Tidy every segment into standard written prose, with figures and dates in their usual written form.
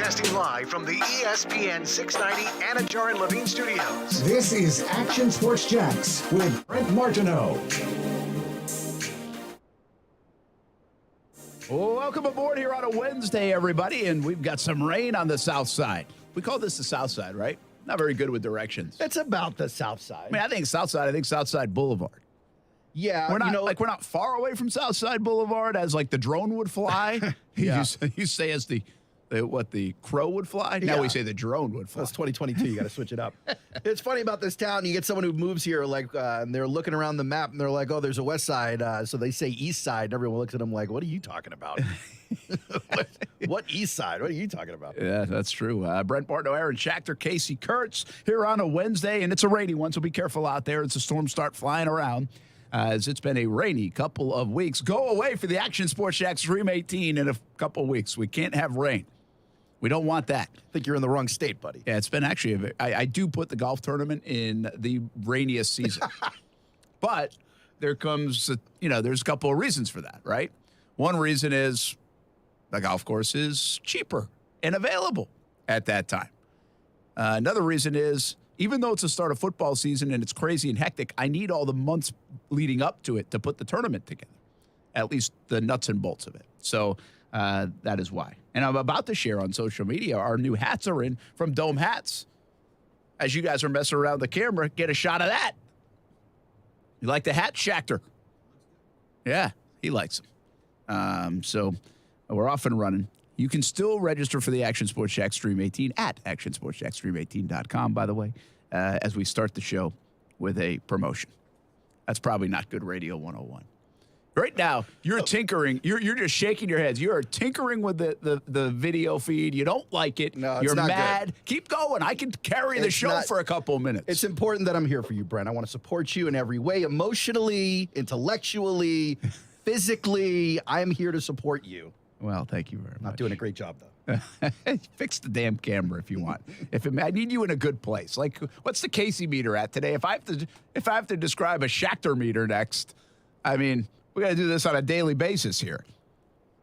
Broadcasting live from the ESPN 690 Anajar and Levine Studios. This is Action Sports Jacks with Brent Martineau. Welcome aboard here on a Wednesday, everybody, and we've got some rain on the south side. We call this the south side, right? Not very good with directions. It's about the south side. I mean, I think Southside Boulevard. Yeah, We're not we're not far away from Southside Boulevard as like the drone would fly. Yeah. You say as the crow would fly. Now we say the drone would fly. That's 2022. You got to switch it up. It's funny about this town. You get someone who moves here, and they're looking around the map, and they're like, "Oh, there's a west side." So they say east side, and everyone looks at them like, "What are you talking about? what east side? What are you talking about?" Yeah, that's true. Brent Martineau, Aaron Schachter, Casey Kurtz here on a Wednesday, and it's a rainy one, so be careful out there as the storms start flying around. As it's been a rainy couple of weeks. Go away for the Action Sports Jacks Dream 18 in a couple of weeks. We can't have rain. We don't want that. I think you're in the wrong state, buddy. Yeah, it's been actually, I do put the golf tournament in the rainiest season. But there comes, there's a couple of reasons for that, right? One reason is the golf course is cheaper and available at that time. Another reason is, even though it's the start of football season and it's crazy and hectic, I need all the months leading up to it to put the tournament together, at least the nuts and bolts of it. So that is why. And I'm about to share on social media, our new hats are in from Dome Hats. As you guys are messing around the camera, get a shot of that. You like the hat, Schachter? Yeah, he likes them. So we're off and running. You can still register for the Action Sports Jacks Stream 18 at actionsportsjackstream18.com, by the way, as we start the show with a promotion. That's probably not good radio 101. Right now, you're tinkering. You're just shaking your heads. You are tinkering with the video feed. You don't like it. No, it's you're not mad. good. Keep going. I can carry the show for a couple of minutes. It's important that I'm here for you, Brent. I want to support you in every way, emotionally, intellectually, physically. I'm here to support you. Well, thank you very much. Not doing a great job, though. Fix the damn camera if you want. I need you in a good place. Like, what's the Casey meter at today? If I have to describe a Schachter meter next, I mean, we got to do this on a daily basis here.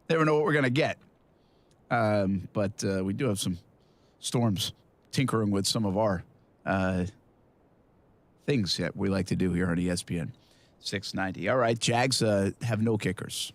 Never know what we're gonna get. But we do have some storms tinkering with some of our things that we like to do here on ESPN 690. All right, Jags have no kickers.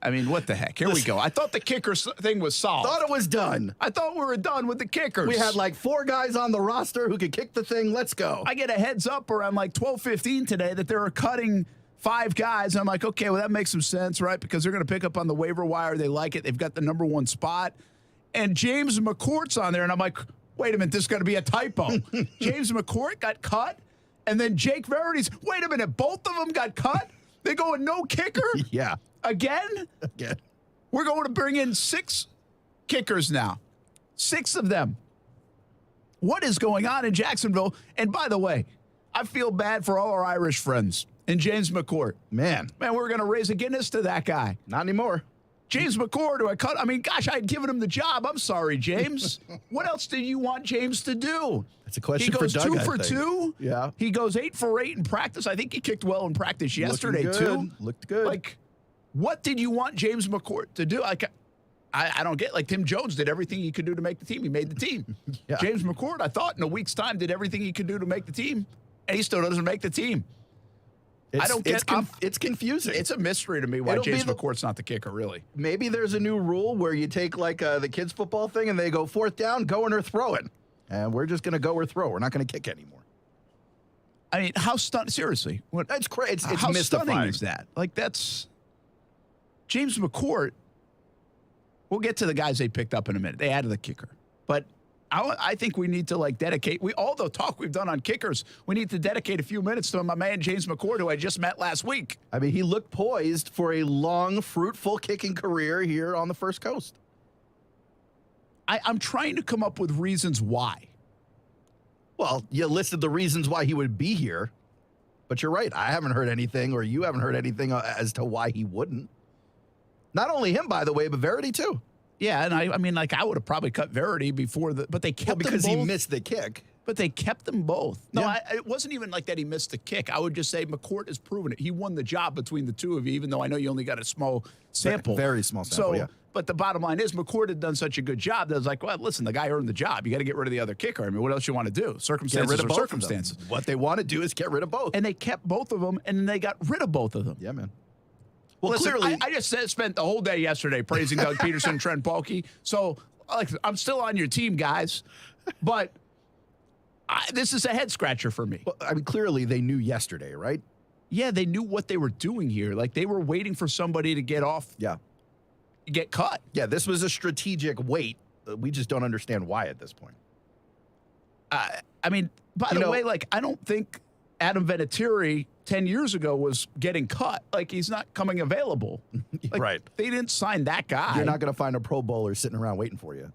I mean, what the heck? Here we go. I thought the kicker thing was solved. Thought it was done. I thought we were done with the kickers. We had like 4 guys on the roster who could kick the thing. Let's go. I get a heads up around like 12:15 today that they were cutting 5 guys. I'm like, okay, well, that makes some sense, right? Because they're going to pick up on the waiver wire. They like it. They've got the number 1 spot. And James McCourt's on there. And I'm like, wait a minute, this is going to be a typo. James McCourt got cut. And then Jake Verity's, wait a minute, both of them got cut? They going no kicker? Yeah. Again? We're going to bring in 6 kickers now. 6 of them. What is going on in Jacksonville? And by the way, I feel bad for all our Irish friends and James McCourt. Man, we're going to raise a Guinness to that guy. Not anymore. James McCourt, I mean, gosh, I had given him the job. I'm sorry, James. What else did you want James to do? That's a question for Doug, He goes 2 for 2. Yeah. He goes 8 for 8 in practice. I think he kicked well in practice yesterday, too. Looked good. Like, what did you want James McCourt to do? Like, I don't get, like, Tim Jones did everything he could do to make the team. He made the team. Yeah. James McCourt, I thought, in a week's time, did everything he could do to make the team, and he still doesn't make the team. It's confusing. It's a mystery to me why James McCourt's not the kicker, really. Maybe there's a new rule where you take, like, the kids' football thing, and they go 4th down, going or throwing. And we're just going to go or throw. We're not going to kick anymore. I mean, how stunning, seriously. That's crazy. It's how mystifying. Stunning is that? Like, that's James McCourt. We'll get to the guys they picked up in a minute. They added the kicker. But I think we need to, like, dedicate. All the talk we've done on kickers, we need to dedicate a few minutes to my man James McCourt, who I just met last week. I mean, he looked poised for a long, fruitful kicking career here on the First Coast. I'm trying to come up with reasons why. Well, you listed the reasons why he would be here. But you're right. I haven't heard anything, or you haven't heard anything as to why he wouldn't. Not only him, by the way, but Verity, too. Yeah, and I mean, like, I would have probably cut Verity before but they kept because them both. he missed the kick. But they kept them both. No, Yeah. it wasn't even like that he missed the kick. I would just say McCourt has proven it. He won the job between the two of you, even though I know you only got a small sample. Very small sample, yeah. But the bottom line is McCourt had done such a good job that I was like, well, listen, the guy earned the job. You got to get rid of the other kicker. I mean, what else you want to do? Circumstances Get rid of are both circumstances. of them. What they want to do is get rid of both. And they kept both of them, and then they got rid of both of them. Yeah, man. Well, Listen, clearly, I just spent the whole day yesterday praising Doug Peterson and Trent Baalke. So I'm still on your team, guys. But this is a head scratcher for me. well, I mean, clearly they knew yesterday, right? Yeah, they knew what they were doing here. Like they were waiting for somebody to get cut. Yeah, this was a strategic wait. We just don't understand why at this point. I mean, by the way, like I don't think Adam Vinatieri 10 years ago was getting cut. Like he's not coming available. Like, Right. They didn't sign that guy. You're not going to find a Pro Bowler sitting around waiting for you.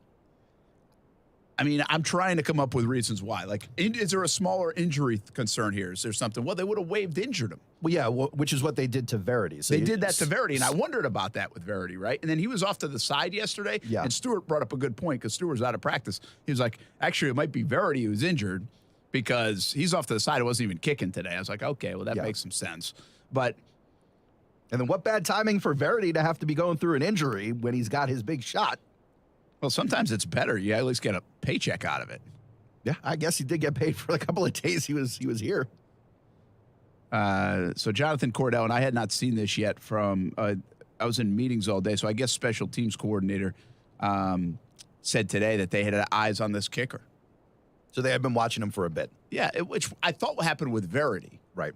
I mean, I'm trying to come up with reasons why. Like, is there a smaller injury concern here? Is there something? Well, they would have injured him. Well, yeah, which is what they did to Verity. So They did that to Verity, and I wondered about that with Verity, right? And then he was off to the side yesterday, Yeah. and Stewart brought up a good point because Stewart's out of practice. He was like, actually, it might be Verity who's injured because he's off to the side. It wasn't even kicking today. I was like, okay, well, that makes some sense. But And then what bad timing for Verity to have to be going through an injury when he's got his big shot. well, sometimes it's better. You at least get a paycheck out of it. Yeah, I guess he did get paid for the couple of days he was here. So Jonathan Cordell, and I had not seen this yet from I was in meetings all day, so I guess special teams coordinator said today that they had eyes on this kicker. So they had been watching him for a bit. Yeah, which I thought would happen with Verity. Right.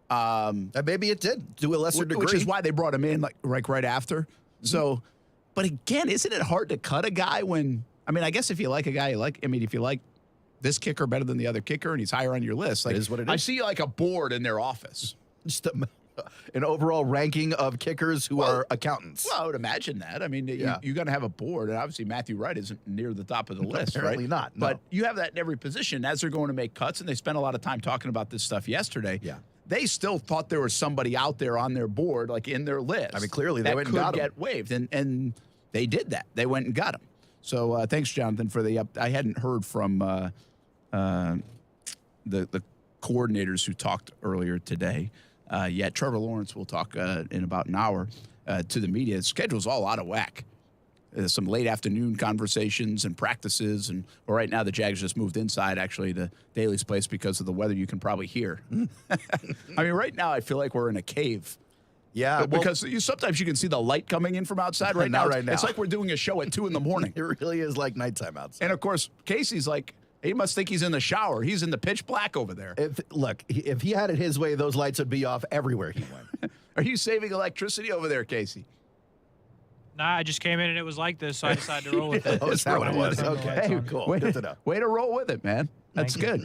And maybe it did to a lesser degree. Which is why they brought him in like right after. So, but again, isn't it hard to cut a guy when, I mean, I guess if you like a guy, if you like this kicker better than the other kicker and he's higher on your list, like, It is what it is. I see like a board in their office. Just an overall ranking of kickers who are accountants. Well, I would imagine that. I mean, Yeah. you're going to have a board, and obviously Matthew Wright isn't near the top of the list, Apparently right? not, no. But you have that in every position as they're going to make cuts, and they spent a lot of time talking about this stuff yesterday. Yeah. They still thought there was somebody out there on their board, like in their list. I mean, clearly they that went and could got him. get waived, and they did that. They went and got him. So thanks, Jonathan, for the I hadn't heard from the coordinators who talked earlier today. Yet Trevor Lawrence will talk in about an hour to the media. The schedule's all out of whack. Some late afternoon conversations and practices, and right now the Jags just moved inside actually to Daly's place because of the weather. You can probably hear. I mean, right now I feel like we're in a cave. Yeah, Because sometimes you can see the light coming in from outside. Right now, Right now. it's like we're doing a show at 2 a.m. it really is like nighttime outside. And of course, Casey's like, he must think he's in the shower. He's in the pitch black over there. If he had it his way, those lights would be off everywhere he went. Are you saving electricity over there, Casey? Nah, I just came in and it was like this, so I decided to roll with it. Oh, is that what it was? Yeah. Okay, Hey, cool. Way Good to know. way to roll with it, man. That's Thank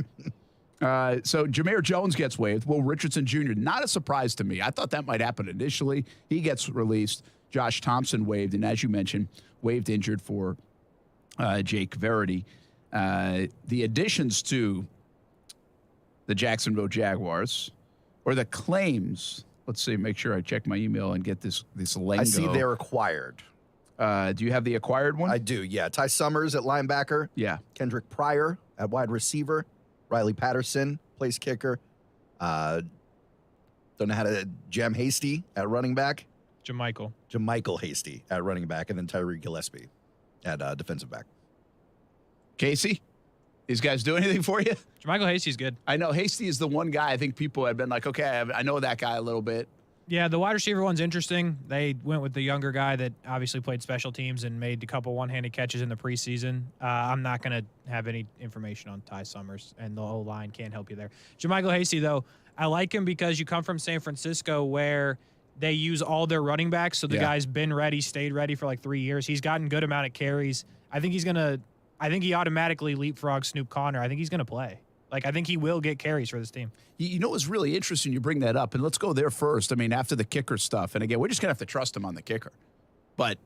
good. So Jameer Jones gets waived. Will Richardson Jr., not a surprise to me. I thought that might happen initially. He gets released. Josh Thompson waived. And as you mentioned, waived injured for Jake Verity. The additions to the Jacksonville Jaguars, or the claims, let's see, make sure I check my email and get this lingo. I see they're acquired. Do you have the acquired one? I do, yeah. Ty Summers at linebacker. Yeah. Kendrick Pryor at wide receiver. Riley Patterson, place kicker. Don't know how to Hasty at running back. JaMycal Hasty at running back. And then Tyree Gillespie at defensive back. Casey, these guys do anything for you? JaMycal Hasty's good. I know Hasty is the one guy I think people have been like, okay, I know that guy a little bit. Yeah, the wide receiver one's interesting. They went with the younger guy that obviously played special teams and made a couple one-handed catches in the preseason. I'm not going to have any information on Ty Summers, and the O-line can't help you there. JaMycal Hasty, though, I like him because you come from San Francisco where they use all their running backs, so the guy's been ready, stayed ready for like 3 years. He's gotten good amount of carries. I think he automatically leapfrogs Snoop Connor. I think he's going to play. Like, I think he will get carries for this team. You know what's really interesting? You bring that up, and let's go there first. I mean, after the kicker stuff, and again, we're just going to have to trust him on the kicker. But,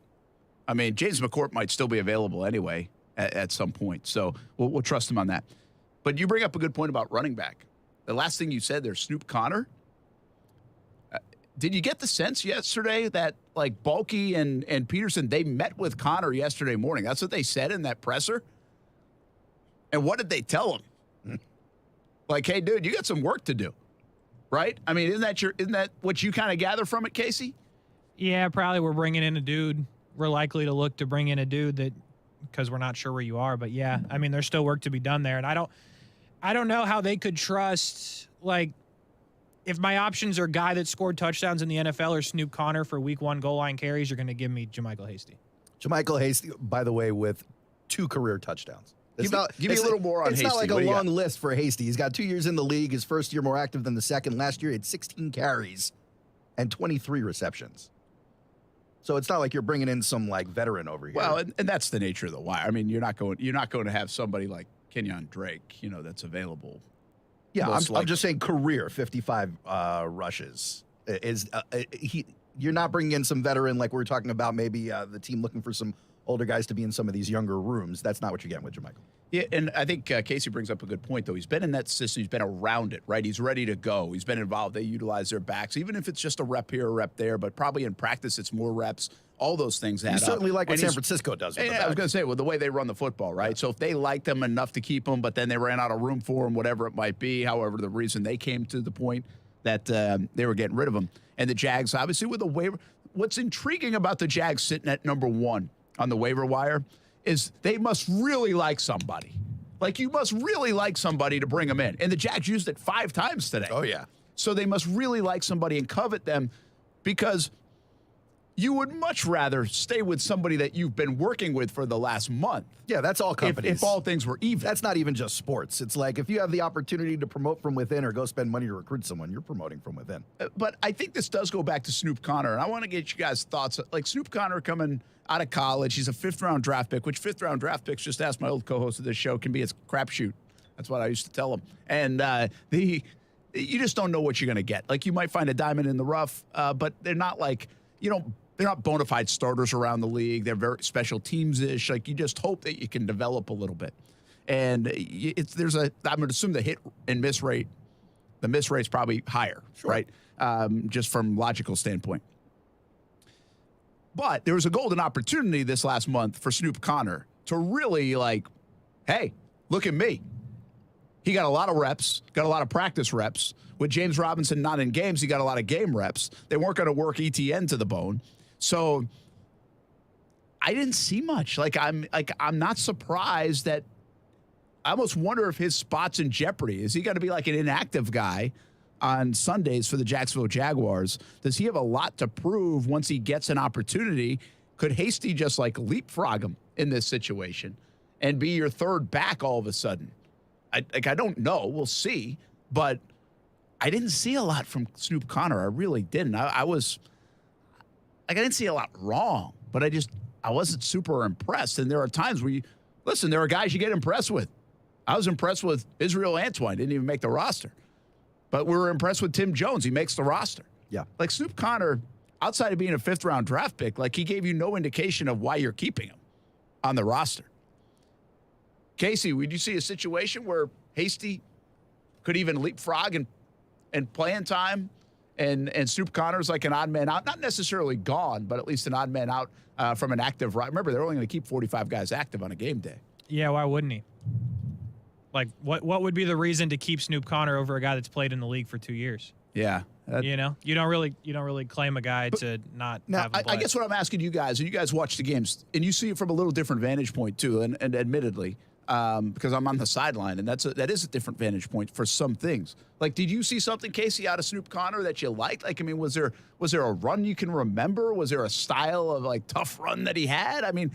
I mean, James McCourt might still be available anyway at some point, so we'll trust him on that. But you bring up a good point about running back. The last thing you said there, Snoop Connor. Did you get the sense yesterday that, like, Baalke and Peterson, they met with Connor yesterday morning? That's what they said in that presser. And what did they tell him? Like, hey, dude, you got some work to do, right? I mean, isn't that what you kind of gather from it, Casey? Yeah, probably we're bringing in a dude. We're likely to look to bring in a dude that because we're not sure where you are. But yeah, I mean, there's still work to be done there, and I don't know how they could trust like. If my options are guy that scored touchdowns in the NFL or Snoop Connor for week 1 goal line carries, you're going to give me JaMycal Hasty. JaMycal Hasty, by the way, with 2 career touchdowns. Give me a little more on Hasty. Hasty. It's not like a long list for Hasty. He's got 2 years in the league. His first year more active than the second. Last year he had 16 carries and 23 receptions. So it's not like you're bringing in some like veteran over here. Well, and that's the nature of the wire. I mean, you're not going to have somebody like Kenyon Drake, that's available. Yeah, I'm just saying career 55 rushes is you're not bringing in some veteran like we were talking about. Maybe the team looking for some older guys to be in some of these younger rooms. That's not what you're getting with JaMycal. Yeah, and I think Casey brings up a good point, though. He's been in that system. He's been around it, right? He's ready to go. He's been involved. They utilize their backs, even if it's just a rep here, a rep there. But probably in practice, it's more reps. All those things add up. Certainly like what San Francisco does. I was going to say, well, the way they run the football, right? Yeah. So if they like them enough to keep them, but then they ran out of room for them, whatever it might be, however, the reason they came to the point that they were getting rid of them. And the Jags, obviously, with the waiver. What's intriguing about the Jags sitting at number 1 on the waiver wire is they must really like somebody. Like, you must really like somebody to bring them in. And the Jags used it 5 times today. Oh, yeah. So they must really like somebody and covet them because you would much rather stay with somebody that you've been working with for the last month. Yeah, that's all companies. If all things were even. That's not even just sports. It's like if you have the opportunity to promote from within or go spend money to recruit someone, you're promoting from within. But I think this does go back to Snoop Connor, and I want to get you guys' thoughts. Like Snoop Connor coming out of college, he's a 5th-round draft pick, which 5th-round draft picks, just ask my old co-host of this show, can be a crapshoot. That's what I used to tell him. And you just don't know what you're going to get. Like, you might find a diamond in the rough, but they're not like, they're not bona fide starters around the league. They're very special teams-ish. Like, you just hope that you can develop a little bit. And I'm going to assume the hit and miss rate, the miss rate's probably higher, sure, right? Just from logical standpoint. But there was a golden opportunity this last month for Snoop Connor to really hey, look at me. He got a lot of reps, got a lot of practice reps. With James Robinson not in games, he got a lot of game reps. They weren't going to work ETN to the bone. So I didn't see much. I'm not surprised that I almost wonder if his spot's in jeopardy. Is he going to be like an inactive guy on Sundays for the Jacksonville Jaguars? Does he have a lot to prove once he gets an opportunity? Could Hasty just leapfrog him in this situation and be your third back all of a sudden? I don't know. We'll see. But I didn't see a lot from Snoop Connor. I really didn't. I didn't see a lot wrong, but I wasn't super impressed. And there are times where there are guys you get impressed with. I was impressed with Israel Antoine, didn't even make the roster. But we were impressed with Tim Jones. He makes the roster. Yeah. Snoop Connor, outside of being a 5th-round draft pick, he gave you no indication of why you're keeping him on the roster. Casey, would you see a situation where Hasty could even leapfrog and play in time, and Snoop Connor's like an odd man out, not necessarily gone, but at least an odd man out from an active right? Remember, they're only going to keep 45 guys active on a game day. Yeah, why wouldn't he? What would be the reason to keep Snoop Connor over a guy that's played in the league for 2 years? Yeah. You don't really claim a guy to not now, have him play. I guess what I'm asking you guys, and you guys watch the games, and you see it from a little different vantage point too, and admittedly, because I'm on the sideline, and that is a different vantage point for some things. Did you see something, Casey, out of Snoop Connor that you liked? Was there a run you can remember? Was there a style of tough run that he had? I mean,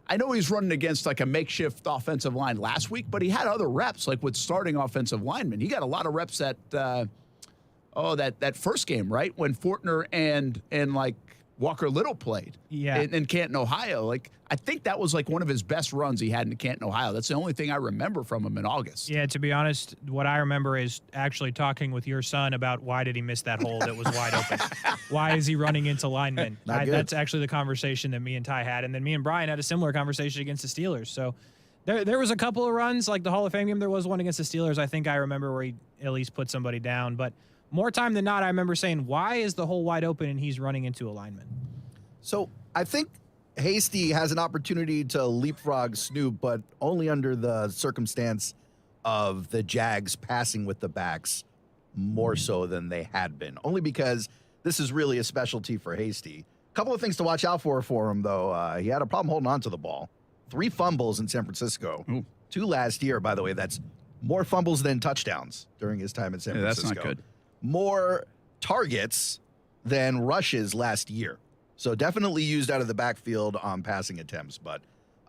I know he's running against a makeshift offensive line last week, but he had other reps with starting offensive linemen. He got a lot of reps at that first game, right? When Fortner and Walker Little played in Canton, Ohio. I think that was one of his best runs he had in Canton, Ohio. That's the only thing I remember from him in August. Yeah, to be honest, what I remember is actually talking with your son about why did he miss that hole that was wide open? Why is he running into linemen? That's actually the conversation that me and Ty had. And then me and Brian had a similar conversation against the Steelers. So there was a couple of runs, the Hall of Fame game, there was one against the Steelers. I think I remember where he at least put somebody down. But more time than not, I remember saying, why is the hole wide open and he's running into a lineman? So I think Hasty has an opportunity to leapfrog Snoop, but only under the circumstance of the Jags passing with the backs more so than they had been, only because this is really a specialty for Hasty. A couple of things to watch out for him, though. He had a problem holding on to the ball. 3 fumbles in San Francisco. Ooh. 2 last year, by the way. That's more fumbles than touchdowns during his time in San Francisco. That's not good. More targets than rushes last year. So definitely used out of the backfield on passing attempts, but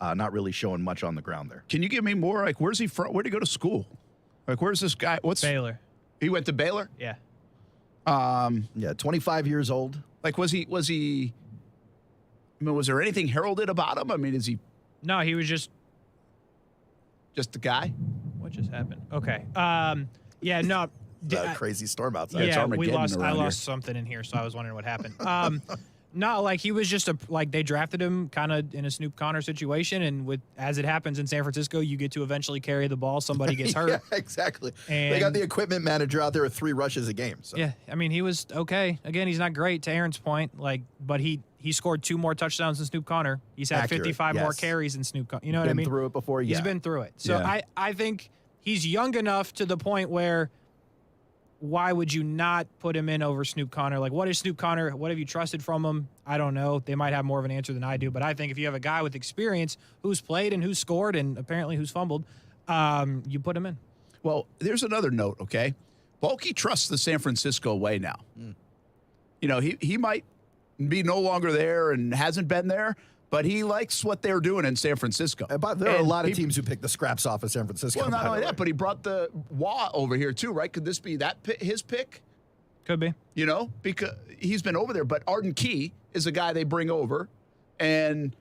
not really showing much on the ground there. Can you give me more? Like, where's he from? Where'd he go to school? Like, where's this guy? Baylor. He went to Baylor? Yeah. Yeah, 25 years old. Like, was he, I mean, was there anything heralded about him? I mean, is he No, he was just. the guy? What just happened? Okay. Yeah, no. Crazy storm outside. It's Yeah, Armageddon I around lost here. something in here, so I was wondering what happened. No, like he was just they drafted him kind of in a Snoop Connor situation, and as it happens in San Francisco, you get to eventually carry the ball. Somebody gets hurt. Yeah, exactly. They And- got the equipment manager out there with 3 rushes a game. So. Yeah, I mean he was okay. Again, he's not great to Aaron's point, but he scored 2 more touchdowns than Snoop Connor. He's had Accurate, 55 more yes. carries than Snoop Connor. You know what I Been mean? through it before. He's Yeah. been through it. So Yeah. I think he's young enough to the point where why would you not put him in over Snoop Connor? Like, what is Snoop Connor? What have you trusted from him? I don't know. They might have more of an answer than I do. But I think if you have a guy with experience who's played and who's scored and apparently who's fumbled, you put him in. Well, there's another note, okay? Baalke trusts the San Francisco way now. You know, he might be no longer there and hasn't been there, but he likes what they're doing in San Francisco. But there are a And lot of he- teams who pick the scraps off of San Francisco. Well, not by the only way. that, but he brought the Wah over here too, right? Could this be his pick? Could be. You know, because he's been over there. But Arden Key is a guy they bring over, and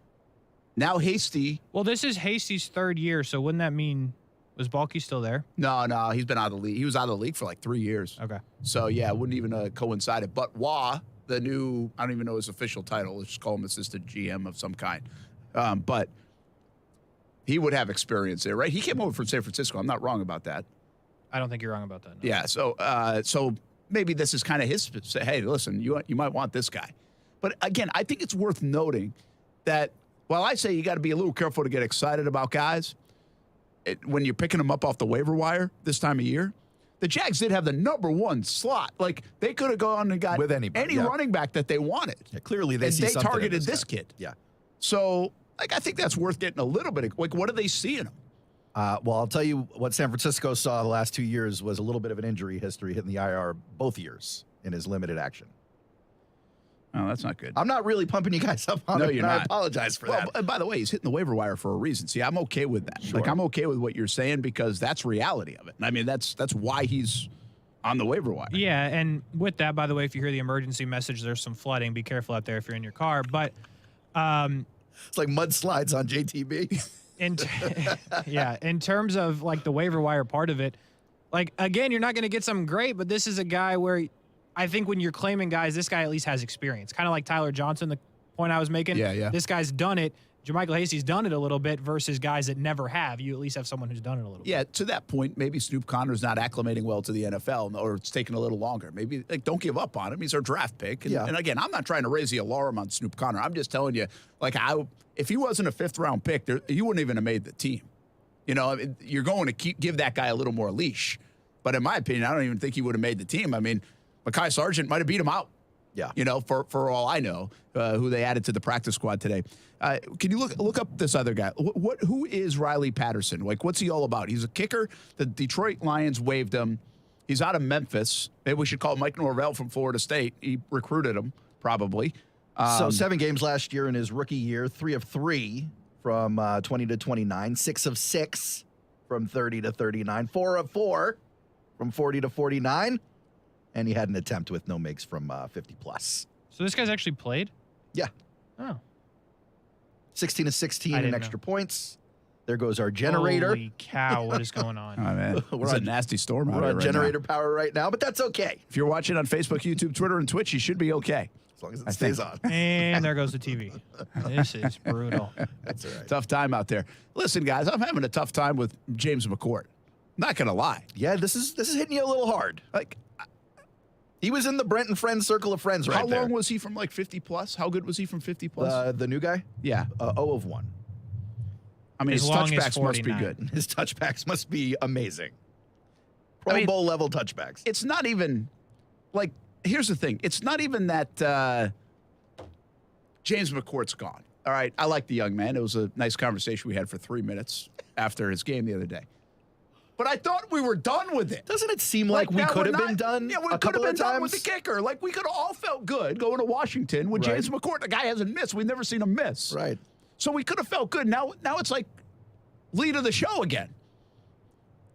now Hasty. Well, this is Hasty's 3rd year, so wouldn't that mean was Baalke still there? No, he's been out of the league. He was out of the league for like 3 years. Okay. So yeah, it wouldn't even coincide it. But Wah, the new, I don't even know his official title. Let's just call him assistant GM of some kind. But he would have experience there, right? He came over from San Francisco. I'm not wrong about that. I don't think you're wrong about that. No. Yeah. So maybe this is kind of his. Say, hey, listen, you might want this guy. But again, I think it's worth noting that while I say you got to be a little careful to get excited about guys when you're picking them up off the waiver wire this time of year, the Jags did have the #1 slot. Like they could have gone and got With anybody, any yeah. running back that they wanted. Yeah, clearly they And see they something in targeted this this guy. kid. Yeah. So, like, I think that's worth getting a little bit of, like, what do they see in him? Well, I'll tell you what San Francisco saw the last 2 years was a little bit of an injury history hitting the IR both years in his limited action. Oh, that's not good. I'm not really pumping you guys up on No, it, you're and I not. apologize for that. Well, by the way, he's hitting the waiver wire for a reason. See, I'm okay with that. Sure. Like, I'm okay with what you're saying because that's reality of it. I mean, that's why he's on the waiver wire. Yeah, and with that, by the way, if you hear the emergency message, there's some flooding. Be careful out there if you're in your car. But It's like mudslides on JTB. in terms of like the waiver wire part of it, like again, you're not going to get something great, but this is a guy where I think when you're claiming guys, this guy at least has experience. Kind of like Tyler Johnson, the point I was making. Yeah. This guy's done it. JaMycal Hasty's done it a little bit versus guys that never have. You at least have someone who's done it a little bit. Yeah, to that point, maybe Snoop Connor's not acclimating well to the NFL, or it's taking a little longer. Maybe, like, don't give up on him. He's our draft pick. And, Yeah. and again, I'm not trying to raise the alarm on Snoop Connor. I'm just telling you, like, if he wasn't a 5th-round pick, he wouldn't even have made the team. You know, I mean, you're going to give that guy a little more leash. But in my opinion, I don't even think he would have made the team. I mean, Mekhi Sargent might have beat him out. Yeah. You know, for all I know, who they added to the practice squad today. Can you look up this other guy? Who is Riley Patterson? Like, what's he all about? He's a kicker. The Detroit Lions waived him. He's out of Memphis. Maybe we should call Mike Norvell from Florida State. He recruited him, probably. So 7 games last year in his rookie year, 3 of 3 from 20 to 29, 6 of 6 from 30 to 39, 4 of 4 from 40 to 49, and he had an attempt with no makes from 50 plus. So this guy's actually played? Yeah, Oh. 16 to 16 I in didn't extra know. points. There goes our generator. Holy cow, what is going on? Oh, man. We're It's a on- nasty storm out We're here on right generator now. power right now, but that's okay If you're watching on Facebook, YouTube, Twitter, and Twitch, you should be okay. as long as it I stays think. on. And there goes the TV. This is brutal. That's all right. Tough time out there. Listen, guys, I'm having a tough time with James McCourt. Not going to lie. Yeah, this is hitting you a little hard. Like, He was in the Brent and Friends circle of friends right how there. long was he from, like, 50 plus? How good was he from 50 plus? The new guy? Yeah. 0 of 1. I mean, As his long as touchbacks must be 49. good. His touchbacks must be amazing. Pro Bowl level touchbacks. It's not even like, here's the thing. It's not even that James McCourt's gone. All right. I like the young man. It was a nice conversation we had for 3 minutes after his game the other day. But I thought we were done with it. Doesn't it seem like we now could we're have been not- done Yeah, we a could have couple been of done times? with the kicker. Like, we could have all felt good going to Washington with Right. James McCourt. The guy hasn't missed. We've never seen him miss. Right. So we could have felt good. Now it's like lead of the show again.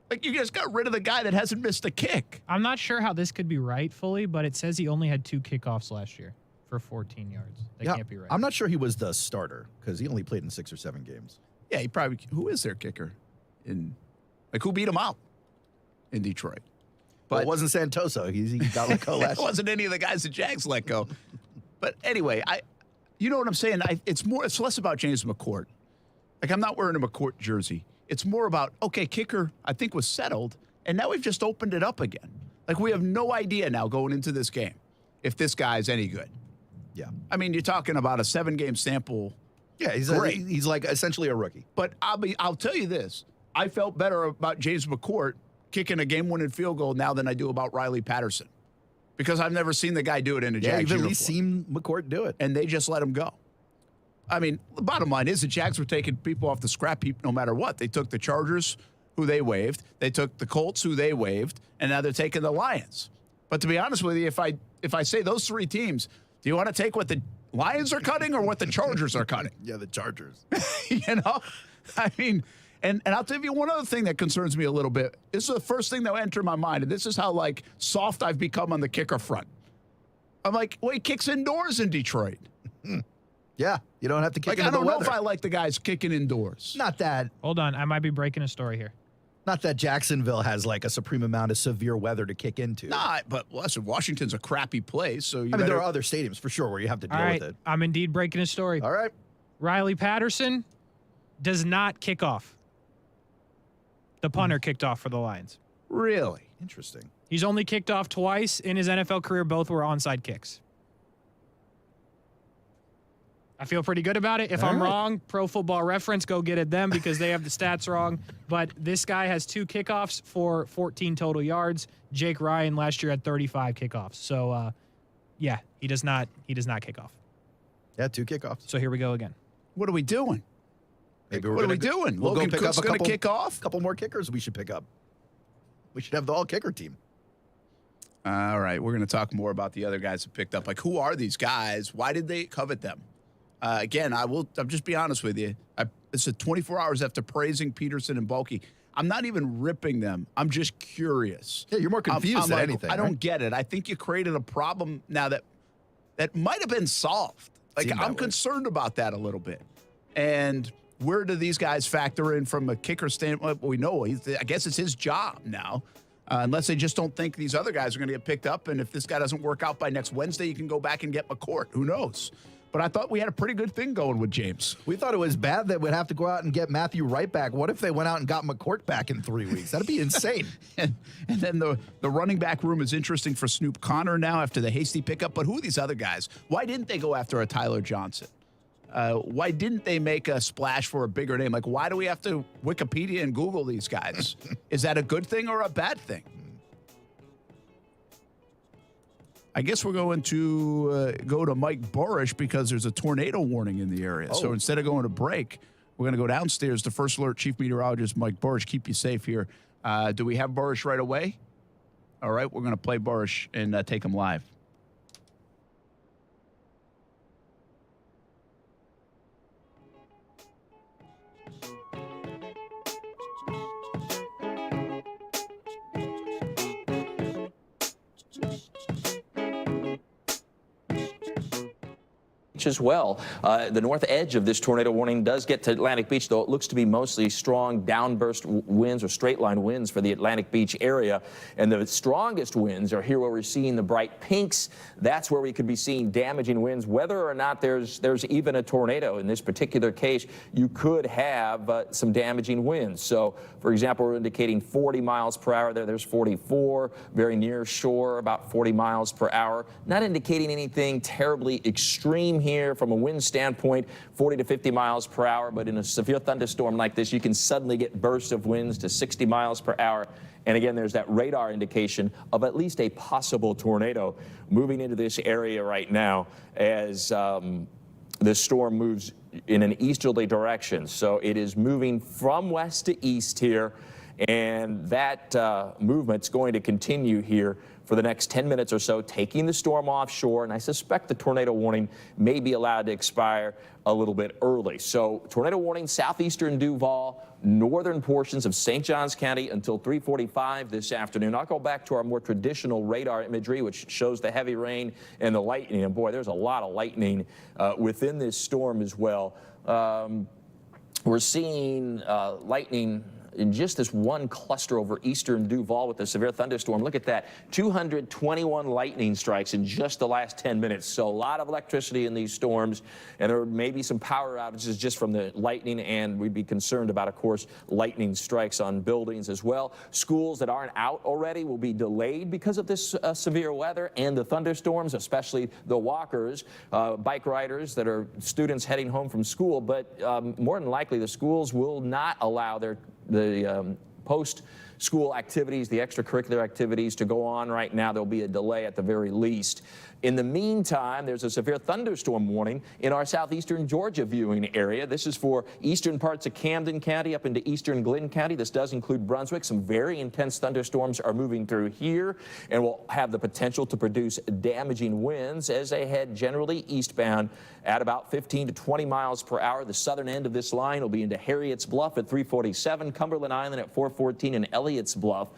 Like, you just got rid of the guy that hasn't missed a kick. I'm not sure how this could be right fully, but it says he only had 2 kickoffs last year for 14 yards. That can't be right. I'm not sure he was the starter because he only played in 6 or 7 games. Yeah, he probably. Who is their kicker? Who beat him out in Detroit? But it wasn't Santoso. He got let go last It wasn't any of the guys the Jags let go. But anyway, you know what I'm saying? It's less about James McCourt. Like, I'm not wearing a McCourt jersey. It's more about, okay, kicker, I think, was settled, and now we've just opened it up again. Like, we have no idea now going into this game if this guy's any good. Yeah. I mean, you're talking about a 7-game sample. Yeah, he's like essentially a rookie. But I'll tell you this. I felt better about James McCourt kicking a game-winning field goal now than I do about Riley Patterson, because I've never seen the guy do it in a Yeah, Jags you've at uniform. least seen McCourt do it. And they just let him go. I mean, the bottom line is the Jags were taking people off the scrap heap no matter what. They took the Chargers, who they waived. They took the Colts, who they waived. And now they're taking the Lions. But to be honest with you, if I say those 3 teams, do you want to take what the Lions are cutting or what the Chargers are cutting? Yeah, the Chargers. You know? I mean, and I'll tell you one other thing that concerns me a little bit. This is the first thing that will enter my mind, and this is how, like, soft I've become on the kicker front. I'm like, well, he kicks indoors in Detroit. Yeah, you don't have to kick Like, into I don't the know weather. if I like the guys kicking indoors. Not that Hold on. I might be breaking a story here. Jacksonville has like a supreme amount of severe weather to kick into. Nah, but listen, Washington's a crappy place, so you I mean, there are other stadiums for sure where you have to deal All right. with it. I'm indeed breaking a story. All right. Riley Patterson does not kick off. The punter kicked off for the Lions. really. Interesting. He's only kicked off twice in his NFL career. Both were onside kicks. I feel pretty good about it. If I'm wrong, Pro Football Reference, go get at them because they have the stats wrong. But this guy has 2 kickoffs for 14 total yards. Jake Ryan last year had 35 kickoffs. So, yeah, he does not kick off. Yeah, 2 kickoffs. So here we go again. What are we doing? Maybe What are we doing? We'll Logan go pick Cook's up a going to couple, kick off? couple more kickers we should pick up. We should have the all-kicker team. All right, we're going to talk more about the other guys that picked up. Like, who are these guys? Why did they covet them? Again, I'll just be honest with you. This is 24 hours after praising Peterson and Baalke. I'm not even ripping them. I'm just curious. Yeah, you're more confused I'm than like, anything. I don't right? get it. I think you created a problem now that might have been solved. Like, Seemed that I'm way. concerned about that a little bit. And where do these guys factor in from a kicker standpoint? We know I guess it's his job now. Unless they just don't think these other guys are going to get picked up. And if this guy doesn't work out by next Wednesday, you can go back and get McCourt. Who knows? But I thought we had a pretty good thing going with James. We thought it was bad that we'd have to go out and get Matthew Wright back. What if they went out and got McCourt back in 3 weeks? That'd be insane. And then the running back room is interesting for Snoop Connor now after the hasty pickup. But who are these other guys? Why didn't they go after a Tyler Johnson? Why didn't they make a splash for a bigger name? Like, why do we have to Wikipedia and Google these guys? Is that a good thing or a bad thing? I guess we're going to go to Mike Borish because there's a tornado warning in the area. So instead of going to break, we're going to go downstairs to First Alert Chief Meteorologist Mike Borish. Keep you safe here. Do we have Borish right away? All right, we're going to play Borish and take him live. As well. The north edge of this tornado warning does get to Atlantic Beach, though it looks to be mostly strong downburst winds or straight line winds for the Atlantic Beach area. And the strongest winds are here where we're seeing the bright pinks. That's where we could be seeing damaging winds. Whether or not there's even a tornado in this particular case, you could have some damaging winds. So, for example, we're indicating 40 miles per hour there. There's 44, very near shore, about 40 miles per hour. Not indicating anything terribly extreme here. here from a wind standpoint, 40 to 50 miles per hour, but in a severe thunderstorm like this, you can suddenly get bursts of winds to 60 miles per hour. And again, there's that radar indication of at least a possible tornado moving into this area right now as this storm moves in an easterly direction. So it is moving from west to east here, and that movement's going to continue here for the next 10 minutes or so, taking the storm offshore, and I suspect the tornado warning may be allowed to expire a little bit early. So tornado warning, southeastern Duval, northern portions of St. Johns County until 3:45 this afternoon. I'll go back to our more traditional radar imagery, which shows the heavy rain and the lightning. And boy, there's a lot of lightning within this storm as well. We're seeing lightning in just this one cluster over eastern Duval with a severe thunderstorm. Look at that, 221 lightning strikes in just the last 10 minutes. So a lot of electricity in these storms, and there may be some power outages just from the lightning, and we'd be concerned about, of course, lightning strikes on buildings as well. Schools that aren't out already will be delayed because of this severe weather and the thunderstorms, especially the walkers, bike riders that are students heading home from school. But more than likely, the schools will not allow the post-school activities, the extracurricular activities to go on right now. There'll be a delay at the very least. In the meantime, there's a severe thunderstorm warning in our southeastern Georgia viewing area. This is for eastern parts of Camden County up into eastern Glynn County. This does include Brunswick. Some very intense thunderstorms are moving through here and will have the potential to produce damaging winds as they head generally eastbound at about 15 to 20 miles per hour. The southern end of this line will be into Harriet's Bluff at 3:47, Cumberland Island at 4:14, and Elliott's Bluff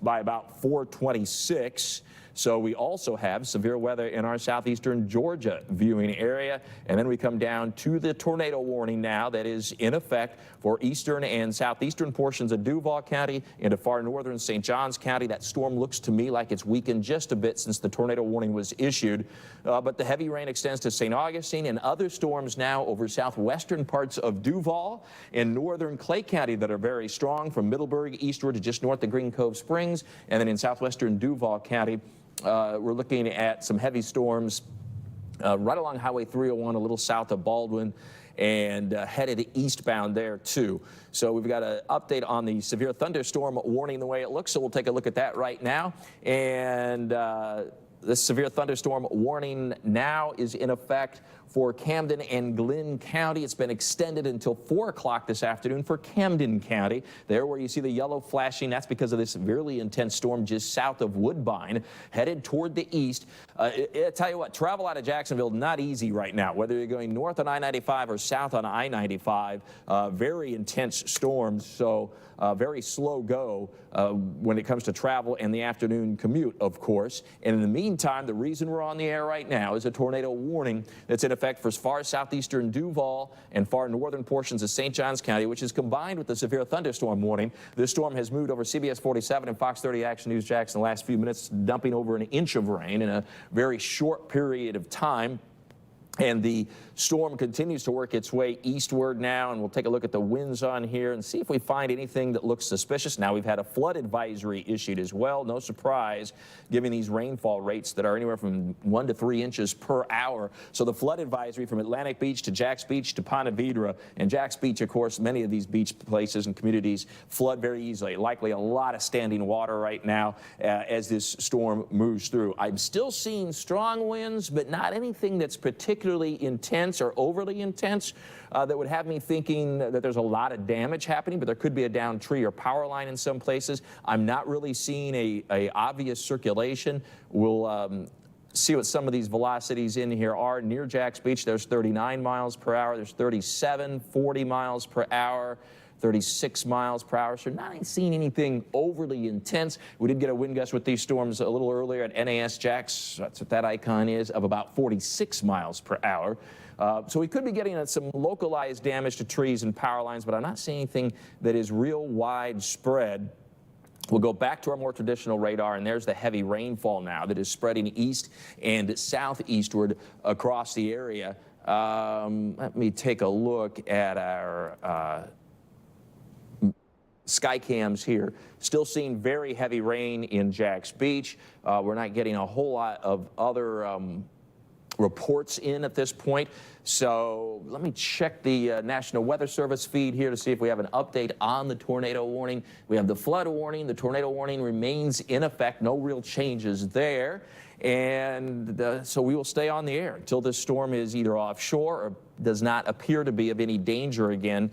by about 4:26. So we also have severe weather in our southeastern Georgia viewing area. And then we come down to the tornado warning now that is in effect for eastern and southeastern portions of Duval County into far northern St. Johns County. That storm looks to me like it's weakened just a bit since the tornado warning was issued. But the heavy rain extends to St. Augustine and other storms now over southwestern parts of Duval and northern Clay County that are very strong from Middleburg eastward to just north of Green Cove Springs. And then in southwestern Duval County, we're looking at some heavy storms right along Highway 301, a little south of Baldwin, and headed eastbound there too. So we've got an update on the severe thunderstorm warning the way it looks. So we'll take a look at that right now. And this severe thunderstorm warning now is in effect for Camden and Glynn County. It's been extended until 4 o'clock this afternoon for Camden County. There where you see the yellow flashing, that's because of this really intense storm just south of Woodbine, headed toward the east. I tell you what, travel out of Jacksonville, not easy right now, whether you're going north on I-95 or south on I-95. Very intense storms, so very slow go when it comes to travel and the afternoon commute, of course. And in the meantime, the reason we're on the air right now is a tornado warning that's in effect for far southeastern Duval and far northern portions of St. Johns County, which is combined with the severe thunderstorm warning. This storm has moved over CBS 47 and Fox 30 Action News Jax in the last few minutes, dumping over an inch of rain in a very short period of time. And the storm continues to work its way eastward now, and we'll take a look at the winds on here and see if we find anything that looks suspicious. Now, we've had a flood advisory issued as well. No surprise, given these rainfall rates that are anywhere from 1 to 3 inches per hour. So the flood advisory from Atlantic Beach to Jax Beach to Ponte Vedra. And Jax Beach, of course, many of these beach places and communities flood very easily. Likely a lot of standing water right now as this storm moves through. I'm still seeing strong winds, but not anything that's particularly intense or overly intense that would have me thinking that there's a lot of damage happening, but there could be a downed tree or power line in some places. I'm not really seeing a obvious circulation. We'll see what some of these velocities in here are. Near Jax Beach, there's 39 miles per hour. There's 37, 40 miles per hour. 36 miles per hour, so not seeing anything overly intense. We did get a wind gust with these storms a little earlier at NAS Jax, that's what that icon is, of about 46 miles per hour. So we could be getting some localized damage to trees and power lines, but I'm not seeing anything that is real widespread. We'll go back to our more traditional radar, and there's the heavy rainfall now that is spreading east and southeastward across the area. Let me take a look at our sky cams here. Still seeing very heavy rain in Jax Beach. We're not getting a whole lot of other reports in at this point. So let me check the National Weather Service feed here to see if we have an update on the tornado warning. We have the flood warning. The tornado warning remains in effect. No real changes there. And so we will stay on the air until this storm is either offshore or does not appear to be of any danger again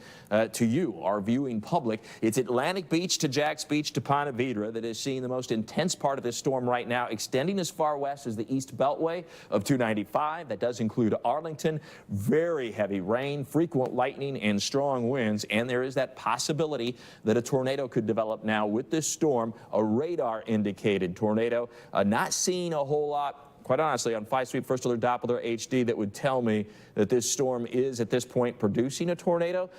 to you, our viewing public. It's Atlantic Beach to Jax Beach to Ponte Vedra that is seeing the most intense part of this storm right now, extending as far west as the East Beltway of 295. That does include Arlington. Very heavy rain, frequent lightning, and strong winds. And there is that possibility that a tornado could develop now with this storm, a radar-indicated tornado. Not seeing a whole lot, quite honestly, on 5-Sweep First Alert Doppler HD that would tell me that this storm is at this point producing a tornado.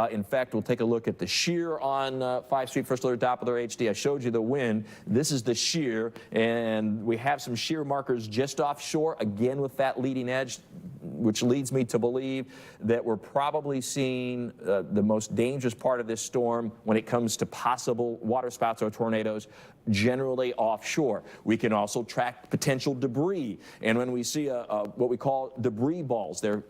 In fact, we'll take a look at the shear on 5-Sweep First Alert Doppler HD. I showed you the wind. This is the shear, and we have some shear markers just offshore, again with that leading edge, which leads me to believe that we're probably seeing the most dangerous part of this storm when it comes to possible waterspouts or tornadoes generally offshore. We can also track potential debris, and when we see what we call debris balls, they're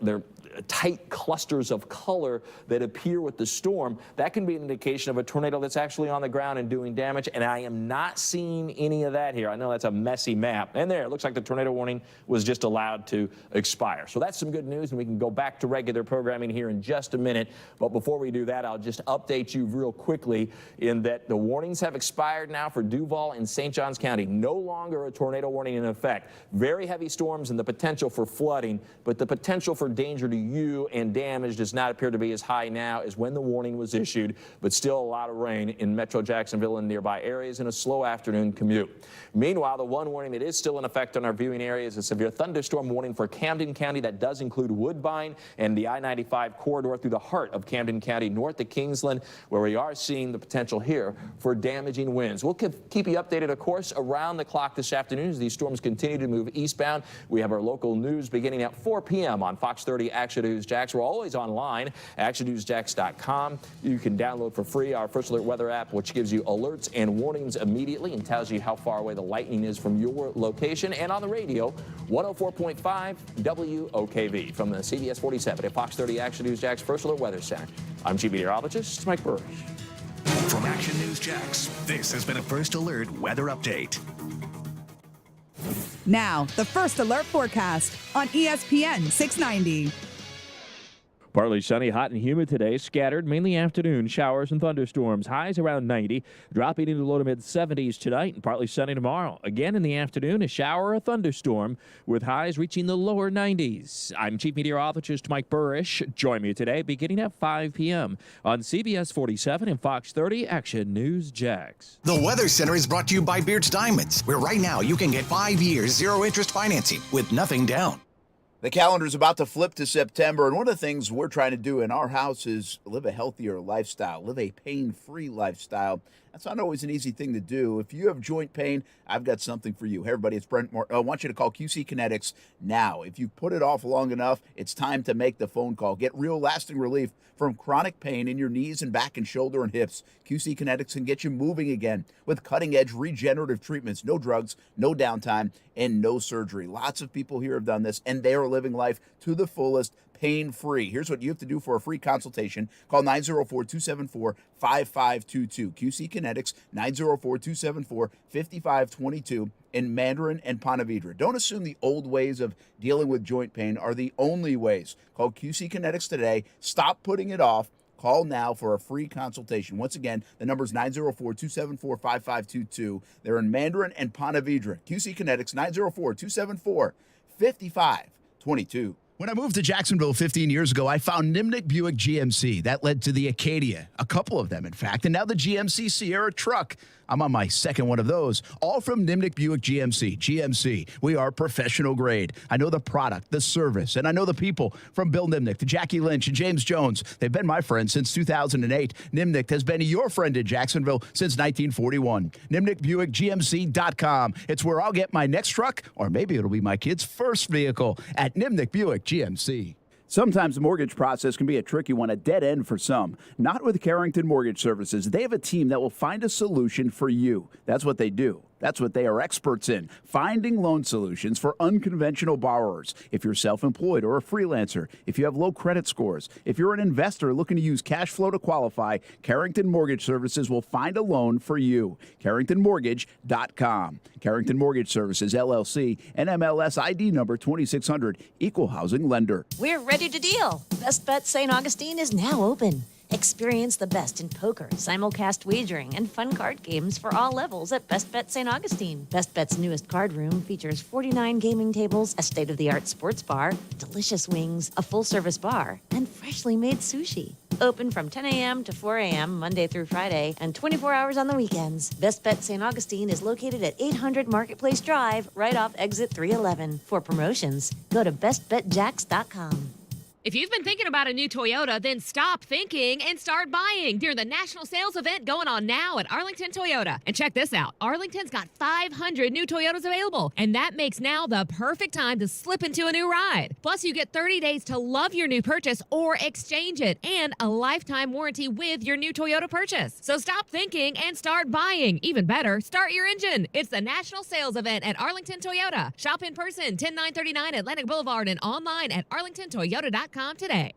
tight clusters of color that appear with the storm. That can be an indication of a tornado that's actually on the ground and doing damage, and I am not seeing any of that here. I know that's a messy map, and there, it looks like the tornado warning was just allowed to expire. So that's some good news, and we can go back to regular programming here in just a minute. But before we do that, I'll just update you real quickly in that the warnings have expired now for Duval and St. Johns County. No longer a tornado warning in effect. Very heavy storms and the potential for flooding, but the potential for danger to you and damage does not appear to be as high now as when the warning was issued, but still a lot of rain in Metro Jacksonville and nearby areas and a slow afternoon commute. Meanwhile, the one warning that is still in effect on our viewing area is a severe thunderstorm warning for Camden County. That does include Woodbine and the I-95 corridor through the heart of Camden County north of Kingsland, where we are seeing the potential here for damaging winds. We'll keep you updated, of course, around the clock this afternoon as these storms continue to move eastbound. We have our local news beginning at 4 p.m. on Fox 30 Action News Jax. We're always online, actionnewsjax.com. You can download for free our First Alert Weather app, which gives you alerts and warnings immediately and tells you how far away the lightning is from your location. And on the radio, 104.5 WOKV from the CBS 47 at Fox 30 Action News Jax First Alert Weather Center. I'm Chief Meteorologist Mike Burrish. From Action News Jax, this has been a First Alert Weather Update. Now, the First Alert forecast on ESPN 690. Partly sunny, hot and humid today. Scattered, mainly afternoon showers and thunderstorms. Highs around 90, dropping into low to mid 70s tonight, and partly sunny tomorrow. Again in the afternoon, a shower or a thunderstorm with highs reaching the lower 90s. I'm Chief Meteorologist Mike Burrish. Join me today beginning at 5 p.m. on CBS 47 and Fox 30 Action News Jax. The Weather Center is brought to you by Beards Diamonds, where right now you can get 5 years, 0 interest financing with nothing down. The calendar's about to flip to September, and one of the things we're trying to do in our house is live a healthier lifestyle, live a pain-free lifestyle. That's not always an easy thing to do. If you have joint pain, I've got something for you. Hey, everybody, it's Brent Moore. I want you to call QC Kinetics now. If you put it off long enough, it's time to make the phone call. Get real lasting relief from chronic pain in your knees and back and shoulder and hips. QC Kinetics can get you moving again with cutting-edge regenerative treatments, no drugs, no downtime, and no surgery. Lots of people here have done this, and they are living life to the fullest, pain-free. Here's what you have to do for a free consultation. Call 904-274-5522. QC Kinetics, 904-274-5522 in Mandarin and Ponte Vedra. Don't assume the old ways of dealing with joint pain are the only ways. Call QC Kinetics today. Stop putting it off. Call now for a free consultation. Once again, the number is 904-274-5522. They're in Mandarin and Ponte Vedra. QC Kinetics, 904-274-5522. When I moved to Jacksonville 15 years ago, I found Nimnik Buick GMC. That led to the Acadia, a couple of them, in fact, and now the GMC Sierra truck. I'm on my second one of those, all from Nimnik Buick GMC. GMC, we are professional grade. I know the product, the service, and I know the people, from Bill Nimnik to Jackie Lynch and James Jones. They've been my friends since 2008. Nimnik has been your friend in Jacksonville since 1941. NimnikBuickGMC.com. It's where I'll get my next truck, or maybe it'll be my kid's first vehicle, at Nimnik Buick GMC. Sometimes the mortgage process can be a tricky one, a dead end for some. Not with Carrington Mortgage Services. They have a team that will find a solution for you. That's what they do. That's what they are experts in, finding loan solutions for unconventional borrowers. If you're self-employed or a freelancer, if you have low credit scores, if you're an investor looking to use cash flow to qualify, Carrington Mortgage Services will find a loan for you. CarringtonMortgage.com. Carrington Mortgage Services, LLC, NMLS ID number 2600, Equal Housing Lender. We're ready to deal. Best Bet St. Augustine is now open. Experience the best in poker, simulcast wagering, and fun card games for all levels at Best Bet St. Augustine. Best Bet's newest card room features 49 gaming tables, a state-of-the-art sports bar, delicious wings, a full-service bar, and freshly made sushi. Open from 10 a.m. to 4 a.m. Monday through Friday, and 24 hours on the weekends. Best Bet St. Augustine is located at 800 Marketplace Drive, right off exit 311. For promotions, go to bestbetjacks.com. If you've been thinking about a new Toyota, then stop thinking and start buying during the national sales event going on now at Arlington Toyota. And check this out. Arlington's got 500 new Toyotas available, and that makes now the perfect time to slip into a new ride. Plus, you get 30 days to love your new purchase or exchange it, and a lifetime warranty with your new Toyota purchase. So stop thinking and start buying. Even better, start your engine. It's the national sales event at Arlington Toyota. Shop in person, 10939 Atlantic Boulevard, and online at arlingtontoyota.com today.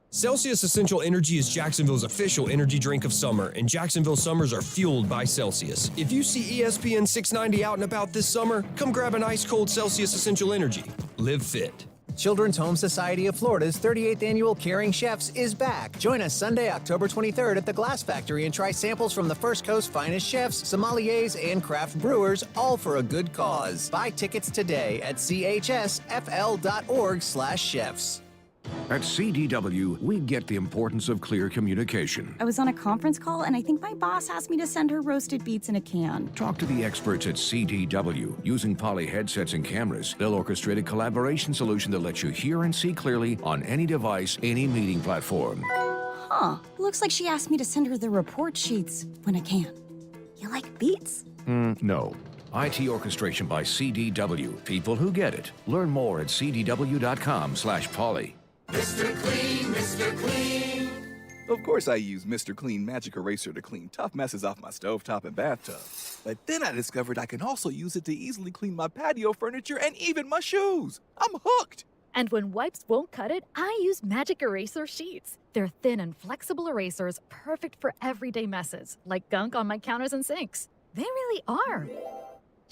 Celsius Essential Energy is Jacksonville's official energy drink of summer, and Jacksonville summers are fueled by Celsius. If you see ESPN 690 out and about this summer, come grab an ice-cold Celsius Essential Energy. Live fit. Children's Home Society of Florida's 38th annual Caring Chefs is back. Join us Sunday, October 23rd at the Glass Factory and try samples from the First Coast finest chefs, sommeliers, and craft brewers, all for a good cause. Buy tickets today at chsfl.org/chefs. At CDW, we get the importance of clear communication. I was on a conference call, and I think my boss asked me to send her roasted beets in a can. Talk to the experts at CDW. Using Poly headsets and cameras, they'll orchestrate a collaboration solution that lets you hear and see clearly on any device, any meeting platform. Huh. Looks like she asked me to send her the report sheets when I can. You like beets? No. IT orchestration by CDW. People who get it. Learn more at cdw.com/poly. Mr. Clean, Mr. Clean. Of course I use Mr. Clean Magic Eraser to clean tough messes off my stovetop and bathtub. But then I discovered I can also use it to easily clean my patio furniture and even my shoes. I'm hooked. And when wipes won't cut it, I use Magic Eraser Sheets. They're thin and flexible erasers, perfect for everyday messes, like gunk on my counters and sinks. They really are.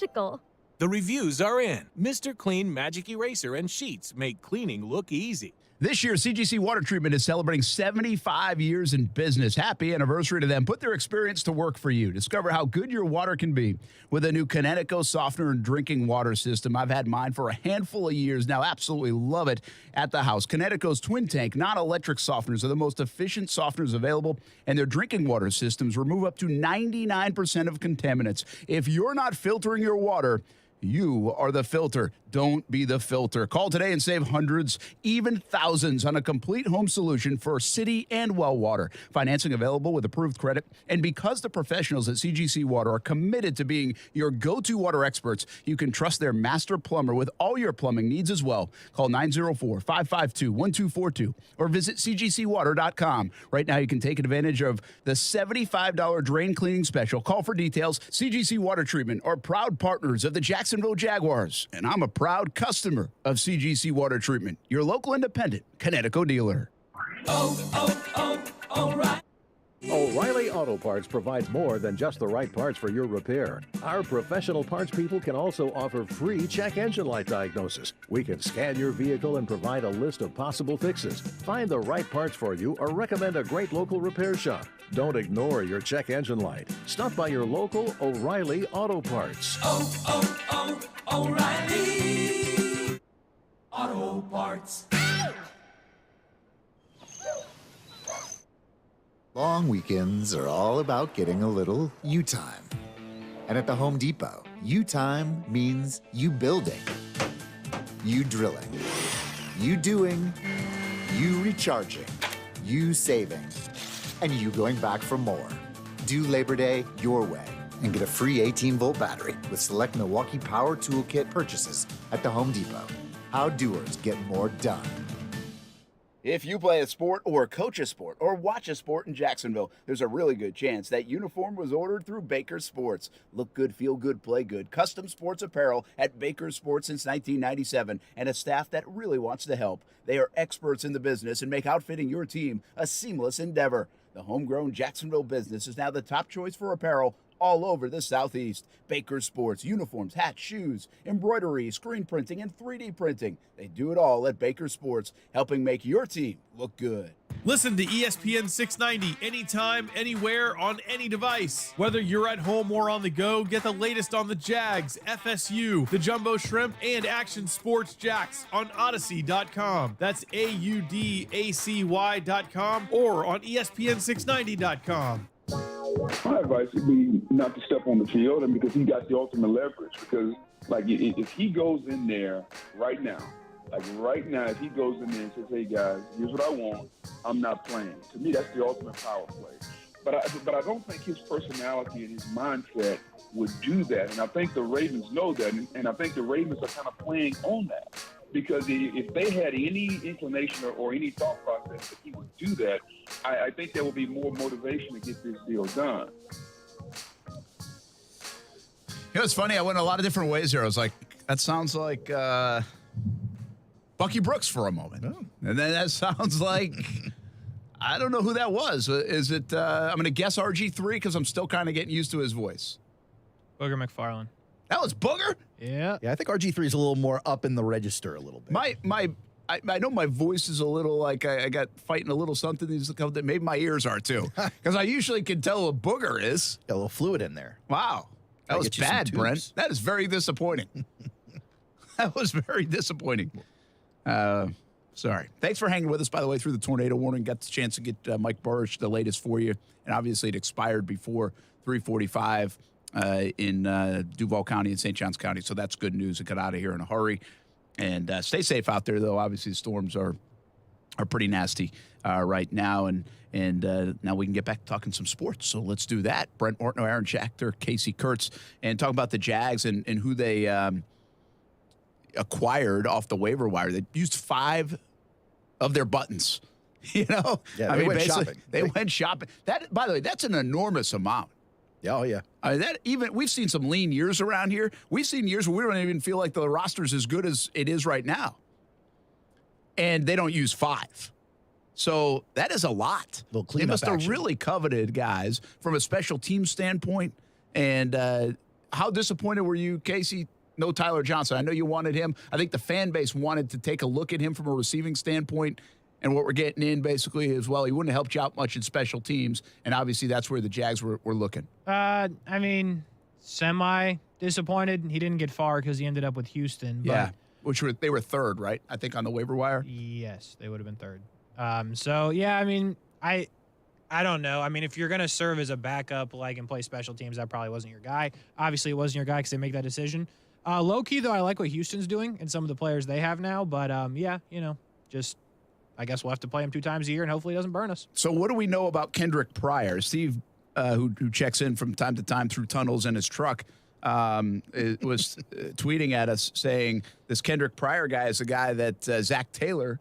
Chickle. The reviews are in. Mr. Clean Magic Eraser and Sheets make cleaning look easy. This year, CGC Water Treatment is celebrating 75 years in business. Happy anniversary to them. Put their experience to work for you. Discover how good your water can be with a new Connecticut softener and drinking water system. I've had mine for a handful of years now. Absolutely love it at the house. Connecticut's twin tank, non-electric softeners are the most efficient softeners available, and their drinking water systems remove up to 99% of contaminants. If you're not filtering your water, you are the filter. Don't be the filter. Call today and save hundreds, even thousands on a complete home solution for city and well water. Financing available with approved credit. And because the professionals at CGC Water are committed to being your go-to water experts, you can trust their master plumber with all your plumbing needs as well. Call 904-552-1242 or visit cgcwater.com. Right now, you can take advantage of the $75 drain cleaning special. Call for details. CGC Water Treatment are proud partners of the Jacksonville Jaguars, and I'm a proud customer of CGC Water Treatment, your local independent Connecticut dealer. O'Reilly Auto Parts provides more than just the right parts for your repair. Our professional parts people can also offer free check engine light diagnosis. We can scan your vehicle and provide a list of possible fixes. Find the right parts for you or recommend a great local repair shop. Don't ignore your check engine light. Stop by your local O'Reilly Auto Parts. O'Reilly Auto Parts. Long weekends are all about getting a little you time. And at the Home Depot, you time means you building, you drilling, you doing, you recharging, you saving, and you going back for more. Do Labor Day your way and get a free 18-volt battery with select Milwaukee Power Toolkit purchases at the Home Depot. How doers get more done. If you play a sport or coach a sport or watch a sport in Jacksonville, there's a really good chance that uniform was ordered through Baker Sports. Look good, feel good, play good. Custom sports apparel at Baker Sports since 1997 and a staff that really wants to help. They are experts in the business and make outfitting your team a seamless endeavor. The homegrown Jacksonville business is now the top choice for apparel all over the Southeast. Baker Sports, uniforms, hats, shoes, embroidery, screen printing, and 3D printing. They do it all at Baker Sports, helping make your team look good. Listen to ESPN 690 anytime, anywhere, on any device. Whether you're at home or on the go, get the latest on the Jags, FSU, the Jumbo Shrimp, and Action Sports Jacks on Odyssey.com. That's AUDACY.com or on ESPN690.com. My advice would be not to step on the field, and because he got the ultimate leverage. Because, like, if he goes in there right now, if he goes in there and says, "Hey guys, here's what I want. I'm not playing." To me, that's the ultimate power play. But I don't think his personality and his mindset would do that. And I think the Ravens know that, and I think the Ravens are kind of playing on that. Because if they had any inclination or any thought process that he would do that, I think there would be more motivation to get this deal done. You know, it's funny. I went a lot of different ways here. I was like, that sounds like Bucky Brooks for a moment. Oh. And then that sounds like, I don't know who that was. Is it, I'm going to guess RG3 because I'm still kind of getting used to his voice. Booger McFarland. That was Booger? Yeah. Yeah, I think RG3 is a little more up in the register a little bit. I know my voice is a little like I got fighting a little something. Maybe my ears are too. Because I usually can tell what Booger is. Got a little fluid in there. Wow. That was bad, Brent. That is very disappointing. That was very disappointing. Sorry. Thanks for hanging with us, by the way, through the tornado warning. Got the chance to get Mike Burrish, the latest for you. And obviously it expired before 3:45 in Duval County and St. Johns County. So that's good news. It got out of here in a hurry. And stay safe out there, though. Obviously, the storms are pretty nasty right now. And now we can get back to talking some sports. So let's do that. Brent Ortno, Aaron Schachter, Casey Kurtz, and talk about the Jags and who they acquired off the waiver wire. They used 5 of their buttons. You know? Yeah, they went shopping. They went shopping. That, by the way, that's an enormous amount. Oh, yeah. We've seen some lean years around here. We've seen years where we don't even feel like the roster's as good as it is right now. And they don't use 5. So that is a lot. They must have really coveted guys from a special team standpoint. And how disappointed were you, Casey? No Tyler Johnson. I know you wanted him. I think the fan base wanted to take a look at him from a receiving standpoint. And what we're getting in basically is, well, he wouldn't have helped you out much in special teams. And obviously that's where the Jags were looking. I mean, semi-disappointed. He didn't get far because he ended up with Houston. But they were third, right? I think on the waiver wire. Yes, they would have been third. So, yeah, I mean, I don't know. I mean, if you're going to serve as a backup and play special teams, that probably wasn't your guy. Obviously, it wasn't your guy because they make that decision. Low-key, though, I like what Houston's doing and some of the players they have now. But, I guess we'll have to play him 2 times a year, and hopefully he doesn't burn us. So what do we know about Kendrick Pryor? Steve, who checks in from time to time through tunnels in his truck, was tweeting at us saying this Kendrick Pryor guy is the guy that Zach Taylor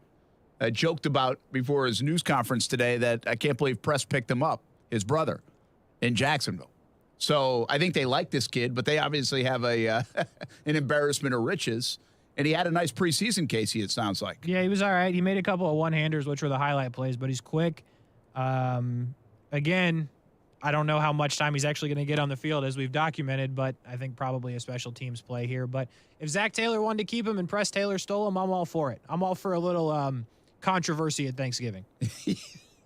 joked about before his news conference today that I can't believe press picked him up, his brother, in Jacksonville. So I think they like this kid, but they obviously have an embarrassment of riches. And he had a nice preseason, Casey, it sounds like. Yeah, he was all right. He made a couple of one-handers, which were the highlight plays, but he's quick. Again, I don't know how much time he's actually going to get on the field, as we've documented, but I think probably a special teams play here. But if Zach Taylor wanted to keep him and Press Taylor stole him, I'm all for it. I'm all for a little controversy at Thanksgiving.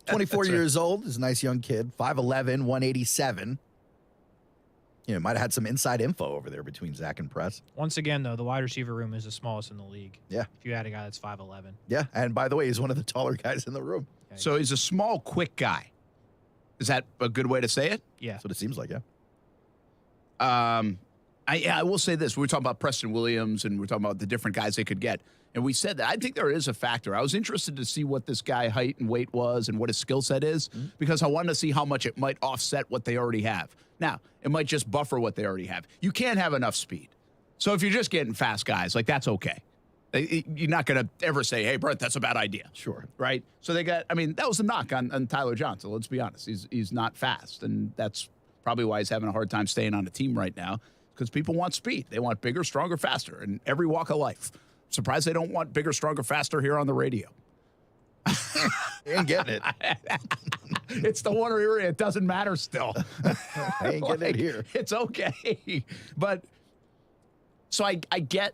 24 years old. Is a nice young kid. 5'11", 187. Might have had some inside info over there between Zach and Press. Once again, though, the wide receiver room is the smallest in the league. Yeah. If you had a guy that's 5'11". Yeah, and by the way, he's one of the taller guys in the room. So he's a small, quick guy. Is that a good way to say it? Yeah. That's what it seems like, yeah. I will say this. We were talking about Preston Williams, and we're talking about the different guys they could get. And we said that. I think there is a factor. I was interested to see what this guy height and weight was and what his skill set is because I wanted to see how much it might offset what they already have. Now, it might just buffer what they already have. You can't have enough speed. So if you're just getting fast guys, that's okay. You're not going to ever say, hey, Brent, that's a bad idea. Sure. Right? So that was the knock on Tyler Johnson. Let's be honest. He's not fast, and that's probably why he's having a hard time staying on the team right now, because people want speed. They want bigger, stronger, faster in every walk of life. Surprised they don't want bigger, stronger, faster here on the radio. Ain't getting it. It's the one area it doesn't matter still. Ain't getting it here. It's okay. But so I get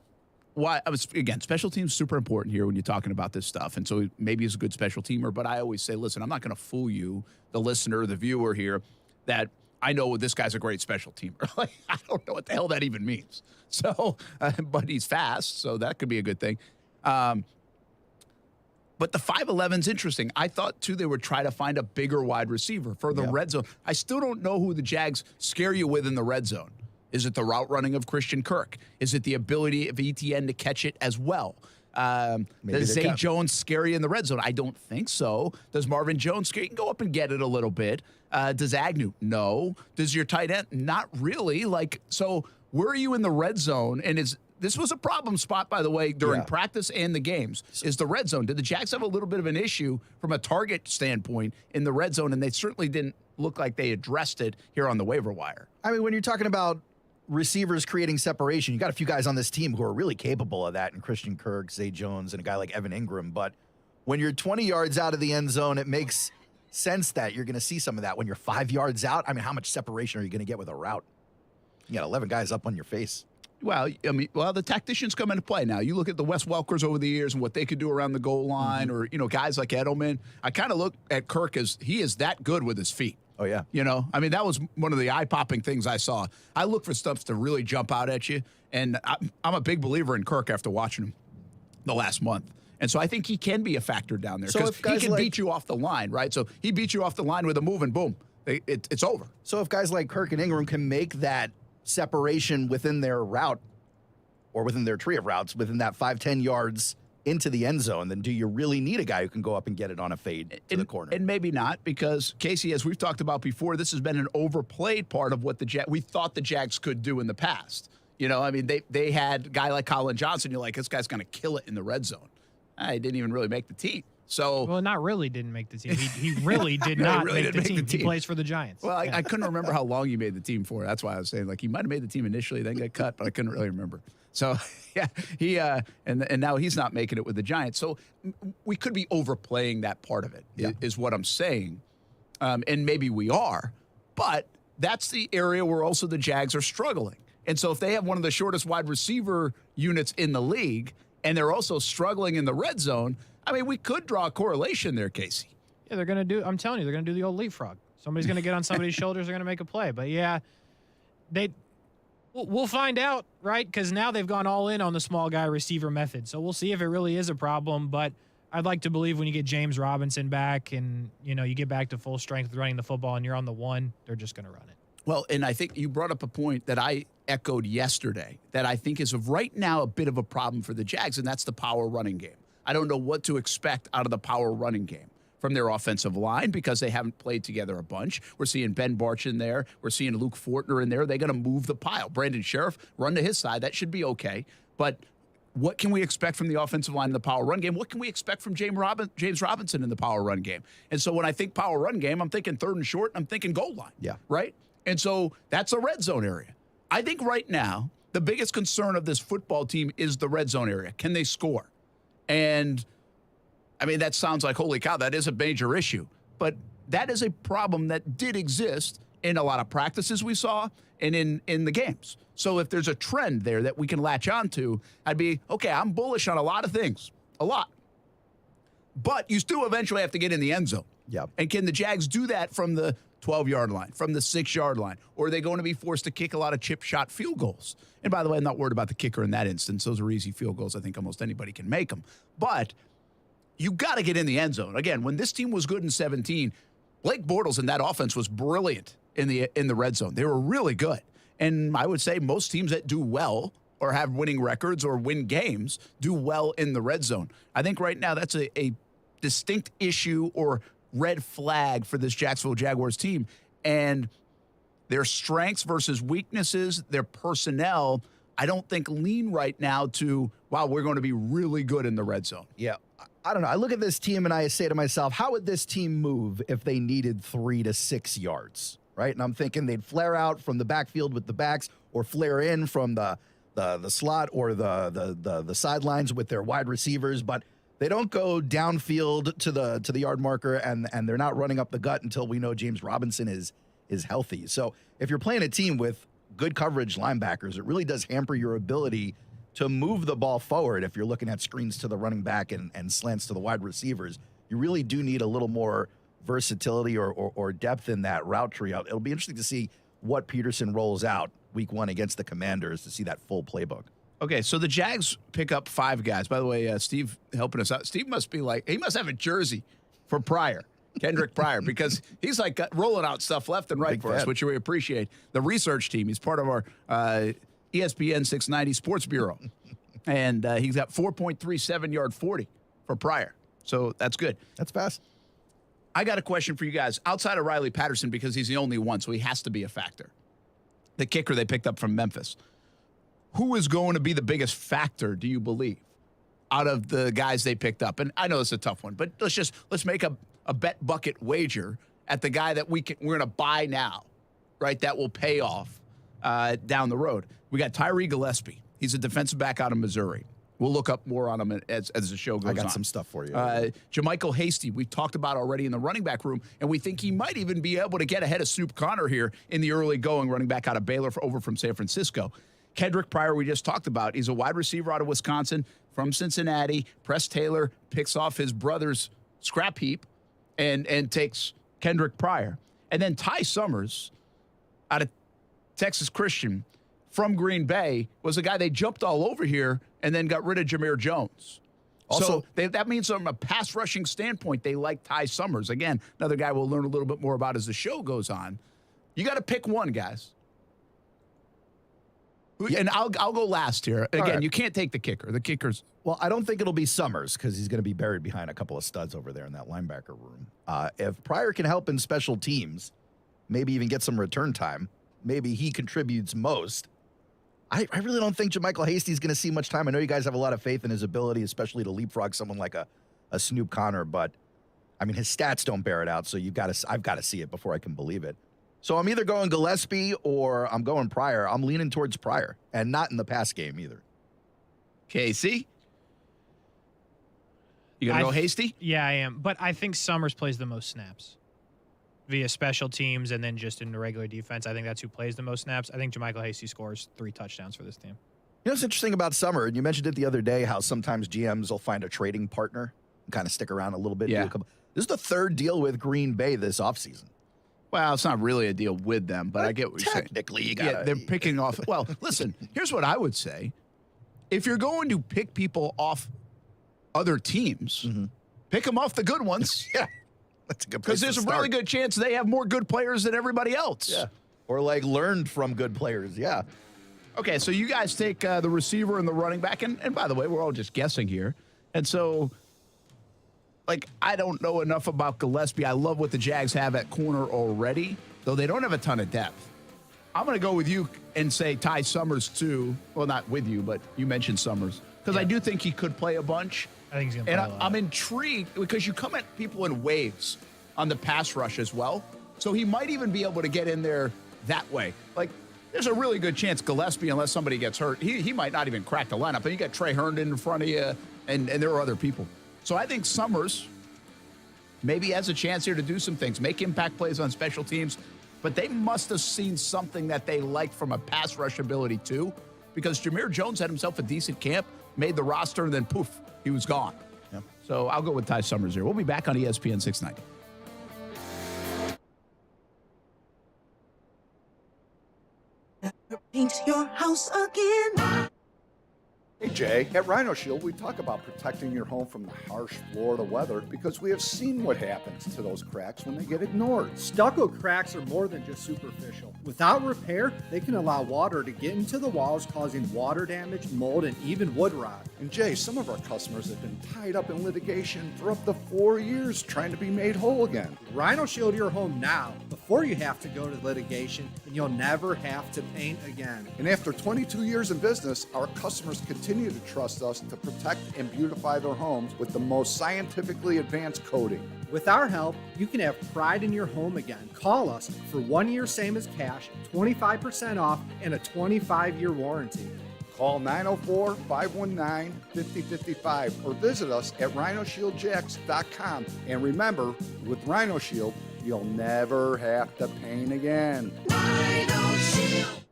why again, special teams super important here when you're talking about this stuff. And so maybe he's a good special teamer, but I always say, listen, I'm not going to fool you, the listener, the viewer here, that I know this guy's a great special teamer. Like, I don't know what the hell that even means. So, but he's fast, so that could be a good thing. But the 5'11's interesting. I thought, too, they would try to find a bigger wide receiver for the red zone. I still don't know who the Jags scare you with in the red zone. Is it the route running of Christian Kirk? Is it the ability of ETN to catch it as well? Does Zay Jones scare you in the red zone? I don't think so. Does Marvin Jones scare you? You can go up and get it a little bit. Does Agnew? No. Does your tight end? Not really. So where are you in the red zone? And this was a problem spot, by the way, during practice and the games, is the red zone. Did the Jags have a little bit of an issue from a target standpoint in the red zone? And they certainly didn't look like they addressed it here on the waiver wire. I mean, when you're talking about receivers creating separation, you got a few guys on this team who are really capable of that, and Christian Kirk, Zay Jones, and a guy like Evan Ingram. But when you're 20 yards out of the end zone, it makes sense that you're going to see some of that. When you're 5 yards out, I mean, how much separation are you going to get with a route? You got 11 guys up on your face. Well, the tacticians come into play now. You look at the Wes Welkers over the years and what they could do around the goal line, or, guys like Edelman. I kind of look at Kirk as he is that good with his feet. Oh, yeah. That was one of the eye-popping things I saw. I look for stuff to really jump out at you, and I'm a big believer in Kirk after watching him the last month. And so I think he can be a factor down there because he can beat you off the line, right? So he beats you off the line with a move, and boom, it's over. So if guys like Kirk and Ingram can make that separation within their route or within their tree of routes, within that 5-10 yards into the end zone, then do you really need a guy who can go up and get it on a fade to the corner? And maybe not, because Casey, as we've talked about before, this has been an overplayed part of what we thought the Jags could do in the past. They had a guy like Colin Johnson. You're like, this guy's going to kill it in the red zone. He didn't even really make the team. So, well, not really didn't make the team. He really did not make the team. He plays for the Giants. Well, I couldn't remember how long he made the team for. That's why I was saying, he might have made the team initially, then got cut, but I couldn't really remember. So, yeah, he and now he's not making it with the Giants. So we could be overplaying that part of it, is what I'm saying. And maybe we are, but that's the area where also the Jags are struggling. And so if they have one of the shortest wide receiver units in the league, and they're also struggling in the red zone, I mean, we could draw a correlation there, Casey. Yeah, they're going to do, I'm telling you, they're going to do the old leapfrog. Somebody's going to get on somebody's shoulders, they're going to make a play. But yeah, we'll find out, right? Because now they've gone all in on the small guy receiver method. So we'll see if it really is a problem. But I'd like to believe when you get James Robinson back and, you get back to full strength running the football and you're on the one, they're just going to run it. Well, and I think you brought up a point that I echoed yesterday that I think is right now a bit of a problem for the Jags, and that's the power running game. I don't know what to expect out of the power running game from their offensive line because they haven't played together a bunch. We're seeing Ben Barch in there. We're seeing Luke Fortner in there. They're going to move the pile. Brandon Sheriff, run to his side. That should be okay. But what can we expect from the offensive line in the power run game? What can we expect from James Robinson in the power run game? And so when I think power run game, I'm thinking third and short, and I'm thinking goal line. Yeah. Right? And so that's a red zone area. I think right now the biggest concern of this football team is the red zone area. Can they score? And, I mean, that sounds like, holy cow, that is a major issue. But that is a problem that did exist in a lot of practices we saw and in the games. So if there's a trend there that we can latch on to, I'd be, okay, I'm bullish on a lot of things. A lot. But you still eventually have to get in the end zone. Yep. And can the Jags do that from the 12-yard line, from the 6-yard line? Or are they going to be forced to kick a lot of chip shot field goals? And by the way, I'm not worried about the kicker in that instance. Those are easy field goals. I think almost anybody can make them. But you got to get in the end zone. Again, when this team was good in 17, Blake Bortles and that offense was brilliant in the red zone. They were really good. And I would say most teams that do well or have winning records or win games do well in the red zone. I think right now that's a distinct issue or red flag for this Jacksonville Jaguars team. And their strengths versus weaknesses, their personnel I don't think lean right now to, wow, we're going to be really good in the red zone. Yeah. I don't know. I look at this team and I say to myself, how would this team move if they needed 3 to 6 yards, right? And I'm thinking they'd flare out from the backfield with the backs or flare in from the slot or the sidelines with their wide receivers, but they don't go downfield to the yard marker and they're not running up the gut until we know James Robinson is healthy. So if you're playing a team with good coverage linebackers, it really does hamper your ability to move the ball forward. If you're looking at screens to the running back and slants to the wide receivers, you really do need a little more versatility or depth in that route tree. It'll be interesting to see what Peterson rolls out week 1 against the Commanders to see that full playbook. Okay, so the Jags pick up 5 guys. By the way, Steve helping us out. Steve must be like, he must have a jersey for Pryor, Kendrick Pryor, because he's like rolling out stuff left and right Big for us, fan. which we appreciate. The research team, he's part of our ESPN 690 Sports Bureau. And he's got 4.37 yard 40 for Pryor. So that's good. That's fast. I got a question for you guys. Outside of Riley Patterson, because he's the only one, so he has to be a factor. The kicker they picked up from Memphis. Who is going to be the biggest factor, do you believe, out of the guys they picked up? And I know it's a tough one, but let's make a bet bucket wager at the guy that we're going to buy now, right? That will pay off down the road. We got Tyree Gillespie. He's a defensive back out of Missouri. We'll look up more on him as the show goes on. I got some stuff for you. JaMycal Hasty, we've talked about already in the running back room, and we think he might even be able to get ahead of Snoop Connor here in the early going, running back out of Baylor over from San Francisco. Kendrick Pryor, we just talked about. He's a wide receiver out of Wisconsin from Cincinnati. Press Taylor picks off his brother's scrap heap and takes Kendrick Pryor. And then Ty Summers out of Texas Christian from Green Bay was a guy they jumped all over here and then got rid of Jameer Jones. Also, so that means from a pass rushing standpoint, they like Ty Summers. Again, another guy we'll learn a little bit more about as the show goes on. You got to pick one, guys. And I'll go last here. Again, right. You can't take the kicker. The kicker's... Well, I don't think it'll be Summers because he's going to be buried behind a couple of studs over there in that linebacker room. If Pryor can help in special teams, maybe even get some return time, maybe he contributes most. I really don't think JaMycal Hasty is going to see much time. I know you guys have a lot of faith in his ability, especially to leapfrog someone like a Snoop Connor, but I mean, his stats don't bear it out, so I've got to see it before I can believe it. So I'm either going Gillespie or I'm going Pryor. I'm leaning towards Pryor, and not in the pass game either. Casey? You going to go Hasty? Yeah, I am. But I think Summers plays the most snaps via special teams and then just in the regular defense. I think that's who plays the most snaps. I think JaMycal Hasty scores 3 touchdowns for this team. You know what's interesting about Summer, and you mentioned it the other day, how sometimes GMs will find a trading partner and kind of stick around a little bit. Yeah. This is the 3rd deal with Green Bay this offseason. Well, it's not really a deal with them, but I get what you're saying. Technically, you got they're picking off. Well, listen, here's what I would say. If you're going to pick people off other teams, pick them off the good ones. Yeah, that's a good place because there's to a start. really good chance they have more good players than everybody else. Yeah, or like learned from good players. Yeah. Okay, so you guys take the receiver and the running back, and by the way, we're all just guessing here. And so, like, I don't know enough about Gillespie. I love what the Jags have at corner already, though they don't have a ton of depth. I'm going to go with you and say Ty Summers too. Well, not with you, but you mentioned Summers. Because I do think he could play a bunch. I think he's going to And play a lot. I'm intrigued because you come at people in waves on the pass rush as well. So he might even be able to get in there that way. Like, there's a really good chance Gillespie, unless somebody gets hurt, he might not even crack the lineup. And you got Trey Herndon in front of you, and there are other people. So I think Summers maybe has a chance here to do some things, make impact plays on special teams. But they must have seen something that they liked from a pass rush ability too, because Jameer Jones had himself a decent camp, made the roster, and then poof, he was gone. Yep. So I'll go with Ty Summers here. We'll be back on ESPN 690. Paint your house again. Hey Jay, at Rhino Shield we talk about protecting your home from the harsh Florida weather because we have seen what happens to those cracks when they get ignored. Stucco cracks are more than just superficial. Without repair, they can allow water to get into the walls, causing water damage, mold, and even wood rot. And Jay, some of our customers have been tied up in litigation for up to 4 years trying to be made whole again. Rhino Shield your home now, before you have to go to litigation, and you'll never have to paint again. And after 22 years in business, our customers continue to trust us to protect and beautify their homes with the most scientifically advanced coating. With our help, you can have pride in your home again. Call us for 1 year same as cash, 25% off, and a 25-year warranty. Call 904-519-5055 or visit us at rhinoshieldjacks.com. And remember, with Rhino Shield, you'll never have to paint again.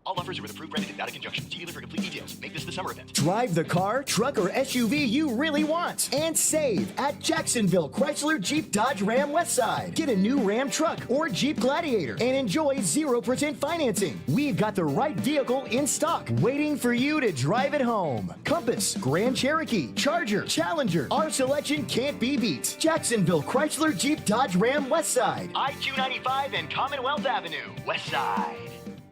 All offers are with approved branded data conjunction. See dealer for complete details. Make this the summer event. Drive the car, truck, or SUV you really want and save at Jacksonville Chrysler Jeep Dodge Ram Westside. Get a new Ram truck or Jeep Gladiator and enjoy 0% financing. We've got the right vehicle in stock waiting for you to drive it home. Compass, Grand Cherokee, Charger, Challenger. Our selection can't be beat. Jacksonville Chrysler Jeep Dodge Ram Westside. I-295 and Commonwealth Avenue. Westside.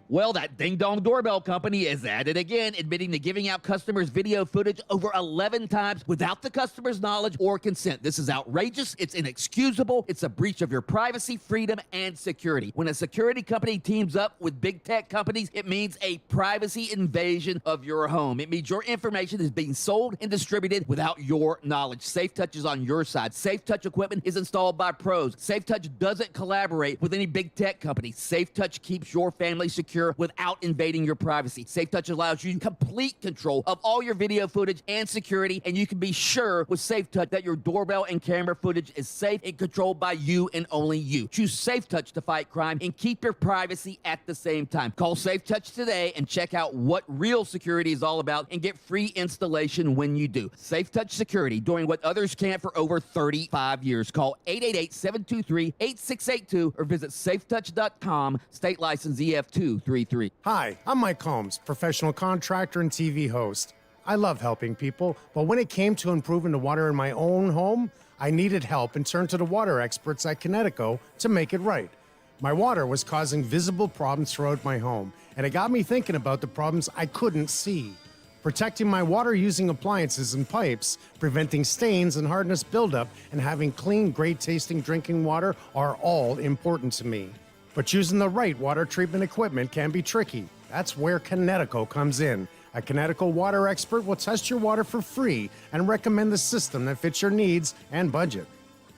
Well, that ding-dong doorbell company is at it again, admitting to giving out customers video footage over 11 times without the customer's knowledge or consent. This is outrageous. It's inexcusable. It's a breach of your privacy, freedom, and security. When a security company teams up with big tech companies, it means a privacy invasion of your home. It means your information is being sold and distributed without your knowledge. SafeTouch is on your side. SafeTouch equipment is installed by pros. SafeTouch doesn't collaborate with any big tech company. SafeTouch keeps your family secure without invading your privacy. SafeTouch allows you complete control of all your video footage and security, and you can be sure with SafeTouch that your doorbell and camera footage is safe and controlled by you and only you. Choose SafeTouch to fight crime and keep your privacy at the same time. Call SafeTouch today and check out what real security is all about and get free installation when you do. SafeTouch Security, doing what others can't for over 35 years. Call 888-723-8682 or visit safetouch.com. State license EF233. Hi, I'm Mike Holmes, professional contractor and TV host. I love helping people, but when it came to improving the water in my own home, I needed help and turned to the water experts at Connecticut to make it right. My water was causing visible problems throughout my home, and it got me thinking about the problems I couldn't see. Protecting my water using appliances and pipes, preventing stains and hardness buildup, and having clean, great-tasting drinking water are all important to me. But choosing the right water treatment equipment can be tricky. That's where Connecticut comes in. A Connecticut water expert will test your water for free and recommend the system that fits your needs and budget.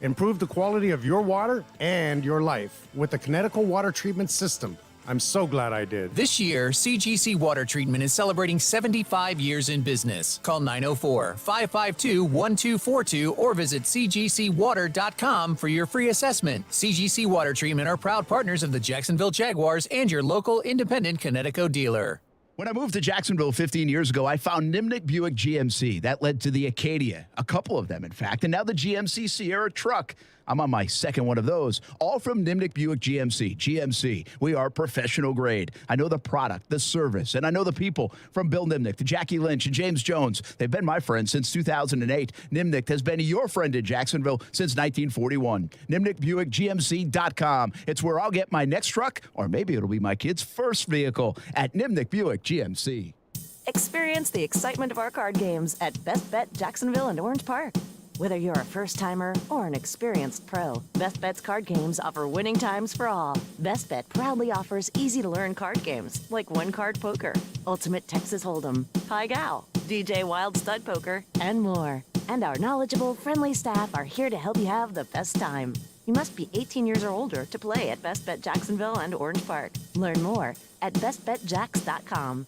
Improve the quality of your water and your life with the Connecticut water treatment system. I'm so glad I did. This year, CGC Water Treatment is celebrating 75 years in business. Call 904-552-1242 or visit cgcwater.com for your free assessment. CGC Water Treatment are proud partners of the Jacksonville Jaguars and your local independent Connecticut dealer. When I moved to Jacksonville 15 years ago, I found Nimnik Buick GMC. That led to the Acadia, a couple of them, in fact, and now the GMC Sierra truck. I'm on my second one of those, all from Nimnik Buick GMC. GMC, we are professional grade. I know the product, the service, and I know the people, from Bill Nimnik to Jackie Lynch and James Jones. They've been my friends since 2008. Nimnik has been your friend in Jacksonville since 1941. NimnikBuickGMC.com. It's where I'll get my next truck, or maybe it'll be my kid's first vehicle, at Nimnik Buick GMC. Experience the excitement of our card games at Best Bet Jacksonville and Orange Park. Whether you're a first-timer or an experienced pro, Best Bet's card games offer winning times for all. Best Bet proudly offers easy-to-learn card games like one-card poker, Ultimate Texas Hold'em, Pai Gow, DJ Wild Stud Poker, and more. And our knowledgeable, friendly staff are here to help you have the best time. You must be 18 years or older to play at Best Bet Jacksonville and Orange Park. Learn more at bestbetjacks.com.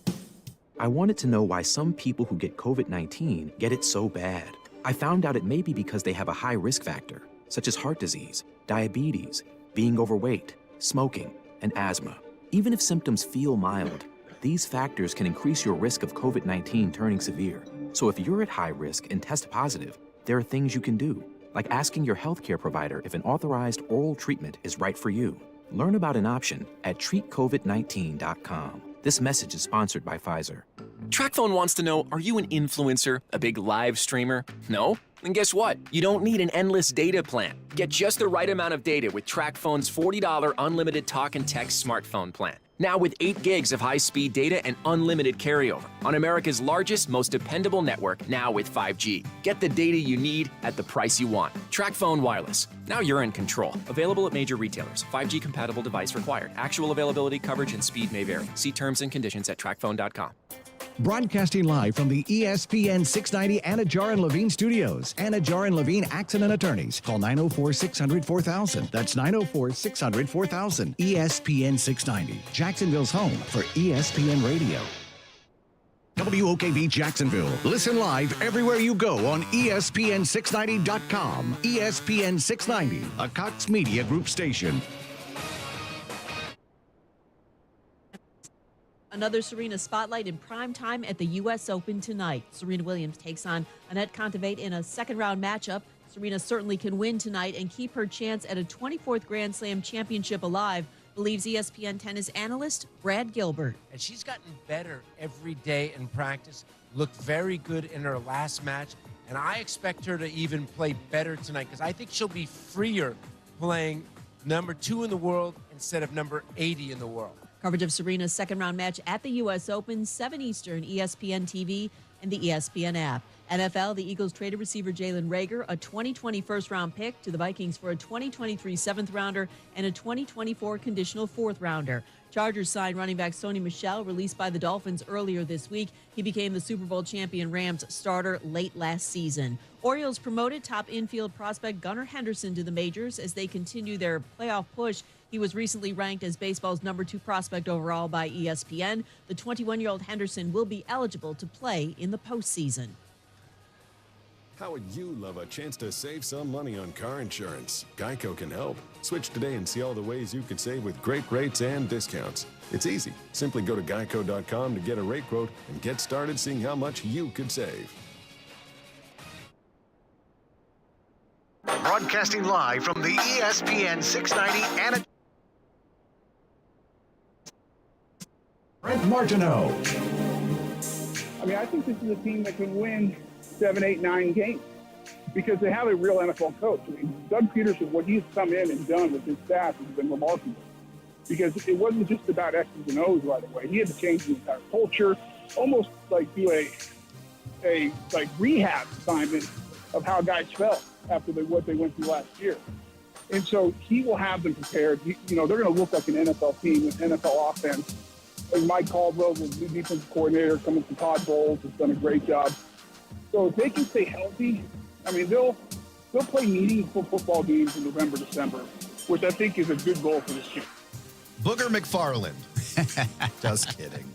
I wanted to know why some people who get COVID-19 get it so bad. I found out it may be because they have a high risk factor, such as heart disease, diabetes, being overweight, smoking, and asthma. Even if symptoms feel mild, these factors can increase your risk of COVID-19 turning severe. So if you're at high risk and test positive, there are things you can do, like asking your healthcare provider if an authorized oral treatment is right for you. Learn about an option at treatcovid19.com. This message is sponsored by Pfizer. TrackPhone wants to know, are you an influencer, a big live streamer? No? Then guess what? You don't need an endless data plan. Get just the right amount of data with TrackPhone's $40 unlimited talk and text smartphone plan. Now with 8 gigs of high-speed data and unlimited carryover on America's largest, most dependable network, now with 5G. Get the data you need at the price you want. TracFone Wireless. Now you're in control. Available at major retailers. 5G compatible device required. Actual availability, coverage, and speed may vary. See terms and conditions at TracFone.com. Broadcasting live from the ESPN 690 Anajar and Levine studios. Anajar and Levine Accident Attorneys. Call 904-600-4000. That's 904-600-4000. ESPN 690. Jacksonville's home for ESPN Radio. WOKV Jacksonville. Listen live everywhere you go on ESPN690.com. ESPN 690, a Cox Media Group station. Another Serena spotlight in prime time at the U.S. Open tonight. Serena Williams takes on Annette Kontaveit in a second-round matchup. Serena certainly can win tonight and keep her chance at a 24th Grand Slam championship alive, believes ESPN tennis analyst Brad Gilbert. And she's gotten better every day in practice, looked very good in her last match, and I expect her to even play better tonight because I think she'll be freer playing number 2 in the world instead of number 80 in the world. Coverage of Serena's second-round match at the U.S. Open, 7 Eastern, ESPN TV and the ESPN app. NFL, the Eagles traded receiver Jalen Reagor, a 2020 first-round pick, to the Vikings for a 2023 seventh-rounder and a 2024 conditional fourth-rounder. Chargers signed running back Sony Michel, released by the Dolphins earlier this week. He became the Super Bowl champion Rams starter late last season. Orioles promoted top infield prospect Gunnar Henderson to the majors as they continue their playoff push. He was recently ranked as baseball's number 2 prospect overall by ESPN. The 21-year-old Henderson will be eligible to play in the postseason. How would you love a chance to save some money on car insurance? Geico can help. Switch today and see all the ways you could save with great rates and discounts. It's easy. Simply go to geico.com to get a rate quote and get started seeing how much you could save. Broadcasting live from the ESPN 690 Anajar. Brent Martineau. I mean, I think this is a team that can win 7, 8, 9 games because they have a real NFL coach. I mean, Doug Peterson, what he's come in and done with his staff has been remarkable because it wasn't just about X's and O's right away. He had to change the entire culture, almost like do a rehab assignment of how guys felt after what they went through last year. And so he will have them prepared. You know, they're going to look like an NFL team with NFL offense. Like Mike Caldwell, the new defensive coordinator, coming from Todd Bowles, has done a great job. So if they can stay healthy, I mean, they'll play meaningful football games in November, December, which I think is a good goal for this team. Booger McFarland. Just kidding.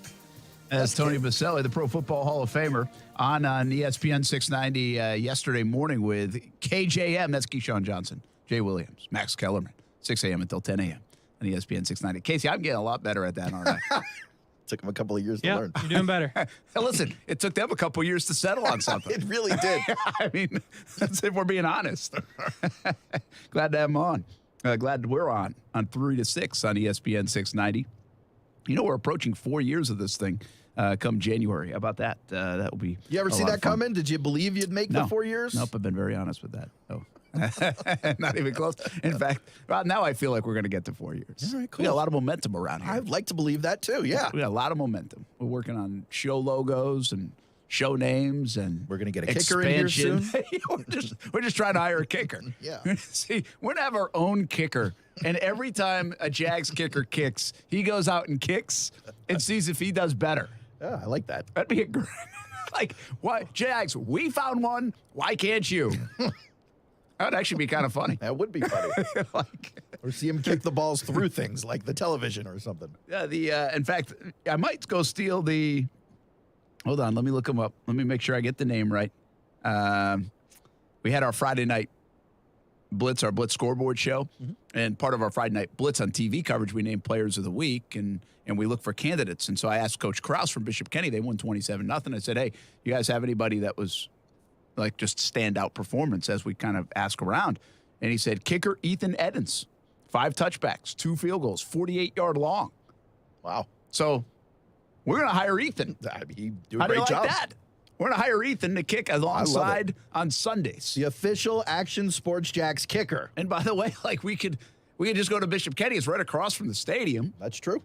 That's Tony Baselli, the Pro Football Hall of Famer, on ESPN 690 yesterday morning with KJM. That's Keyshawn Johnson, Jay Williams, Max Kellerman, 6 a.m. until 10 a.m. on ESPN 690. Casey, I'm getting a lot better at that, aren't I? Took him a couple of years to learn. You're doing better. Listen, it took them a couple of years to settle on something. It really did. I mean, that's if we're being honest. Glad to have them on. Glad we're on 3 to 6 on ESPN 690. You know, we're approaching 4 years of this thing come January. How about that? That will be. You ever see that coming? Did you believe you'd make the 4 years? Nope, I've been very honest with that. Oh. Not even close. In fact, well, now I feel like we're going to get to 4 years. All right, cool. We got a lot of momentum around here. I'd like to believe that too. Yeah, we got a lot of momentum. We're working on show logos and show names, and we're going to get a kicker in here soon. we're just trying to hire a kicker. Yeah. See, we're going to have our own kicker, and every time a Jags kicker kicks, he goes out and kicks and sees if he does better. Yeah, I like that. That'd be a great. Like, why, Jags? We found one. Why can't you? That would actually be kind of funny. That would be funny. Or see him kick the balls through things like the television or something. Yeah, in fact, I might go steal the. Hold on, let me look him up. Let me make sure I get the name right. We had our Friday night Blitz, our Blitz scoreboard show, and part of our Friday night Blitz on TV coverage, we named Players of the Week, and we look for candidates. And so I asked Coach Krause from Bishop Kenny. They won 27-0. I said, hey, you guys have anybody that was like just standout performance as we kind of ask around? And he said, kicker Ethan Edens, 5 touchbacks, 2 field goals, 48-yard long. Wow. So we're going to hire Ethan. He do a How do you great like job. that? We're going to hire Ethan to kick alongside on Sundays. The official Action Sports Jacks kicker. And by the way, like we could just go to Bishop Kenny. It's right across from the stadium. That's true.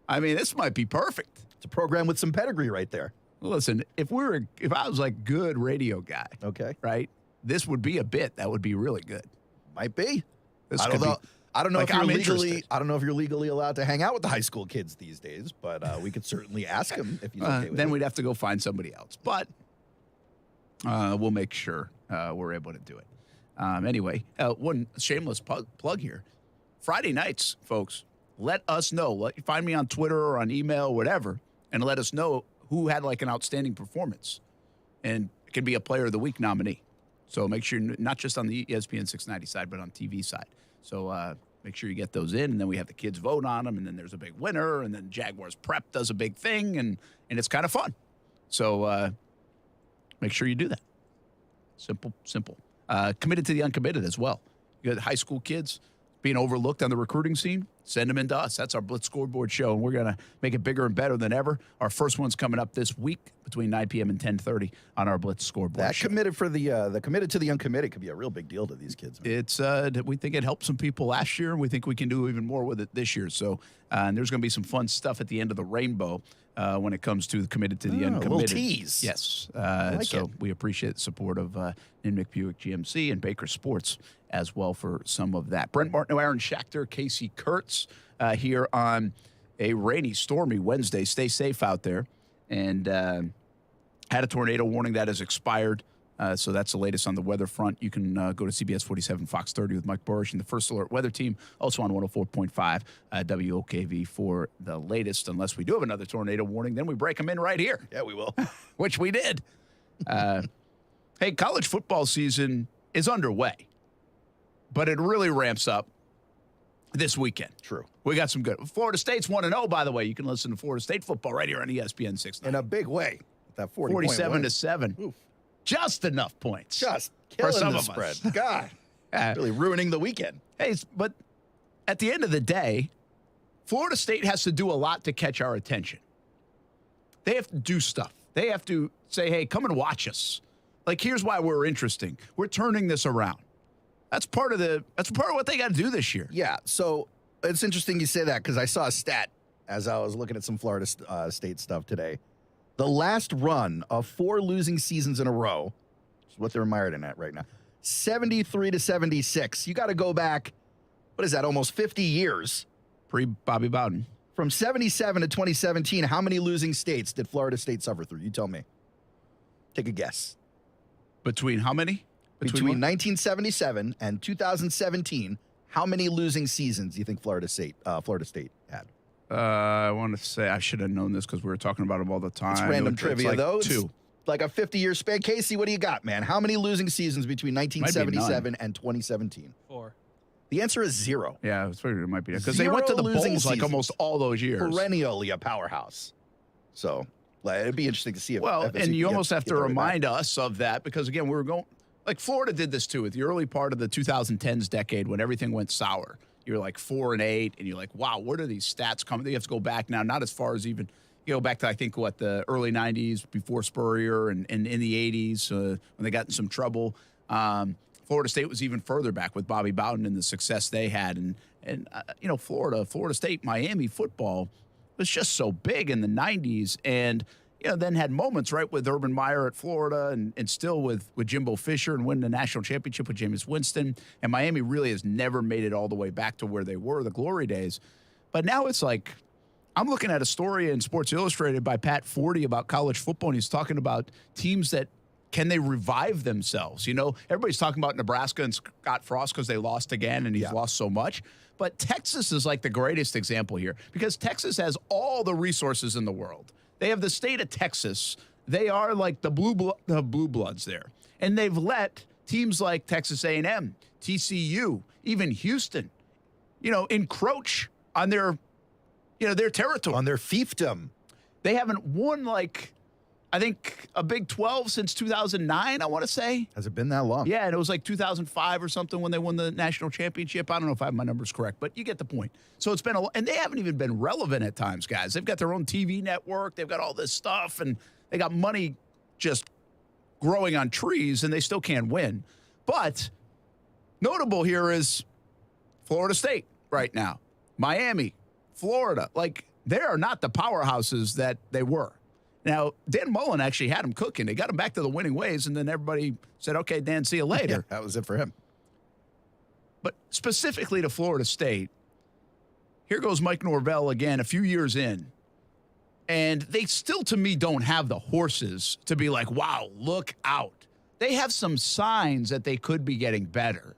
I mean, this might be perfect. It's a program with some pedigree right there. Listen, if I was like good radio guy, okay, right, this would be a bit that would be really good. Might be. This I could don't know. be- I don't know like, if you're I'm legally. interested. I don't know if you're legally allowed to hang out with the high school kids these days, but we could certainly ask him if he's okay with Then it. we'd have to go find somebody else. But we'll make sure we're able to do it. Anyway, one shameless plug here. Friday nights, folks, let us know. Find me on Twitter or on email, whatever, and let us know who had like an outstanding performance. And it can be a Player of the Week nominee. So make sure, not just on the ESPN 690 side, but on TV side. So make sure you get those in, and then we have the kids vote on them, and then there's a big winner, and then Jaguars Prep does a big thing, and it's kind of fun. So make sure you do that. Simple. Committed to the uncommitted as well. You got high school kids being overlooked on the recruiting scene, send them into us. That's our Blitz Scoreboard show, and we're going to make it bigger and better than ever. Our first one's coming up this week between 9 p.m. and 10:30 on our Blitz Scoreboard That show. committed for the committed to the uncommitted could be a real big deal to these kids. Man. It's we think it helped some people last year, and we think we can do even more with it this year. So and there's going to be some fun stuff at the end of the rainbow when it comes to committed to the uncommitted. A little tease. Yes. like so it. we appreciate the support of Nimick Buick GMC and Baker Sports as well for some of that. Brent Martineau, Aaron Schachter, Casey Kurtz here on a rainy, stormy Wednesday. Stay safe out there. And had a tornado warning that has expired. So that's the latest on the weather front. You can go to CBS 47 Fox 30 with Mike Burrish and the First Alert Weather Team, also on 104.5 WOKV for the latest. Unless we do have another tornado warning, then we break them in right here. Yeah, we will. Which we did. Hey, college football season is underway, but it really ramps up this weekend. True. We got some good. Florida State's 1-0, by the way. You can listen to Florida State football right here on ESPN 690. In a big way. That 47-7. Oof. Just enough points. Just for killing some the of spread. us. God. Really ruining the weekend. Hey, but at the end of the day, Florida State has to do a lot to catch our attention. They have to do stuff. They have to say, hey, come and watch us. Like, here's why we're interesting. We're turning this around. That's part of what they got to do this year. Yeah, so it's interesting you say that because I saw a stat as I was looking at some Florida State stuff today. The last run of 4 losing seasons in a row, which is what they're mired in at right now, 73-76. You got to go back, what is that, almost 50 years. Pre-Bobby Bowden. From 77 to 2017, how many losing states did Florida State suffer through? You tell me. Take a guess. Between how many? Between 1977 and 2017, how many losing seasons do you think Florida State had? I want to say I should have known this because we were talking about them all the time. It's random trivia, like though. 2. It's like a 50-year span. Casey, what do you got, man? How many losing seasons between 1977 and 2017? 4. The answer is 0. Yeah, I was figuring it might be because they went to the Bowls like almost all those years. Perennially a powerhouse. So it'd be interesting to see if FSU and you can almost have get to their way remind back. us of that because again, we were going like Florida did this too at the early part of the 2010s decade when everything went sour. You're like 4-8, and you're like, wow, where do these stats come? You have to go back now, not as far as even go back to I think the early 90s before Spurrier and in the 80s when they got in some trouble. Florida State was even further back with Bobby Bowden and the success they had, and Florida State, Miami football was just so big in the 90s, and then had moments right with Urban Meyer at Florida and still with Jimbo Fisher and winning the national championship with Jameis Winston. And Miami really has never made it all the way back to where they were, the glory days. But now it's like I'm looking at a story in Sports Illustrated by Pat Forty about college football, and he's talking about teams that can they revive themselves. Everybody's talking about Nebraska and Scott Frost because they lost again and he's lost so much. But Texas is like the greatest example here because Texas has all the resources in the world. They have the state of Texas. They are like the blue bloods there. And they've let teams like Texas A&M, TCU, even Houston, encroach on their territory. On their fiefdom. They haven't won I think a Big 12 since 2009, I want to say. Has it been that long? Yeah, and it was like 2005 or something when they won the national championship. I don't know if I have my numbers correct, but you get the point. So it's been and they haven't even been relevant at times, guys. They've got their own TV network. They've got all this stuff, and they got money just growing on trees, and they still can't win. But notable here is Florida State right now, Miami, Florida. they are not the powerhouses that they were. Now, Dan Mullen actually had them cooking. They got them back to the winning ways, and then everybody said, okay, Dan, see you later. Yeah, that was it for him. But specifically to Florida State, here goes Mike Norvell again a few years in. And they still, to me, don't have the horses to be like, wow, look out. They have some signs that they could be getting better.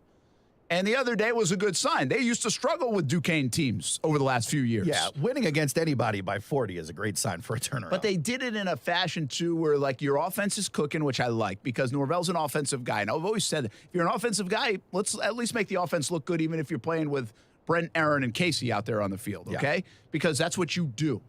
And the other day was a good sign. They used to struggle with Duquesne teams over the last few years. Yeah, winning against anybody by 40 is a great sign for a turnaround. But they did it in a fashion, too, where, like, your offense is cooking, which I like, because Norvell's an offensive guy. And I've always said, if you're an offensive guy, let's at least make the offense look good, even if you're playing with Brent, Aaron, and Casey out there on the field, okay? Yeah. Because that's what you do.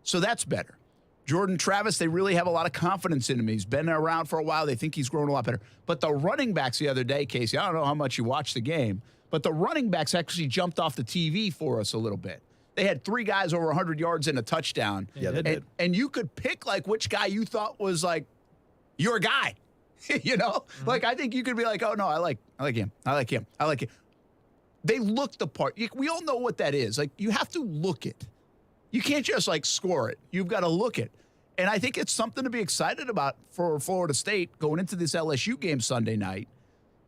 So that's better. Jordan Travis, they really have a lot of confidence in him. He's been around for a while. They think he's grown a lot better. But the running backs the other day, Casey, I don't know how much you watched the game, but the running backs actually jumped off the TV for us a little bit. They had 3 guys over 100 yards and a touchdown. Yeah, they did. And you could pick, like, which guy you thought was, like, your guy. You know? Mm-hmm. Like, I think you could be like, oh, no, I like him. I like him. I like him. They look the part. We all know what that is. Like, you have to look it. You can't just, like, score it. You've got to look it. And I think it's something to be excited about for Florida State going into this LSU game Sunday night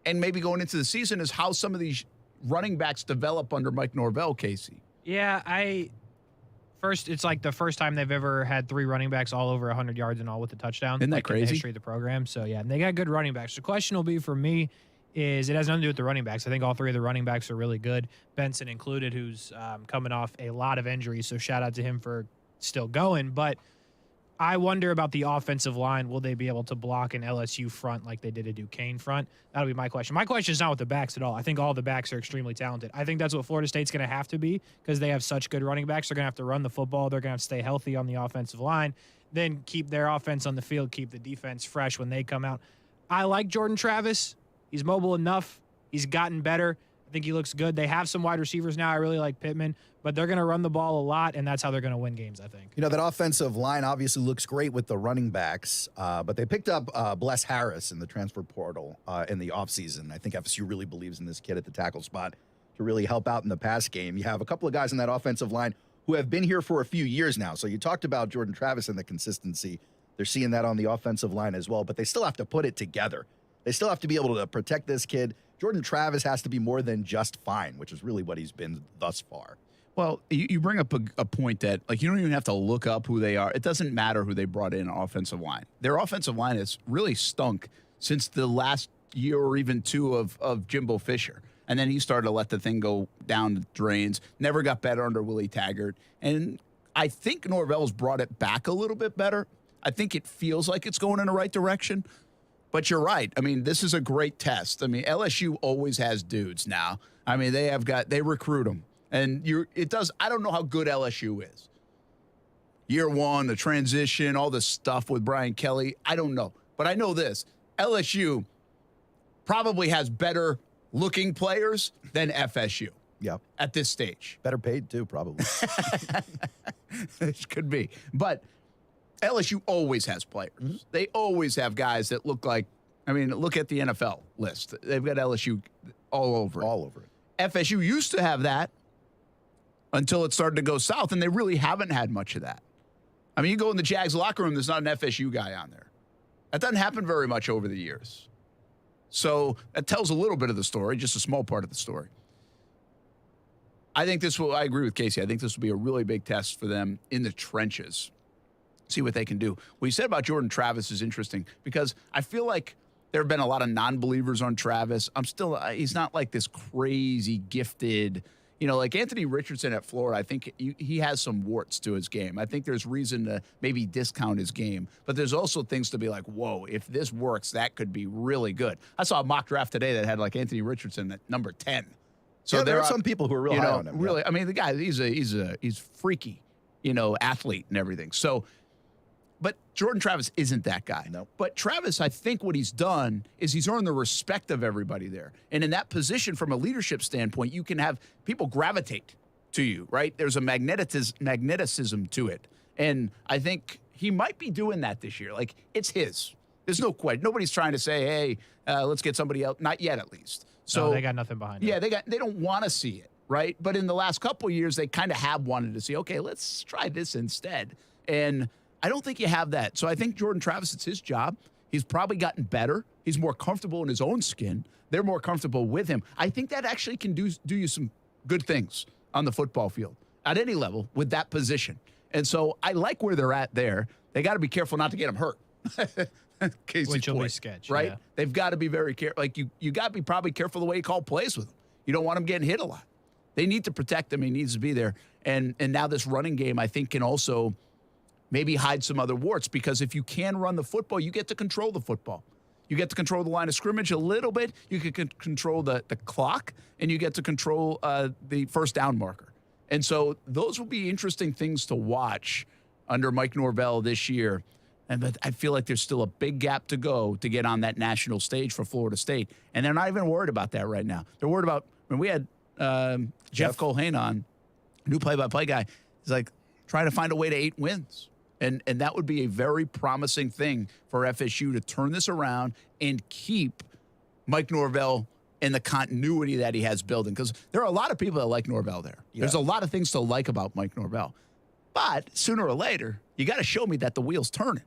and maybe going into the season is how some of these running backs develop under Mike Norvell, Casey. Yeah, it's like the first time they've ever had 3 running backs all over 100 yards and all with a touchdown. Isn't that like crazy? In the history of the program. So, yeah, and they got good running backs. The question will be for me is it has nothing to do with the running backs. I think all 3 of the running backs are really good, Benson included, who's coming off a lot of injuries. So shout out to him for still going. But I wonder about the offensive line. Will they be able to block an LSU front like they did a Duquesne front? That'll be my question. My question is not with the backs at all. I think all the backs are extremely talented. I think that's what Florida State's going to have to be because they have such good running backs. They're going to have to run the football. They're going to have to stay healthy on the offensive line, then keep their offense on the field, keep the defense fresh when they come out. I like Jordan Travis. He's mobile enough. He's gotten better. I think he looks good. They have some wide receivers now. I really like Pittman, but they're going to run the ball a lot, and that's how they're going to win games, I think. You know, that offensive line obviously looks great with the running backs, but they picked up Bless Harris in the transfer portal in the offseason. I think FSU really believes in this kid at the tackle spot to really help out in the pass game. You have a couple of guys in that offensive line who have been here for a few years now. So you talked about Jordan Travis and the consistency. They're seeing that on the offensive line as well, but they still have to put it together. They still have to be able to protect this kid. Jordan Travis has to be more than just fine, which is really what he's been thus far. Well, you bring up a point that, like, you don't even have to look up who they are. It doesn't matter who they brought in offensive line. Their offensive line has really stunk since the last year or even 2 of Jimbo Fisher. And then he started to let the thing go down the drains. Never got better under Willie Taggart. And I think Norvell's brought it back a little bit better. I think it feels like it's going in the right direction. But you're right. I mean, this is a great test. I mean, LSU always has dudes now. I mean, they recruit them. And I don't know how good LSU is. Year 1, the transition, all the stuff with Brian Kelly, I don't know. But I know this. LSU probably has better looking players than FSU. Yeah. At this stage. Better paid too, probably. It could be. But LSU always has players. Mm-hmm. They always have guys that look like, I mean, look at the NFL list. They've got LSU all over it. All over it. FSU used to have that until it started to go south, and they really haven't had much of that. I mean, you go in the Jags locker room, there's not an FSU guy on there. That doesn't happen very much over the years. So that tells a little bit of the story, just a small part of the story. I agree with Casey. I think this will be a really big test for them in the trenches. See what they can do. What you said about Jordan Travis is interesting because I feel like there have been a lot of non-believers on Travis. He's not like this crazy gifted, like Anthony Richardson at Florida. I think he has some warts to his game. I think there's reason to maybe discount his game, but there's also things to be like, whoa, if this works, that could be really good. I saw a mock draft today that had like Anthony Richardson at number 10. So yeah, there are some people who are really high on him. Really, I mean, the guy, he's freaky, athlete and everything. So, but Jordan Travis isn't that guy. No. But Travis, I think what he's done is he's earned the respect of everybody there. And in that position, from a leadership standpoint, you can have people gravitate to you, right? There's a magneticism to it. And I think he might be doing that this year. Like, it's his. There's no question. Nobody's trying to say, hey, let's get somebody else. Not yet, at least. So no, they got nothing behind it. Yeah, they don't want to see it. right? But in the last couple of years, they kind of have wanted to see, okay, let's try this instead. And I don't think you have that. So I think Jordan Travis, it's his job. He's probably gotten better. He's more comfortable in his own skin. They're more comfortable with him. I think that actually can do you some good things on the football field at any level with that position. And so I like where they're at there. They got to be careful not to get him hurt. Which will be sketch, right? yeah. They've got to be very careful. Like you got to be probably careful the way you call plays with him. You don't want him getting hit a lot. They need to protect him. He needs to be there. And now this running game, I think, can also maybe hide some other warts, because if you can run the football, you get to control the football. You get to control the line of scrimmage a little bit. You can control the clock, and you get to control the first down marker. And so those will be interesting things to watch under Mike Norvell this year. But I feel like there's still a big gap to go to get on that national stage for Florida State. And they're not even worried about that right now. They're worried about, when we had Jeff Colhane on, new play-by-play guy, he's like, trying to find a way to 8 wins. And that would be a very promising thing for FSU to turn this around and keep Mike Norvell in the continuity that he has building. Because there are a lot of people that like Norvell there. Yeah. There's a lot of things to like about Mike Norvell. But sooner or later, you got to show me that the wheel's turning.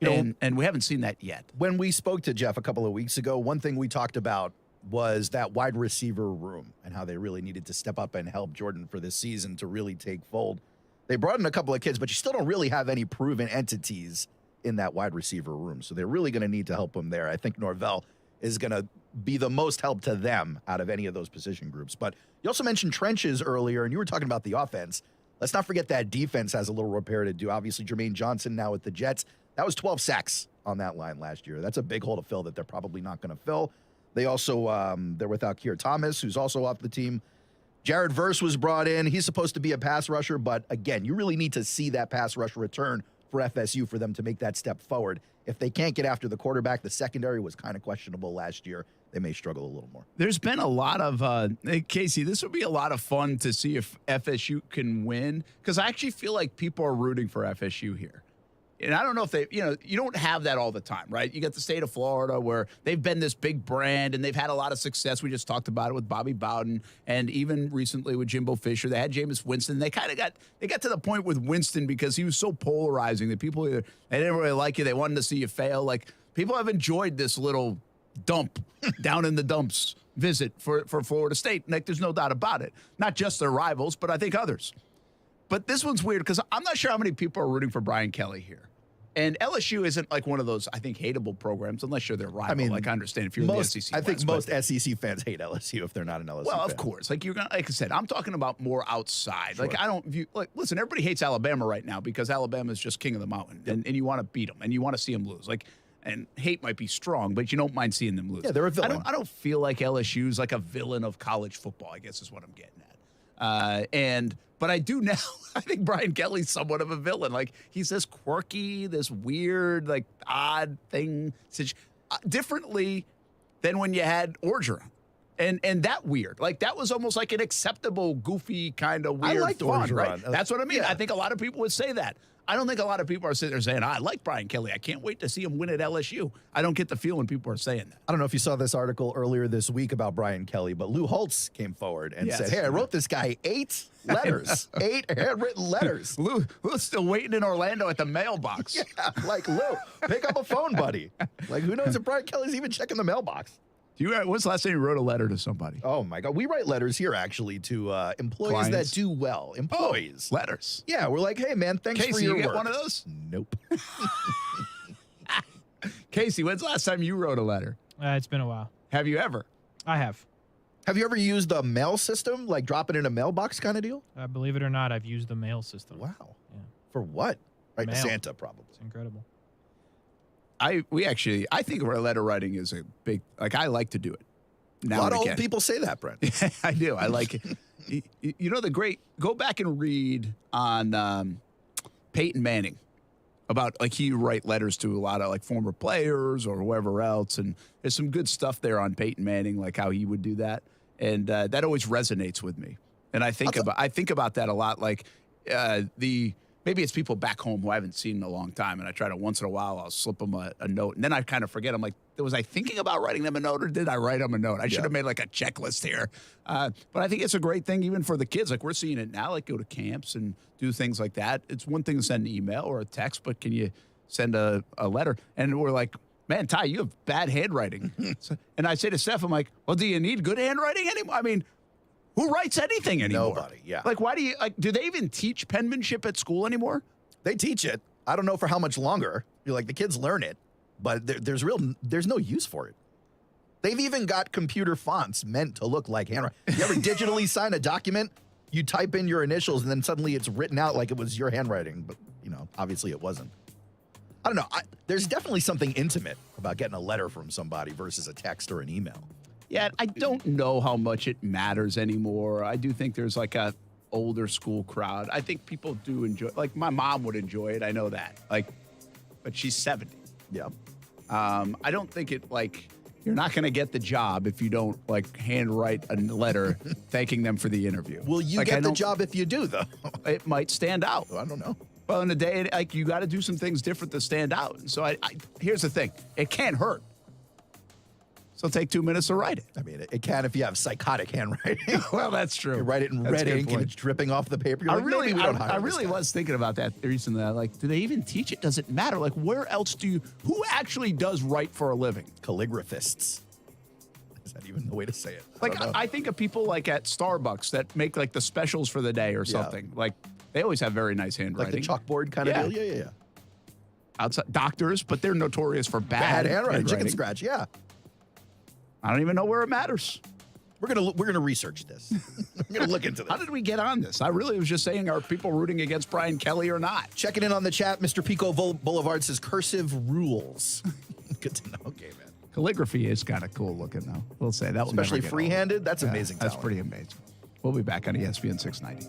And we haven't seen that yet. When we spoke to Jeff a couple of weeks ago, one thing we talked about was that wide receiver room and how they really needed to step up and help Jordan for this season to really take fold. They brought in a couple of kids, but you still don't really have any proven entities in that wide receiver room. So they're really going to need to help him there. I think Norvell is going to be the most help to them out of any of those position groups. But you also mentioned trenches earlier, and you were talking about the offense. Let's not forget that defense has a little repair to do. Obviously, Jermaine Johnson now with the Jets. That was 12 sacks on that line last year. That's a big hole to fill that they're probably not going to fill. They also, they're without Keir Thomas, who's also off the team. Jared Verse was brought in. He's supposed to be a pass rusher, but again, you really need to see that pass rush return for FSU for them to make that step forward. If they can't get after the quarterback, the secondary was kind of questionable last year. They may struggle a little more. There's been a lot of, Casey, this would be a lot of fun to see if FSU can win, because I actually feel like people are rooting for FSU here. And I don't know if they, you don't have that all the time, right? You got the state of Florida where they've been this big brand and they've had a lot of success. We just talked about it with Bobby Bowden and even recently with Jimbo Fisher. They had Jameis Winston. They kind of got to the point with Winston because he was so polarizing that people they didn't really like you. They wanted to see you fail. Like, people have enjoyed this little dump down in the dumps visit for Florida State. Like, there's no doubt about it. Not just their rivals, but I think others. But this one's weird because I'm not sure how many people are rooting for Brian Kelly here. And LSU isn't like one of those, I think, hateable programs unless you're their rival. I mean, like, I understand if you're in the SEC. I think most SEC fans hate LSU if they're not an LSU Well, fan. of course. Like I said, I'm talking about more outside. Sure. Like, I don't view, like, listen, everybody hates Alabama right now because Alabama is just king of the mountain. And you want to beat them and you want to see them lose. Like, and hate might be strong, but you don't mind seeing them lose. Yeah, they're a villain. I don't feel like LSU's like a villain of college football, I guess is what I'm getting at. But I do now, I think Brian Kelly's somewhat of a villain. Like, he's this quirky, this weird, like, odd thing, differently than when you had Orgeron. And that weird. Like, that was almost like an acceptable, goofy, kind of weird I liked fun, Orgeron. right? That's what I mean. Yeah. I think a lot of people would say that. I don't think a lot of people are sitting there saying, I like Brian Kelly. I can't wait to see him win at LSU. I don't get the feeling people are saying that. I don't know if you saw this article earlier this week about Brian Kelly, but Lou Holtz came forward and said, hey, I wrote this guy 8 letters, 8 handwritten letters. Lou's still waiting in Orlando at the mailbox. Yeah, like, Lou, pick up a phone, buddy. Like, who knows if Brian Kelly's even checking the mailbox? When's the last time you wrote a letter to somebody? Oh, my God. We write letters here, actually, to employees Clients? that do well. Employees. Letters. Yeah, we're like, hey, man, thanks Casey, for your you get work. one of those? Nope. Casey, when's the last time you wrote a letter? It's been a while. Have you ever? I have. Have you ever used the mail system, like drop it in a mailbox kind of deal? Believe it or not, I've used the mail system. Wow. Yeah. For what? Right, Mail. Santa, probably. It's incredible. I think letter writing is a big, like, I like to do it. Now A lot and of old again. people say that, Brent. I do. I like it. Go back and read on Peyton Manning about, like, he write letters to a lot of, like, former players or whoever else. And there's some good stuff there on Peyton Manning, like how he would do that. And that always resonates with me. And I think about that a lot. Like, the maybe it's people back home who I haven't seen in a long time, and I try to once in a while I'll slip them a note, and then I kind of forget. I'm like, was I thinking about writing them a note, or did I write them a note? I should have made like a checklist here. But I think it's a great thing even for the kids. Like we're seeing it now, like go to camps and do things like that. It's one thing to send an email or a text, but can you send a letter? And we're like, man, Ty, you have bad handwriting. And I say to Steph, I'm like, well, do you need good handwriting anymore? I mean, who writes anything anymore? Nobody, yeah. Like, why do you, like, do they even teach penmanship at school anymore? They teach it. I don't know for how much longer. You're like, the kids learn it, but there's no use for it. They've even got computer fonts meant to look like handwriting. You ever digitally sign a document? You type in your initials, and then suddenly it's written out like it was your handwriting, but, obviously it wasn't. I don't know. There's definitely something intimate about getting a letter from somebody versus a text or an email. Yeah, I don't know how much it matters anymore. I do think there's like a older school crowd. I think people do enjoy, like my mom would enjoy it. I know that. Like, but she's 70. Yeah. I don't think it like, you're not going to get the job if you don't like handwrite a letter thanking them for the interview. Will you get the job if you do, though? It might stand out. I don't know. Well, in the day, like you got to do some things different to stand out. So here's the thing. It can't hurt. So take 2 minutes to write it. I mean, it can if you have psychotic handwriting. Well, that's true. You write it in red ink and it's dripping off the paper. You're like, maybe we don't hire I this really guy. was thinking about that recently. Like, do they even teach it? Does it matter? Like, where else who actually does write for a living? Calligraphists. Is that even the way to say it? Like, I think of people like at Starbucks that make like the specials for the day or something. Like, they always have very nice handwriting. Like the chalkboard kind of deal? Yeah. Outside doctors, but they're notorious for Bad handwriting. Chicken scratch, yeah. I don't even know where it matters. We're gonna research this. We're gonna look into this. How did we get on this? I really was just saying, are people rooting against Brian Kelly or not? Checking in on the chat, Mr. Pico Boulevard says cursive rules. Good to know. Okay, man. Calligraphy is kind of cool looking, though. We'll say that. Especially free-handed. That's amazing. That's pretty amazing. We'll be back on ESPN 690.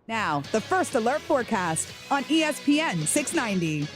Now, the first alert forecast on ESPN 690.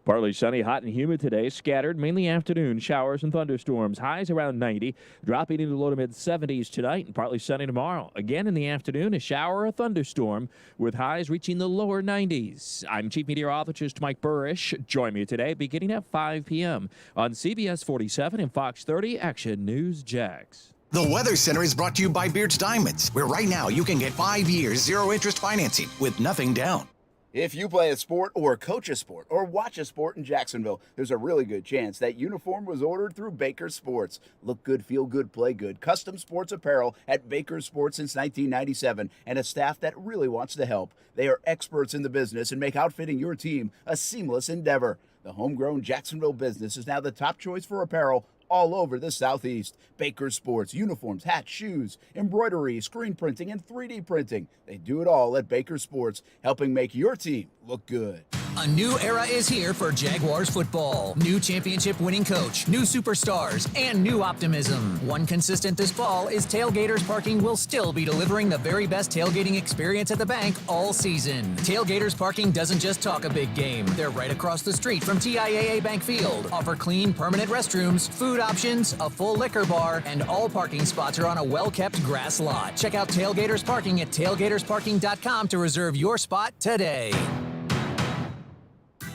Partly sunny, hot and humid today. Scattered, mainly afternoon showers and thunderstorms. Highs around 90, dropping into low to mid 70s tonight, and partly sunny tomorrow. Again in the afternoon, a shower or a thunderstorm with highs reaching the lower 90s. I'm Chief Meteorologist Mike Burrish. Join me today beginning at 5 p.m. on CBS 47 and Fox 30 Action News Jags. The Weather Center is brought to you by Beards Diamonds, where right now you can get 5 years, zero interest financing with nothing down. If you play a sport or coach a sport or watch a sport in Jacksonville, there's a really good chance that uniform was ordered through Baker Sports. Look good, feel good, play good. Custom sports apparel at Baker Sports since 1997 and a staff that really wants to help. They are experts in the business and make outfitting your team a seamless endeavor. The homegrown Jacksonville business is now the top choice for apparel all over the Southeast. Baker Sports, uniforms, hats, shoes, embroidery, screen printing, and 3D printing. They do it all at Baker Sports, helping make your team look good. A new era is here for Jaguars football. New championship-winning coach, new superstars, and new optimism. One consistent this fall is Tailgaters Parking will still be delivering the very best tailgating experience at the bank all season. Tailgaters Parking doesn't just talk a big game. They're right across the street from TIAA Bank Field. Offer clean, permanent restrooms, food options, a full liquor bar, and all parking spots are on a well-kept grass lot. Check out Tailgaters Parking at tailgatorsparking.com to reserve your spot today.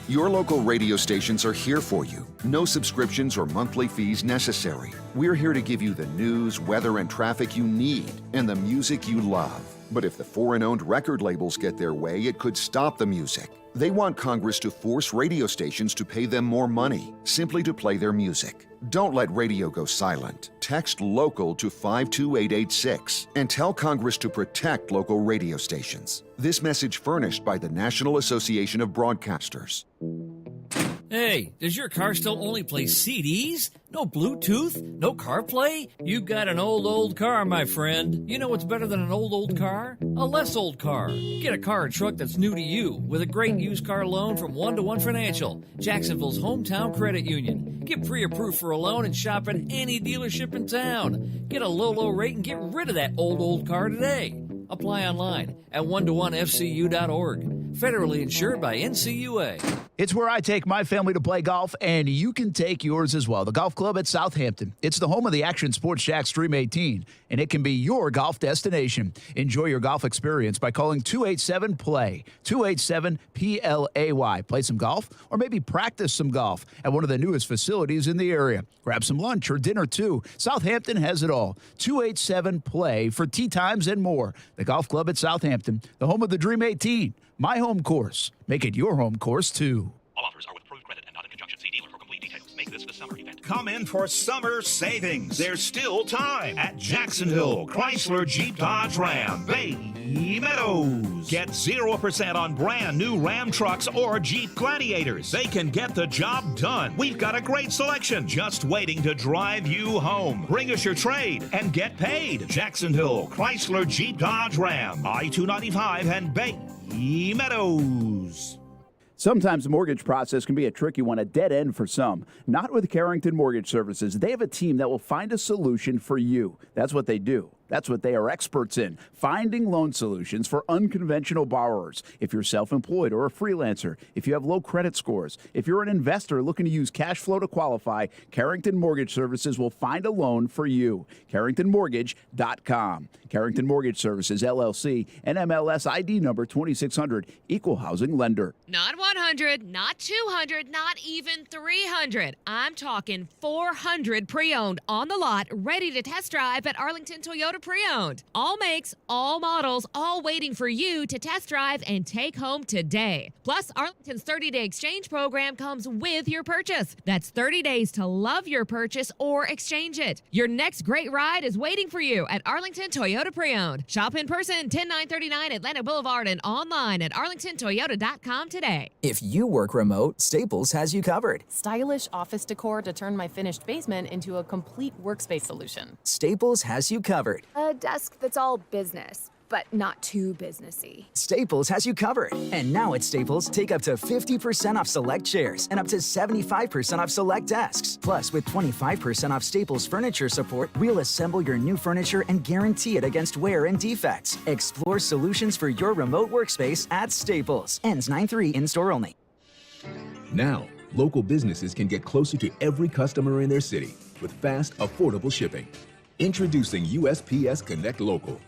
Your local radio stations are here for you. No subscriptions or monthly fees necessary. We're here to give you the news, weather, and traffic you need, and the music you love. But if the foreign-owned record labels get their way, it could stop the music. They want Congress to force radio stations to pay them more money, simply to play their music. Don't let radio go silent. Text LOCAL to 52886 and tell Congress to protect local radio stations. This message furnished by the National Association of Broadcasters. Hey, does your car still only play CDs? No Bluetooth? No CarPlay? You've got an old car, my friend. You know what's better than an old car? A less old car. Get a car or truck that's new to you with a great used car loan from 1-to-1 Financial, Jacksonville's hometown credit union. Get pre-approved for a loan and shop at any dealership in town. Get a low rate and get rid of that old car today. Apply online at 1to1fcu.org. Federally insured by NCUA. It's where I take my family to play golf, and you can take yours as well. The Golf Club at Southampton. It's the home of the Action Sports Jax Stream 18, and it can be your golf destination. Enjoy your golf experience by calling 287-PLAY, 287-PLAY. Play some golf or maybe practice some golf at one of the newest facilities in the area. Grab some lunch or dinner, too. Southampton has it all. 287-PLAY for tee times and more. The Golf Club at Southampton, the home of the Dream 18. My home course. Make it your home course, too. All offers are with approved credit and not in conjunction. See dealer for complete details. Make this the summer event. Come in for summer savings. There's still time at Jacksonville Chrysler Jeep Dodge Ram Bay Meadows. Get 0% on brand new Ram trucks or Jeep Gladiators. They can get the job done. We've got a great selection just waiting to drive you home. Bring us your trade and get paid. Jacksonville Chrysler Jeep Dodge Ram, I-295 and Bay Meadows. Sometimes the mortgage process can be a tricky one, a dead end for some. Not with Carrington Mortgage Services. They have a team that will find a solution for you. That's what they do. That's what they are experts in, finding loan solutions for unconventional borrowers. If you're self-employed or a freelancer, if you have low credit scores, if you're an investor looking to use cash flow to qualify, Carrington Mortgage Services will find a loan for you. CarringtonMortgage.com. Carrington Mortgage Services, LLC, NMLS ID number 2600, Equal Housing Lender. Not 100, not 200, not even 300. I'm talking 400 pre-owned on the lot, ready to test drive at Arlington Toyota Pre-Owned. All makes, all models, all waiting for you to test drive and take home today. Plus, Arlington's 30-day exchange program comes with your purchase. That's 30 days to love your purchase or exchange it. Your next great ride is waiting for you at Arlington Toyota Pre-Owned. Shop in person, 10939 Atlantic Boulevard, and online at arlingtontoyota.com today. If you work remote, Staples has you covered. Stylish office decor to turn my finished basement into a complete workspace solution. Staples has you covered. A desk that's all business, but not too businessy. Staples has you covered. And now at Staples, take up to 50% off select chairs and up to 75% off select desks. Plus, with 25% off Staples furniture support, we'll assemble your new furniture and guarantee it against wear and defects. Explore solutions for your remote workspace at Staples. Ends 9/3 in-store only. Now, local businesses can get closer to every customer in their city with fast, affordable shipping. Introducing USPS Connect Local.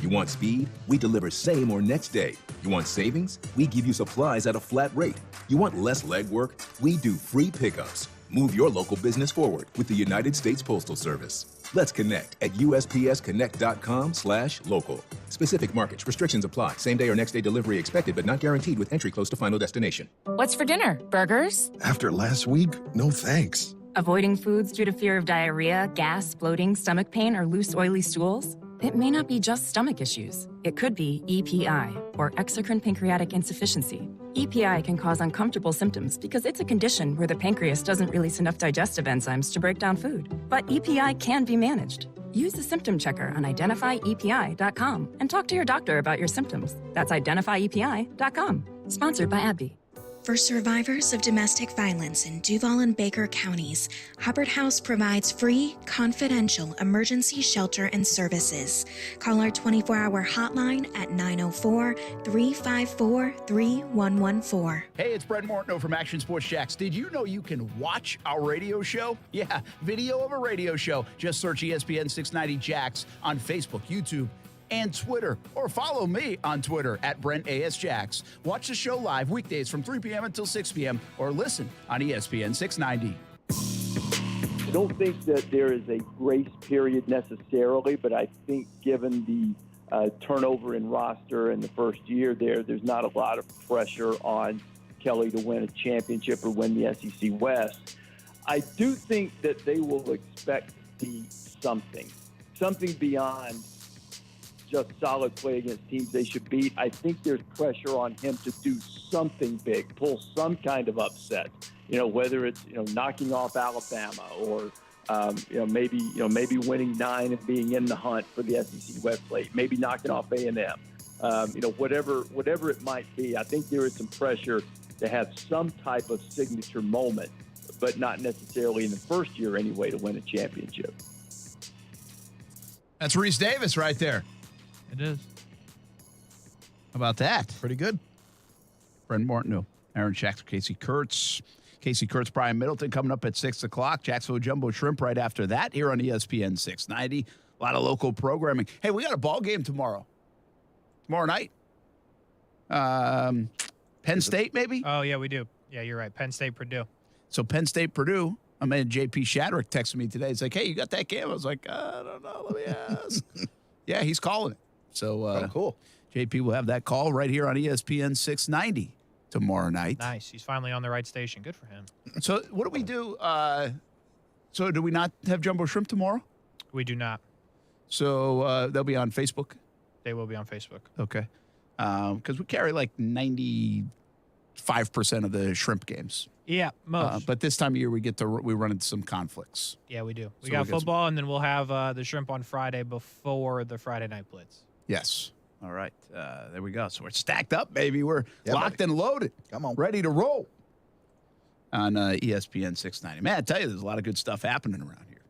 You want speed? We deliver same or next day. You want savings? We give you supplies at a flat rate. You want less legwork? We do free pickups. Move your local business forward with the United States Postal Service. Let's connect at USPSConnect.com/local. Specific markets, restrictions apply. Same day or next day delivery expected, but not guaranteed with entry close to final destination. What's for dinner? Burgers? After last week, no thanks. Avoiding foods due to fear of diarrhea, gas, bloating, stomach pain, or loose, oily stools? It may not be just stomach issues. It could be EPI, or exocrine pancreatic insufficiency. EPI can cause uncomfortable symptoms because it's a condition where the pancreas doesn't release enough digestive enzymes to break down food. But EPI can be managed. Use the symptom checker on identifyepi.com and talk to your doctor about your symptoms. That's identifyepi.com. Sponsored by AbbVie. For survivors of domestic violence in Duval and Baker counties, Hubbard House provides free, confidential emergency shelter and services. Call our 24-hour hotline at 904-354-3114. Hey, it's Brent Mortno from Action Sports Jax. Did you know you can watch our radio show? Yeah, video of a radio show. Just search ESPN 690 Jax on Facebook, YouTube, and Twitter, or follow me on Twitter at Brent A.S. Jax. Watch the show live weekdays from 3 p.m. until 6 p.m. or listen on ESPN 690. I don't think that there is a grace period necessarily, but I think given the turnover in roster in the first year there's not a lot of pressure on Kelly to win a championship or win the SEC West. I do think that they will expect to see something beyond just solid play against teams they should beat. I think there's pressure on him to do something big, pull some kind of upset. Whether it's knocking off Alabama or maybe winning 9 and being in the hunt for the SEC West plate, maybe knocking off A&M. Whatever it might be. I think there is some pressure to have some type of signature moment, but not necessarily in the first year anyway to win a championship. That's Reese Davis right there. It is. How about that? Pretty good. Brent Martineau, Aaron Shack, Casey Kurtz. Casey Kurtz, Brian Middleton coming up at 6 o'clock. Jacksonville Jumbo Shrimp right after that here on ESPN 690. A lot of local programming. Hey, we got a ball game tomorrow night. Penn State, maybe? Oh, yeah, we do. Yeah, you're right. Penn State, Purdue. So Penn State, Purdue. I mean, JP Shadrick texted me today. He's like, hey, you got that game? I was like, I don't know. Let me ask. Yeah, he's calling it. So cool. JP will have that call right here on ESPN 690 tomorrow night. Nice. He's finally on the right station. Good for him. So what do we do? So do we not have Jumbo Shrimp tomorrow? We do not. So they'll be on Facebook? They will be on Facebook. Okay. Because we carry like 95% of the shrimp games. Yeah, most. But this time of year, we run into some conflicts. Yeah, we do. We So got we'll get football, and then we'll have the shrimp on Friday before the Friday night blitz. Yes. All right. There we go. So we're stacked up, baby. We're locked buddy. and loaded. Come on. Ready to roll on ESPN 690. Man, I tell you, there's a lot of good stuff happening around here.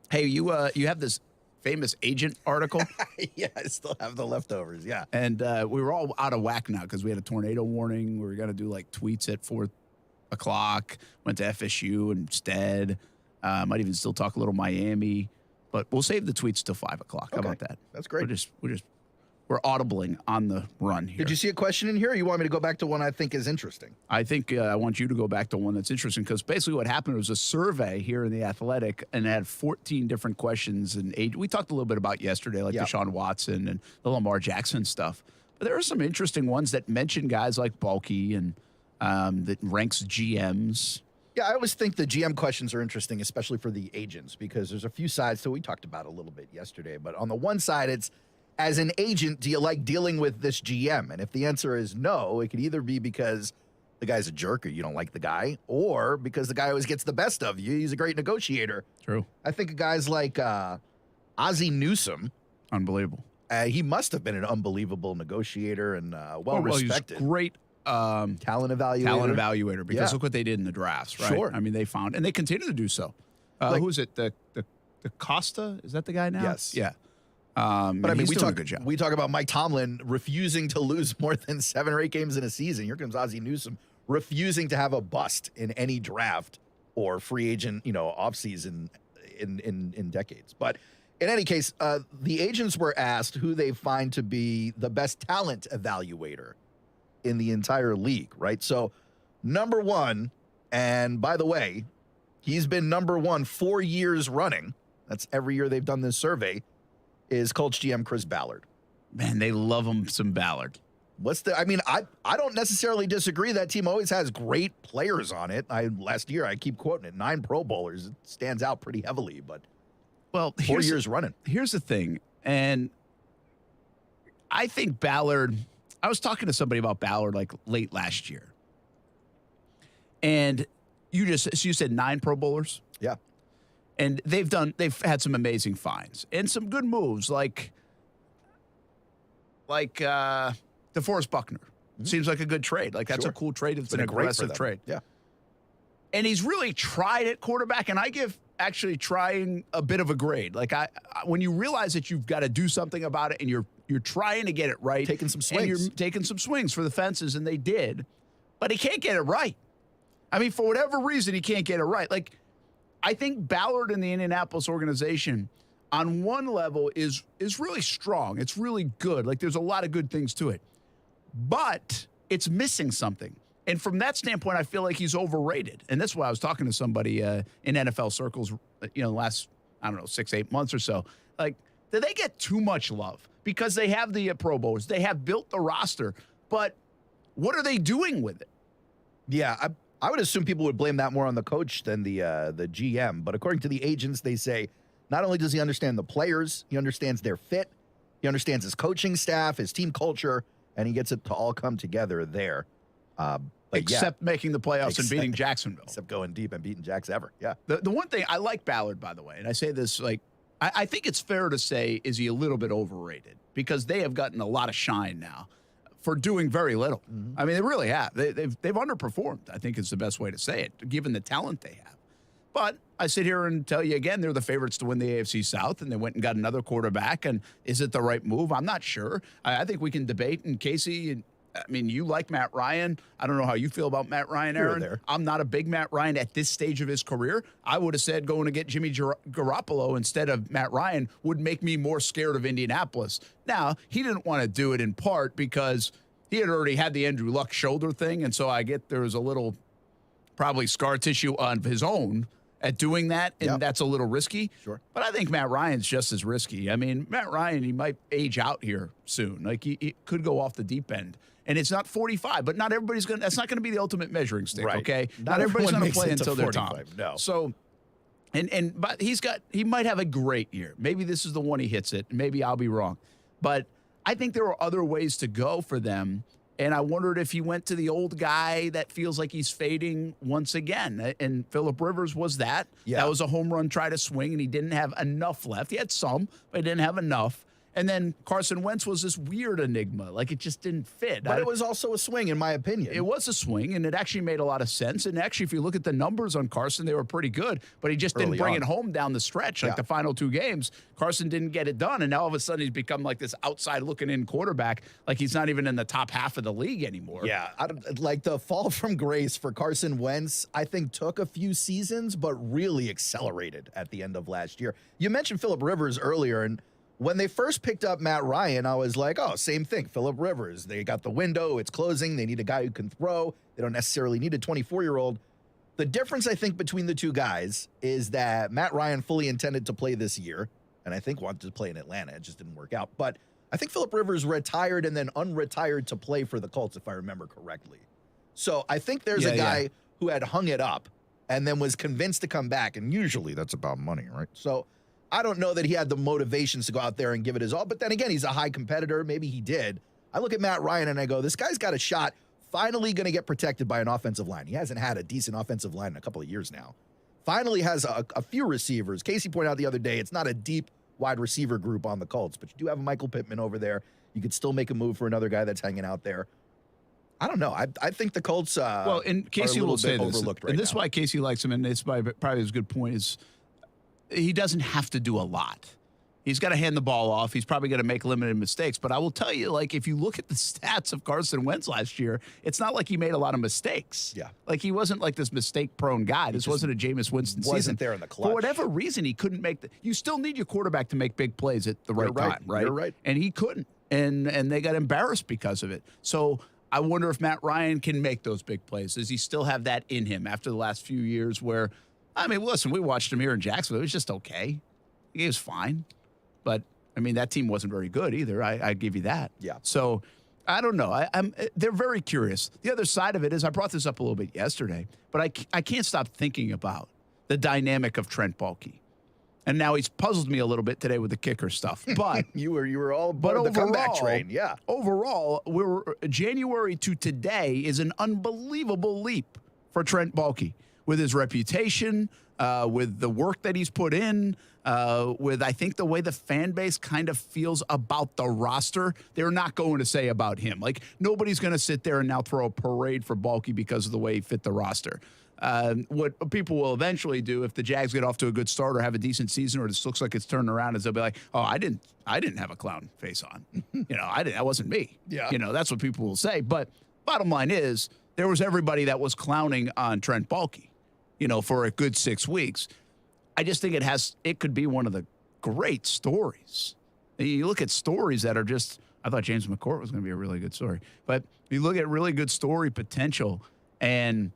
Hey, you have this famous agent article. Yeah, I still have the leftovers. Yeah. And we were all out of whack now because we had a tornado warning. We were going to do like tweets at 4 o'clock. Went to FSU instead. Might even still talk a little Miami. But we'll save the tweets till 5 o'clock. How about that? That's great. We're audibling on the run here. Did you see a question in here, or you want me to go back to one I think is interesting? I think I want you to go back to one that's interesting because basically what happened was a survey here in The Athletic and it had 14 different questions. And we talked a little bit about yesterday, like Deshaun Watson and the Lamar Jackson stuff. But there are some interesting ones that mention guys like Baalke and that ranks GMs. Yeah, I always think the GM questions are interesting, especially for the agents, because there's a few sides. So we talked about it a little bit yesterday. But on the one side, it's, as an agent, do you like dealing with this GM? And if the answer is no, it could either be because the guy's a jerk or you don't like the guy, or because the guy always gets the best of you. He's a great negotiator. True. I think of guys like Ozzie Newsome. Unbelievable. He must have been an unbelievable negotiator and well-respected. He's great talent evaluator. Because look what they did in the drafts, right? Sure. I mean, they found, and they continue to do so. Who's it? The Costa? Is that the guy now? Yes. Yeah. But I mean, we talk about Mike Tomlin refusing to lose more than 7 or 8 games in a season. Here comes Ozzie Newsome refusing to have a bust in any draft or free agent, offseason in decades. But in any case, the agents were asked who they find to be the best talent evaluator in the entire league, right? So, number one, and by the way, he's been number one 4 years running. That's every year they've done this survey. Is Colts GM Chris Ballard. Man, they love him some Ballard. I don't necessarily disagree. That team always has great players on it. Last year, I keep quoting it, 9 Pro Bowlers. It stands out pretty heavily, but 4 years running. Here's the thing, and I think Ballard, I was talking to somebody about Ballard like late last year, and you said 9 Pro Bowlers? Yeah. And they've had some amazing finds and some good moves like DeForest Buckner. Seems like a good trade. Like that's a cool trade. It's an aggressive trade. Yeah. And he's really tried at quarterback, and I give actually trying a bit of a grade. Like when you realize that you've got to do something about it and you're trying to get it right. Taking some swings. And you're taking some swings for the fences, and they did. But he can't get it right. I mean, for whatever reason, he can't get it right. Like, I think Ballard in the Indianapolis organization on one level is really strong. It's really good. Like there's a lot of good things to it. But it's missing something. And from that standpoint, I feel like he's overrated. And that's why I was talking to somebody in NFL circles, last, 6-8 months or so. Like, do they get too much love? Because they have the Pro Bowlers. They have built the roster. But what are they doing with it? Yeah, I would assume people would blame that more on the coach than the GM. But according to the agents, they say not only does he understand the players, he understands their fit, he understands his coaching staff, his team culture, and he gets it to all come together there. Except making the playoffs and beating Jacksonville. Except going deep and beating Jags ever. Yeah. The one thing, I like Ballard, by the way, and I say this, I think it's fair to say, is he a little bit overrated? Because they have gotten a lot of shine now for doing very little. Mm-hmm. I mean, they really have. They've underperformed, I think is the best way to say it, given the talent they have. But I sit here and tell you again, they're the favorites to win the AFC South, and they went and got another quarterback. And is it the right move? I'm not sure. I think we can debate, and Casey I mean, you like Matt Ryan. I don't know how you feel about Matt Ryan, Aaron. there. I'm not a big Matt Ryan at this stage of his career. I would have said going to get Jimmy Garoppolo instead of Matt Ryan would make me more scared of Indianapolis. Now, he didn't want to do it in part because he had already had the Andrew Luck shoulder thing, and so I get there was a little probably scar tissue on his own at doing that, and that's a little risky. Sure. But I think Matt Ryan's just as risky. I mean, Matt Ryan, he might age out here soon. Like, he could go off the deep end. And it's not 45, but not everybody's going to – that's not going to be the ultimate measuring stick, Right. okay? Not everybody's everyone going to play makes it to until they're 45, top. no. So – but he might have a great year. Maybe this is the one he hits it. Maybe I'll be wrong. But I think there are other ways to go for them. And I wondered if he went to the old guy that feels like he's fading once again. And Phillip Rivers was that. Yeah. That was a home run try to swing, and he didn't have enough left. He had some, but he didn't have enough. And then Carson Wentz was this weird enigma. Like, it just didn't fit. But it was also a swing, in my opinion. It was a swing, and it actually made a lot of sense. And actually, if you look at the numbers on Carson, they were pretty good. But he just didn't Early bring on. it home down the stretch. Like the final 2 games, Carson didn't get it done. And now all of a sudden, he's become like this outside-looking-in quarterback. Like, he's not even in the top half of the league anymore. Yeah, like the fall from grace for Carson Wentz, I think took a few seasons, but really accelerated at the end of last year. You mentioned Phillip Rivers earlier, and when they first picked up Matt Ryan, I was like, oh, same thing, Phillip Rivers. They got the window, it's closing, they need a guy who can throw. They don't necessarily need a 24-year-old. The difference, I think, between the two guys is that Matt Ryan fully intended to play this year, and I think wanted to play in Atlanta. It just didn't work out. But I think Phillip Rivers retired and then unretired to play for the Colts, if I remember correctly. So I think there's a guy who had hung it up and then was convinced to come back, and usually that's about money, right? So I don't know that he had the motivations to go out there and give it his all, but then again, he's a high competitor. Maybe he did. I look at Matt Ryan and I go, this guy's got a shot, finally going to get protected by an offensive line. He hasn't had a decent offensive line in a couple of years now. Finally has a few receivers. Casey pointed out the other day, it's not a deep wide receiver group on the Colts, but you do have a Michael Pittman over there. You could still make a move for another guy that's hanging out there. I don't know. I think the Colts well, and Casey will say this, overlooked right and this now. is why Casey likes him, and it's probably his good point is he doesn't have to do a lot. He's got to hand the ball off. He's probably going to make limited mistakes. But I will tell you, like, if you look at the stats of Carson Wentz last year, it's not like he made a lot of mistakes. Yeah. Like, he wasn't like this mistake-prone guy. This wasn't a Jameis Winston season. Wasn't there in the clutch. For whatever reason, he couldn't make you still need your quarterback to make big plays at the right time, right? You're right. And he couldn't. And they got embarrassed because of it. So I wonder if Matt Ryan can make those big plays. Does he still have that in him after the last few years where, I mean, listen, we watched him here in Jacksonville. It was just okay. He was fine. But, I mean, that team wasn't very good either. I give you that. Yeah. So, I don't know. They're very curious. The other side of it is, I brought this up a little bit yesterday, but I can't stop thinking about the dynamic of Trent Baalke. And now he's puzzled me a little bit today with the kicker stuff. But you were all aboard the comeback train. Yeah. Overall, January to today is an unbelievable leap for Trent Baalke with his reputation, with the work that he's put in, with, I think, the way the fan base kind of feels about the roster. They're not going to say about him. Like, nobody's going to sit there and now throw a parade for Baalke because of the way he fit the roster. What people will eventually do if the Jags get off to a good start or have a decent season or this looks like it's turning around is they'll be like, oh, I didn't have a clown face on. That wasn't me. Yeah. That's what people will say. But bottom line is there was everybody that was clowning on Trent Baalke, for a good 6 weeks. I just think it could be one of the great stories. You look at stories that are just, I thought James McCourt was going to be a really good story, but you look at really good story potential, and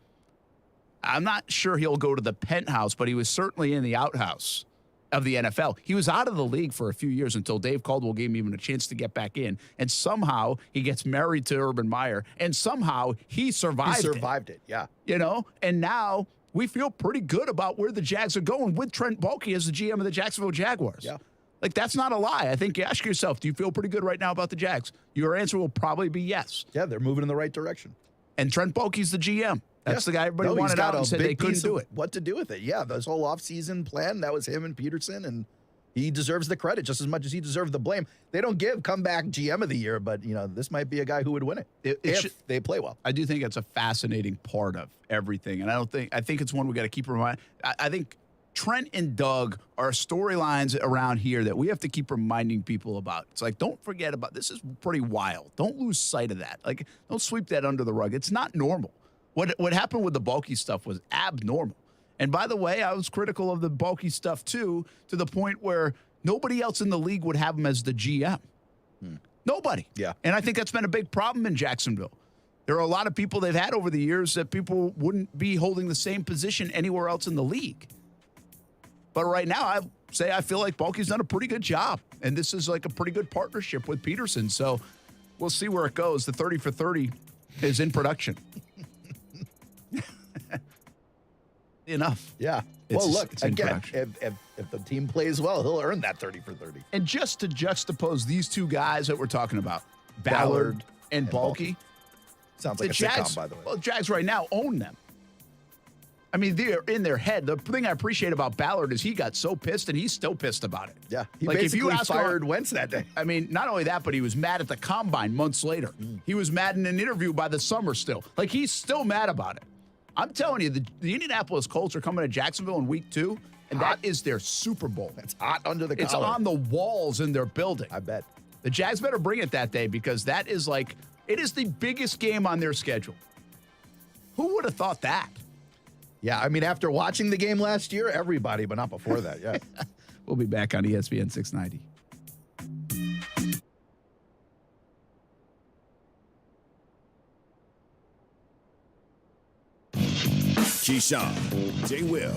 I'm not sure he'll go to the penthouse, but he was certainly in the outhouse of the NFL. He was out of the league for a few years until Dave Caldwell gave him even a chance to get back in. And somehow he gets married to Urban Meyer, and somehow he survived it. Yeah. And now we feel pretty good about where the Jags are going with Trent Baalke as the GM of the Jacksonville Jaguars. Yeah. Like, that's not a lie. I think you ask yourself, do you feel pretty good right now about the Jags? Your answer will probably be yes. Yeah, they're moving in the right direction. And Trent Baalke's the GM. That's the guy everybody he's wanted got out and a said big they couldn't piece do of it. What to do with it. Yeah, this whole offseason plan, that was him and Peterson, and he deserves the credit just as much as he deserved the blame. They don't give comeback GM of the year, but, this might be a guy who would win it if they play well. I do think it's a fascinating part of everything, and I think it's one we got to keep in mind. I think Trent and Doug are storylines around here that we have to keep reminding people about. It's like, don't forget about this. Is pretty wild. Don't lose sight of that. Like, don't sweep that under the rug. It's not normal. What happened with the Baalke stuff was abnormal. And by the way, I was critical of the Baalke stuff too, to the point where nobody else in the league would have him as the GM. Nobody. Yeah. And I think that's been a big problem in Jacksonville. There are a lot of people they've had over the years that people wouldn't be holding the same position anywhere else in the league. But right now, I feel like Baalke's done a pretty good job. And this is like a pretty good partnership with Peterson. So we'll see where it goes. The 30 for 30 is in production. Enough. Yeah. Well, look, again, if the team plays well, he'll earn that 30 for 30. And just to juxtapose these two guys that we're talking about, Ballard and Baalke. Sounds like a sitcom, by the way. Well, Jags right now own them. I mean, they're in their head. The thing I appreciate about Ballard is he got so pissed, and he's still pissed about it. Yeah, he basically fired Wentz that day. I mean, not only that, but he was mad at the combine months later. He was mad in an interview by the summer still. Like, he's still mad about it. I'm telling you, the Indianapolis Colts are coming to Jacksonville in week 2, and that is their Super Bowl. It's hot under the collar. It's on the walls in their building. I bet. The Jags better bring it that day because that is like, it is the biggest game on their schedule. Who would have thought that? Yeah, I mean, after watching the game last year, everybody, but not before that, yeah. We'll be back on ESPN 690. Keyshawn, J. Will,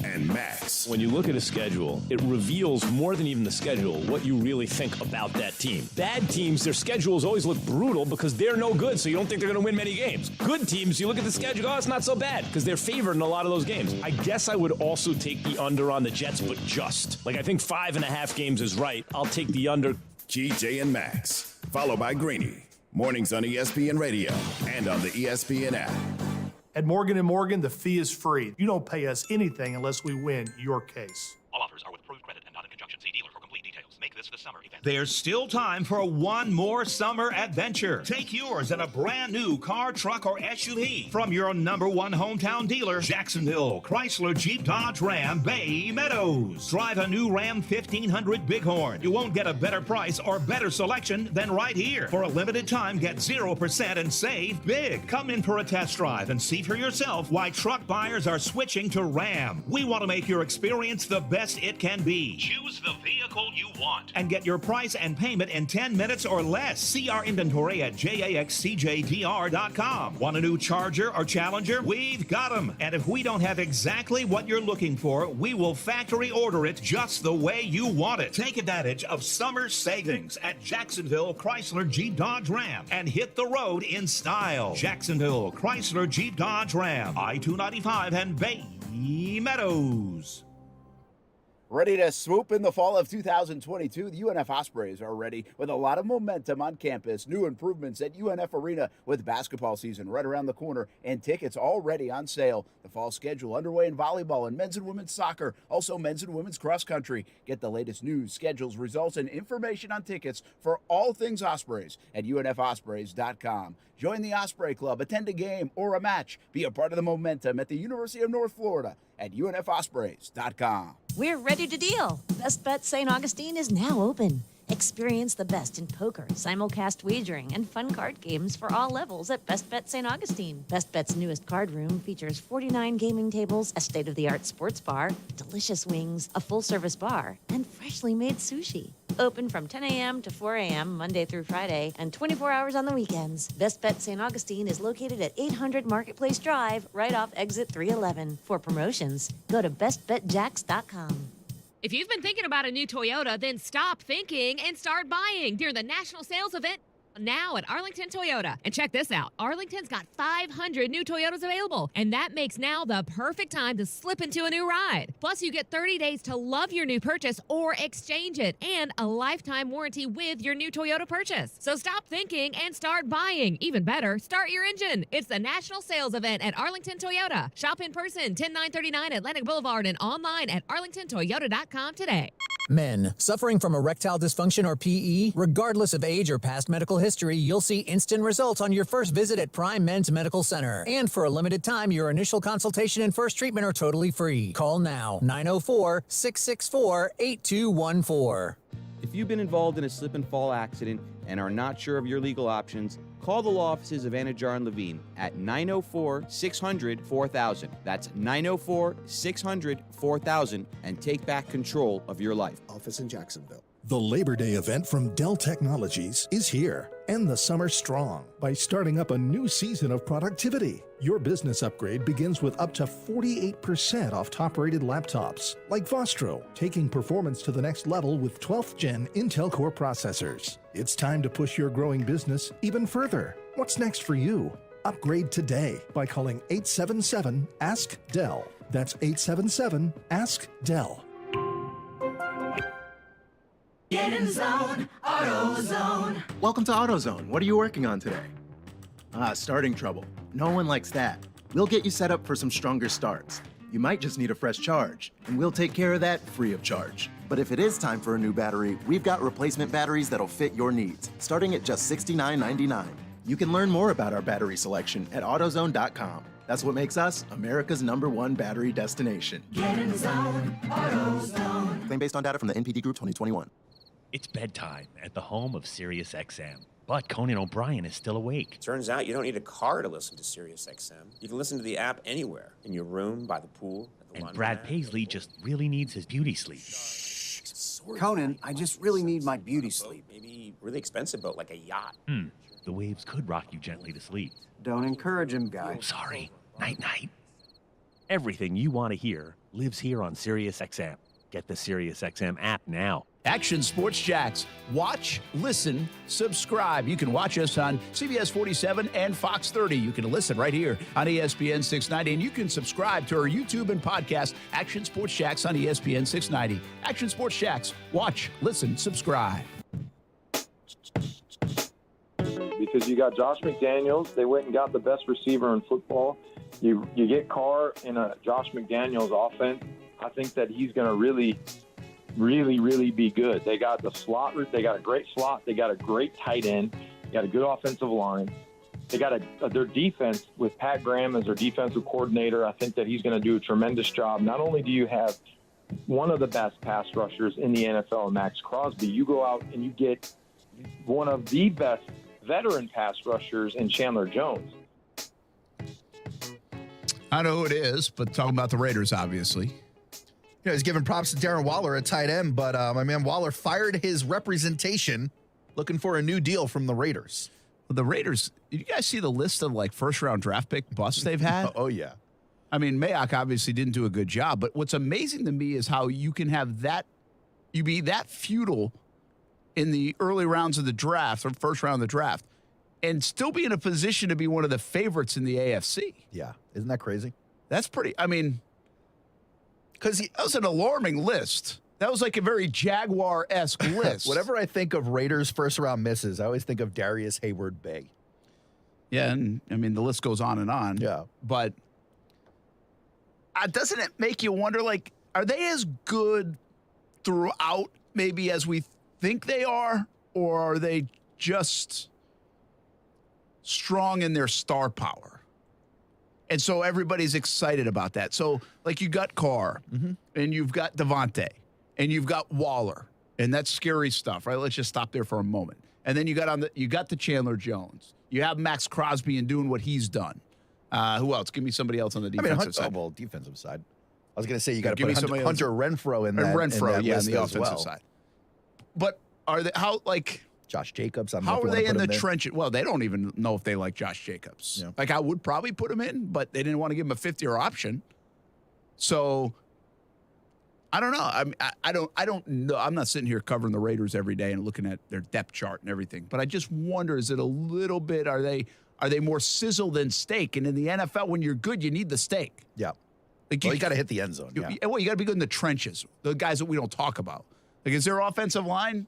and Max. When you look at a schedule, it reveals more than even the schedule what you really think about that team. Bad teams, their schedules always look brutal because they're no good, so you don't think they're going to win many games. Good teams, you look at the schedule, oh, it's not so bad because they're favored in a lot of those games. I guess I would also take the under on the Jets, but just. Like, I think 5.5 games is right. I'll take the under. GJ and Max, followed by Greeny. Mornings on ESPN Radio and on the ESPN app. At Morgan & Morgan, the fee is free. You don't pay us anything unless we win your case. All offers are with approved credit and not in conjunction. See dealer for complete details. Make this the summer event. There's still time for one more summer adventure. Take yours in a brand new car, truck, or SUV from your #1 hometown dealer, Jacksonville Chrysler Jeep Dodge Ram Bay Meadows. Drive a new Ram 1500 Bighorn. You won't get a better price or better selection than right here. For a limited time, get 0% and save big. Come in for a test drive and see for yourself why truck buyers are switching to Ram. We want to make your experience the best it can be. Choose the vehicle you want and get your price and payment in 10 minutes or less. See our inventory at jaxcjdr.com. Want a new Charger or Challenger? We've got them. And if we don't have exactly what you're looking for, we will factory order it just the way you want it. Take advantage of summer savings at Jacksonville Chrysler Jeep Dodge Ram and hit the road in style. Jacksonville Chrysler Jeep Dodge Ram, I-295 and Bay Meadows. Ready to swoop in the fall of 2022? The UNF Ospreys are ready with a lot of momentum on campus. New improvements at UNF Arena with basketball season right around the corner and tickets already on sale. The fall schedule underway in volleyball and men's and women's soccer, also men's and women's cross country. Get the latest news, schedules, results, and information on tickets for all things Ospreys at UNFOspreys.com. Join the Osprey Club, attend a game or a match. Be a part of the momentum at the University of North Florida at UNFOspreys.com. We're ready to deal. Best Bet St. Augustine is now open. Experience the best in poker, simulcast wagering, and fun card games for all levels at Best Bet St. Augustine. Best Bet's newest card room features 49 gaming tables, a state-of-the-art sports bar, delicious wings, a full-service bar, and freshly made sushi. Open from 10 a.m. to 4 a.m. Monday through Friday, and 24 hours on the weekends. Best Bet St. Augustine is located at 800 Marketplace Drive, right off exit 311. For promotions, go to bestbetjax.com. If you've been thinking about a new Toyota, then stop thinking and start buying during the national sales event now at Arlington Toyota. And check this out. Arlington's got 500 new Toyotas available, and that makes now the perfect time to slip into a new ride. Plus, you get 30 days to love your new purchase or exchange it, and a lifetime warranty with your new Toyota purchase. So stop thinking and start buying. Even better, start your engine. It's the national sales event at Arlington Toyota. Shop in person, 10939 Atlantic Boulevard, and online at arlingtontoyota.com today. Men suffering from erectile dysfunction or PE, regardless of age or past medical history, you'll see instant results on your first visit at Prime Men's Medical Center. And for a limited time, your initial consultation and first treatment are totally free. Call now, 904-664-8214. If you've been involved in a slip and fall accident and are not sure of your legal options, call the law offices of Anajar and Levine at 904-600-4000. That's 904-600-4000 and take back control of your life. Office in Jacksonville. The Labor Day event from Dell Technologies is here. End the summer strong by starting up a new season of productivity. Your business upgrade begins with up to 48% off top-rated laptops, like Vostro, taking performance to the next level with 12th Gen Intel Core processors. It's time to push your growing business even further. What's next for you? Upgrade today by calling 877-ASK-DELL. That's 877-ASK-DELL. Get in zone, AutoZone. Welcome to AutoZone. What are you working on today? Starting trouble. No one likes that. We'll get you set up for some stronger starts. You might just need a fresh charge, and we'll take care of that free of charge. But if it is time for a new battery, we've got replacement batteries that'll fit your needs, starting at just $69.99. You can learn more about our battery selection at AutoZone.com. That's what makes us America's #1 battery destination. Get in zone, AutoZone. Claim based on data from the NPD Group 2021. It's bedtime at the home of SiriusXM, but Conan O'Brien is still awake. Turns out you don't need a car to listen to SiriusXM. You can listen to the app anywhere, in your room, by the pool, at the And Brad Paisley just really needs his beauty sleep. Conan, I just really need my beauty sleep. Maybe really expensive boat, like a yacht. The waves could rock you gently to sleep. Don't encourage him, guy. Oh, sorry. Night-night. Everything you want to hear lives here on SiriusXM. Get the SiriusXM app now. Action Sports Jacks. Watch, listen, subscribe. You can watch us on CBS 47 and Fox 30. You can listen right here on ESPN 690. And you can subscribe to our YouTube and podcast, Action Sports Jacks on ESPN 690. Action Sports Jacks. Watch, listen, subscribe. Because you got Josh McDaniels. They went and got the best receiver in football. You get Carr in a Josh McDaniels offense. I think that he's going to really be good. They got the slot. They got a great slot. They got a great tight end. They got a good offensive line. They got their defense with Pat Graham as their defensive coordinator. I think that he's going to do a tremendous job. Not only do you have one of the best pass rushers in the NFL, Max Crosby, you go out and you get one of the best veteran pass rushers in Chandler Jones. I know who it is, but talking about the Raiders, obviously. You know, he's giving props to Darren Waller at tight end, but my man Waller fired his representation looking for a new deal from the Raiders. The Raiders, did you guys see the list of like first-round draft pick busts they've had? Oh, yeah. I mean, Mayock obviously didn't do a good job, but what's amazing to me is how you can have that, you be that futile in the early rounds of the draft or first round of the draft and still be in a position to be one of the favorites in the AFC. Yeah. Isn't that crazy? That's pretty, I mean, because that was an alarming list. That was like a very Jaguar-esque list. Whenever I think of Raiders first-round misses, I always think of Darius Hayward-Bay. Yeah, and I mean, the list goes on and on. Yeah. But doesn't it make you wonder, like, are they as good throughout maybe as we think they are, or are they just strong in their star power? And so everybody's excited about that. So, like, you got Carr, and you've got Devontae, and you've got Waller, and that's scary stuff, right? Let's just stop there for a moment. And then you got the Chandler Jones. You have Max Crosby and doing what he's done. Who else? Give me somebody else on the defensive side. Well, defensive side. I was going to say you got to put Hunter Renfrow in that. And Renfrow, in that on the as offensive side. But are they Josh Jacobs? How are they in the trenches? Well, they don't even know if they like Josh Jacobs. Yeah. Like, I would probably put him in, but they didn't want to give him a fifth-year option. So I don't know. I don't know. I'm not sitting here covering the Raiders every day and looking at their depth chart and everything. But I just wonder, is it a little bit? Are they more sizzle than steak? And in the NFL, when you're good, you need the steak. Yeah. Like you got to hit the end zone. Yeah. Well, you got to be good in the trenches. The guys that we don't talk about. Like, is their offensive line?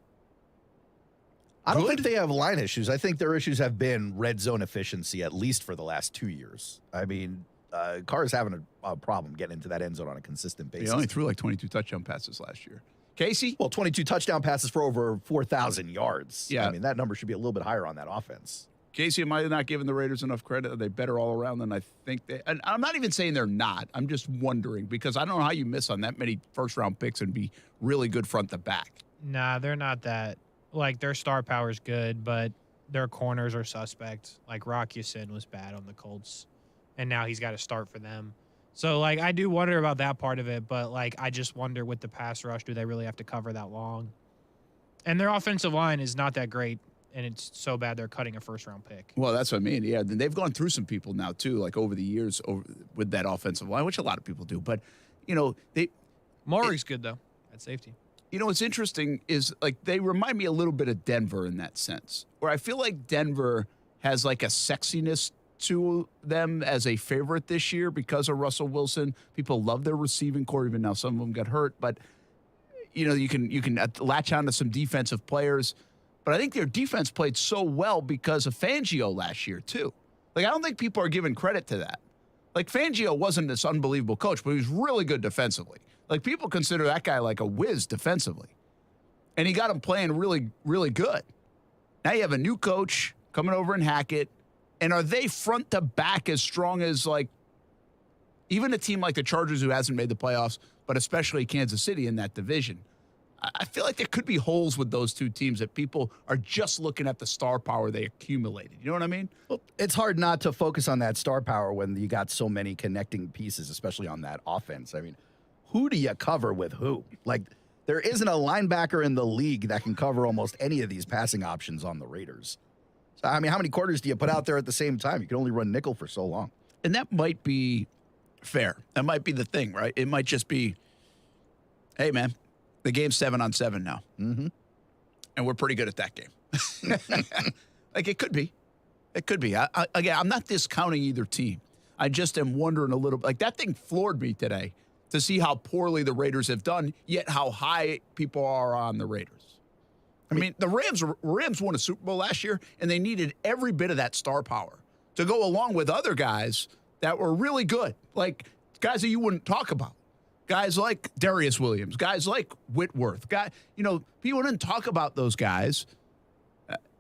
I don't think they have line issues. I think their issues have been red zone efficiency, at least for the last 2 years. I mean, Carr is having a problem getting into that end zone on a consistent basis. He only threw like 22 touchdown passes last year. Casey? Well, 22 touchdown passes for over 4,000 yards. Yeah. I mean, that number should be a little bit higher on that offense. Casey, am I not giving the Raiders enough credit? Are they better all around than I think they? And I'm not even saying they're not. I'm just wondering because I don't know how you miss on that many first-round picks and be really good front to back. Nah, they're not that. Like, their star power's good, but their corners are suspect. Like, Rock Ya-Sin was bad on the Colts, and now he's got to start for them. So, like, I do wonder about that part of it, but, like, I just wonder with the pass rush, do they really have to cover that long? And their offensive line is not that great, and it's so bad they're cutting a first-round pick. Well, that's what I mean. Yeah, they've gone through some people now, too, like over the years with that offensive line, which a lot of people do. But, you know, Maury's good, though, at safety. You know, what's interesting is, like, they remind me a little bit of Denver in that sense, where I feel like Denver has, like, a sexiness to them as a favorite this year because of Russell Wilson. People love their receiving core, even now some of them got hurt. But, you know, you can latch on to some defensive players. But I think their defense played so well because of Fangio last year, too. Like, I don't think people are giving credit to that. Like, Fangio wasn't this unbelievable coach, but he was really good defensively. Like, people consider that guy like a whiz defensively. And he got him playing really, really good. Now you have a new coach coming over in Hackett. And are they front to back as strong as, like, even a team like the Chargers who hasn't made the playoffs, but especially Kansas City in that division? I feel like there could be holes with those two teams that people are just looking at the star power they accumulated. You know what I mean? Well, it's hard not to focus on that star power when you got so many connecting pieces, especially on that offense. I mean, who do you cover with who? Like, there isn't a linebacker in the league that can cover almost any of these passing options on the Raiders. So, I mean, how many quarters do you put out there at the same time? You can only run nickel for so long. And that might be fair. That might be the thing, right? It might just be, hey, man, the game's 7-on-7 now. Mm-hmm. And we're pretty good at that game. Like, it could be. It could be. Again, I'm not discounting either team. I just am wondering a little, like, that thing floored me today to see how poorly the Raiders have done, yet how high people are on the Raiders. I mean, the Rams won a Super Bowl last year, and they needed every bit of that star power to go along with other guys that were really good, like guys that you wouldn't talk about. Guys like Darius Williams, guys like Whitworth. People didn't talk about those guys,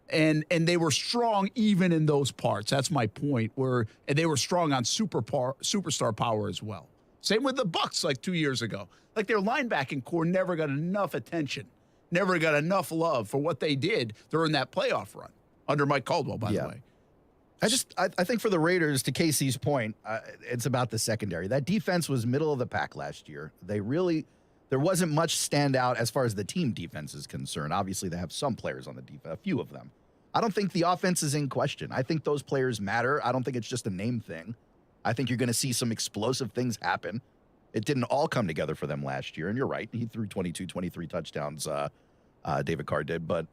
and they were strong even in those parts. That's my point, and they were strong on superstar power as well. Same with the Bucs like 2 years ago. Like, their linebacking core never got enough attention, never got enough love for what they did during that playoff run under Mike Caldwell, by the way. I think for the Raiders, to Casey's point, it's about the secondary. That defense was middle of the pack last year. There wasn't much standout as far as the team defense is concerned. Obviously, they have some players on the defense, a few of them. I don't think the offense is in question. I think those players matter. I don't think it's just a name thing. I think you're going to see some explosive things happen. It didn't all come together for them last year, and you're right. He threw 22, 23 touchdowns, David Carr did, but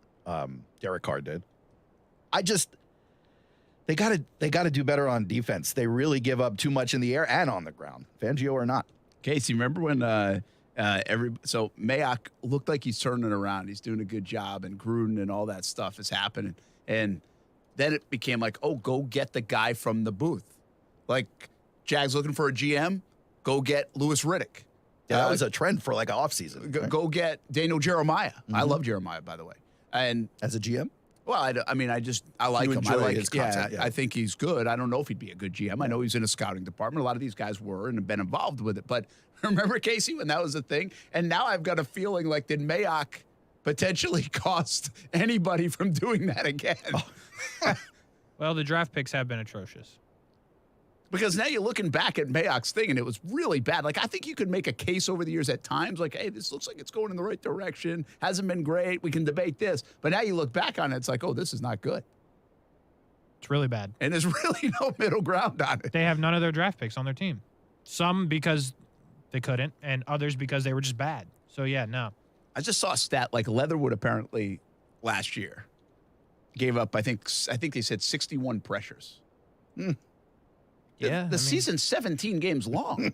Derek Carr did. They got to do better on defense. They really give up too much in the air and on the ground, Fangio or not. Casey, remember when Mayock looked like he's turning around. He's doing a good job, and Gruden and all that stuff is happening. And then it became like, oh, go get the guy from the booth. Like, Jags looking for a GM, go get Louis Riddick. Yeah, that was a trend for like an offseason. Go get Daniel Jeremiah. Mm-hmm. I love Jeremiah, by the way. And as a GM? Well, I like him. I like his concept. Yeah, I think he's good. I don't know if he'd be a good GM. I know he's in a scouting department. A lot of these guys were and have been involved with it. But remember, Casey, when that was a thing? And now I've got a feeling like, did Mayock potentially cost anybody from doing that again? Oh. Well, the draft picks have been atrocious. Because now you're looking back at Mayock's thing, and it was really bad. Like, I think you could make a case over the years at times, like, hey, this looks like it's going in the right direction. Hasn't been great. We can debate this. But now you look back on it, it's like, oh, this is not good. It's really bad. And there's really no middle ground on it. They have none of their draft picks on their team. Some because they couldn't, and others because they were just bad. So, yeah, no. I just saw a stat, like Leatherwood apparently last year gave up, I think they said 61 pressures. The season's 17 games long.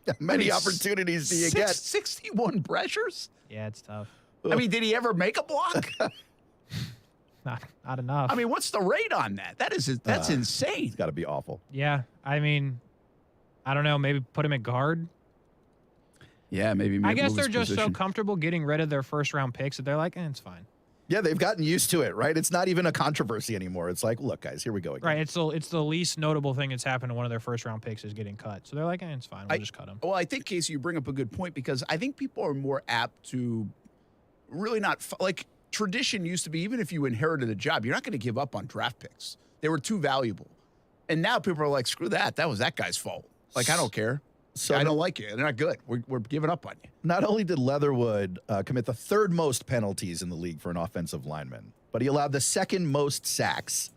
How many opportunities do you get? 61 pressures? Yeah, it's tough. I mean, did he ever make a block? Not enough. I mean, what's the rate on that? That's insane. It's got to be awful. Yeah, I mean, I don't know. Maybe put him at guard. Yeah, maybe. I guess move they're his just so position. comfortable getting rid of their first-round picks that they're like, it's fine. Yeah, they've gotten used to it, right? It's not even a controversy anymore. It's like, look, guys, here we go again. Right, it's the least notable thing that's happened to one of their first-round picks is getting cut. So they're like, it's fine. We'll just cut them. Well, I think, Casey, you bring up a good point because I think people are more apt to really not like tradition used to be. Even if you inherited a job, you're not going to give up on draft picks. They were too valuable, and now people are like, screw that. That was that guy's fault. Like, I don't care. So I don't like you. They're not good. We're giving up on you. Not only did Leatherwood commit the third most penalties in the league for an offensive lineman, but he allowed the second most sacks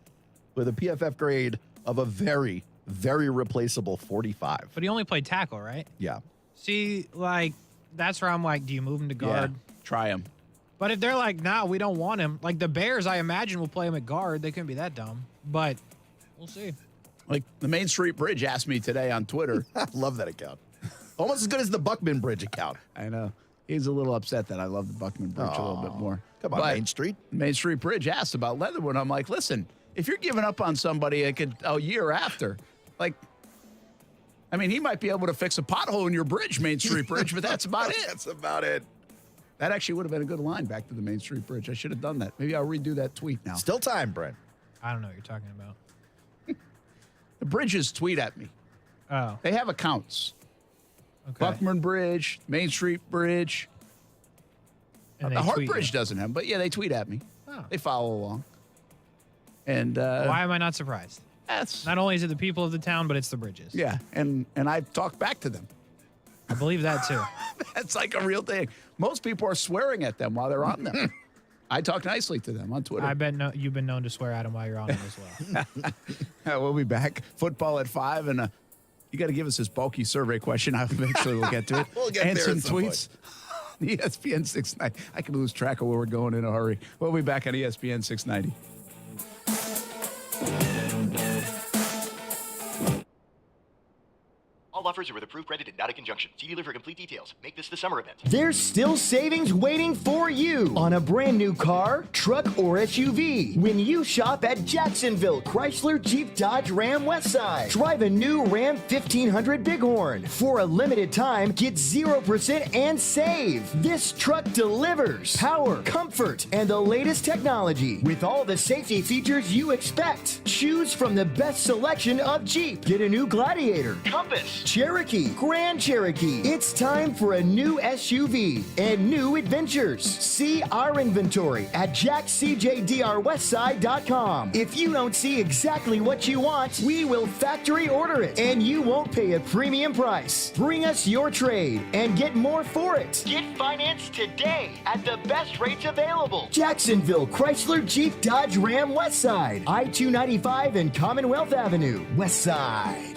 with a PFF grade of a very, very replaceable 45. But he only played tackle, right? Yeah. See, like, that's where I'm like, do you move him to guard? Yeah, try him. But if they're like, nah, we don't want him. Like, the Bears, I imagine, will play him at guard. They couldn't be that dumb. But we'll see. Like, the Main Street Bridge asked me today on Twitter. I love that account. Almost as good as the Buckman Bridge account. I know. He's a little upset that I love the Buckman Bridge a little bit more. Come on, Main Street. Main Street Bridge asked about Leatherwood. I'm like, listen, if you're giving up on somebody a year after, like, I mean, he might be able to fix a pothole in your bridge, Main Street Bridge, but that's about it. That's about it. That actually would have been a good line back to the Main Street Bridge. I should have done that. Maybe I'll redo that tweet now. Still time, Brent. I don't know what you're talking about. The bridges tweet at me. Oh. They have accounts. Okay. Buckman Bridge, Main Street Bridge. And The they Hart tweet Bridge you. doesn't have them, but yeah, they tweet at me. Oh. They follow along. And Why am I not surprised? That's not only is it the people of the town, but it's the bridges. Yeah, and I talk back to them. I believe that too. That's like a real thing. Most people are swearing at them while they're on them. I talk nicely to them on Twitter. I bet you've been known to swear at them while you're on them as well. We'll be back. Football at 5, and you got to give us this bulky survey question. Eventually we'll get to it. We'll get and there some at some tweets. ESPN 690. I can lose track of where we're going in a hurry. We'll be back on ESPN 690. All offers are with approved credit and not a conjunction. See dealer for complete details. Make this the summer event. There's still savings waiting for you on a brand new car, truck, or SUV when you shop at Jacksonville Chrysler Jeep Dodge Ram Westside. Drive a new Ram 1500 Bighorn. For a limited time, get 0% and save. This truck delivers power, comfort, and the latest technology with all the safety features you expect. Choose from the best selection of Jeep. Get a new Gladiator, Compass, Cherokee, Grand Cherokee. It's time for a new SUV and new adventures. See our inventory at jackcjdrwestside.com. If you don't see exactly what you want, we will factory order it and you won't pay a premium price. Bring us your trade and get more for it. Get financed today at the best rates available. Jacksonville Chrysler Jeep Dodge Ram Westside, I-295 and Commonwealth Avenue, Westside.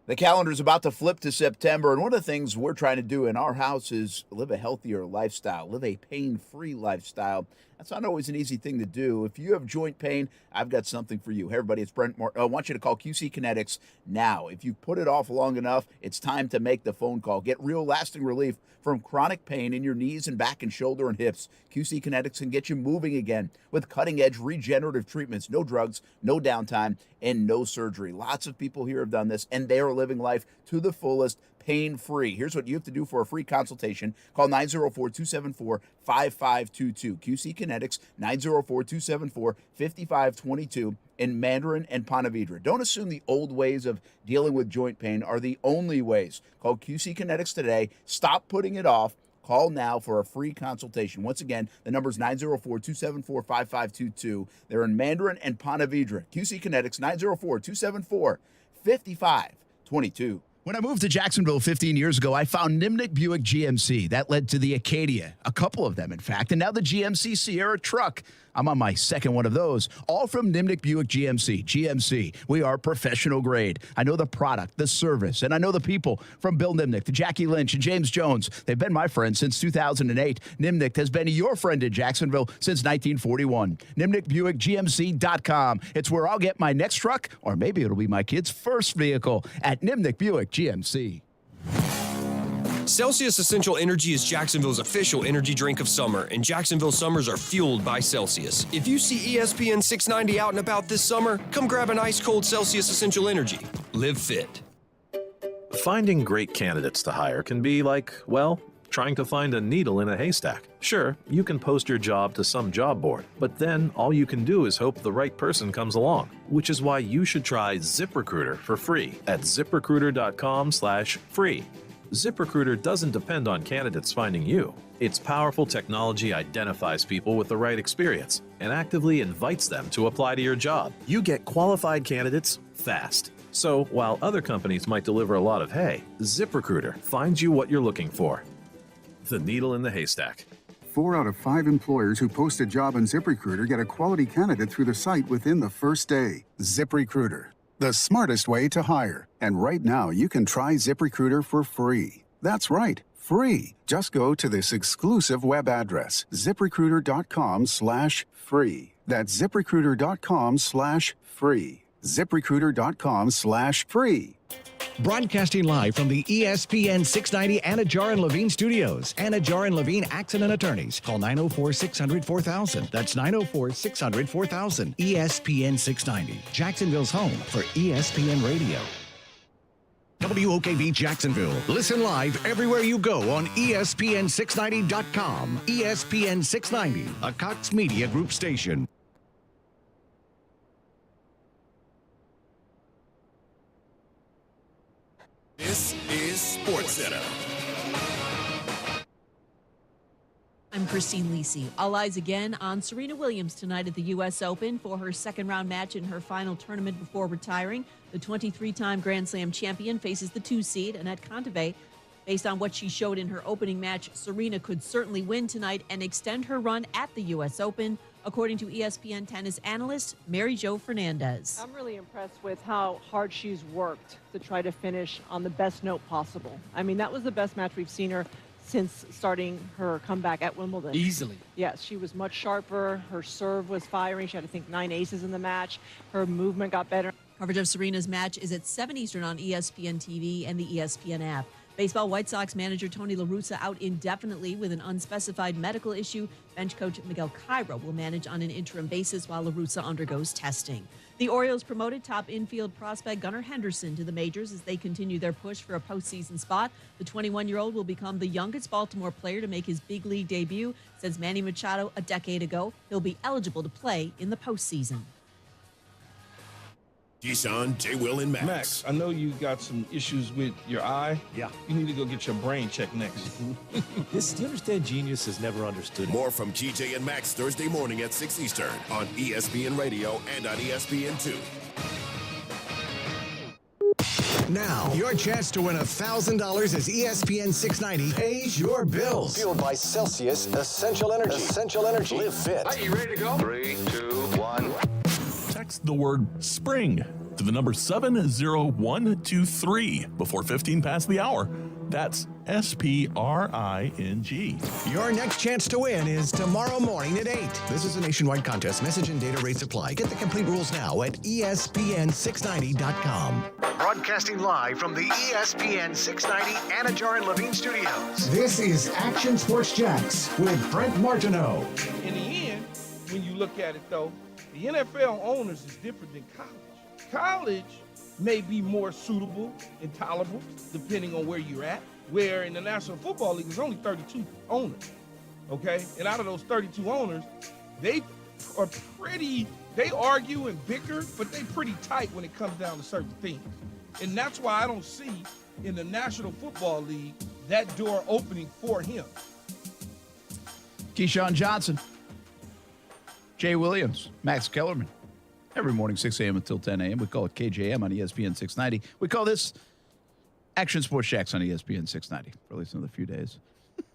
The calendar's about to flip to September, and one of the things we're trying to do in our house is live a healthier lifestyle, live a pain-free lifestyle. That's not always an easy thing to do. If you have joint pain, I've got something for you. Hey, everybody, it's Brent Moore. I want you to call QC Kinetics now. If you put it off long enough, it's time to make the phone call. Get real lasting relief from chronic pain in your knees and back and shoulder and hips. QC Kinetics can get you moving again with cutting-edge regenerative treatments, no drugs, no downtime, and no surgery. Lots of people here have done this, and they are living life to the fullest, pain-free. Here's what you have to do for a free consultation. Call 904-274-5522. QC Kinetics, 904-274-5522 in Mandarin and Ponte Vedra. Don't assume the old ways of dealing with joint pain are the only ways. Call QC Kinetics today. Stop putting it off. Call now for a free consultation. Once again, the number is 904-274-5522. They're in Mandarin and Ponte Vedra. QC Kinetics, 904-274-5522. When I moved to Jacksonville 15 years ago, I found Nimnick Buick GMC. That led to the Acadia, a couple of them, in fact, and now the GMC Sierra truck. I'm on my second one of those, all from Nimnick Buick GMC. GMC, we are professional grade. I know the product, the service, and I know the people, from Bill Nimnick to Jackie Lynch and James Jones. They've been my friends since 2008. Nimnick has been your friend in Jacksonville since 1941. NimnickBuickGMC.com. It's where I'll get my next truck, or maybe it'll be my kid's first vehicle, at Nimnick Buick GMC. Celsius Essential Energy is Jacksonville's official energy drink of summer, and Jacksonville summers are fueled by Celsius. If you see ESPN 690 out and about this summer, come grab an ice-cold Celsius Essential Energy. Live fit. Finding great candidates to hire can be like, well, trying to find a needle in a haystack. Sure, you can post your job to some job board, but then all you can do is hope the right person comes along, which is why you should try ZipRecruiter for free at ziprecruiter.com/free. ZipRecruiter doesn't depend on candidates finding you. Its powerful technology identifies people with the right experience and actively invites them to apply to your job. You get qualified candidates fast. So while other companies might deliver a lot of hay, ZipRecruiter finds you what you're looking for. The needle in the haystack. 4 out of 5 employers who post a job on ZipRecruiter get a quality candidate through the site within the first day. ZipRecruiter, the smartest way to hire. And right now, you can try ZipRecruiter for free. That's right, free. Just go to this exclusive web address, ziprecruiter.com/free. That's ziprecruiter.com/free. ZipRecruiter.com/free. Broadcasting live from the ESPN 690 Anna Jar and Levine studios. Anna Jar and Levine Accident Attorneys. Call 904-600-4000. That's 904-600-4000. ESPN 690, Jacksonville's home for ESPN Radio. WOKV Jacksonville. Listen live everywhere you go on ESPN690.com. ESPN 690, a Cox Media Group station. This is SportsCenter. I'm Christine Lisi. All eyes again on Serena Williams tonight at the U.S. Open for her second-round match in her final tournament before retiring. The 23-time Grand Slam champion faces the 2-seed, Annette Kontaveit. Based on what she showed in her opening match, Serena could certainly win tonight and extend her run at the U.S. Open, according to ESPN tennis analyst Mary Jo Fernandez. I'm really impressed with how hard she's worked to try to finish on the best note possible. I mean, that was the best match we've seen her since starting her comeback at Wimbledon. Easily. Yes, she was much sharper. Her serve was firing. She had, I think, 9 aces in the match. Her movement got better. Coverage of Serena's match is at 7 Eastern on ESPN TV and the ESPN app. Baseball White Sox manager Tony La Russa out indefinitely with an unspecified medical issue. Bench coach Miguel Cairo will manage on an interim basis while La Russa undergoes testing. The Orioles promoted top infield prospect Gunnar Henderson to the majors as they continue their push for a postseason spot. The 21-year-old will become the youngest Baltimore player to make his big league debut since Manny Machado a decade ago. He'll be eligible to play in the postseason. Keyshawn, J. Will, and Max. Max, I know you got some issues with your eye. Yeah. You need to go get your brain checked next. Do you understand Genius has never understood? More from TJ and Max Thursday morning at 6 Eastern on ESPN Radio and on ESPN2. Now, your chance to win $1,000 as ESPN 690 pays your bills. Fueled by Celsius Essential Energy. Essential Energy. Live fit. Are you ready to go? 3, 2, 1. Text the word spring to the number 70123 before 15 past the hour. That's SPRING. Your next chance to win is tomorrow morning at 8. This is a nationwide contest. Message and data rates apply. Get the complete rules now at ESPN690.com. Broadcasting live from the ESPN 690 Anna Jar and Levine studios. This is Action Sports Jacks with Brent Martineau. In the end, when you look at it, though, the NFL owners is different than college. College may be more suitable and tolerable depending on where you're at, where in the National Football League, there's only 32 owners, okay? And out of those 32 owners, they argue and bicker, but they pretty tight when it comes down to certain things. And that's why I don't see in the National Football League that door opening for him. Keyshawn Johnson, Jay Williams, Max Kellerman. Every morning, 6 a.m. until 10 a.m. We call it KJM on ESPN 690. We call this Action Sports Shacks on ESPN 690 for at least another few days.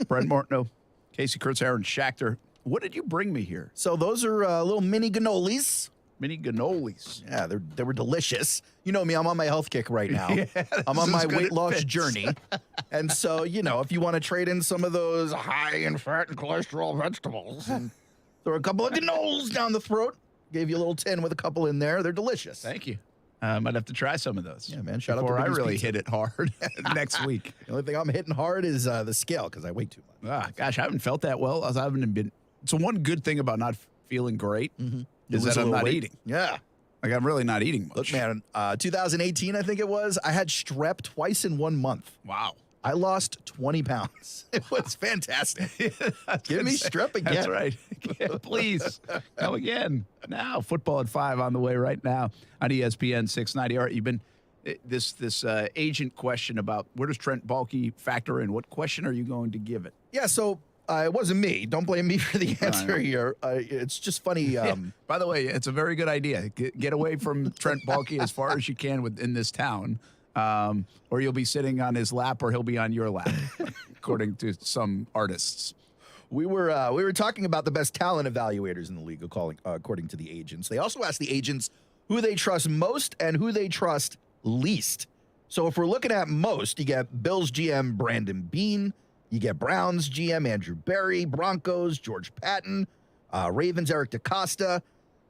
Brent Martineau, Casey Kurtz, Aaron Schachter. What did you bring me here? So those are little mini cannolis. Mini cannolis. Yeah, they were delicious. You know me, I'm on my health kick right now. Yeah, I'm on my weight loss fits. journey. And so, if you want to trade in some of those high in fat and cholesterol vegetables and throw a couple of cannolis down the throat. Gave you a little tin with a couple in there. They're delicious. Thank you. I might have to try some of those. Yeah, man. Shout out to before I Rudy's really Pizza. hit it hard next week. The only thing I'm hitting hard is the scale because I weigh too much. Gosh, I haven't felt that well. So one good thing about not feeling great is Lose that a I'm little not weight. eating. Yeah. Like, I'm really not eating much. Look, man, 2018, I think it was, I had strep twice in 1 month. Wow. I lost 20 pounds. It was fantastic. Give me strep again. That's right. Yeah, please, come again. Now, football at 5 on the way right now on ESPN 690. All right, you've been this agent question about where does Trent Baalke factor in? What question are you going to give it? Yeah, so it wasn't me. Don't blame me for the answer here. It's just funny. By the way, it's a very good idea. Get away from Trent Baalke as far as you can in this town. Or you'll be sitting on his lap, or he'll be on your lap, according to some artists. We were talking about the best talent evaluators in the league, according to the agents. They also asked the agents who they trust most and who they trust least. So if we're looking at most, you get Bills GM Brandon Beane, you get Browns GM Andrew Berry, Broncos George Patton, Ravens Eric DeCosta.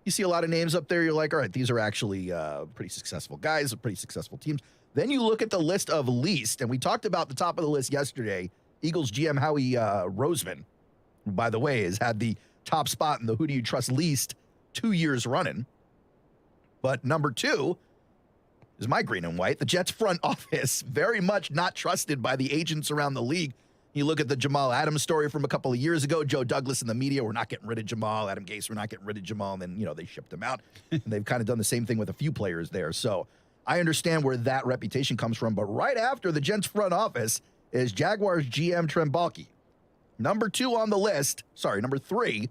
You see a lot of names up there. You're like, all right, these are actually pretty successful guys, pretty successful teams. Then you look at the list of least, and we talked about the top of the list yesterday. Eagles GM Howie Roseman, who, by the way, has had the top spot in the Who Do You Trust Least 2 years running. But number 2 is my green and white. The Jets front office, very much not trusted by the agents around the league. You look at the Jamal Adams story from a couple of years ago. Joe Douglas and the media were not getting rid of Jamal. Adam Gase were not getting rid of Jamal. And then, they shipped him out. And they've kind of done the same thing with a few players there. So I understand where that reputation comes from. But right after the Jets front office is Jaguars GM Trent Baalke. Number 3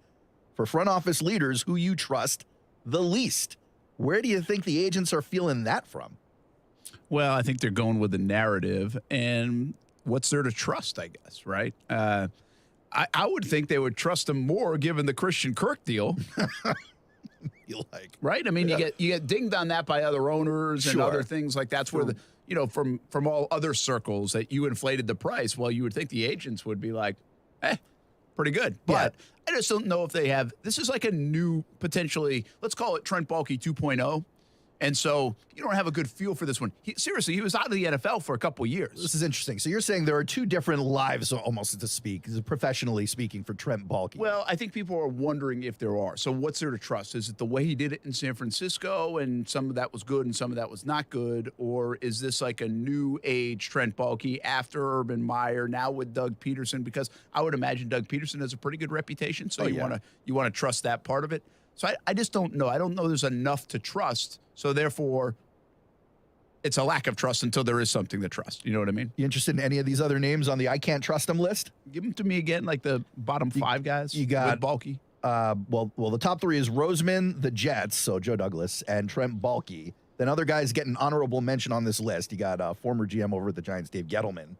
for front office leaders who you trust the least. Where do you think the agents are feeling that from? Well, I think they're going with the narrative, and what's there to trust, I guess, right? I would think they would trust him more given the Christian Kirk deal. Right? I mean, you get dinged on that by other owners and other things like that's where from all other circles that you inflated the price. Well, you would think the agents would be like, pretty good. But I just don't know if they have. This is like a new, potentially, let's call it Trent Baalke 2.0. And so you don't have a good feel for this one. Seriously, he was out of the NFL for a couple of years. This is interesting. So you're saying there are 2 different lives, almost to speak, professionally speaking, for Trent Baalke. Well, I think people are wondering if there are. So what's there to trust? Is it the way he did it in San Francisco and some of that was good and some of that was not good? Or is this like a new age Trent Baalke after Urban Meyer, now with Doug Peterson? Because I would imagine Doug Peterson has a pretty good reputation. So you want to trust that part of it. So I just don't know. I don't know there's enough to trust. So therefore, it's a lack of trust until there is something to trust. You know what I mean? You interested in any of these other names on the I can't trust them list? Give them to me again, like the bottom 5 guys. You got Baalke. Well, the top 3 is Roseman, the Jets, so Joe Douglas, and Trent Baalke. Then other guys get an honorable mention on this list. You got former GM over at the Giants, Dave Gettleman.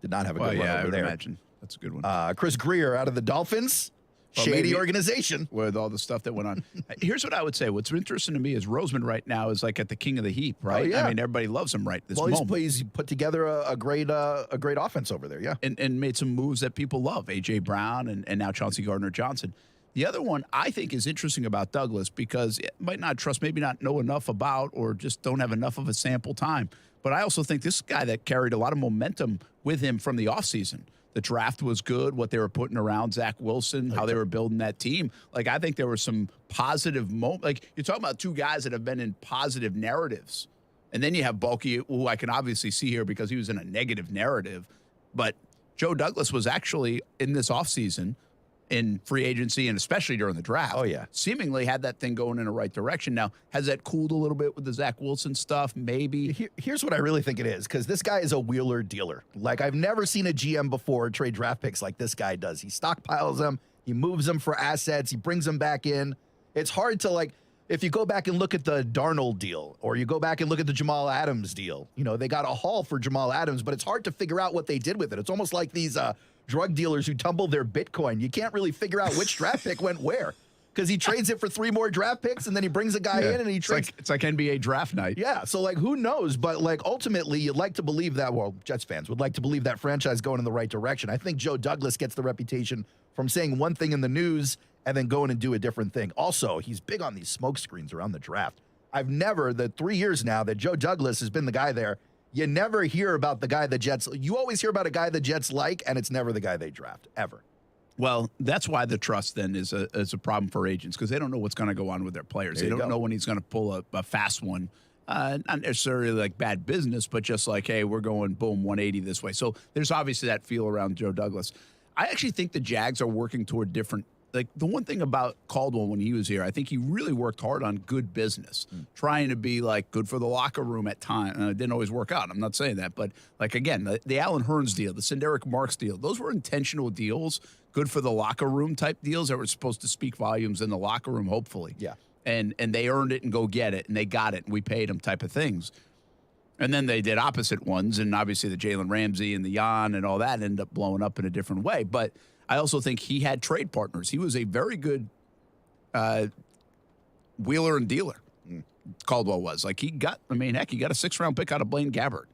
Did not have a good run over there. I would imagine. That's a good one. Chris Greer out of the Dolphins. Shady organization. With all the stuff that went on. Here's what I would say. What's interesting to me is Roseman right now is like at the king of the heap, right? Oh, yeah. I mean, everybody loves him right this moment. He's put together a great offense over there, yeah. And made some moves that people love. A.J. Brown and now Chauncey Gardner-Johnson. The other one I think is interesting about Douglas because it might not trust, maybe not know enough about or just don't have enough of a sample time. But I also think this guy that carried a lot of momentum with him from the offseason. The draft was good, what they were putting around Zach Wilson, how they were building that team. Like, I think there were some positive moments. Like, you're talking about 2 guys that have been in positive narratives. And then you have Baalke, who I can obviously see here because he was in a negative narrative. But Joe Douglas was actually in this offseason in free agency and especially during the draft. Oh, yeah. Seemingly had that thing going in the right direction. Now, has that cooled a little bit with the Zach Wilson stuff? Maybe. Here's what I really think it is, because this guy is a wheeler dealer. Like, I've never seen a GM before trade draft picks like this guy does. He stockpiles them. He moves them for assets. He brings them back in. It's hard to, if you go back and look at the Darnold deal or you go back and look at the Jamal Adams deal, they got a haul for Jamal Adams, but it's hard to figure out what they did with it. It's almost like these drug dealers who tumble their Bitcoin. You can't really figure out which draft pick went where because he trades it for 3 more draft picks and then he brings a guy in and he trades. It's like NBA draft night. Yeah. So who knows? But ultimately you'd like to believe that, Jets fans would like to believe that franchise going in the right direction. I think Joe Douglas gets the reputation from saying one thing in the news and then going and do a different thing. Also, he's big on these smoke screens around the draft. the 3 years now that Joe Douglas has been the guy there, you never hear about the guy the Jets. You always hear about a guy the Jets like, and it's never the guy they draft, ever. Well, that's why the trust then is a problem for agents, because they don't know what's going to go on with their players. They don't know when he's going to pull a fast one. Not necessarily like bad business, but just like, hey, we're going boom 180 this way. So there's obviously that feel around Joe Douglas. I actually think the Jags are working toward different. Like the one thing about Caldwell when he was here, I think he really worked hard on good business, trying to be like good for the locker room at times. It didn't always work out. I'm not saying that, but like again, the Alan Hearns deal, the Sinderic Marks deal, those were intentional deals, good for the locker room type deals that were supposed to speak volumes in the locker room, hopefully. Yeah. And they earned it and go get it, and they got it, and we paid them type of things. And then they did opposite ones, and obviously the Jalen Ramsey and the Jan and all that ended up blowing up in a different way. But I also think he had trade partners. He was a very good wheeler and dealer, Caldwell was. Like he got a 6th-round pick out of Blaine Gabbert.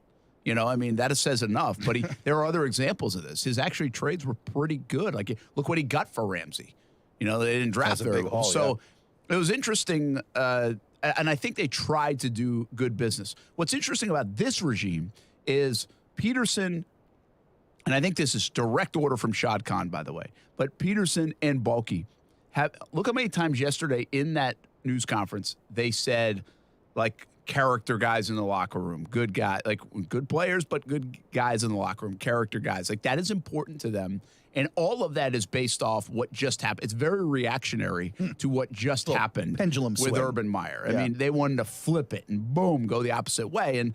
That says enough. But there are other examples of this. His actually trades were pretty good. Like look what he got for Ramsey. They didn't draft very well. So it was interesting, and I think they tried to do good business. What's interesting about this regime is Peterson. And I think this is direct order from Shad Khan, by the way. But Peterson and Baalke look how many times yesterday in that news conference they said, like, character guys in the locker room, good guy, like good players, but good guys in the locker room, character guys. Like that is important to them. And all of that is based off what just happened. It's very reactionary to what just happened pendulum with swing. Urban Meyer. I mean, they wanted to flip it and boom, go the opposite way. And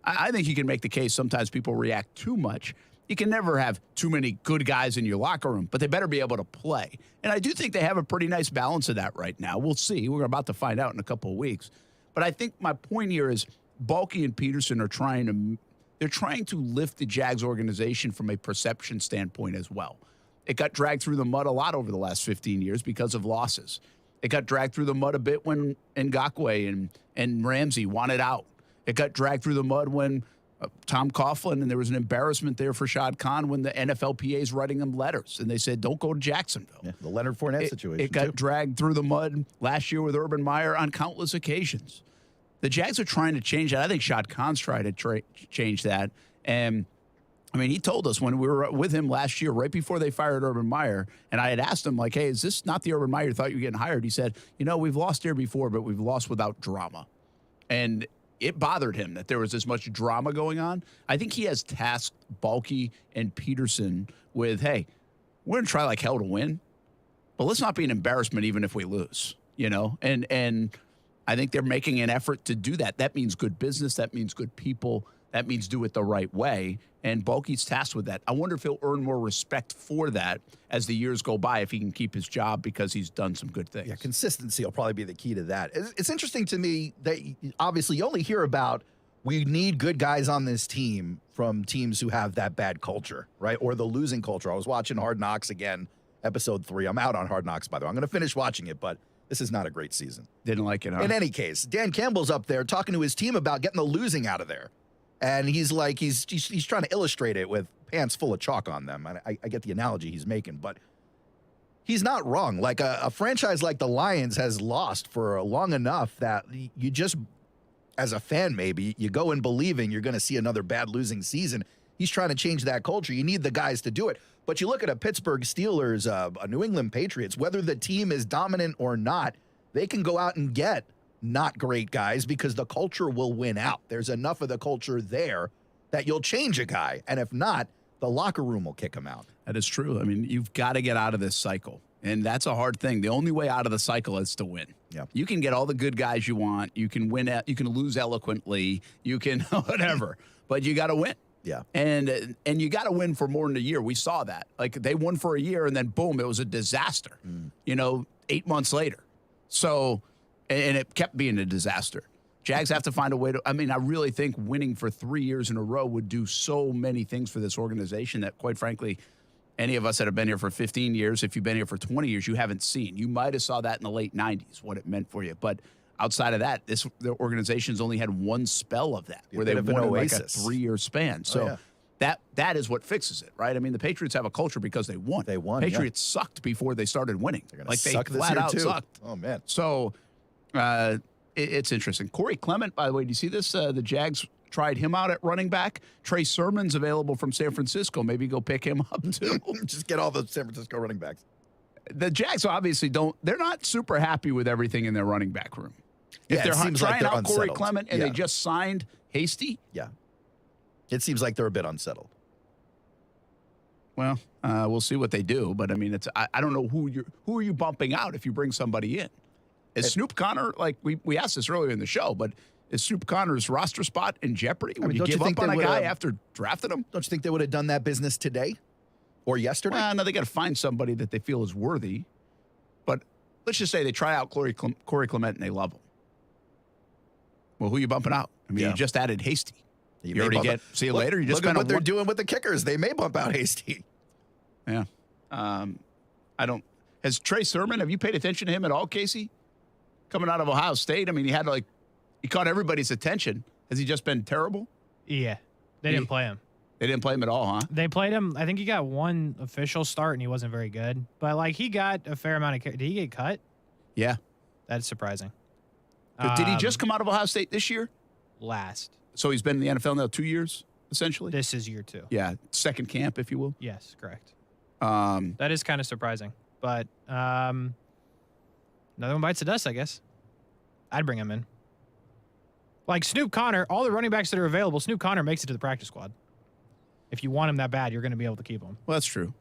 I think you can make the case sometimes people react too much. You can never have too many good guys in your locker room, but they better be able to play. And I do think they have a pretty nice balance of that right now. We'll see. We're about to find out in a couple of weeks. But I think my point here is Baalke and Peterson are trying to lift the Jags organization from a perception standpoint as well. It got dragged through the mud a lot over the last 15 years because of losses. It got dragged through the mud a bit when Ngakoue and Ramsey wanted out. It got dragged through the mud when Tom Coughlin, and there was an embarrassment there for Shad Khan when the NFLPA is writing them letters, and they said, don't go to Jacksonville. Yeah, the Leonard Fournette situation, It got dragged through the mud last year with Urban Meyer on countless occasions. The Jags are trying to change that. I think Shad Khan's trying to change that. And, he told us when we were with him last year, right before they fired Urban Meyer, and I had asked him, like, hey, is this not the Urban Meyer you thought you were getting hired? He said, we've lost here before, but we've lost without drama. And it bothered him that there was this much drama going on. I think he has tasked Baalke and Peterson with, hey, we're going to try like hell to win, but let's not be an embarrassment even if we lose, And I think they're making an effort to do that. That means good business. That means good people. That means do it the right way. And Baalke's tasked with that. I wonder if he'll earn more respect for that as the years go by, if he can keep his job because he's done some good things. Yeah, consistency will probably be the key to that. It's interesting to me that obviously you only hear about we need good guys on this team from teams who have that bad culture, right? Or the losing culture. I was watching Hard Knocks again, episode 3. I'm out on Hard Knocks, by the way. I'm going to finish watching it, but this is not a great season. Didn't like it, huh? In any case, Dan Campbell's up there talking to his team about getting the losing out of there. And he's like, he's trying to illustrate it with pants full of chalk on them. And I get the analogy he's making, but he's not wrong. Like a franchise like the Lions has lost for long enough that you just, as a fan maybe, you go in believing you're going to see another bad losing season. He's trying to change that culture. You need the guys to do it. But you look at a Pittsburgh Steelers, a New England Patriots, whether the team is dominant or not, they can go out and get not great guys because the culture will win out. There's enough of the culture there that you'll change a guy. And if not, the locker room will kick him out. That is true. You've got to get out of this cycle. And that's a hard thing. The only way out of the cycle is to win. Yeah. You can get all the good guys you want. You can win. You can lose eloquently. You can whatever. But you got to win. Yeah. And you got to win for more than a year. We saw that. Like they won for a year and then boom, it was a disaster. 8 months later. So, and it kept being a disaster. Jags have to find a way to, I really think winning for 3 years in a row would do so many things for this organization that, quite frankly, any of us that have been here for 15 years, if you've been here for 20 years, you haven't seen. You might have saw that in the late 90s, what it meant for you. But outside of that, the organization's only had one spell of that, where they won in like a 3-year span. So that is what fixes it, right? The Patriots have a culture because they won. They won. Patriots sucked before they started winning. Like they flat out sucked. Oh, man. So it's interesting. Corey Clement, by the way, do you see this? The Jags tried him out at running back. Trey Sermon's available from San Francisco. Maybe go pick him up too. Just get all the San Francisco running backs. The Jags obviously they're not super happy with everything in their running back room. If Yeah, they're it seems trying like they're out Corey unsettled. Clement and Yeah. they just signed Hasty, Yeah. It seems like they're a bit unsettled. well, we'll see what they do. But I mean, I don't know who are you bumping out if you bring somebody in. Is Snoop Connor, like we asked this earlier in the show, but is Snoop Connor's roster spot in jeopardy? Would you don't you give think up on they a guy would've- after drafting him? Don't you think they would have done that business today or yesterday? Well, no, they got to find somebody that they feel is worthy. But let's just say they try out Corey Clement and they love him. Well, who are you bumping out? I mean, you just added Hasty. You may already bump get it. see you later. You just look at kind what of they're doing with the kickers. They may bump out Hasty. Yeah. I don't. Has Trey Sermon? Have you paid attention to him at all, Casey? Coming out of Ohio State, I mean, he caught everybody's attention. Has he just been terrible? Yeah. They didn't play him. They didn't play him at all, huh? They played him. I think he got one official start, and he wasn't very good. But, like, he got a fair amount of – did he get cut? Yeah. That's surprising. Did he just come out of Ohio State this year? Last. So he's been in the NFL now 2 years, essentially? This is year 2. Yeah, second camp, if you will. Yes, correct. Um, That is kind of surprising. But another one bites the dust, I guess. I'd bring him in. Like Snoop Connor, all the running backs that are available, Snoop Connor makes it to the practice squad. If you want him that bad, you're going to be able to keep him. Well, that's true.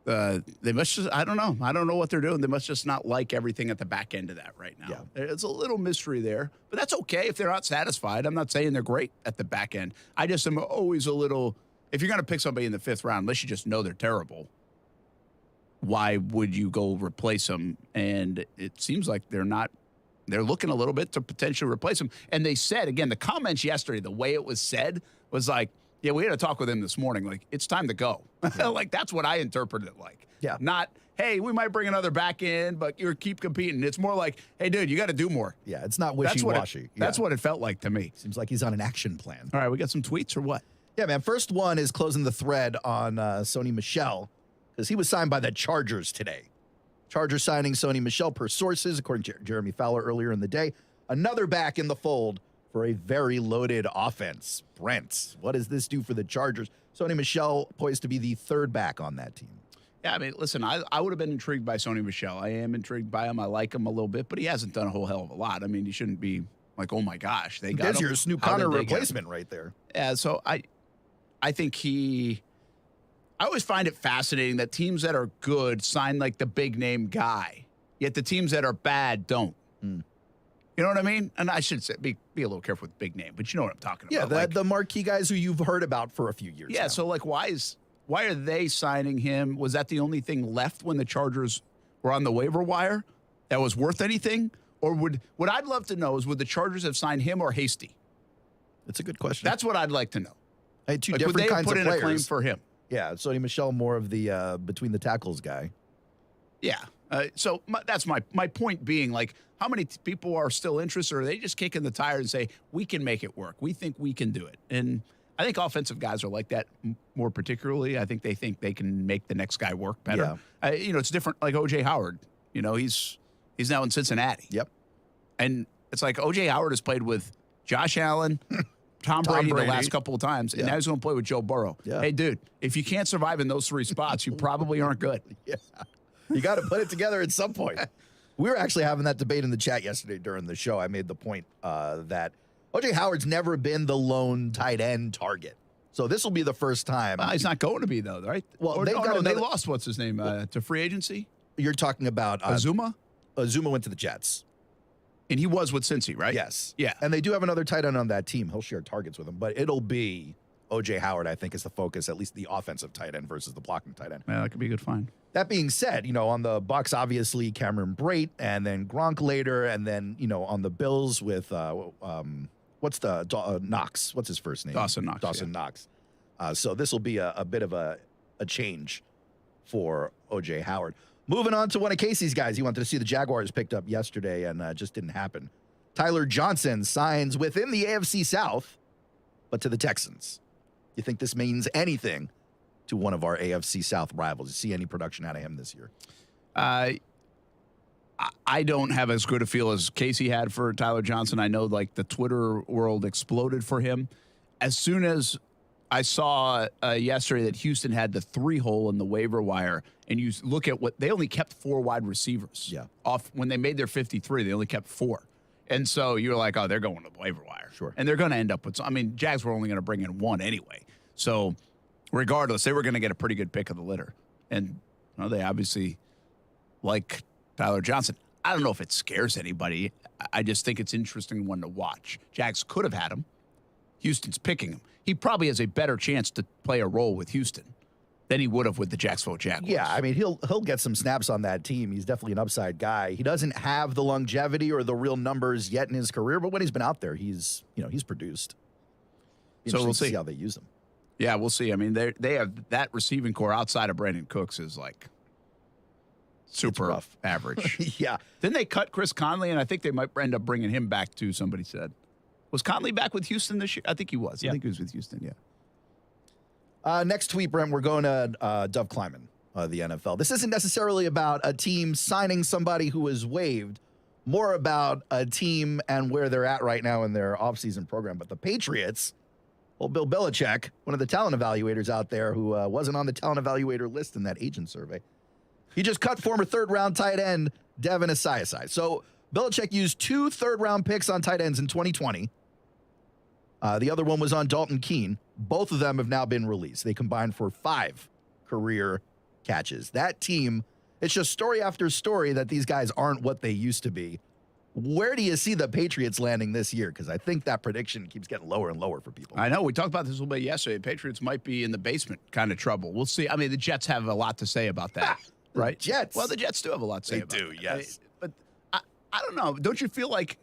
They must just, I don't know. I don't know what they're doing. They must just not like everything at the back end of that right now. Yeah. It's a little mystery there, but that's okay if they're not satisfied. I'm not saying they're great at the back end. I just am always a little, if you're going to pick somebody in the 5th round, unless you just know they're terrible, why would you go replace them? And it seems like they're looking a little bit to potentially replace them. And they said, again, the comments yesterday, the way it was said was like, yeah, we had a talk with him this morning. Like, it's time to go. Like, that's what I interpreted it like. Yeah. Not, hey, we might bring another back in, but you keep competing. It's more like, hey, dude, you got to do more. Yeah, it's not That's wishy-washy. That's what it felt like to me. Seems like he's on an action plan. All right, we got some tweets or what? Yeah, man. First one is closing the thread on Sony Michel because he was signed by the Chargers today. Chargers signing Sony Michel per sources, according to Jeremy Fowler earlier in the day. Another back in the fold for a very loaded offense. Brent, what does this do for the Chargers? Sony Michel poised to be the 3rd back on that team. Yeah, I mean, listen, I would have been intrigued by Sony Michel. I am intrigued by him. I like him a little bit, but he hasn't done a whole hell of a lot. I mean, he shouldn't be like, oh my gosh, they got There's him. your Snoop How did Connor they get him? replacement right there. Yeah, so I think I always find it fascinating that teams that are good sign like the big name guy, yet the teams that are bad don't. You know what I mean? And I should say, be a little careful with big name, but you know what I'm talking Yeah, about. the marquee guys who you've heard about for a few years Yeah, now. so like why are they signing him? Was that the only thing left when the Chargers were on the waiver wire that was worth anything? Or what I'd love to know is would the Chargers have signed him or Hasty? That's a good question. That's what I'd like to know. Hey, two Like, different would they have kinds put of in players. a claim for him? Yeah, Sony Michel more of the between the tackles guy. Yeah. So that's my point being, like, how many people are still interested, or are they just kicking the tires and say, we can make it work? We think we can do it. And I think offensive guys are like that more particularly. I think they can make the next guy work better. It's different, like O.J. Howard. You know, he's now in Cincinnati. Yep. And it's like O.J. Howard has played with Josh Allen, Tom Brady the last couple of times, and now he's going to play with Joe Burrow. Yeah. Hey, dude, if you can't survive in those 3 spots, you probably aren't good. Yeah. You got to put it together at some point. We were actually having that debate in the chat yesterday during the show. I made the point that O.J. Howard's never been the lone tight end target. So this will be the first time. He's not going to be, though, right? Well, Or, they've no, got no, they another- lost, what's his name, to free agency? You're talking about Azuma? Azuma went to the Jets. And he was with Cincy, right? Yes. Yeah. And they do have another tight end on that team. He'll share targets with him, but it'll be O.J. Howard, I think, is the focus, at least the offensive tight end versus the blocking tight end. Yeah, that could be a good find. That being said, on the Bucs, obviously Cameron Brate, and then Gronk later, and then, on the Bills with, what's the, Knox? What's his first name? Dawson Knox. Dawson Knox. So this will be a bit of a change for O.J. Howard. Moving on to one of Casey's guys. He wanted to see the Jaguars picked up yesterday, and just didn't happen. Tyler Johnson signs within the AFC South, but to the Texans. You think this means anything to one of our AFC South rivals? You see any production out of him this year? I I don't have as good a feel as Casey had for Tyler Johnson. I know like the Twitter world exploded for him. As soon as I saw yesterday that Houston had the 3-hole in the waiver wire, and you look at what they only kept 4 wide receivers. Yeah. Off when they made their 53, they only kept 4. And so you're like, oh, they're going to the waiver wire. Sure. And they're going to end up with, Jags were only going to bring in 1 anyway. So regardless, they were going to get a pretty good pick of the litter. And they obviously like Tyler Johnson. I don't know if it scares anybody. I just think it's an interesting one to watch. Jags could have had him. Houston's picking him. He probably has a better chance to play a role with Houston than he would have with the Jacksonville Jaguars. Yeah, I mean, he'll get some snaps on that team. He's definitely an upside guy. He doesn't have the longevity or the real numbers yet in his career, but when he's been out there, he's produced. So we'll see how they use him. Yeah, we'll see. I mean, they have that receiving core outside of Brandon Cooks is like super average. Yeah. Didn't they cut Chris Conley? And I think they might end up bringing him back too, somebody said. Was Conley back with Houston this year? I think he was. Yeah. I think he was with Houston, yeah. Next tweet, Brent, we're going to Dove Kleiman of the NFL. This isn't necessarily about a team signing somebody who was waived, more about a team and where they're at right now in their offseason program. But the Patriots, Bill Belichick, one of the talent evaluators out there who wasn't on the talent evaluator list in that agent survey, he just cut former third-round tight end Devin Asiasi. So Belichick used 2 third-round picks on tight ends in 2020. The other one was on Dalton Keene. Both of them have now been released. They combined for 5 career catches. That team, it's just story after story that these guys aren't what they used to be. Where do you see the Patriots landing this year? Because I think that prediction keeps getting lower and lower for people. I know. We talked about this a little bit yesterday. Patriots might be in the basement kind of trouble. We'll see. I mean, the Jets have a lot to say about that, right? Jets. Well, the Jets do have a lot to say about do, that. yes. But I don't know. Don't you feel like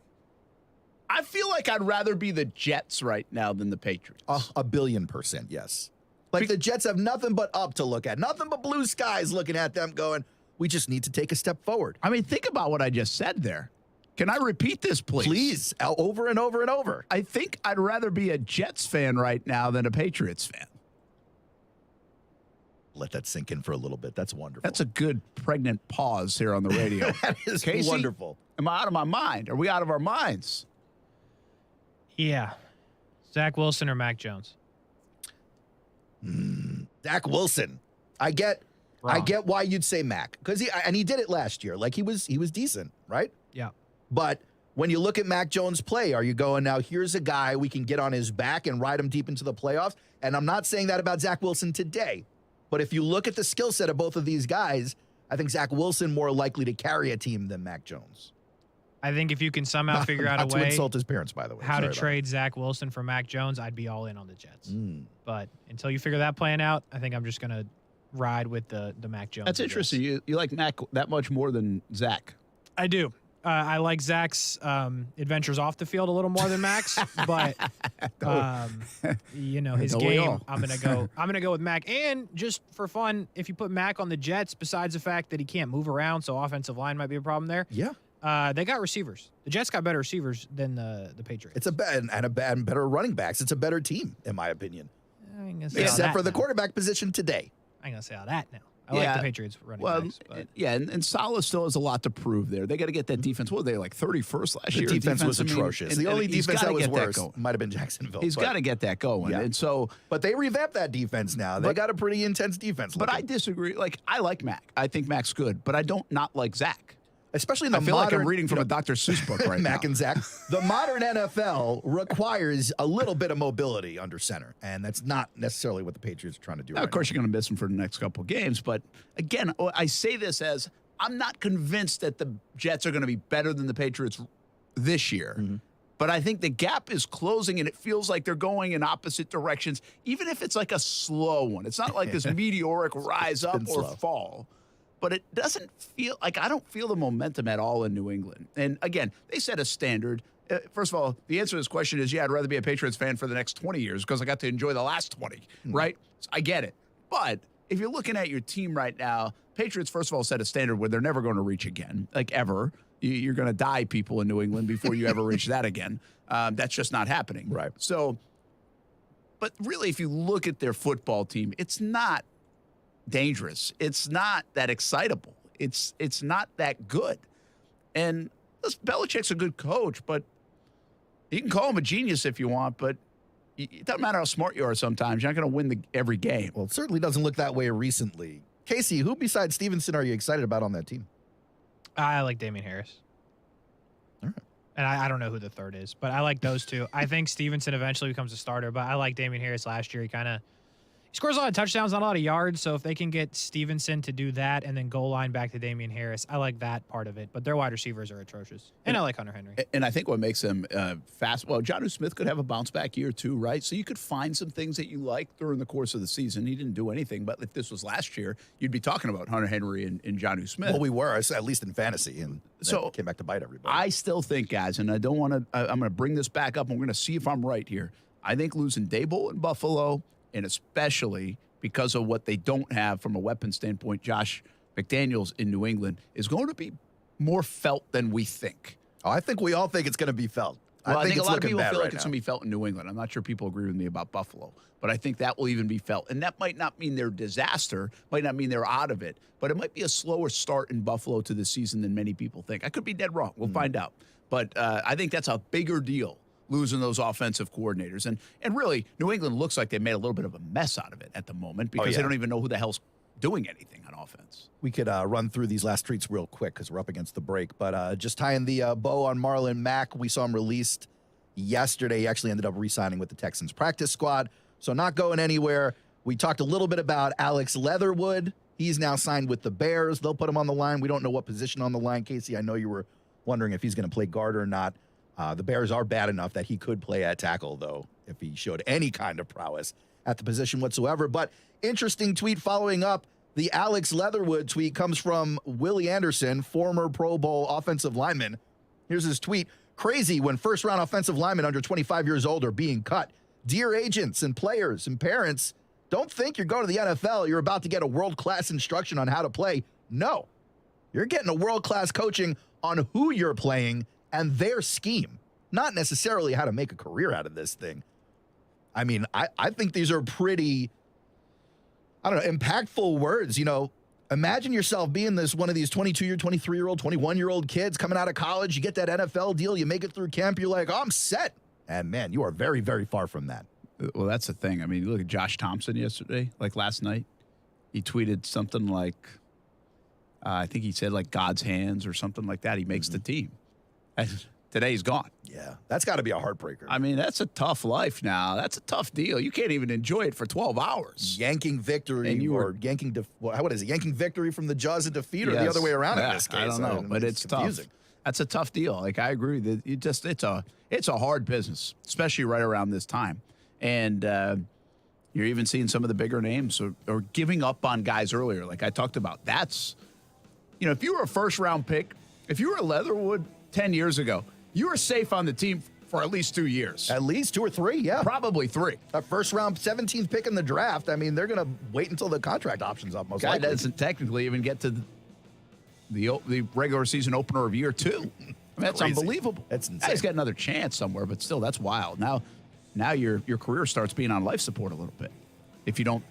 I feel like I'd rather be the Jets right now than the Patriots? 1,000,000,000%, yes. Like the Jets have nothing but up to look at, nothing but blue skies looking at them going, we just need to take a step forward. I mean, think about what I just said there. Can I repeat this, please? Please, over and over and over. I think I'd rather be a Jets fan right now than a Patriots fan. Let that sink in for a little bit. That's wonderful. That's a good pregnant pause here on the radio. That is Casey, wonderful. Am I out of my mind? Are we out of our minds? Yeah. Zach Wilson or Mac Jones? Zach Wilson. I get why you'd say Mac, because he did it last year. Like he was decent, right? Yeah. But when you look at Mac Jones' play, are you going, now here's a guy we can get on his back and ride him deep into the playoffs? And I'm not saying that about Zach Wilson today, but if you look at the skill set of both of these guys, I think Zach Wilson more likely to carry a team than Mac Jones. I think if you can somehow figure out a Not way to insult his parents, by the way. how Sorry to about trade Zach Wilson for Mac Jones, I'd be all in on the Jets. But until you figure that plan out, I think I'm just going to ride with the Mac Jones. That's interesting. You like Mac that much more than Zach. I do. I like Zach's adventures off the field a little more than Mac's, but his game. I'm gonna go with Mac. And just for fun, if you put Mac on the Jets, besides the fact that he can't move around, so offensive line might be a problem there. Yeah. They got receivers. The Jets got better receivers than the Patriots. It's and better running backs. It's a better team, in my opinion. Except for the quarterback position today. I ain't gonna say all that now. I like the Patriots running backs. But. Yeah, and Salah still has a lot to prove there. They got to get that defense. What were they, like 31st last year? The defense was I mean, atrocious. and the only defense that was worse that might have been Jacksonville. He's got to get that going. Yeah. And so, but they revamped that defense now. They got a pretty intense defense. But I disagree. Like, I like Mac. I think Mac's good, but I don't not like Zach. Especially in the I feel modern, like I'm reading from a Dr. Seuss book right Mac now. and Zach. The modern NFL requires a little bit of mobility under center, and that's not necessarily what the Patriots are trying to do. Now, of course, you're going to miss him for the next couple of games, but again, I say this as I'm not convinced that the Jets are going to be better than the Patriots this year. But I think the gap is closing, and it feels like they're going in opposite directions, even if it's like a slow one. It's not like this meteoric rise up or fall. But it doesn't feel like I don't feel the momentum at all in New England. And again, they set a standard. First of all, the answer to this question is, I'd rather be a Patriots fan for the next 20 years because I got to enjoy the last 20, right? So I get it. But if you're looking at your team right now, Patriots, first of all, set a standard where they're never going to reach again, like ever. You're going to die, people in New England, before you ever reach that again. That's just not happening. Right. So, but really, if you look at their football team, it's not dangerous. It's not that excitable. It's not that good. And listen, Belichick's a good coach, but you can call him a genius if you want, but it doesn't matter how smart you are sometimes. You're not going to win every game. Well, it certainly doesn't look that way recently. Casey, who besides Stevenson are you excited about on that team? I like Damian Harris. All right. And I don't know who the third is, but I like those two. I think Stevenson eventually becomes a starter, but I like Damian Harris last year. He scores a lot of touchdowns, not a lot of yards, so if they can get Stevenson to do that and then goal line back to Damian Harris, I like that part of it. But their wide receivers are atrocious. And I like Hunter Henry. And I think what makes them fast, well, Jonnu Smith could have a bounce-back year too, right? So you could find some things that you like during the course of the season. He didn't do anything, but if this was last year, you'd be talking about Hunter Henry and Jonnu Smith. Well, we were, at least in fantasy, and so came back to bite everybody. I still think, guys, and I don't want to, I'm going to bring this back up. I'm going to see if I'm right here. I think losing Dable in Buffalo, and especially because of what they don't have from a weapon standpoint, Josh McDaniels in New England, is going to be more felt than we think. Oh, I think we all think it's going to be felt. Well, I think a it's lot of people bad feel like right it's now. going to be felt in New England. I'm not sure people agree with me about Buffalo, but I think that will even be felt. And that might not mean they're a disaster, might not mean they're out of it, but it might be a slower start in Buffalo to the season than many people think. I could be dead wrong. We'll find out. But I think that's a bigger deal, losing those offensive coordinators. And really, New England looks like they made a little bit of a mess out of it at the moment because they don't even know who the hell's doing anything on offense. We could run through these last tweets real quick because we're up against the break. But just tying the bow on Marlon Mack, we saw him released yesterday. He actually ended up re-signing with the Texans practice squad, so not going anywhere. We talked a little bit about Alex Leatherwood. He's now signed with the Bears. They'll put him on the line. We don't know what position on the line. Casey, I know you were wondering if he's going to play guard or not. The Bears are bad enough that he could play at tackle, though, if he showed any kind of prowess at the position whatsoever. But interesting tweet following up. The Alex Leatherwood tweet comes from Willie Anderson, former Pro Bowl offensive lineman. Here's his tweet. Crazy when first-round offensive linemen under 25 years old are being cut. Dear agents and players and parents, don't think you're going to the NFL. You're about to get a world-class instruction on how to play. No. You're getting a world-class coaching on who you're playing and their scheme, not necessarily how to make a career out of this thing. I mean, I think these are pretty, impactful words. You know, imagine yourself being one of these 22-year, 23-year-old, 21-year-old kids coming out of college. You get that NFL deal. You make it through camp. You're like, oh, I'm set. And, man, you are very, very far from that. Well, that's the thing. I mean, you look at Josh Thompson yesterday, like last night. He tweeted something like, I think he said like God's hands or something like that. He makes the team. Today he's gone. Yeah, that's got to be a heartbreaker. I mean, that's a tough life now. That's a tough deal. You can't even enjoy it for 12 hours. Yanking victory, and yanking victory from the jaws of defeat, or the other way around in this case? I don't know, but it's confusing. tough. That's a tough deal. Like, I agree that it's a hard business, especially right around this time. And you're even seeing some of the bigger names or giving up on guys earlier, like I talked about. That's, if you were a first-round pick, if you were a Leatherwood 10 years ago, you were safe on the team for at least 2 years. At least 2 or 3, yeah. Probably 3. A first-round 17th pick in the draft, I mean, they're going to wait until the contract option's up, most likely. Guy doesn't technically even get to the regular season opener of year 2. I mean, that's crazy. Unbelievable. That's insane. He's got another chance somewhere, but still, that's wild. Now your career starts being on life support a little bit if you don't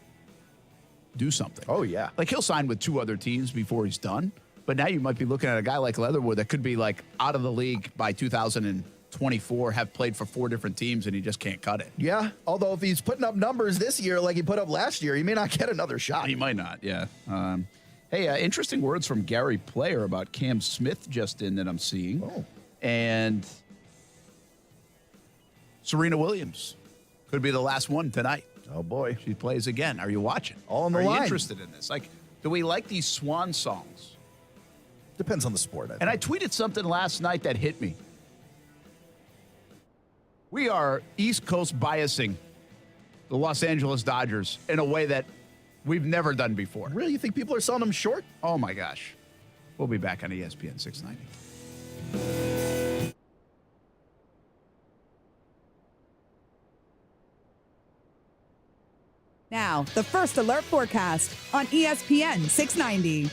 do something. Oh, yeah. Like, he'll sign with 2 other teams before he's done. But now you might be looking at a guy like Leatherwood that could be like out of the league by 2024, have played for 4 different teams, and he just can't cut it. Yeah, although if he's putting up numbers this year like he put up last year, he may not get another shot. He might not, yeah. Hey, interesting words from Gary Player about Cam Smith just in that I'm seeing. Oh. And Serena Williams could be the last one tonight. Oh, boy. She plays again. Are you watching? All on the line. Are you line. interested in this? Like, do we like these swan songs? Depends on the sport. And I tweeted something last night that hit me. We are East Coast biasing the Los Angeles Dodgers in a way that we've never done before. Really? You think people are selling them short? Oh, my gosh. We'll be back on ESPN 690. Now, the First Alert forecast on ESPN 690.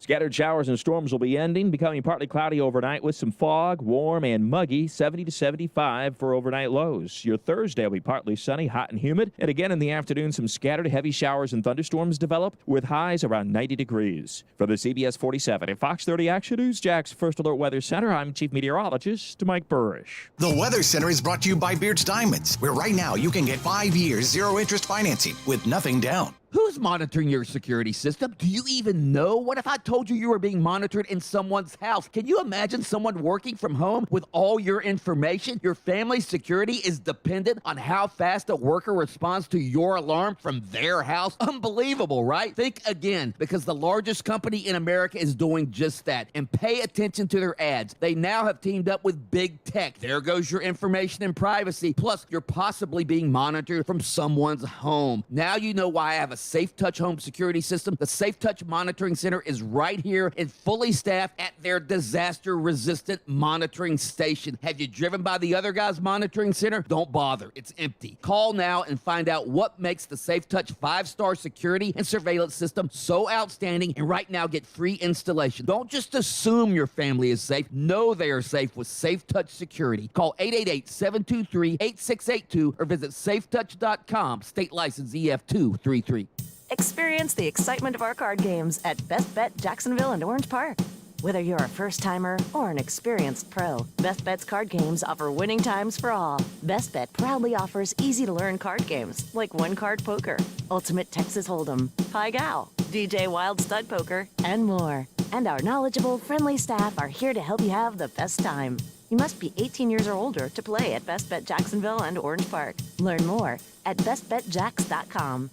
Scattered showers and storms will be ending, becoming partly cloudy overnight with some fog, warm and muggy, 70 to 75 for overnight lows. Your Thursday will be partly sunny, hot and humid. And again in the afternoon, some scattered heavy showers and thunderstorms develop with highs around 90 degrees. For the CBS 47 and Fox 30 Action News, Jack's First Alert Weather Center, I'm Chief Meteorologist Mike Burrish. The Weather Center is brought to you by Beard's Diamonds, where right now you can get 5 years, zero-interest financing with nothing down. Who's monitoring your security system? Do you even know? What if I told you you were being monitored in someone's house? Can you imagine someone working from home with all your information? Your family's security is dependent on how fast a worker responds to your alarm from their house. Unbelievable, right? Think again, because the largest company in America is doing just that. And pay attention to their ads. They now have teamed up with big tech. There goes your information and privacy. Plus, you're possibly being monitored from someone's home. Now you know why I have a Safe Touch home security system. The Safe Touch Monitoring Center is right here and fully staffed at their disaster-resistant monitoring station. Have you driven by the other guy's monitoring center? Don't bother. It's empty. Call now and find out what makes the Safe Touch 5-star security and surveillance system so outstanding, and right now get free installation. Don't just assume your family is safe. Know they are safe with Safe Touch Security. Call 888-723-8682 or visit safetouch.com. State license EF233. Experience the excitement of our card games at Best Bet Jacksonville and Orange Park. Whether you're a first-timer or an experienced pro, Best Bet's card games offer winning times for all. Best Bet proudly offers easy-to-learn card games like one-card poker, Ultimate Texas Hold'em, Pai Gow, DJ Wild Stud Poker, and more. And our knowledgeable, friendly staff are here to help you have the best time. You must be 18 years or older to play at Best Bet Jacksonville and Orange Park. Learn more at bestbetjacks.com.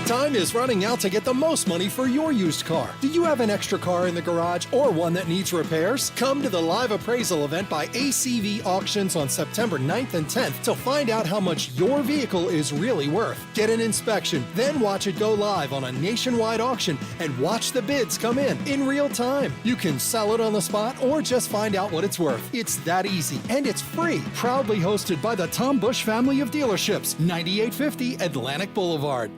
Time is running out to get the most money for your used car. Do you have an extra car in the garage or one that needs repairs? Come to the live appraisal event by ACV Auctions on September 9th and 10th to find out how much your vehicle is really worth. Get an inspection, then watch it go live on a nationwide auction and watch the bids come in real time. You can sell it on the spot or just find out what it's worth. It's that easy, and it's free. Proudly hosted by the Tom Bush family of dealerships, 9850 Atlantic Boulevard.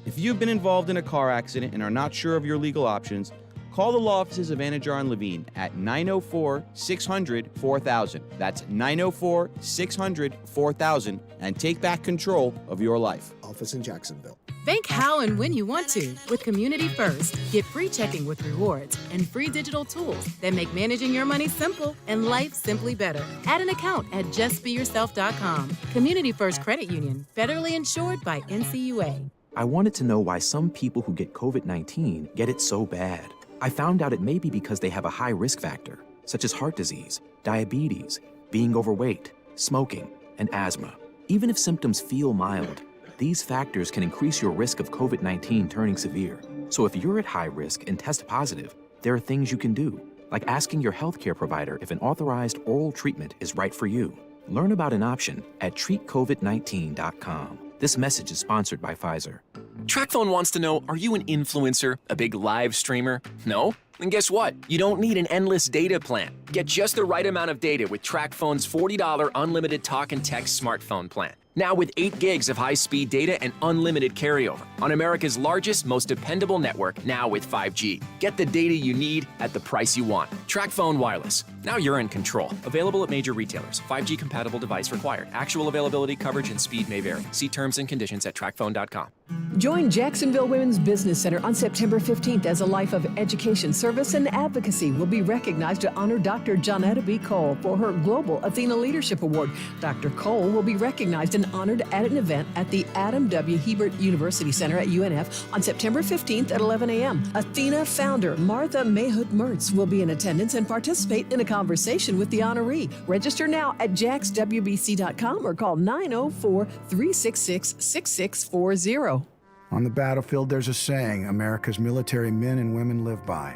If you've been in a car accident and are not sure of your legal options, call the law offices of Anajar and Levine at 904-600-4000. That's 904-600-4000 and take back control of your life. Office in Jacksonville. Bank how and when you want to with Community First. Get free checking with rewards and free digital tools that make managing your money simple and life simply better. Add an account at justbeyourself.com. Community First Credit Union, federally insured by NCUA. I wanted to know why some people who get COVID-19 get it so bad. I found out it may be because they have a high risk factor, such as heart disease, diabetes, being overweight, smoking, and asthma. Even if symptoms feel mild, these factors can increase your risk of COVID-19 turning severe. So if you're at high risk and test positive, there are things you can do, like asking your healthcare provider if an authorized oral treatment is right for you. Learn about an option at treatcovid19.com. This message is sponsored by Pfizer. TrackPhone wants to know, are you an influencer, a big live streamer? No? Then guess what? You don't need an endless data plan. Get just the right amount of data with TrackPhone's $40 unlimited talk and text smartphone plan. Now with 8 gigs of high-speed data and unlimited carryover on America's largest, most dependable network, now with 5G. Get the data you need at the price you want. TrackPhone Wireless. Now you're in control. Available at major retailers. 5G compatible device required. Actual availability, coverage, and speed may vary. See terms and conditions at trackphone.com. Join Jacksonville Women's Business Center on September 15th as a life of education, service, and advocacy will be recognized to honor Dr. Johnetta B. Cole for her Global Athena Leadership Award. Dr. Cole will be recognized and honored at an event at the Adam W. Hebert University Center at UNF on September 15th at 11 a.m. Athena founder Martha Mayhood Mertz will be in attendance and participate in a conversation with the honoree. Register now at jaxwbc.com or call 904-366-6640. On the battlefield, there's a saying America's military men and women live by.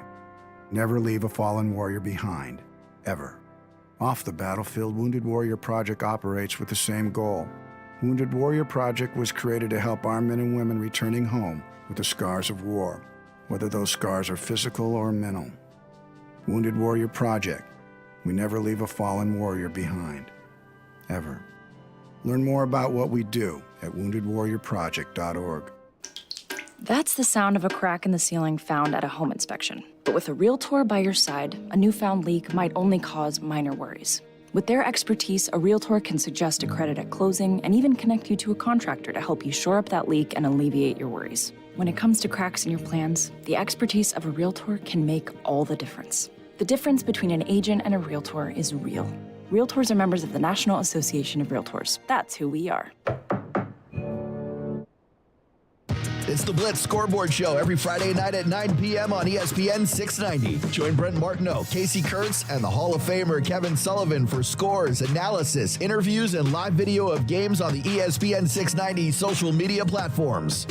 Never leave a fallen warrior behind, ever. Off the battlefield, Wounded Warrior Project operates with the same goal. Wounded Warrior Project was created to help our men and women returning home with the scars of war, whether those scars are physical or mental. Wounded Warrior Project. We never leave a fallen warrior behind, ever. Learn more about what we do at woundedwarriorproject.org. That's the sound of a crack in the ceiling found at a home inspection. But with a Realtor by your side, a newfound leak might only cause minor worries. With their expertise, a Realtor can suggest a credit at closing and even connect you to a contractor to help you shore up that leak and alleviate your worries. When it comes to cracks in your plans, the expertise of a Realtor can make all the difference. The difference between an agent and a Realtor is real. Realtors are members of the National Association of Realtors. That's who we are. It's the Blitz Scoreboard Show every Friday night at 9 p.m. on ESPN 690. Join Brent Martineau, Casey Kurtz, and the Hall of Famer Kevin Sullivan for scores, analysis, interviews, and live video of games on the ESPN 690 social media platforms.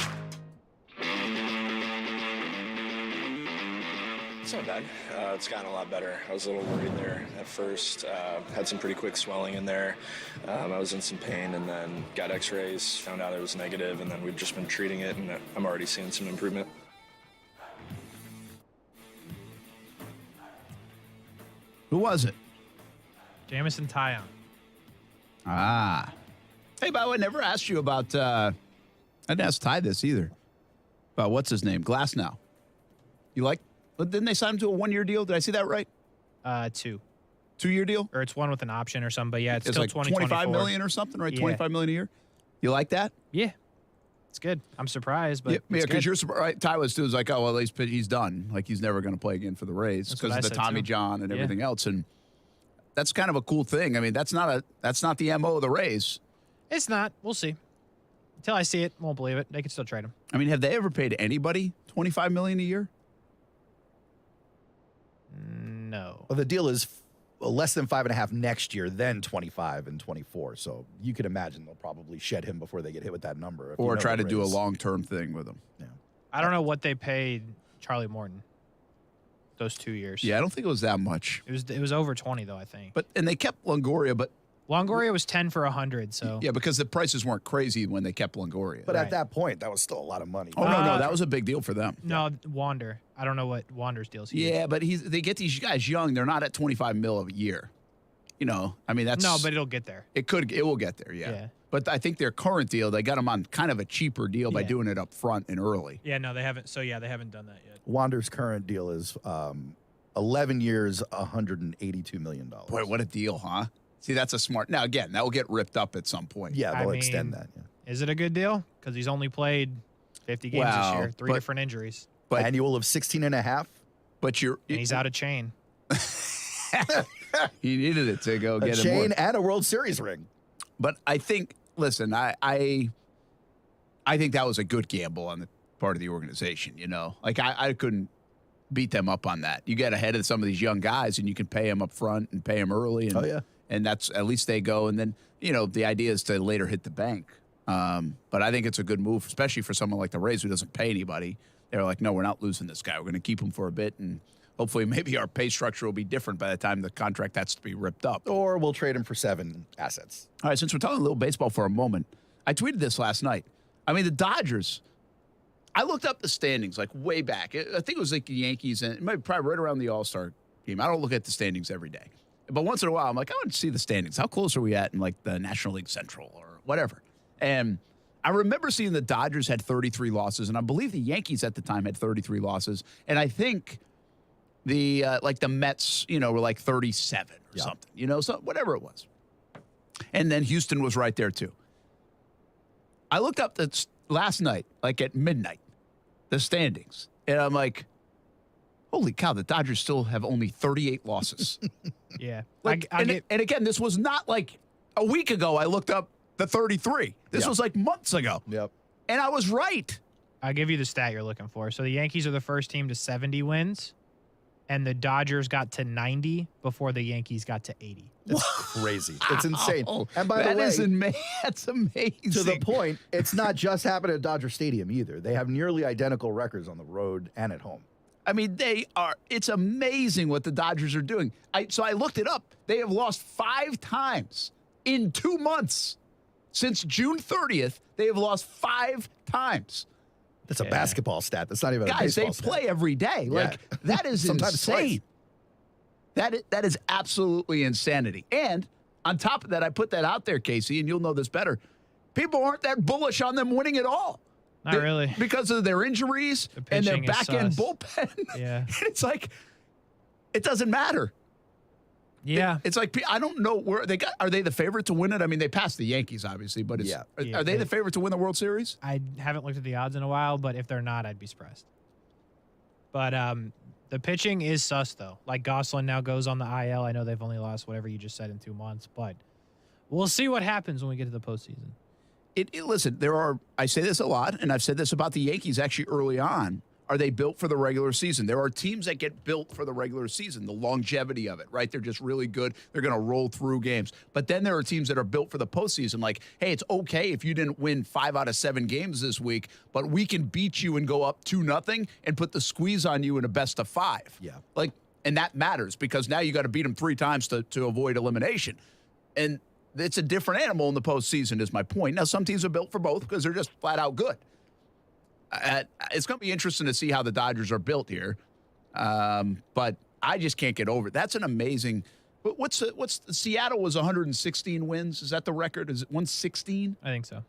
It's not bad. It's gotten a lot better. I was a little worried there at first. Had some pretty quick swelling in there. I was in some pain and then got x-rays, found out it was negative, and then we've just been treating it, and I'm already seeing some improvement. Who was it? Jamison Tyon. Ah. Hey, by the way, I never asked you about, I didn't ask Ty this either, about what's his name? Glasnow. You like? But didn't they sign him to a 1-year deal? Did I see that right? 2. 2-year deal? Or it's one with an option or something, but yeah, it's still like 2024. $25 million or something, right? Yeah. $25 million a year? You like that? Yeah. It's good. I'm surprised, but yeah, it's because good. you're surprised. Right? Ty was too. Was like, oh, well, he's done. Like, he's never going to play again for the Rays That's because what of I the said, Tommy too. John and Yeah. everything else. And that's kind of a cool thing. I mean, that's not the MO of the Rays. It's not. We'll see. Until I see it, won't believe it. They can still trade him. I mean, have they ever paid anybody $25 million a year? No. Well, the deal is less than 5.5 next year, then 25 and 24. So you can imagine they'll probably shed him before they get hit with that number. Or try to do a long-term thing with him. Yeah. I don't know what they paid Charlie Morton those 2 years. Yeah, I don't think it was that much. It was over 20 though, I think. And they kept Longoria, but Longoria was 10 for 100. So yeah, because the prices weren't crazy when they kept Longoria. But at that point, that was still a lot of money. Oh no, that was a big deal for them. No, Wander. I don't know what Wander's deal is. Yeah, but they get these guys young. They're not at $25 million a year. You know, I mean that's No, but it'll get there. It will get there. Yeah. But I think their current deal, they got them on kind of a cheaper deal by doing it up front and early. Yeah, no, they haven't. So yeah, they haven't done that yet. Wander's current deal is 11 years, $182 million. Boy, what a deal, huh? See, that's a smart. Now again, that will get ripped up at some point. Yeah, they'll extend that. Yeah. Is it a good deal? Because he's only played 50 games this year, 3 different injuries. But annual of 16.5. But and he's out of chain. He needed it to go get a him chain more. and a World Series ring. But I think, listen, I think that was a good gamble on the part of the organization. You know, like I couldn't beat them up on that. You get ahead of some of these young guys, and you can pay them up front and pay them early. And, and that's at least they go. And then the idea is to later hit the bank. But I think it's a good move, especially for someone like the Rays who doesn't pay anybody. They're like, no, we're not losing this guy. We're going to keep him for a bit, and hopefully maybe our pay structure will be different by the time the contract has to be ripped up. Or we'll trade him for 7 assets. All right, since we're talking a little baseball for a moment, I tweeted this last night. I mean, the Dodgers, I looked up the standings like way back. I think it was like the Yankees, and it might be probably right around the All-Star game. I don't look at the standings every day. But once in a while, I'm like, I want to see the standings. How close are we at in like the National League Central or whatever? And I remember seeing the Dodgers had 33 losses, and I believe the Yankees at the time had 33 losses. And I think the Mets, were like 37 or something, so whatever it was. And then Houston was right there too. I looked up last night, like at midnight, the standings, and I'm like, holy cow, the Dodgers still have only 38 losses. Yeah. And again, this was not like a week ago I looked up the 33. This was like months ago. Yep. And I was right. I'll give you the stat you're looking for. So the Yankees are the first team to 70 wins, and the Dodgers got to 90 before the Yankees got to 80. That's crazy. It's insane. Wow. And by the way, that's amazing. To the point, it's not just happened at Dodger Stadium either. They have nearly identical records on the road and at home. I mean, it's amazing what the Dodgers are doing. So I looked it up. They have lost 5 times in 2 months. Since June 30th, they have lost 5 times. That's a basketball stat. That's not even a Guys, baseball they play every day. Like, that is Sometimes insane. That is absolutely insanity. And on top of that, I put that out there, Casey, and you'll know this better. People aren't that bullish on them winning at all. Not really. Because of their injuries and their pitching is back-end sus. bullpen. Yeah. And it's like, it doesn't matter. Yeah. It's like, I don't know where they got. Are they the favorite to win it? I mean, they passed the Yankees, obviously, but Yeah, are they the favorite to win the World Series? I haven't looked at the odds in a while, but if they're not, I'd be surprised. But the pitching is sus, though. Like, Gosselin now goes on the IL. I know they've only lost whatever you just said in 2 months, but we'll see what happens when we get to the postseason. Listen, I say this a lot, and I've said this about the Yankees actually early on. Are they built for the regular season? There are teams that get built for the regular season, the longevity of it, right? They're just really good. They're going to roll through games. But then there are teams that are built for the postseason. Like, hey, it's okay if you didn't win 5 out of 7 games this week, but we can beat you and go up 2-0 and put the squeeze on you in a best of 5. Yeah. And that matters because now you got to beat them 3 times to avoid elimination. And it's a different animal in the postseason is my point. Now, some teams are built for both because they're just flat out good. It's going to be interesting to see how the Dodgers are built here. But I just can't get over it. That's an amazing what's Seattle was 116 wins. Is that the record? Is it 116? I think so.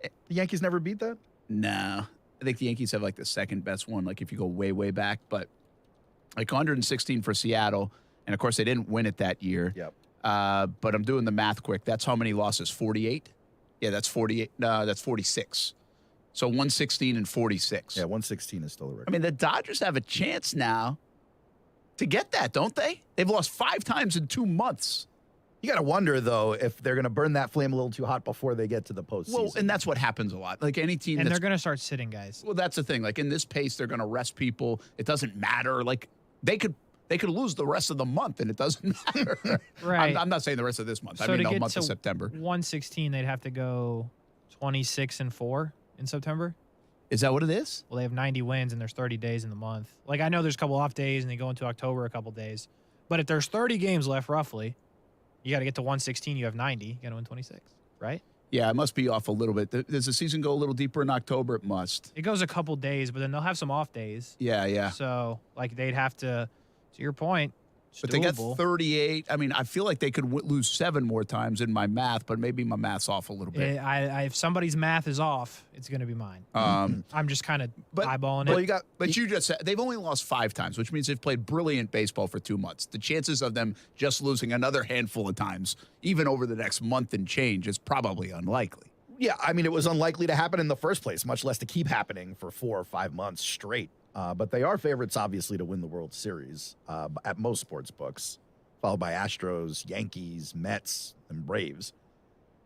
The Yankees never beat that? No. I think the Yankees have like the second best one, like if you go way, way back. But like 116 for Seattle. And of course they didn't win it that year. Yep. But I'm doing the math quick. That's how many losses? 48? Yeah, that's 48. That's 46. So 116 and 46. Yeah, 116 is still a record. I mean, the Dodgers have a chance now to get that, don't they? They've lost 5 times in 2 months. You got to wonder, though, if they're going to burn that flame a little too hot before they get to the postseason. Well, and that's what happens a lot. Like any team And they're going to start sitting guys. Well, that's the thing. Like in this pace, they're going to rest people. It doesn't matter. Like they could lose the rest of the month, and it doesn't matter. Right. I'm not saying the rest of this month. So I mean to the get month to of September. 116, they'd have to go 26-4 in September. Is that what it is? Well, they have 90 wins, and there's 30 days in the month. Like, I know there's a couple off days, and they go into October a couple days. But if there's 30 games left, roughly, you got to get to 116. You have 90. You got to win 26, right? Yeah, it must be off a little bit. Does the season go a little deeper in October? It must. It goes a couple days, but then they'll have some off days. Yeah. So, like, they'd have to your point, it's But they got doable. 38. I mean, I feel like they could lose 7 more times in my math, but maybe my math's off a little bit. If somebody's math is off, it's going to be mine. I'm just kind of eyeballing it. But you just said they've only lost 5 times, which means they've played brilliant baseball for 2 months. The chances of them just losing another handful of times, even over the next month and change, is probably unlikely. Yeah, I mean, it was unlikely to happen in the first place, much less to keep happening for 4 or 5 months straight. But they are favorites, obviously, to win the World Series at most sports books, followed by Astros, Yankees, Mets, and Braves.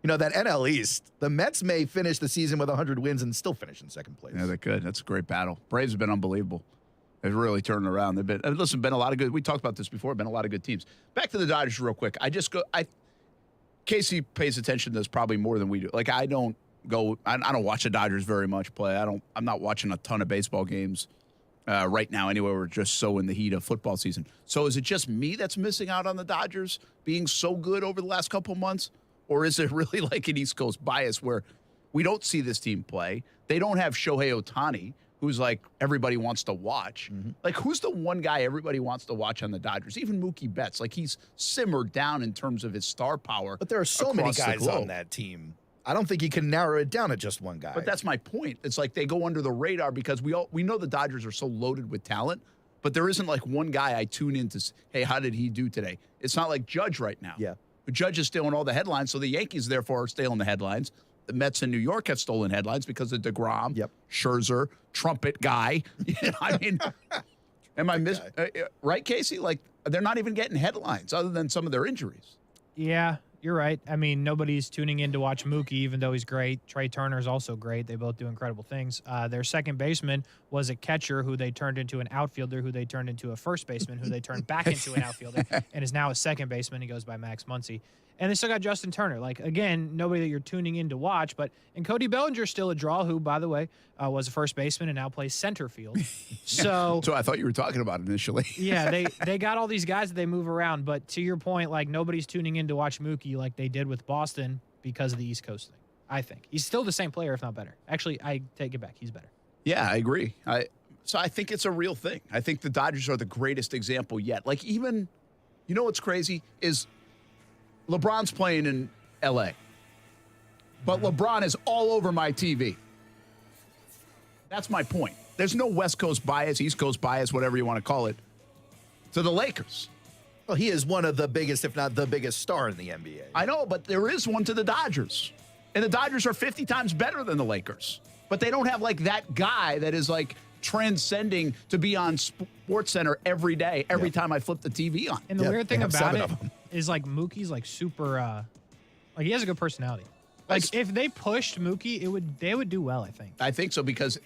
You know, that NL East, the Mets may finish the season with 100 wins and still finish in second place. Yeah, they could. That's a great battle. Braves have been unbelievable. They've really turned around. They've been a lot of good. We talked about this before. Been a lot of good teams. Back to the Dodgers real quick. Casey pays attention to this probably more than we do. Like I don't watch the Dodgers very much play. I'm not watching a ton of baseball games right now. Anyway, we're just so in the heat of football season. So is it just me that's missing out on the Dodgers being so good over the last couple of months, or is it really like an East Coast bias where we don't see this team play? They don't have Shohei Ohtani, who's like everybody wants to watch. Like who's the one guy everybody wants to watch on the Dodgers? Even Mookie Betts, like he's simmered down in terms of his star power. But there are so many guys on that team. I don't think you can narrow it down to just one guy. But that's my point. It's like they go under the radar because we know the Dodgers are so loaded with talent, but there isn't like one guy I tune in to, hey, how did he do today? It's not like Judge right now. Yeah. But Judge is stealing all the headlines, so the Yankees, therefore, are stealing the headlines. The Mets in New York have stolen headlines because of DeGrom, Scherzer, trumpet guy. I mean, am I right, Casey? Like, they're not even getting headlines other than some of their injuries. Yeah, you're right. I mean, nobody's tuning in to watch Mookie, even though he's great. Trey Turner's also great. They both do incredible things. Their second baseman was a catcher who they turned into an outfielder, who they turned into a first baseman, who they turned back into an outfielder, and is now a second baseman. He goes by Max Muncy. And they still got Justin Turner. Like, again, nobody that you're tuning in to watch. And Cody Bellinger's still a draw, who, by the way, was a first baseman and now plays center field. So I thought you were talking about initially. Yeah, they got all these guys that they move around. But to your point, like, nobody's tuning in to watch Mookie like they did with Boston because of the East Coast thing, I think. He's still the same player, if not better. Actually, I take it back. He's better. Yeah, I agree. So I think it's a real thing. I think the Dodgers are the greatest example yet. Like, even, you know what's crazy is LeBron's playing in L.A., but LeBron is all over my TV. That's my point. There's no West Coast bias, East Coast bias, whatever you want to call it, to the Lakers. Well, he is one of the biggest, if not the biggest star in the NBA. I know, but there is one to the Dodgers. And the Dodgers are 50 times better than the Lakers. But they don't have, like, that guy that is, like, transcending to be on SportsCenter every day, every time I flip the TV on. And the weird thing about it is, like, Mookie's, like, super, like, he has a good personality. Like, if they pushed Mookie, they would do well, I think. I think so, because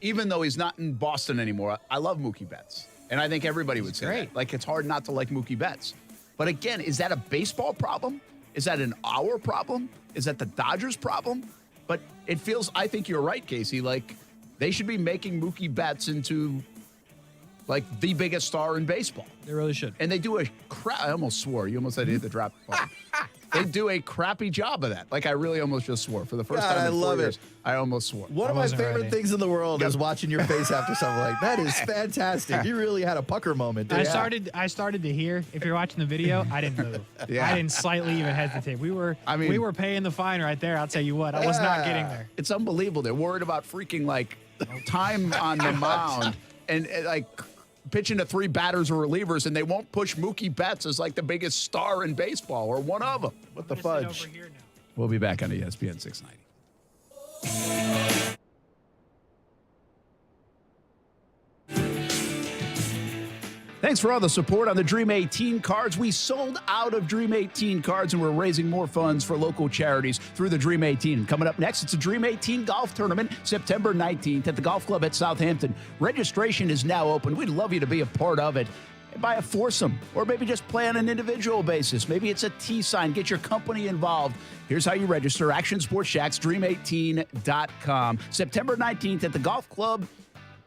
even though he's not in Boston anymore, I love Mookie Betts. And I think everybody would say that. Like, it's hard not to like Mookie Betts. But again, is that a baseball problem? Is that an our problem? Is that the Dodgers' problem? But it feels, I think you're right, Casey, like they should be making Mookie Betts into like the biggest star in baseball. They really should. And they do I almost swore. You almost said hit the drop button. They do a crappy job of that. Like, I really almost just swore. For the first time in 4 years, I almost swore. One of my favorite things in the world is watching your face after something like that. Is fantastic. You really had a pucker moment. I started to hear. If you're watching the video, I didn't move. I didn't slightly even hesitate. We were paying the fine right there. I'll tell you what. I was not getting there. It's unbelievable. They're worried about freaking like time on the mound and like pitching to 3 batters or relievers, and they won't push Mookie Betts as like the biggest star in baseball or one of them. What the fudge? We'll be back on ESPN 690. Thanks for all the support on the Dream 18 cards. We sold out of Dream 18 cards, and we're raising more funds for local charities through the Dream 18. Coming up next, it's a Dream 18 golf tournament, September 19th at the Golf Club at Southampton. Registration is now open. We'd love you to be a part of it. Buy a foursome, or maybe just play on an individual basis. Maybe it's a tee sign. Get your company involved. Here's how you register. Action Sports Shacks, Dream18.com. September 19th at the Golf Club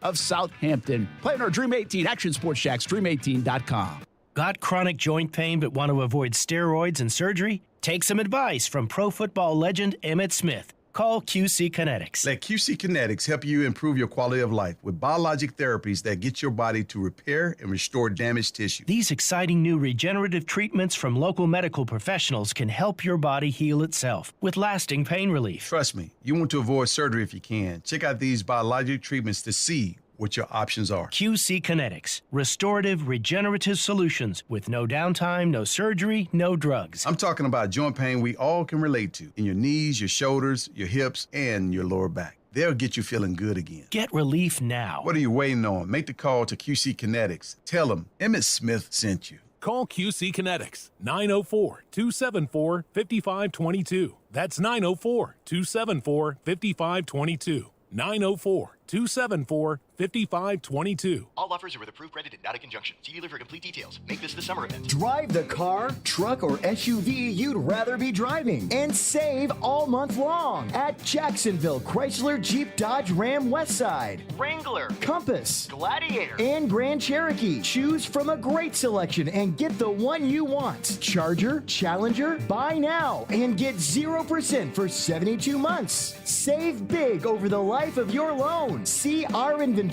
of Southampton. Play on our Dream 18 Action Sports Shacks, Dream18.com. Got chronic joint pain but want to avoid steroids and surgery? Take some advice from pro football legend Emmitt Smith. Call QC Kinetics. Let QC Kinetics help you improve your quality of life with biologic therapies that get your body to repair and restore damaged tissue. These exciting new regenerative treatments from local medical professionals can help your body heal itself with lasting pain relief. Trust me, you want to avoid surgery if you can. Check out these biologic treatments to see what your options are. QC Kinetics, restorative, regenerative solutions with no downtime, no surgery, no drugs. I'm talking about joint pain we all can relate to in your knees, your shoulders, your hips, and your lower back. They'll get you feeling good again. Get relief now. What are you waiting on? Make the call to QC Kinetics. Tell them Emmitt Smith sent you. Call QC Kinetics, 904-274-5522. That's 904-274-5522. 904-274-5522. All offers are with approved credit and not a conjunction. See dealer for complete details. Make this the summer event. Drive the car, truck, or SUV you'd rather be driving and save all month long at Jacksonville Chrysler Jeep Dodge Ram Westside, Wrangler, Compass, Gladiator, and Grand Cherokee. Choose from a great selection and get the one you want. Charger, Challenger, buy now and get 0% for 72 months. Save big over the life of your loan. See our inventory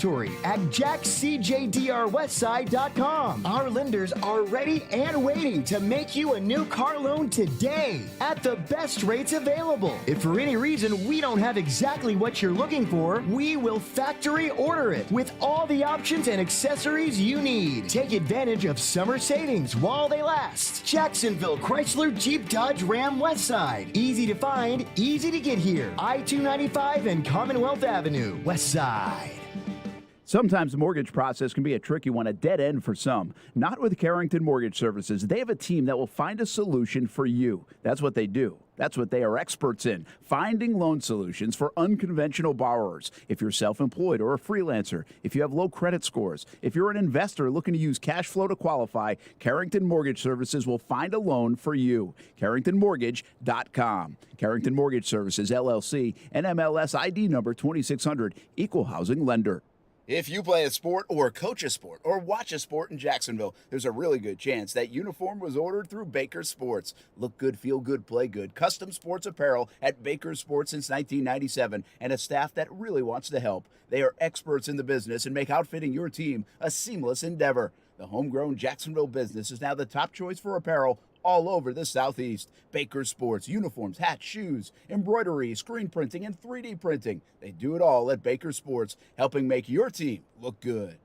at jackscjdrwestside.com. Our lenders are ready and waiting to make you a new car loan today at the best rates available. If for any reason we don't have exactly what you're looking for, we will factory order it with all the options and accessories you need. Take advantage of summer savings while they last. Jacksonville Chrysler Jeep Dodge Ram Westside. Easy to find, easy to get here. I-295 and Commonwealth Avenue, West Side. Sometimes the mortgage process can be a tricky one, a dead end for some. Not with Carrington Mortgage Services. They have a team that will find a solution for you. That's what they do. That's what they are experts in, finding loan solutions for unconventional borrowers. If you're self-employed or a freelancer, if you have low credit scores, if you're an investor looking to use cash flow to qualify, Carrington Mortgage Services will find a loan for you. CarringtonMortgage.com. Carrington Mortgage Services, LLC, NMLS ID number 2600, Equal Housing Lender. If you play a sport or coach a sport or watch a sport in Jacksonville, there's a really good chance that uniform was ordered through Baker Sports. Look good, feel good, play good. Custom sports apparel at Baker Sports since 1997 and a staff that really wants to help. They are experts in the business and make outfitting your team a seamless endeavor. The homegrown Jacksonville business is now the top choice for apparel all over the Southeast. Baker Sports, uniforms, hats, shoes, embroidery, screen printing, and 3D printing. They do it all at Baker Sports, helping make your team look good.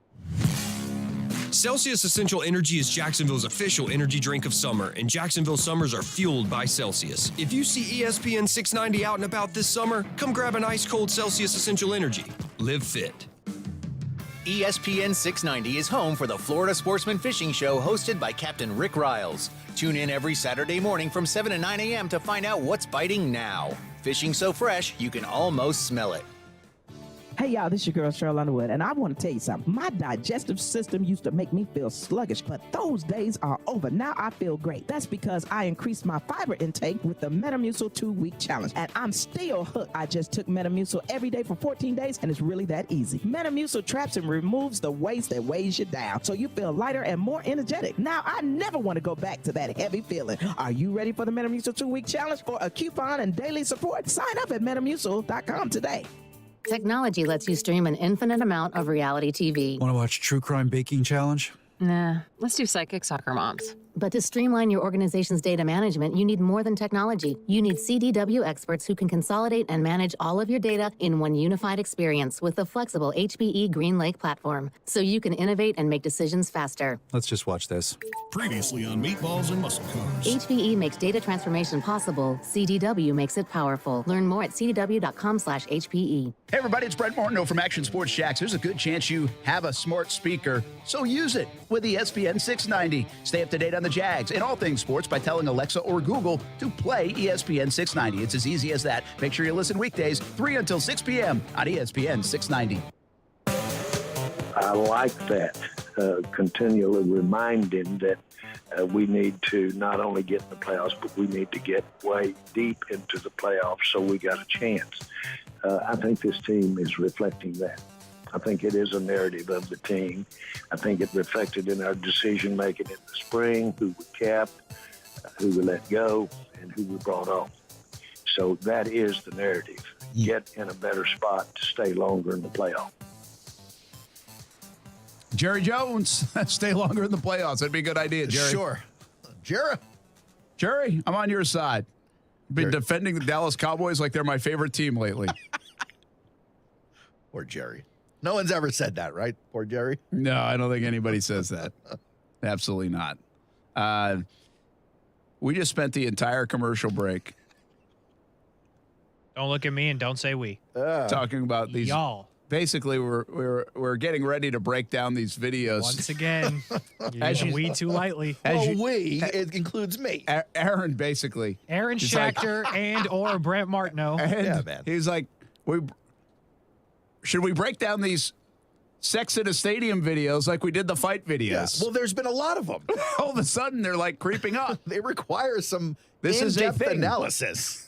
Celsius Essential Energy is Jacksonville's official energy drink of summer, and Jacksonville summers are fueled by Celsius. If you see ESPN 690 out and about this summer, come grab an ice-cold Celsius Essential Energy. Live fit. ESPN 690 is home for the Florida Sportsman Fishing Show hosted by Captain Rick Riles. Tune in every Saturday morning from 7 to 9 a.m. to find out what's biting now. Fishing so fresh, you can almost smell it. Hey y'all, this is your girl Cheryl Underwood, and I want to tell you something. My digestive system used to make me feel sluggish, but those days are over. Now I feel great. That's because I increased my fiber intake with the Metamucil 2-week challenge, and I'm still hooked. I just took Metamucil every day for 14 days, and it's really that easy. Metamucil traps and removes the waste that weighs you down, so you feel lighter and more energetic. Now I never want to go back to that heavy feeling. Are you ready for the Metamucil 2-week challenge? For a coupon and daily support, sign up at Metamucil.com today. Technology lets you stream an infinite amount of reality TV. Want to watch True Crime Baking Challenge? Nah, let's do Psychic Soccer Moms. But to streamline your organization's data management, you need more than technology. You need CDW experts who can consolidate and manage all of your data in one unified experience with the flexible HPE GreenLake platform, so you can innovate and make decisions faster. Let's just watch this. Previously on Meatballs and Muscle Cars. HPE makes data transformation possible. CDW makes it powerful. Learn more at cdw.com/HPE. Hey everybody, it's Brent Martineau from Action Sports Jacks. There's a good chance you have a smart speaker, so use it with the ESPN 690. Stay up to date on the Jags and all things sports by telling Alexa or Google to play ESPN 690. It's as easy as that. Make sure you listen weekdays 3 until 6 p.m. on ESPN 690. I like that, continually reminding that we need to not only get in the playoffs, but we need to get way deep into the playoffs so we got a chance. I think this team is reflecting that. I think it is a narrative of the team. I think it reflected in our decision-making in the spring, who we kept, who we let go, and who we brought on. So that is the narrative. Get in a better spot to stay longer in the playoff. Jerry Jones, stay longer in the playoffs. That'd be a good idea, Jerry. Sure. Jerry, I'm on your side. Been defending the Dallas Cowboys like they're my favorite team lately. Poor Jerry. No one's ever said that, right? Poor Jerry. No, I don't think anybody says that. Absolutely not. We just spent the entire commercial break. Don't look at me and don't say we. Talking about these. Y'all. Basically, we're getting ready to break down these videos. Once again, you're using we too lightly. It includes me. Aaron, basically. Aaron Schachter and or Brent Martineau. And he's like, should we break down these Sex in a Stadium videos like we did the fight videos? Yeah. Well, there's been a lot of them. All of a sudden, they're like creeping up. They require some This is in-depth a thing. analysis.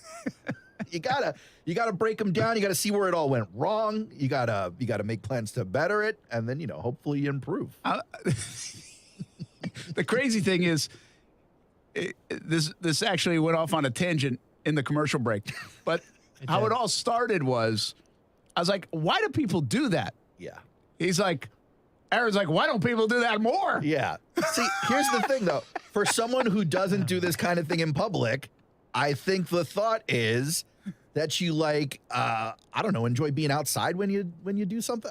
You gotta break them down. You gotta see where it all went wrong. You gotta make plans to better it, and then hopefully you improve. The crazy thing is, this actually went off on a tangent in the commercial break, but how it all started was, I was like, why do people do that? Yeah. Aaron's like, why don't people do that more? Yeah. See, here's the thing though. For someone who doesn't do this kind of thing in public, I think the thought is that you enjoy being outside when you do something.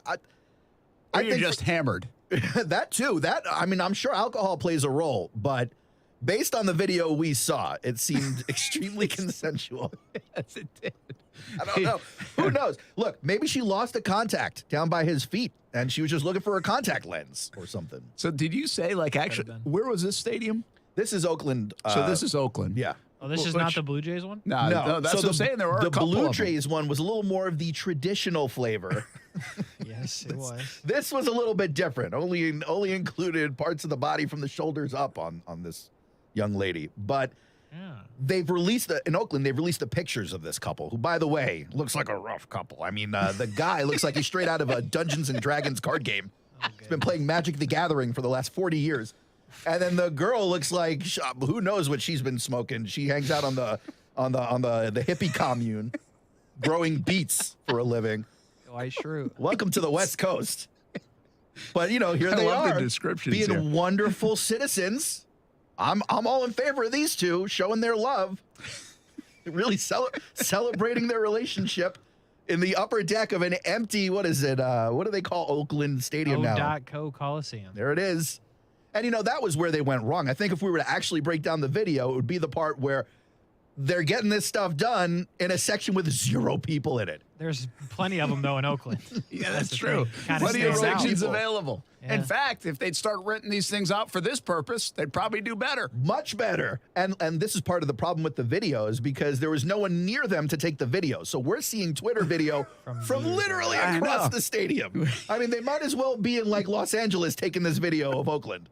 Or you're just hammered. That too. I'm sure alcohol plays a role, but based on the video we saw, it seemed extremely consensual. Yes, it did. I don't know. Who knows? Look, maybe she lost a contact down by his feet, and she was just looking for a contact lens or something. So did you say, actually, where was this stadium? This is Oakland. So this is Oakland. Yeah. Oh, this is not the Blue Jays one? No, that's what I'm saying. There were a couple Blue of them. Jays one was a little more of the traditional flavor. Yes, it was. This was a little bit different. Only included parts of the body from the shoulders up on this young lady. But they've released in Oakland. They've released the pictures of this couple, who, by the way, looks like a rough couple. I mean, the guy looks like he's straight out of a Dungeons and Dragons card game. He's been playing Magic the Gathering for the last 40 years. And then the girl looks like, who knows what she's been smoking. She hangs out on the hippie commune, growing beets for a living. Why shrew? Welcome to the West Coast. But here they I love are, the descriptions being here. wonderful citizens I'm all in favor of these two showing their love, really celebrating their relationship in the upper deck of an empty, what is it? What do they call Oakland Stadium now? O.Co Coliseum. There it is. And, that was where they went wrong. I think if we were to actually break down the video, it would be the part where they're getting this stuff done in a section with 0 people in it. There's plenty of them, though, in Oakland. Yeah, that's true. Kinda Plenty of stands out. sections available. Yeah. In fact, if they'd start renting these things out for this purpose, they'd probably do better. Much better. And this is part of the problem with the videos because there was no one near them to take the video. So we're seeing Twitter video from literally across the stadium. I mean, they might as well be in like Los Angeles taking this video of Oakland.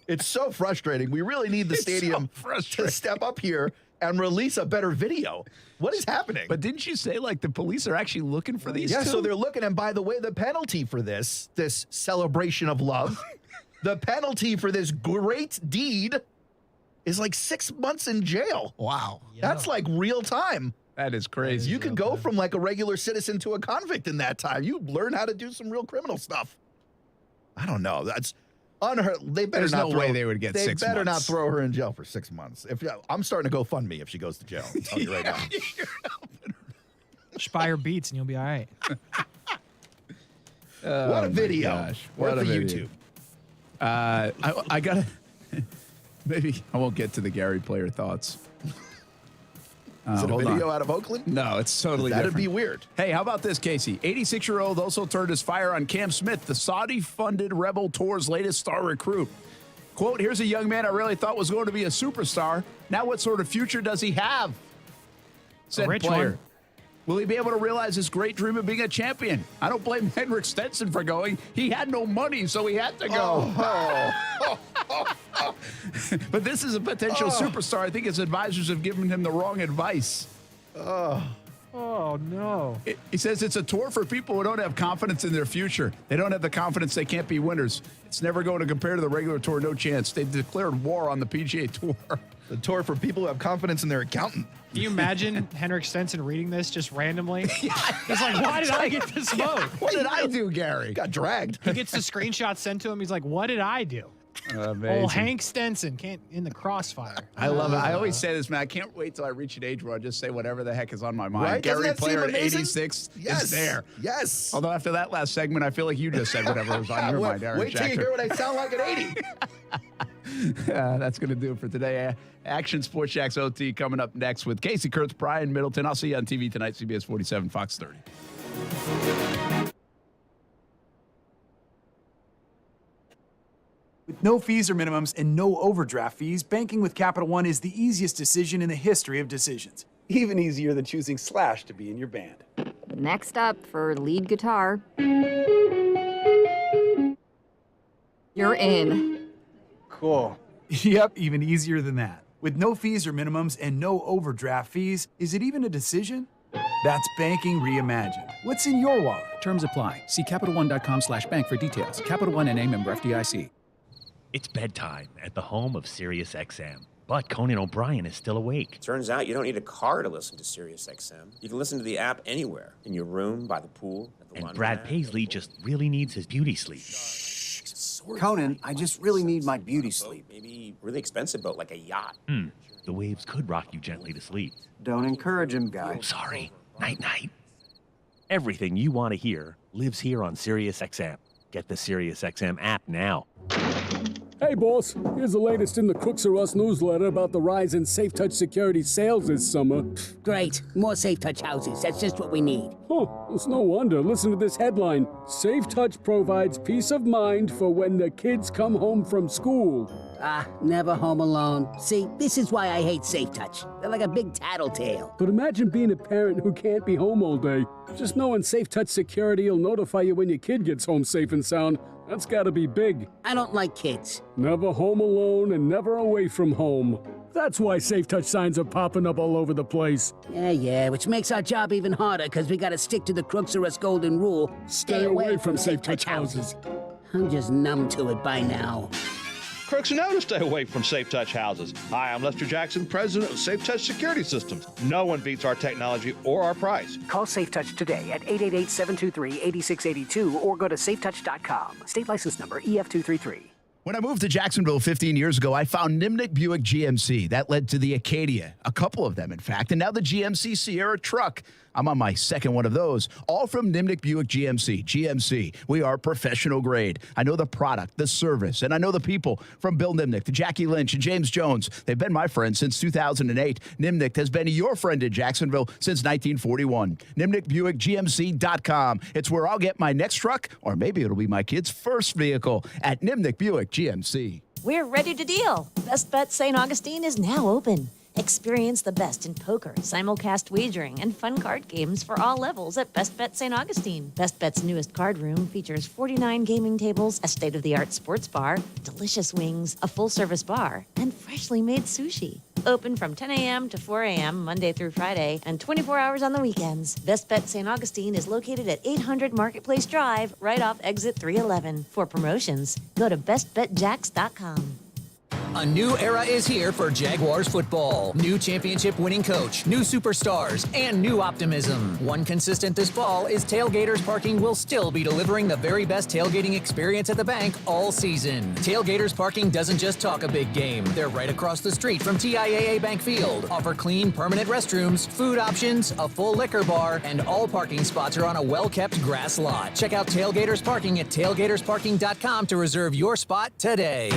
It's so frustrating. We really need the stadium to step up here and release a better video. What is happening? But didn't you say like the police are actually looking for these? Yeah, two? so they're looking. And by the way, the penalty for this celebration of love, the penalty for this great deed is like 6 months in jail. Wow. That's like real time. That is crazy. You could go from like a regular citizen to a convict in that time. You learn how to do some real criminal stuff. I don't know. That's unheard. They better There's not no way they would get 6 months. They better not throw her in jail for 6 months. I'm starting to go fund me if she goes to jail. I'll tell you right now. Just buy her beats and you'll be all right. What a video. Gosh. Worth What a the video. YouTube. I got to, maybe I won't get to the Gary player thoughts. Is it a hold video on. out of Oakland? No, it's totally That'd different. be weird. Hey, how about this, Casey? 86-year-old also turned his fire on Cam Smith, the Saudi-funded Rebel Tour's latest star recruit. Quote, here's a young man I really thought was going to be a superstar. Now what sort of future does he have? Said rich player. one. Will he be able to realize his great dream of being a champion? I don't blame Henrik Stenson for going. He had no money, so he had to go. But this is a potential superstar. I think his advisors have given him the wrong advice. Oh, no. He says it's a tour for people who don't have confidence in their future. They don't have the confidence they can't be winners. It's never going to compare to the regular tour, no chance. They've declared war on the PGA Tour. The tour for people who have confidence in their accountant. Can you imagine Henrik Stenson reading this just randomly? It's like, why did I get this vote? What did I do, Gary? Got dragged. He gets the screenshot sent to him. He's like, what did I do? Amazing. Old Hank Stenson can't in the crossfire. I love it. I always say this, man. I can't wait till I reach an age where I just say whatever the heck is on my mind. Right? Doesn't Gary that seem Player at amazing? 86 Yes. is there. Yes. Although after that last segment, I feel like you just said whatever was on your mind, Aaron Wait till you Schachter. hear what I sound like at 80. That's going to do it for today. Action Sports Jacks OT coming up next with Casey Kurtz, Brian Middleton. I'll see you on TV tonight, CBS 47, Fox 30. With no fees or minimums and no overdraft fees, banking with Capital One is the easiest decision in the history of decisions. Even easier than choosing Slash to be in your band. Next up for lead guitar. You're in. Cool. Yep, even easier than that. With no fees or minimums and no overdraft fees, is it even a decision? That's banking reimagined. What's in your wallet? Terms apply. See CapitalOne.com/bank for details. Capital One NA, member FDIC. It's bedtime at the home of SiriusXM. But Conan O'Brien is still awake. Turns out you don't need a car to listen to SiriusXM. You can listen to the app anywhere. In your room, by the pool, at the And Brad Paisley just really needs his beauty sleep. Conan, I just really need my beauty sleep. Maybe really expensive boat, like a yacht. The waves could rock you gently to sleep. Don't encourage him, guy. Sorry. Night-night. Everything you want to hear lives here on SiriusXM. Get the SiriusXM app now. Hey, boss. Here's the latest in the Crooks Are Us newsletter about the rise in Safe Touch security sales this summer. Great. More Safe Touch houses. That's just what we need. Huh. It's no wonder. Listen to this headline. Safe Touch provides peace of mind for when the kids come home from school. Ah, never home alone. See, this is why I hate Safe Touch. They're like a big tattletale. But imagine being a parent who can't be home all day. Just knowing Safe Touch security will notify you when your kid gets home safe and sound. That's gotta be big. I don't like kids. Never home alone and never away from home. That's why Safe Touch signs are popping up all over the place. Yeah, which makes our job even harder because we gotta stick to the Crooks Are Us golden rule. Stay away from Safe Touch houses. I'm just numb to it by now. Crooks know to stay away from Safe Touch houses. Hi, I'm Lester Jackson, president of Safe Touch Security Systems. No one beats our technology or our price. Call Safe Touch today at 888-723-8682 or go to safetouch.com. State license number EF233. When I moved to Jacksonville 15 years ago, I found Nimnik Buick GMC. That led to the Acadia, a couple of them, in fact, and now the GMC Sierra truck. I'm on my second one of those, all from Nimnik Buick GMC. GMC, we are professional grade. I know the product, the service, and I know the people, from Bill Nimnik to Jackie Lynch and James Jones. They've been my friends since 2008. Nimnik has been your friend in Jacksonville since 1941. NimnikBuickGMC.com. It's where I'll get my next truck, or maybe it'll be my kid's first vehicle, at Nimnik Buick GMC. We're ready to deal. Best Bet St. Augustine is now open. Experience the best in poker, simulcast wagering, and fun card games for all levels at Best Bet St. Augustine. Best Bet's newest card room features 49 gaming tables, a state-of-the-art sports bar, delicious wings, a full-service bar, and freshly made sushi. Open from 10 a.m. to 4 a.m. Monday through Friday, and 24 hours on the weekends. Best Bet St. Augustine is located at 800 Marketplace Drive, right off exit 311. For promotions, go to bestbetjacks.com. A new era is here for Jaguars football. New championship-winning coach, new superstars, and new optimism. One consistent this fall is Tailgaters Parking will still be delivering the very best tailgating experience at the bank all season. Tailgaters Parking doesn't just talk a big game. They're right across the street from TIAA Bank Field. Offer clean, permanent restrooms, food options, a full liquor bar, and all parking spots are on a well-kept grass lot. Check out Tailgaters Parking at tailgatersparking.com to reserve your spot today.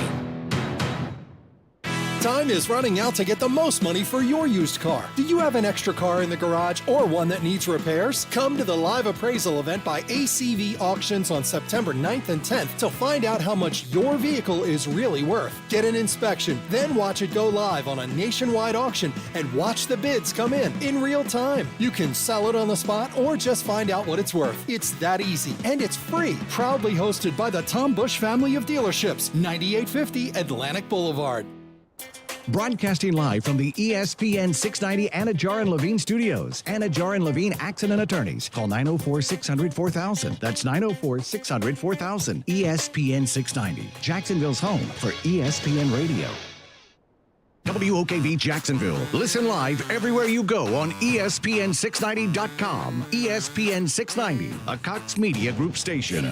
Time is running out to get the most money for your used car. Do you have an extra car in the garage or one that needs repairs? Come to the live appraisal event by ACV Auctions on September 9th and 10th to find out how much your vehicle is really worth. Get an inspection, then watch it go live on a nationwide auction and watch the bids come in real time. You can sell it on the spot or just find out what it's worth. It's that easy, and it's free. Proudly hosted by the Tom Bush family of dealerships, 9850 Atlantic Boulevard. Broadcasting live from the ESPN 690 Anna Jar and Levine studios. Anna Jar and Levine Accident Attorneys. Call 904-600-4000. That's 904-600-4000. ESPN 690. Jacksonville's home for ESPN Radio. WOKV Jacksonville. Listen live everywhere you go on ESPN690.com. ESPN 690, a Cox Media Group station.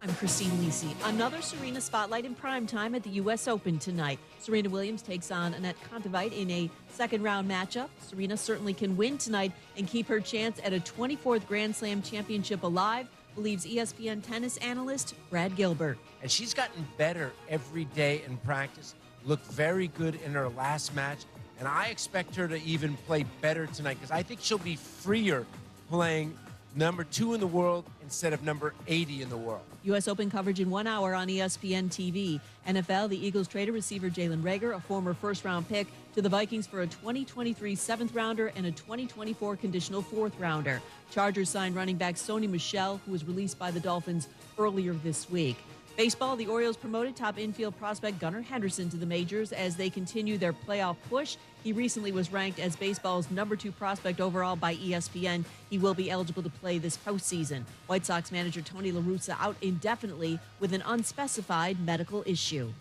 I'm Christine Lisi. Another Serena spotlight in primetime at the U.S. Open tonight. Serena Williams takes on Annette Kontaveit in a second-round matchup. Serena certainly can win tonight and keep her chance at a 24th Grand Slam championship alive, believes ESPN tennis analyst Brad Gilbert. And she's gotten better every day in practice, looked very good in her last match, and I expect her to even play better tonight because I think she'll be freer playing number 2 in the world instead of number 80 in the world. U.S. Open coverage in 1 hour on ESPN TV. NFL, the Eagles traded receiver Jalen Reagor, a former first-round pick, to the Vikings for a 2023 seventh-rounder and a 2024 conditional fourth-rounder. Chargers signed running back Sony Michel, who was released by the Dolphins earlier this week. Baseball, the Orioles promoted top infield prospect Gunnar Henderson to the majors as they continue their playoff push. He recently was ranked as baseball's number 2 prospect overall by ESPN. He will be eligible to play this postseason. White Sox manager Tony La Russa out indefinitely with an unspecified medical issue.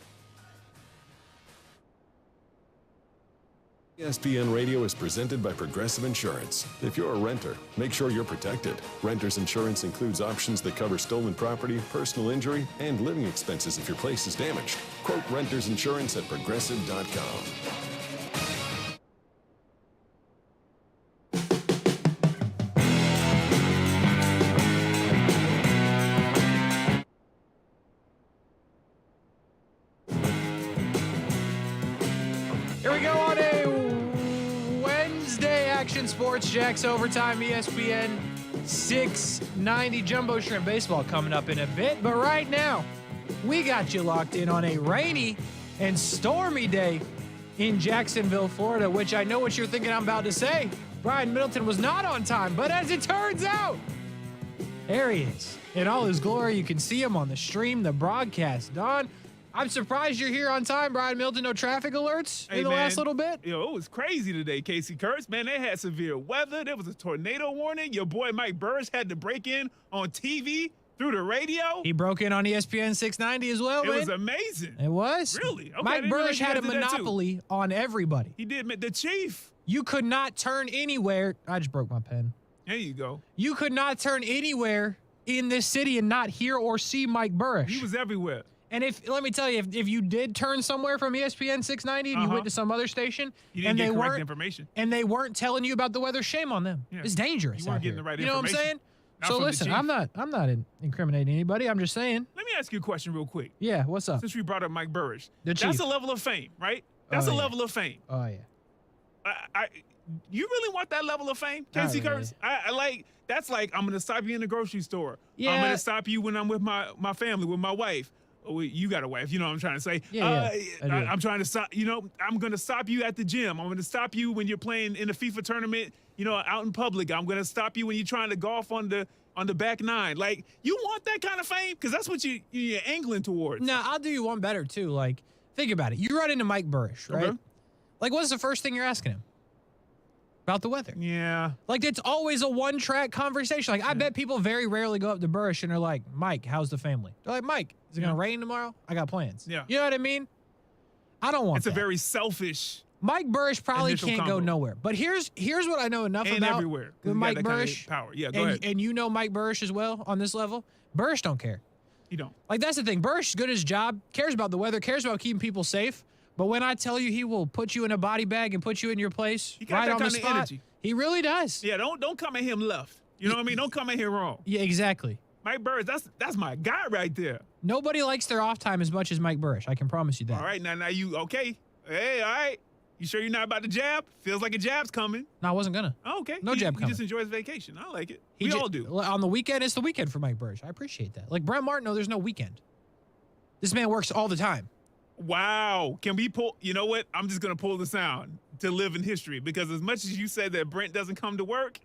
ESPN Radio is presented by Progressive Insurance. If you're a renter, make sure you're protected. Renter's insurance includes options that cover stolen property, personal injury, and living expenses if your place is damaged. Quote Renter's Insurance at Progressive.com. Here we go on a Wednesday Action Sports Jacks Overtime ESPN 690 Jumbo Shrimp Baseball coming up in a bit. But right now, we got you locked in on a rainy and stormy day in Jacksonville, Florida, which I know what you're thinking I'm about to say. Brian Middleton was not on time, but as it turns out, there he is. In all his glory, you can see him on the stream, the broadcast. Don, I'm surprised you're here on time, Brian Middleton. No traffic alerts in the last little bit? Yo, it was crazy today, Casey Kurtz. Man, they had severe weather. There was a tornado warning. Your boy Mike Burris had to break in on TV through the radio. He broke in on ESPN 690 as well, It man. was amazing. It was? Really? Okay, Mike Burris had a monopoly on everybody. He did, the chief. You could not turn anywhere. I just broke my pen. There you go. You could not turn anywhere in this city and not hear or see Mike Burrish. He was everywhere. And let me tell you, if you did turn somewhere from ESPN 690 and you went to some other station, you didn't get correct information, and they weren't telling you about the weather, shame on them. Yeah. It's dangerous. You weren't getting the right information. You know what I'm saying? So listen, I'm not incriminating anybody. I'm just saying. Let me ask you a question real quick. Yeah, what's up? Since we brought up Mike Burrish, that's a level of fame, right? That's a level of fame. Oh yeah. You really want that level of fame, Casey Kurtz? I like. That's like, I'm gonna stop you in the grocery store. Yeah. I'm gonna stop you when I'm with my family, with my wife. Oh, you got a wife, you know what I'm trying to say. I'm trying to stop, I'm going to stop you at the gym. I'm going to stop you when you're playing in a FIFA tournament, out in public. I'm going to stop you when you're trying to golf on the back nine. Like, you want that kind of fame? Because that's what you're angling towards. No, I'll do you one better, too. Like, think about it. You run into Mike Burrish, right? Okay. Like, what's the first thing you're asking him? About the weather. Yeah. Like, it's always a one-track conversation. Like, I bet people very rarely go up to Burrish and they're like, Mike, how's the family? They're like, Mike, is it going to rain tomorrow? I got plans. Yeah. You know what I mean? I don't want It's a very selfish Mike Burrish probably can't go nowhere. But here's what I know enough about everywhere. With Mike Burrish. Power. Yeah, go ahead. And you know Mike Burrish as well on this level. Burrish don't care. You don't. Like, that's the thing. Burrish is good at his job, cares about the weather, cares about keeping people safe. But when I tell you he will put you in a body bag and put you in your place right on the spot, energy. He really does. Yeah, don't come at him left. You know what I mean? Don't come at him wrong. Yeah, exactly. Mike Burrish, that's my guy right there. Nobody likes their off time as much as Mike Burrish. I can promise you that. All right, now you okay? Hey, all right. You sure you're not about to jab? Feels like a jab's coming. No, I wasn't gonna. Oh, okay. No jab coming. He just enjoys vacation. I like it. We all do. On the weekend, it's the weekend for Mike Burrish. I appreciate that. Like Brent Martineau, there's no weekend. This man works all the time. Wow. Can we pull? You know what? I'm just going to pull the sound to live in history, because as much as you said that Brent doesn't come to work,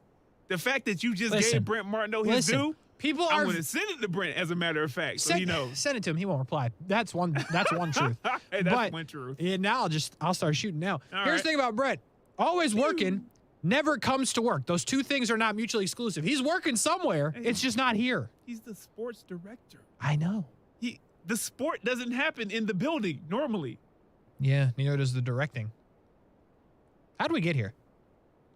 the fact that you just gave Brent Martineau his due, I'm going to send it to Brent, as a matter of fact, so he knows. Send it to him. He won't reply. That's one truth. Hey, that's one truth. Yeah, now I'll start shooting now. Here's the thing about Brent. Always working, never comes to work. Those two things are not mutually exclusive. He's working somewhere. Hey, it's just not here. He's the sports director. I know. The sport doesn't happen in the building normally. Yeah, neither does the directing. How do we get here?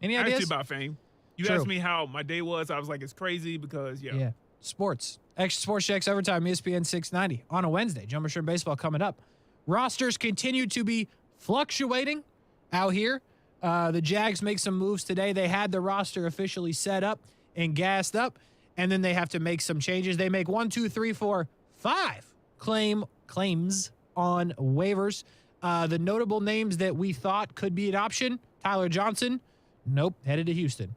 Any ideas? I asked you about fame. You asked me how my day was. I was like, it's crazy because, Yeah. Sports. Extra Sports Checks Overtime, ESPN 690 on a Wednesday. Jumper Shirt Baseball coming up. Rosters continue to be fluctuating out here. The Jags make some moves today. They had the roster officially set up and gassed up, and then they have to make some changes. They make 1, 2, 3, 4, 5 claims on waivers. The notable names that we thought could be an option: Tyler Johnson, nope, headed to Houston.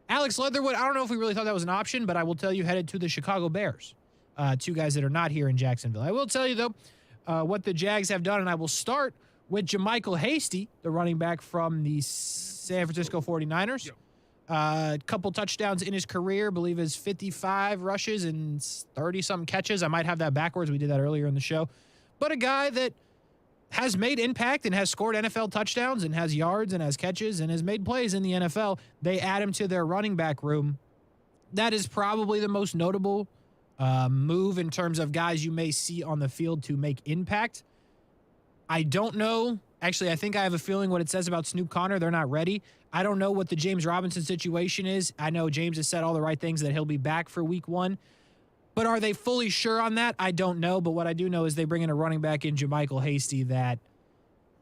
Alex Leatherwood, I don't know if we really thought that was an option, but I will tell you, headed to the Chicago Bears. Two guys that are not here in Jacksonville. I will tell you, though, what the Jags have done, and I will start with JaMycal Hasty, the running back from the San Francisco 49ers. A couple touchdowns in his career, I believe is 55 rushes and 30-something catches. I might have that backwards. We did that earlier in the show. But a guy that has made impact and has scored NFL touchdowns and has yards and has catches and has made plays in the NFL. They add him to their running back room. That is probably the most notable move in terms of guys you may see on the field to make impact. I don't know. Actually, I think I have a feeling what it says about Snoop Connor. They're not ready. I don't know what the James Robinson situation is. I know James has said all the right things, that he'll be back for week 1. But are they fully sure on that? I don't know. But what I do know is they bring in a running back in JaMycal Hasty that,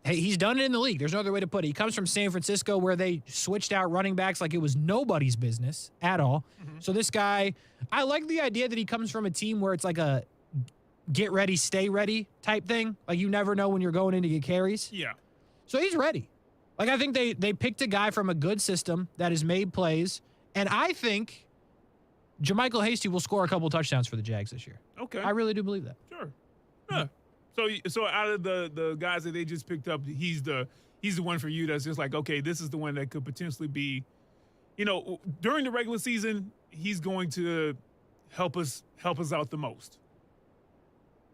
hey, he's done it in the league. There's no other way to put it. He comes from San Francisco, where they switched out running backs like it was nobody's business at all. So this guy, I like the idea that he comes from a team where it's like a get ready, stay ready type thing. Like, you never know when you're going in to get carries. Yeah. So he's ready. Like, I think they picked a guy from a good system that has made plays, and I think JaMycal Hasty will score a couple touchdowns for the Jags this year. Okay. I really do believe that. Sure. Yeah. So out of the guys that they just picked up, he's the one for you that's just like, okay, this is the one that could potentially be, during the regular season, he's going to help us out the most.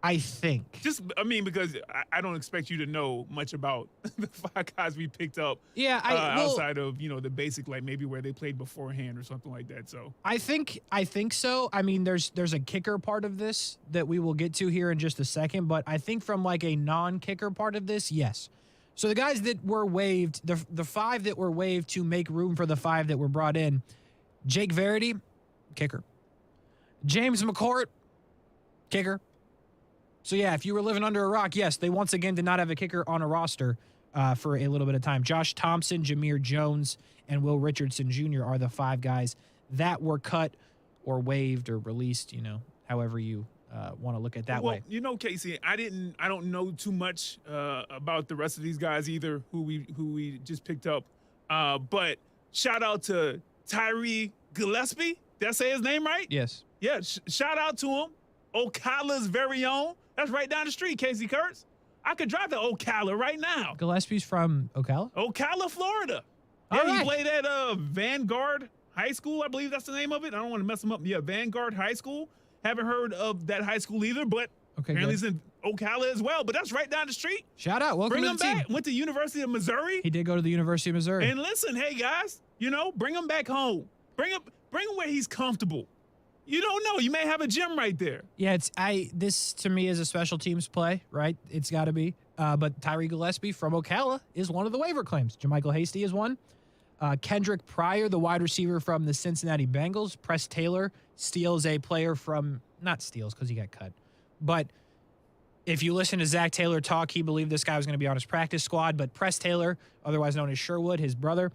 I think. Because I don't expect you to know much about the 5 guys we picked up. Yeah, outside of the basic, like maybe where they played beforehand or something like that. So I think so. I mean, there's a kicker part of this that we will get to here in just a second, but I think from like a non-kicker part of this, yes. So the guys that were waived, the 5 that were waived to make room for the 5 that were brought in: Jake Verity, kicker; James McCourt, kicker. So, yeah, if you were living under a rock, yes, they once again did not have a kicker on a roster for a little bit of time. Josh Thompson, Jameer Jones, and Will Richardson Jr. are the 5 guys that were cut or waived or released, however you want to look at that way. Casey, I don't know too much about the rest of these guys either, who we just picked up. But shout out to Tyree Gillespie. Did I say his name right? Yes. Yeah, shout out to him. Ocala's very own. That's right down the street, Casey Kurtz. I could drive to Ocala right now. Gillespie's from Ocala? Ocala, Florida. All Yeah, right. he played at Vanguard High School, I believe that's the name of it. I don't want to mess him up. Yeah, Vanguard High School. Haven't heard of that high school either, but apparently it's in Ocala as well. But that's right down the street. Shout out. Welcome Bring to him the team. back. Went to University of Missouri. He did go to the University of Missouri. And listen, hey guys, bring him back home. Bring him where he's comfortable. You don't know. You may have a gym right there. Yeah, this to me is a special teams play, right? It's got to be. But Tyree Gillespie from Ocala is one of the waiver claims. JaMycal Hasty is one. Kendrick Pryor, the wide receiver from the Cincinnati Bengals. Press Taylor steals a player from, not steals because he got cut, but if you listen to Zach Taylor talk, he believed this guy was going to be on his practice squad, but Press Taylor, otherwise known as Sherwood, his brother,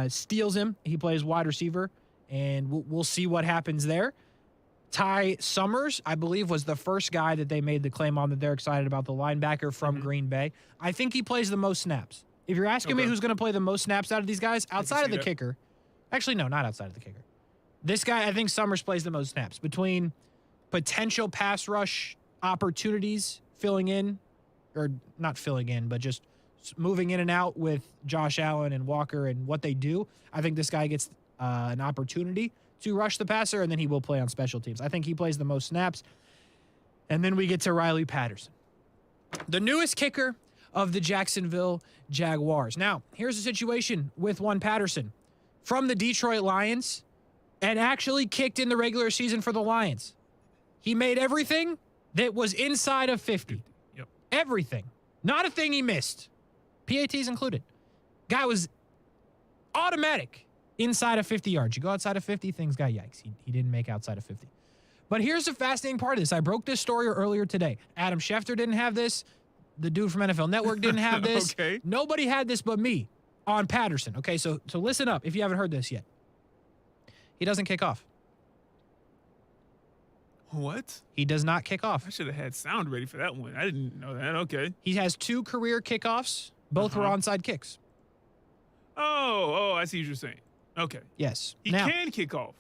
steals him. He plays wide receiver, and we'll see what happens there. Ty Summers, I believe, was the first guy that they made the claim on that they're excited about, the linebacker from Green Bay. I think he plays the most snaps. If you're asking me who's going to play the most snaps out of these guys, outside of the kicker. Actually, no, not outside of the kicker. This guy, I think Summers plays the most snaps. Between potential pass rush opportunities, filling in, or not filling in, but just moving in and out with Josh Allen and Walker and what they do, I think this guy gets an opportunity to rush the passer, and then he will play on special teams. I think he plays the most snaps. And then we get to Riley Patterson, the newest kicker of the Jacksonville Jaguars. Now, here's the situation with one Patterson from the Detroit Lions and actually kicked in the regular season for the Lions. He made everything that was inside of 50. Yep. Everything. Not a thing he missed. PATs included. Guy was automatic inside of 50 yards. You go outside of 50, things got yikes. He didn't make outside of 50. But here's the fascinating part of this. I broke this story earlier today. Adam Schefter didn't have this. The dude from NFL Network didn't have this. Okay. Nobody had this but me on Patterson. Okay, so listen up if you haven't heard this yet. He doesn't kick off. What? He does not kick off. I should have had sound ready for that one. I didn't know that. Okay. He has 2 career kickoffs. Both were onside kicks. Oh, I see what you're saying. Okay. Yes. He now, can kick off.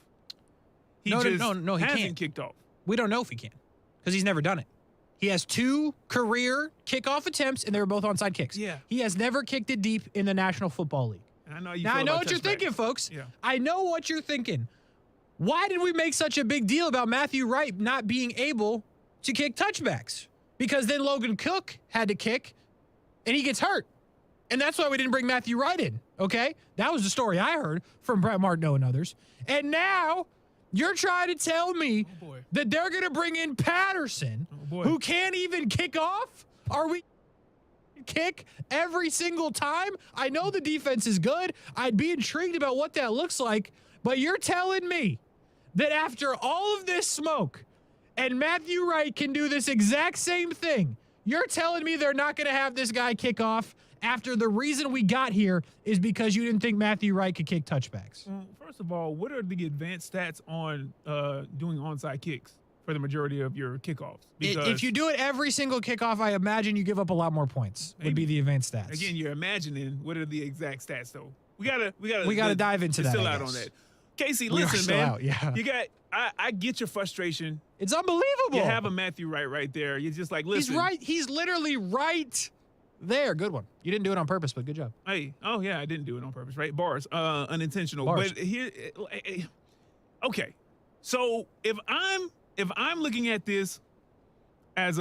He no, just he hasn't can't. kicked off. We don't know if he can because he's never done it. He has 2 career kickoff attempts, and they were both onside kicks. Yeah. He has never kicked it deep in the National Football League. I know you. Now, I know about what you're touchbacks. thinking, folks. Yeah. I know what you're thinking. Why did we make such a big deal about Matthew Wright not being able to kick touchbacks? Because then Logan Cook had to kick, and he gets hurt. And that's why we didn't bring Matthew Wright in, okay? That was the story I heard from Brett Martineau and others. And now you're trying to tell me that they're going to bring in Patterson, who can't even kick off? Are we kick every single time? I know the defense is good. I'd be intrigued about what that looks like. But you're telling me that after all of this smoke and Matthew Wright can do this exact same thing, you're telling me they're not going to have this guy kick off after the reason we got here is because you didn't think Matthew Wright could kick touchbacks? Well, first of all, what are the advanced stats on doing onside kicks for the majority of your kickoffs? Because If you do it every single kickoff, I imagine you give up a lot more points. Would be the advanced stats. Again, you're imagining what are the exact stats though. We gotta dive into that. Still I out on guess. that. Casey, We are listen, still man. out, yeah. You got. I get your frustration. It's unbelievable. You have a Matthew Wright right there. You're just like, listen. He's right. He's literally right there. Good one. You didn't do it on purpose, but good job. Hey, oh yeah, I didn't do it on purpose, right? Bars, unintentional. Bars. But here, okay. So if I'm looking at this as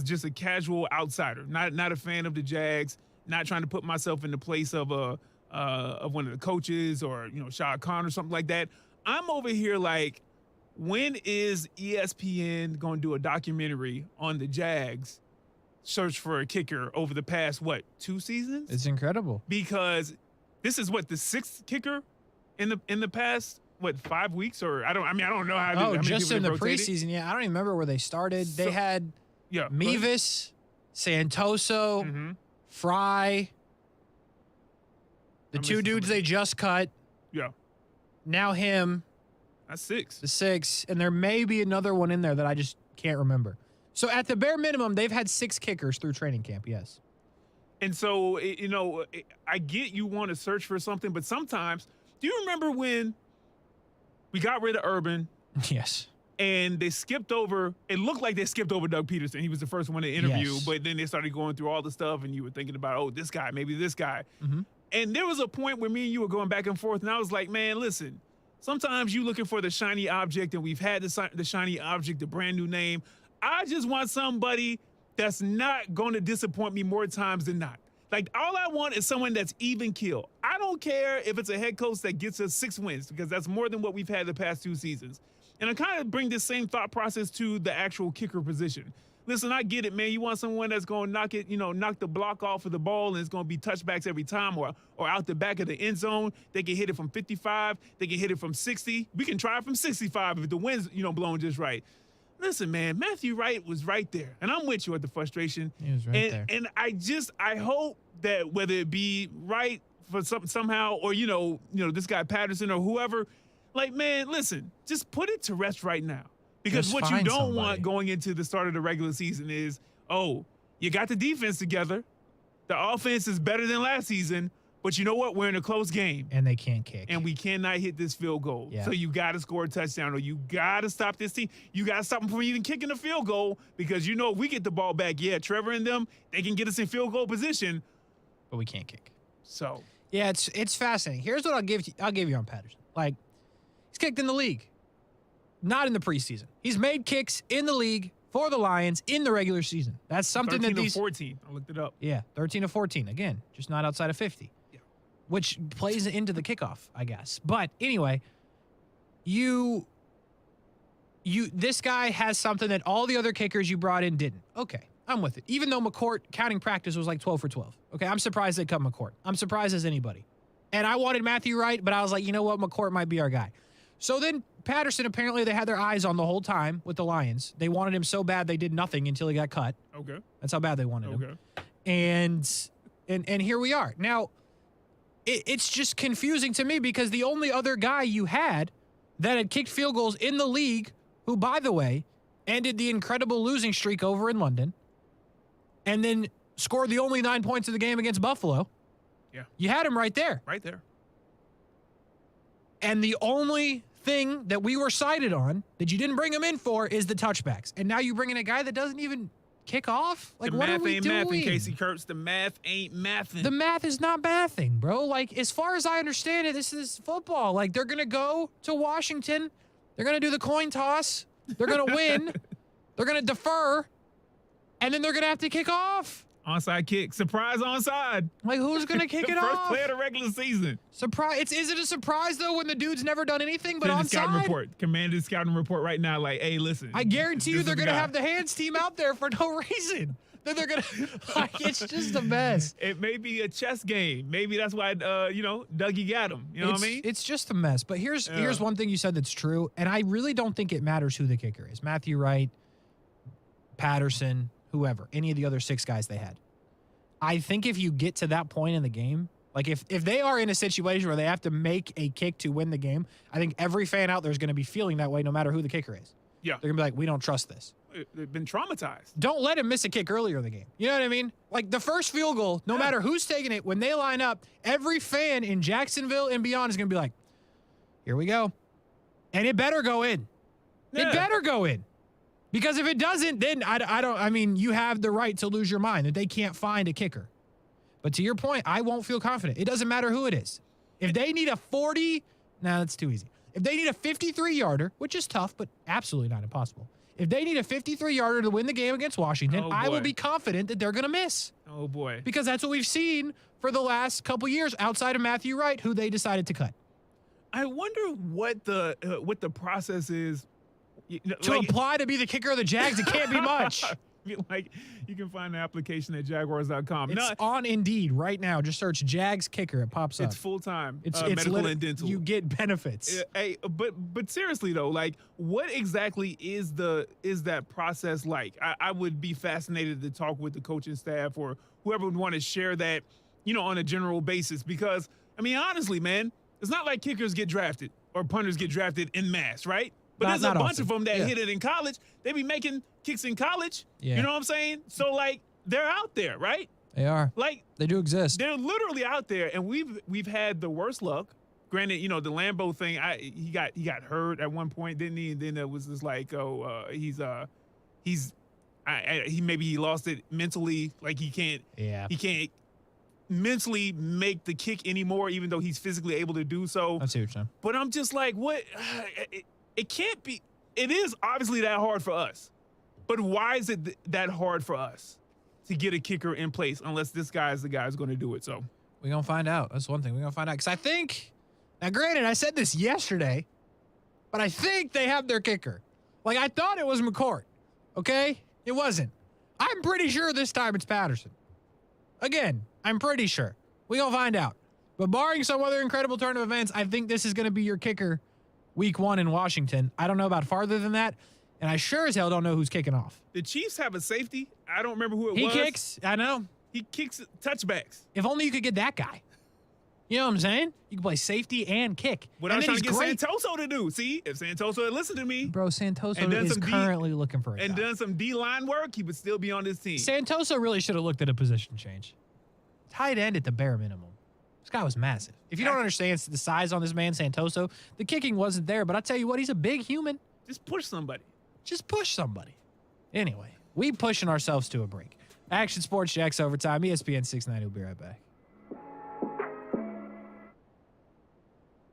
just a casual outsider, not a fan of the Jags, not trying to put myself in the place of one of the coaches or Snoop Connor or something like that. I'm over here like, when is ESPN going to do a documentary on the Jags search for a kicker over the past 2 seasons? It's incredible. Because this is the 6th kicker in the past what 5 weeks or I don't know how. Oh, how many just people in they the rotated. preseason. Yeah, I don't even remember where they started. They had Mevis, Santoso, Fry, the two dudes they just cut. Yeah. Now him. That's 6. The 6, and there may be another one in there that I just can't remember. So at the bare minimum, they've had 6 kickers through training camp. Yes. And so, I get you want to search for something, but sometimes, do you remember when we got rid of Urban? Yes. And they skipped over, it looked like they skipped over Doug Peterson. He was the first one to interview, Yes. but then they started going through all the stuff, and you were thinking about, oh, this guy, maybe this guy. Mm-hmm. And there was a point where me and you were going back and forth, and I was like, man, listen, sometimes you looking for the shiny object, and we've had the shiny object, the brand new name. I just want somebody that's not going to disappoint me more times than not. Like, all I want is someone that's even keel. I don't care if it's a head coach that gets us 6 wins, because that's more than what we've had the past 2 seasons. And I kind of bring this same thought process to the actual kicker position. Listen, I get it, man. You want someone that's going to knock it, knock the block off of the ball, and it's going to be touchbacks every time, or out the back of the end zone. They can hit it from 55. They can hit it from 60. We can try it from 65 if the wind's, blowing just right. Listen, man, Matthew Wright was right there, and I'm with you at the frustration. He was right there. And I hope that whether it be Wright for somehow, or this guy Patterson or whoever, like, man, listen, just put it to rest right now, because Just what you find don't somebody. want going into the start of the regular season is, oh, you got the defense together, the offense is better than last season, but you know what? We're in a close game. And they can't kick. And we cannot hit this field goal. Yeah. So you got to score a touchdown, or you got to stop this team. You got to stop them from even kicking a field goal, because if we get the ball back, Trevor and them, they can get us in field goal position. But we can't kick. So. Yeah, it's fascinating. Here's what I'll give you on Patterson. Like, he's kicked in the league. Not in the preseason. He's made kicks in the league for the Lions in the regular season. That's something 13 that these 14. I looked it up. Yeah, 13 to 14. Again, just not outside of 50. Yeah. Which plays into the kickoff, I guess. But anyway, this guy has something that all the other kickers you brought in didn't. Okay, I'm with it. Even though McCourt counting practice was like 12 for 12. Okay, I'm surprised they cut McCourt. I'm surprised as anybody. And I wanted Matthew Wright, but I was like, you know what? McCourt might be our guy. So then Patterson, apparently they had their eyes on the whole time with the Lions. They wanted him so bad they did nothing until he got cut. Okay. That's how bad they wanted him. And here we are. Now, it's just confusing to me, because the only other guy you had that had kicked field goals in the league, who, by the way, ended the incredible losing streak over in London, and then scored the only 9 points of the game against Buffalo. Yeah. You had him right there. Right there. And the only thing that we were cited on that you didn't bring him in for is the touchbacks. And now you bring in a guy that doesn't even kick off? Like, the what math are we ain't doing? mathing, Casey Kurtz. The math ain't mathing. The math is not mathing, bro. Like, as far as I understand it, this is football. Like, they're going to go to Washington. They're going to do the coin toss. They're going to win. They're going to defer. And then they're going to have to kick off. Onside kick. Surprise onside. Like, who's going to kick it First off? play of the regular season. Surprise. Is it a surprise, though, when the dude's never done anything but Send the scouting onside? report. Commanded scouting report right now. Like, hey, listen. I guarantee you this they're is the going to guy. have the hands team out there for no reason. Then they're going to, like, it's just a mess. It may be a chess game. Maybe that's why, Dougie got him. You know what I mean? It's just a mess. But here's one thing you said that's true, and I really don't think it matters who the kicker is. Matthew Wright, Patterson, whoever, any of the other 6 guys they had. I think if you get to that point in the game, like if they are in a situation where they have to make a kick to win the game, I think every fan out there is going to be feeling that way no matter who the kicker is. Yeah. They're going to be like, we don't trust this. They've been traumatized. Don't let him miss a kick earlier in the game. You know what I mean? Like, the first field goal, no matter who's taking it, when they line up, every fan in Jacksonville and beyond is going to be like, here we go. And it better go in. Yeah. It better go in. Because if it doesn't, then you have the right to lose your mind that they can't find a kicker. But to your point, I won't feel confident. It doesn't matter who it is. If they need a 40, that's too easy. If they need a 53-yarder, which is tough, but absolutely not impossible. If they need a 53-yarder to win the game against Washington, I will be confident that they're going to miss. Oh, boy. Because that's what we've seen for the last couple years outside of Matthew Wright, who they decided to cut. I wonder what the process is. To apply to be the kicker of the Jags, it can't be much. Like, you can find the application at Jaguars.com. It's on Indeed right now. Just search Jags Kicker. It pops up. It's full-time. It's medical and dental. You get benefits. Hey, but seriously though, like, what exactly is that process like? I would be fascinated to talk with the coaching staff or whoever would want to share that, on a general basis. Because I mean, honestly, man, it's not like kickers get drafted or punters get drafted en masse, right? But there's a bunch of them that hit it in college. They be making kicks in college. Yeah. You know what I'm saying? So like, they're out there, right? They are. Like, they do exist. They're literally out there, and we've had the worst luck. Granted, the Lambeau thing, he got hurt at one point, didn't he? And then it was just like, he lost it mentally. Like he can't mentally make the kick anymore, even though he's physically able to do so. I see what you're saying. But I'm just like, what? It can't be. It is obviously that hard for us. But why is it that hard for us to get a kicker in place unless this guy is the guy who's going to do it? So we're going to find out. That's one thing. We're going to find out. Because I think, now granted, I said this yesterday, but I think they have their kicker. Like, I thought it was McCourt. Okay? It wasn't. I'm pretty sure this time it's Patterson. Again, I'm pretty sure. We're going to find out. But barring some other incredible turn of events, I think this is going to be your kicker week 1 in Washington. I don't know about farther than that. And I sure as hell don't know who's kicking off. The Chiefs have a safety. I don't remember who it was. He kicks. I know. He kicks touchbacks. If only you could get that guy. You know what I'm saying? You can play safety and kick. What I was trying to get Santoso to do. See, if Santoso had listened to me. Bro, Santoso is currently looking for a guy. And done some D-line work, he would still be on this team. Santoso really should have looked at a position change. Tight end at the bare minimum. This guy was massive. If you don't understand the size on this man, Santoso, the kicking wasn't there. But I tell you what, he's a big human. Just push somebody. Just push somebody. Anyway, we pushing ourselves to a break. Action Sports Jacks Overtime, ESPN 690. We'll be right back.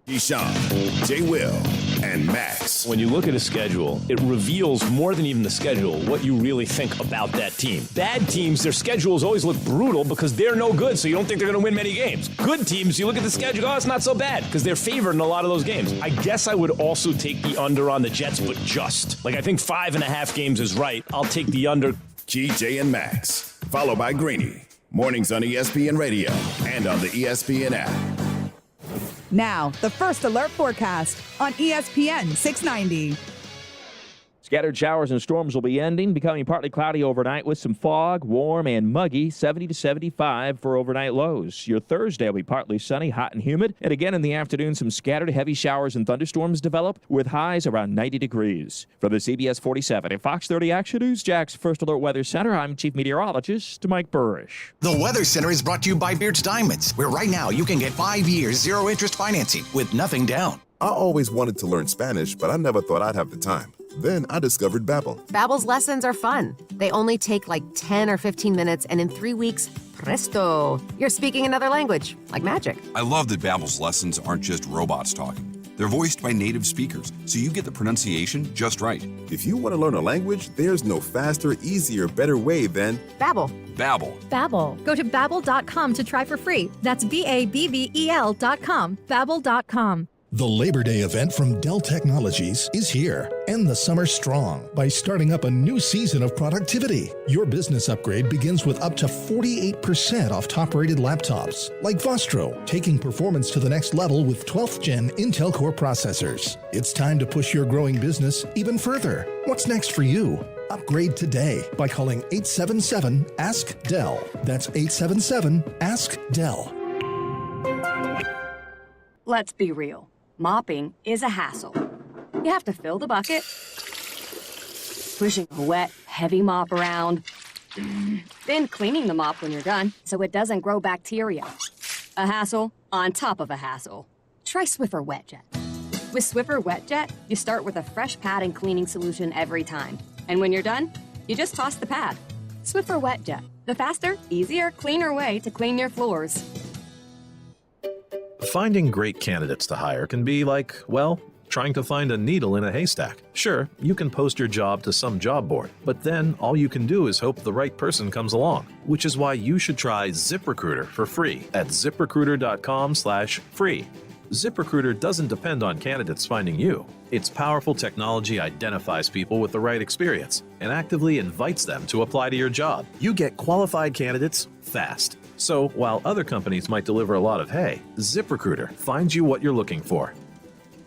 Deshaun, J. Will, and Max. When you look at a schedule, it reveals more than even the schedule what you really think about that team. Bad teams, their schedules always look brutal because they're no good, so you don't think they're going to win many games. Good teams, you look at the schedule, oh, it's not so bad because they're favored in a lot of those games. I guess I would also take the under on the Jets, but just. Like, I think 5.5 games is right. I'll take the under. GJ and Max, followed by Greeny. Mornings on ESPN Radio and on the ESPN app. Now, the first alert forecast on ESPN 690. Scattered showers and storms will be ending, becoming partly cloudy overnight with some fog, warm and muggy, 70 to 75 for overnight lows. Your Thursday will be partly sunny, hot and humid, and again in the afternoon some scattered heavy showers and thunderstorms develop with highs around 90 degrees. For the CBS 47 and Fox 30 Action News Jack's First Alert Weather Center, I'm Chief Meteorologist Mike Burrish. The Weather Center is brought to you by Beards Diamonds, where right now you can get 5 years, zero interest financing with nothing down. I always wanted to learn Spanish, but I never thought I'd have the time. Then I discovered Babbel. Babbel's lessons are fun. They only take like 10 or 15 minutes, and in 3 weeks, presto, you're speaking another language, like magic. I love that Babbel's lessons aren't just robots talking. They're voiced by native speakers, so you get the pronunciation just right. If you want to learn a language, there's no faster, easier, better way than Babbel. Babbel. Babbel. Go to Babbel.com to try for free. That's BABBEL.com. Babbel.com. The Labor Day event from Dell Technologies is here. End the summer strong by starting up a new season of productivity. Your business upgrade begins with up to 48% off top-rated laptops, like Vostro, taking performance to the next level with 12th Gen Intel Core processors. It's time to push your growing business even further. What's next for you? Upgrade today by calling 877-ASK-DELL. That's 877-ASK-DELL. Let's be real. Mopping is a hassle. You have to fill the bucket, pushing a wet, heavy mop around, then cleaning the mop when you're done so it doesn't grow bacteria. A hassle on top of a hassle. Try Swiffer WetJet. With Swiffer WetJet, you start with a fresh pad and cleaning solution every time. And when you're done, you just toss the pad. Swiffer WetJet, the faster, easier, cleaner way to clean your floors. Finding great candidates to hire can be like, well, trying to find a needle in a haystack. Sure, you can post your job to some job board, but then all you can do is hope the right person comes along, which is why you should try ZipRecruiter for free at ziprecruiter.com/free. ZipRecruiter doesn't depend on candidates finding you. Its powerful technology identifies people with the right experience and actively invites them to apply to your job. You get qualified candidates fast. So while other companies might deliver a lot of hay, ZipRecruiter finds you what you're looking for.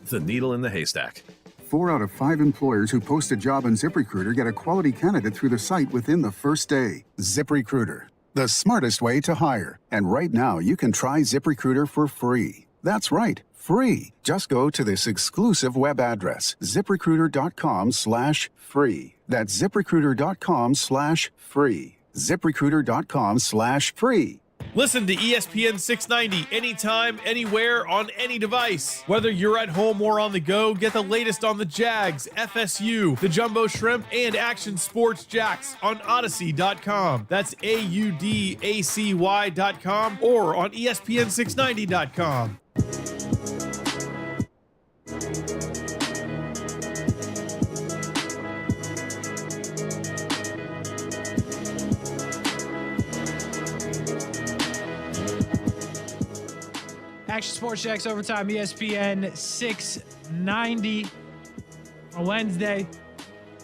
The needle in the haystack. 4 out of 5 employers who post a job on ZipRecruiter get a quality candidate through the site within the first day. ZipRecruiter, the smartest way to hire. And right now, you can try ZipRecruiter for free. That's right, free. Just go to this exclusive web address, ZipRecruiter.com/free. That's ZipRecruiter.com/free. ZipRecruiter.com/free. Listen to ESPN 690 anytime, anywhere, on any device. Whether you're at home or on the go, get the latest on the Jags, FSU, the Jumbo Shrimp, and Action Sports Jacks on Odyssey.com. That's AUDACY.com or on ESPN690.com. Action Sports Jacks Overtime, ESPN 690 on Wednesday,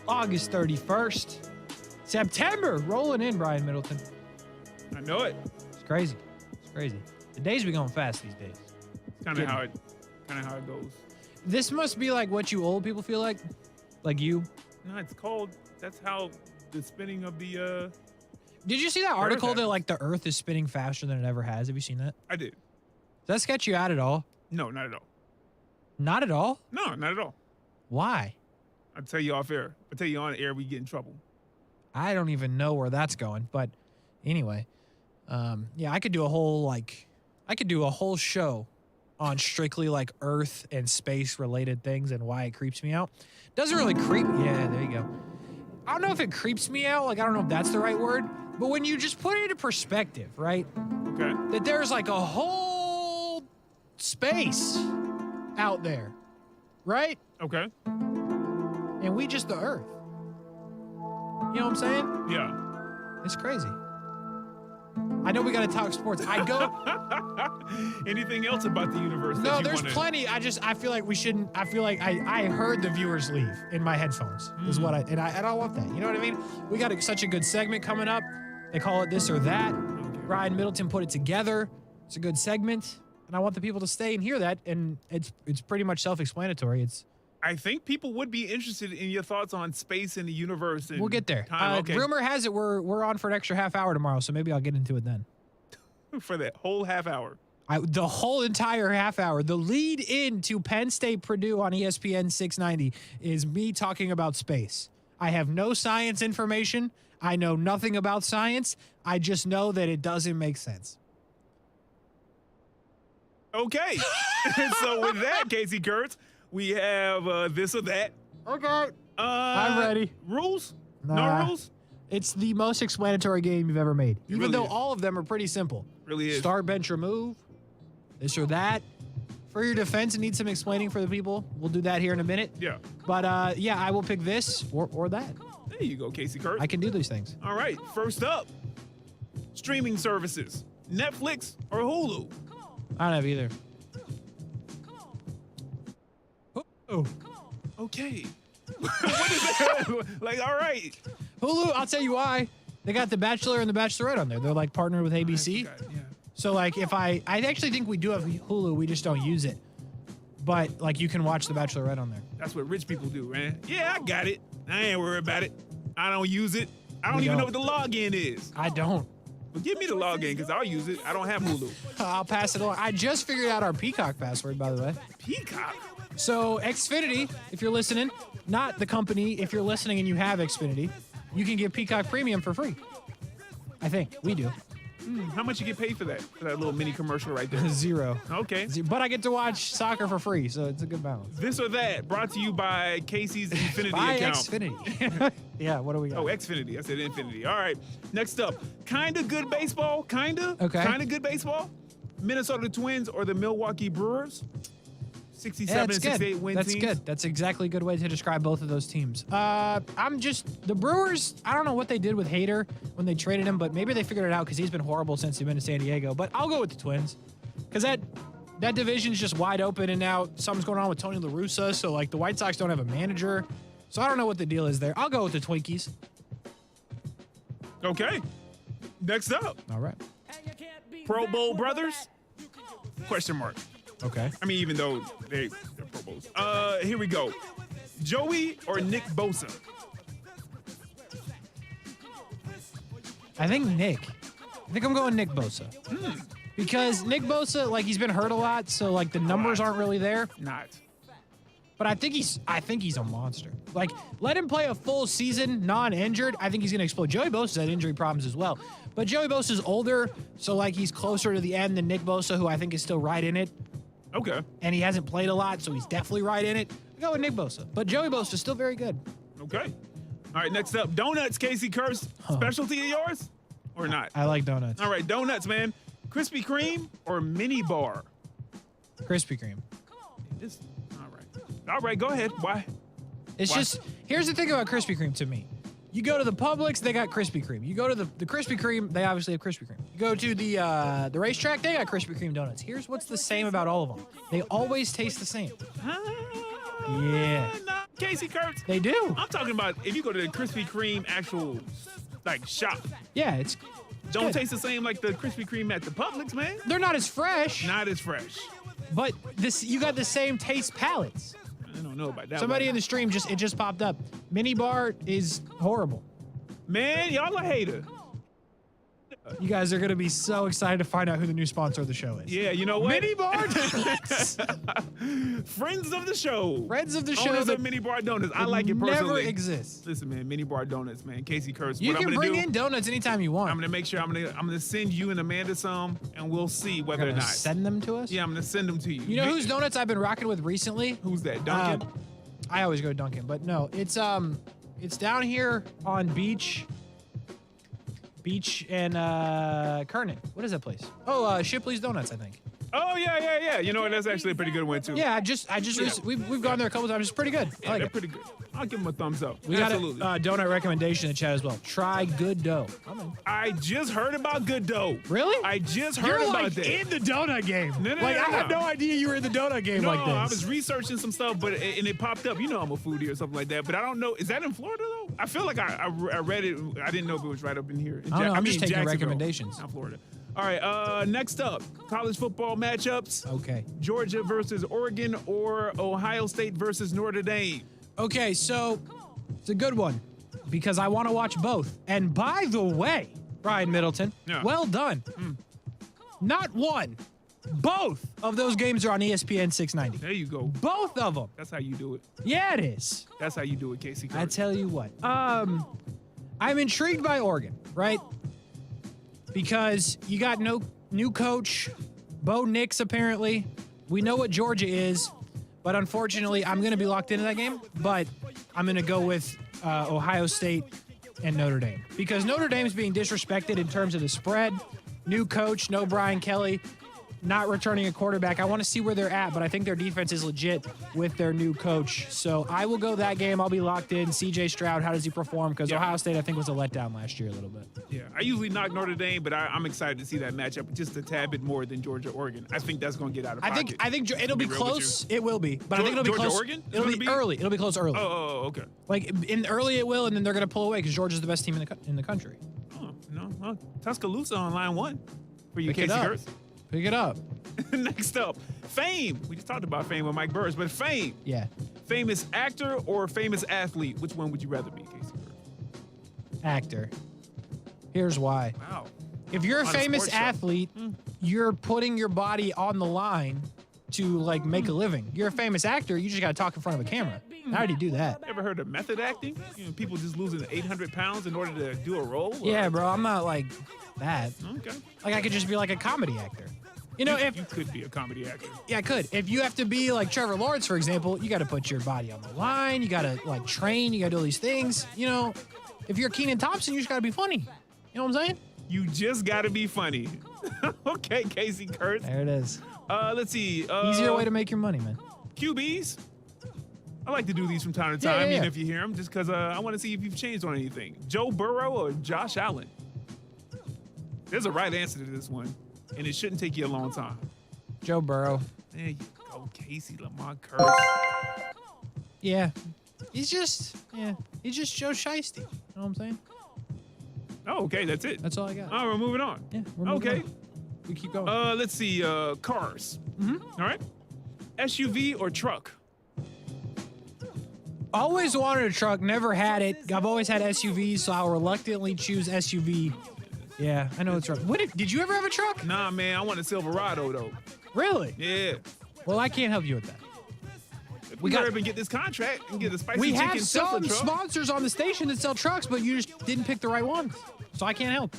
August 31st. September rolling in, Brian Middleton. I know it. It's crazy. It's crazy. The days be going fast these days. It's kind of how it goes. This must be like what you old people feel like you. No, it's called. That's how the spinning of the. Did you see that article that like the Earth is spinning faster than it ever has? Have you seen that? I did. Does that sketch you out at all? No, not at all. Not at all? No, not at all. Why? I'll tell you off air. I'll tell you on air. We get in trouble. I don't even know where that's going, but anyway, yeah, I could do a whole show on strictly like Earth and space related things and why it creeps me out. Doesn't really creep. Yeah, there you go. I don't know if it creeps me out. Like, I don't know if that's the right word, but when you just put it into perspective, right? Okay. That there's like a whole space out there, right? Okay. And we just the Earth. You know what I'm saying? Yeah. It's crazy. I know we got to talk sports. I go. Anything else about the universe? No, there's plenty. I feel like we shouldn't. I feel like I heard the viewers leave in my headphones. Is what I don't want that. You know what I mean? We got such a good segment coming up. They call it this or that. Brian Middleton put it together. It's a good segment, and I want the people to stay and hear that. And it's pretty much self-explanatory. I think people would be interested in your thoughts on space and the universe. And we'll get there. Okay. Rumor has it we're on for an extra half hour tomorrow, so maybe I'll get into it then. For that whole half hour. The whole entire half hour. The lead in to Penn State Purdue on ESPN 690 is me talking about space. I have no science information. I know nothing about science. I just know that it doesn't make sense. Okay. So with that, Casey Kurtz, we have this or that. Okay. I'm ready. Rules? Nah. No rules? It's the most explanatory game you've ever made. Even really though is. all of them are pretty simple. Really is. Start, bench, remove. This or that. For your defense, it needs some explaining for the people. We'll do that here in a minute. Yeah. But yeah, I will pick this or that. There you go, Casey Kurtz. I can do these things. All right. First up, streaming services. Netflix or Hulu? I don't have either. Oh. Okay. What is that? Like, all right. Hulu, I'll tell you why. They got The Bachelor and The Bachelorette on there. They're like partnered with ABC. Yeah. So like if I actually think we do have Hulu, we just don't use it. But like you can watch The Bachelorette on there. That's what rich people do, man. Yeah, I got it. I ain't worried about it. I don't use it. I don't even know what the login is. I don't. But give me the login because I'll use it. I don't have Hulu. I'll pass it along. I just figured out our Peacock password, by the way. Peacock? So Xfinity, if you're listening, not the company, if you're listening and you have Xfinity, you can get Peacock Premium for free. I think. We do. How much you get paid for that little mini commercial right there? Zero. Okay. But I get to watch soccer for free, so it's a good balance. This or that, brought to you by Casey's Infinity By account. Xfinity. Yeah, what do we got? Oh, Xfinity. I said Infinity. All right. Next up, kinda good baseball. Kinda. Okay. Kinda good baseball. Minnesota Twins or the Milwaukee Brewers. 67 and 68 win That's teams. good. That's exactly a good way to describe both of those teams. The Brewers, I don't know what they did with Hader when they traded him, but maybe they figured it out because he's been horrible since he's been to San Diego. But I'll go with the Twins because that division's just wide open, and now something's going on with Tony La Russa, so like the White Sox don't have a manager. So I don't know what the deal is there. I'll go with the Twinkies. Okay. Next up. All right. Pro Bowl brothers? Question mark. Okay. I mean, even though they're Pro Bowls. Here we go. Joey or Nick Bosa? I think Nick. I think I'm going Nick Bosa. Because Nick Bosa, like, he's been hurt a lot, so like the numbers aren't really there. Not. But I think he's a monster. Like, let him play a full season non-injured. I think he's gonna explode. Joey Bosa's had injury problems as well. But Joey Bosa's older, so like he's closer to the end than Nick Bosa, who I think is still right in it. Okay. And he hasn't played a lot, so he's definitely right in it. I go with Nick Bosa. But Joey Bosa's still very good. Okay. All right, next up, donuts, Casey Kurtz. Specialty of yours or not? I like donuts. All right, donuts, man. Krispy Kreme or mini bar? Krispy Kreme. All right, go ahead. Why? It's just, here's the thing about Krispy Kreme to me. You go to the Publix, they got Krispy Kreme. You go to the Krispy Kreme, they obviously have Krispy Kreme. You go to the racetrack, they got Krispy Kreme donuts. Here's what's the same about all of them. They always taste the same. Yeah. Nah, Casey Kurtz. They do. I'm talking about if you go to the Krispy Kreme actual, like, shop. Yeah, it's Don't good. taste the same like the Krispy Kreme at the Publix, man. They're not as fresh. Not as fresh. But you got the same taste palettes. I don't know about that. Somebody in the stream it just popped up. Mini bar is horrible. Man, y'all a hater. You guys are going to be so excited to find out who the new sponsor of the show is. Yeah, you know what? Mini Bar Donuts. Friends of the show. Friends of the show. Owners of Mini Bar Donuts. I like it personally. Never exists. Listen, man, Mini Bar Donuts, man. Casey Kurtz. You what can I'm gonna bring do, in donuts anytime you want. I'm gonna make sure I'm gonna send you and Amanda some, and we'll see whether or not. Send them to us? Yeah, I'm gonna send them to you. You know whose donuts I've been rocking with recently? Who's that? Dunkin'? I always go to Dunkin', but no, it's down here on Beach and Kernan. What is that place? Oh, Shipley's Donuts, I think. Oh yeah. You know what? That's actually a pretty good one too. Yeah, we've gone there a couple times. It's pretty good. Yeah, I like they're it. pretty good. I'll give them a thumbs up. We Absolutely. got a donut recommendation in the chat as well. Try Good Dough. I just heard about Good Dough. Really? I just heard You're about like that. in the donut game. No, I had no idea you were in the donut game like this. No, I was researching some stuff, and it popped up. You know I'm a foodie or something like that, but I don't know. Is that in Florida though? I feel like I read it. I didn't know if it was right up in here. I don't know. I'm just taking Jacksonville, recommendations. Not Florida. All right, next up, college football matchups. Okay. Georgia versus Oregon or Ohio State versus Notre Dame. Okay, so it's a good one because I want to watch both. And by the way, Brian Middleton, well done. Not one, both of those games are on ESPN 690. There you go. Both of them. That's how you do it. Yeah, it is. That's how you do it, Casey. I tell you what. I'm intrigued by Oregon, right? Because you got no new coach, Bo Nix apparently. We know what Georgia is, but unfortunately, I'm going to be locked into that game. But I'm going to go with Ohio State and Notre Dame because Notre Dame's being disrespected in terms of the spread. New coach, no Brian Kelly, not returning a quarterback. I want to see where they're at, but I think their defense is legit with their new coach. So I will go that game. I'll be locked in. CJ Stroud, how does he perform? Because Ohio State, I think, was a letdown last year a little bit. Yeah, I usually knock Notre Dame, but I'm excited to see that matchup just a tad bit more than Georgia-Oregon. I think that's going to get out of pocket. I think it'll be close. It will be, but I think it'll be close. Georgia-Oregon? It'll be early. It'll be close early. Oh, okay. Like in early, it will, and then they're going to pull away because Georgia's the best team in the country. Oh no, well, Tuscaloosa on line one for you, Pick it Casey up. Kurtz. Pick it up. Next up, Fame. We just talked about Fame with Mike Burris, but Fame. Yeah. Famous actor or famous athlete? Which one would you rather be, Casey Kurtz? Actor. Here's why. Wow. If you're a On a famous sports show. athlete, you're putting your body on the line to like make a living. You're a famous actor, you just got to talk in front of a camera. I already do that. Ever heard of method acting? You know, people just losing 800 pounds in order to do a role? Or? Yeah, bro, I'm not like that. Okay. Like I could just be like a comedy actor. You know, if you could be a comedy actor. Yeah, I could. If you have to be like Trevor Lawrence, for example, you got to put your body on the line. You got to like train. You got to do all these things. You know, if you're Kenan Thompson, you just got to be funny. You know what I'm saying? You just got to be funny. Okay, Casey Kurtz. There it is. Let's see. Easier way to make your money, man. QBs. I like to do these from time to time, even if you hear them, just because I want to see if you've changed on anything. Joe Burrow or Josh Allen? There's a right answer to this one, and it shouldn't take you a long time. Joe Burrow. There you go, Casey Lamont Curtis. Yeah. He's just Joe Shiesty. You know what I'm saying? Oh, okay, that's it. That's all I got. All right, we're moving on. Yeah, we're moving okay. on. We keep going. Let's see, cars. All right. SUV or truck? Always wanted a truck, never had it. I've always had SUVs, so I'll reluctantly choose SUV. Yeah, I know it's rough. Did you ever have a truck? Nah, man, I want a Silverado, though. Really? Yeah. Well, I can't help you with that. We gotta even get this contract and get the spicy chicken. We have some truck. sponsors on the station that sell trucks, but you just didn't pick the right ones, so I can't help.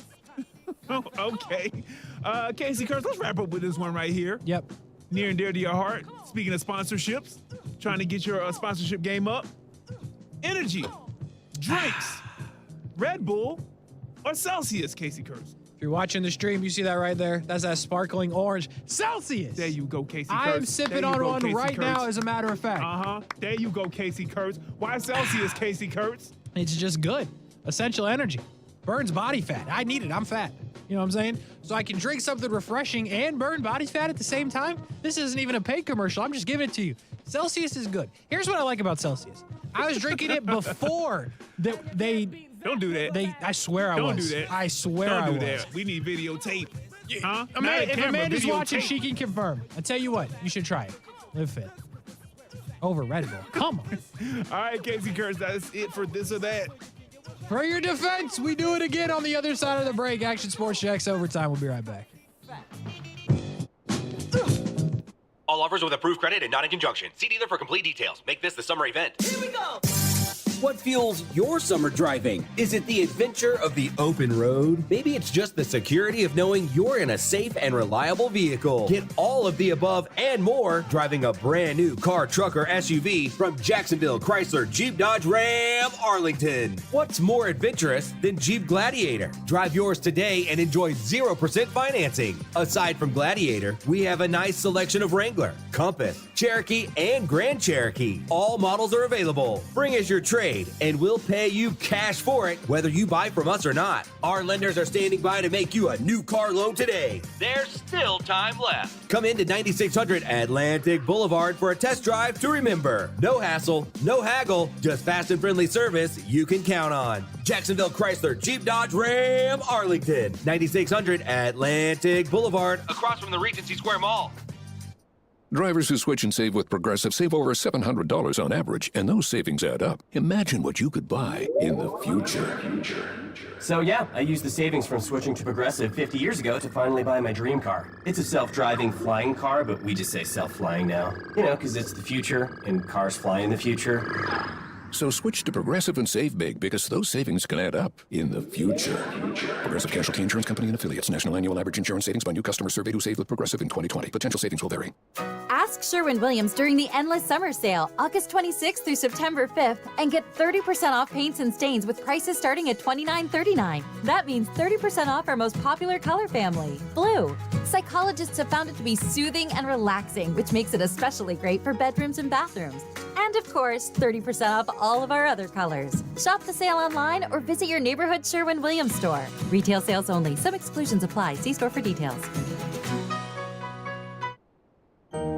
Oh, okay. Casey Kurtz, let's wrap up with this one right here. Yep. Near and dear to your heart. Speaking of sponsorships, trying to get your sponsorship game up. Energy, drinks, Red Bull, or Celsius, Casey Kurtz? If you're watching the stream, you see that right there? That's that sparkling orange Celsius. There you go, Casey Kurtz. I am sipping on one right now, as a matter of fact. There you go, Casey Kurtz. Why Celsius, Casey Kurtz? It's just good. Essential energy. Burns body fat. I need it. I'm fat. You know what I'm saying? So I can drink something refreshing and burn body fat at the same time. This isn't even a paid commercial. I'm just giving it to you. Celsius is good. Here's what I like about Celsius. I was drinking it before they. Don't do that. I swear I was. Don't do that. I swear I was. Don't do that. We need videotape. Huh? If Amanda's watching, she can confirm. I tell you what, you should try it. Live fit. Over Red Bull. Come on. All right, Casey Kurtz, that's it for this or that. For your defense, we do it again on the other side of the break. Action Sports Jacks Overtime. We'll be right back. All offers with approved credit and not in conjunction. See dealer for complete details. Make this the summer event. Here we go. What fuels your summer driving? Is it the adventure of the open road? Maybe it's just the security of knowing you're in a safe and reliable vehicle. Get all of the above and more driving a brand new car, truck, or SUV from Jacksonville Chrysler Jeep Dodge Ram Arlington. What's more adventurous than Jeep Gladiator? Drive yours today and enjoy 0% financing. Aside from Gladiator, we have a nice selection of Wrangler, Compass, Cherokee, and Grand Cherokee. All models are available. Bring us your trade and we'll pay you cash for it, whether you buy from us or not. Our lenders are standing by to make you a new car loan today. There's still time left. Come into 9600 Atlantic Boulevard for a test drive to remember. No hassle, no haggle, just fast and friendly service you can count on. Jacksonville Chrysler Jeep Dodge Ram Arlington, 9600 Atlantic Boulevard, across from the Regency Square Mall. Drivers who switch and save with Progressive save over $700 on average, and those savings add up. Imagine what you could buy in the future. So yeah, I used the savings from switching to Progressive 50 years ago to finally buy my dream car. It's a self-driving flying car, but we just say self-flying now. You know, because it's the future, and cars fly in the future. So switch to Progressive and save big, because those savings can add up in the future. Progressive Casualty Insurance Company and Affiliates. National annual average insurance savings by new customers surveyed who saved with Progressive in 2020. Potential savings will vary. Ask Sherwin-Williams during the Endless Summer Sale, August 26th through September 5th, and get 30% off paints and stains with prices starting at $29.39. That means 30% off our most popular color family, blue. Psychologists have found it to be soothing and relaxing, which makes it especially great for bedrooms and bathrooms. And of course, 30% off all of our other colors. Shop the sale online or visit your neighborhood Sherwin-Williams store. Retail sales only. Some exclusions apply. See store for details.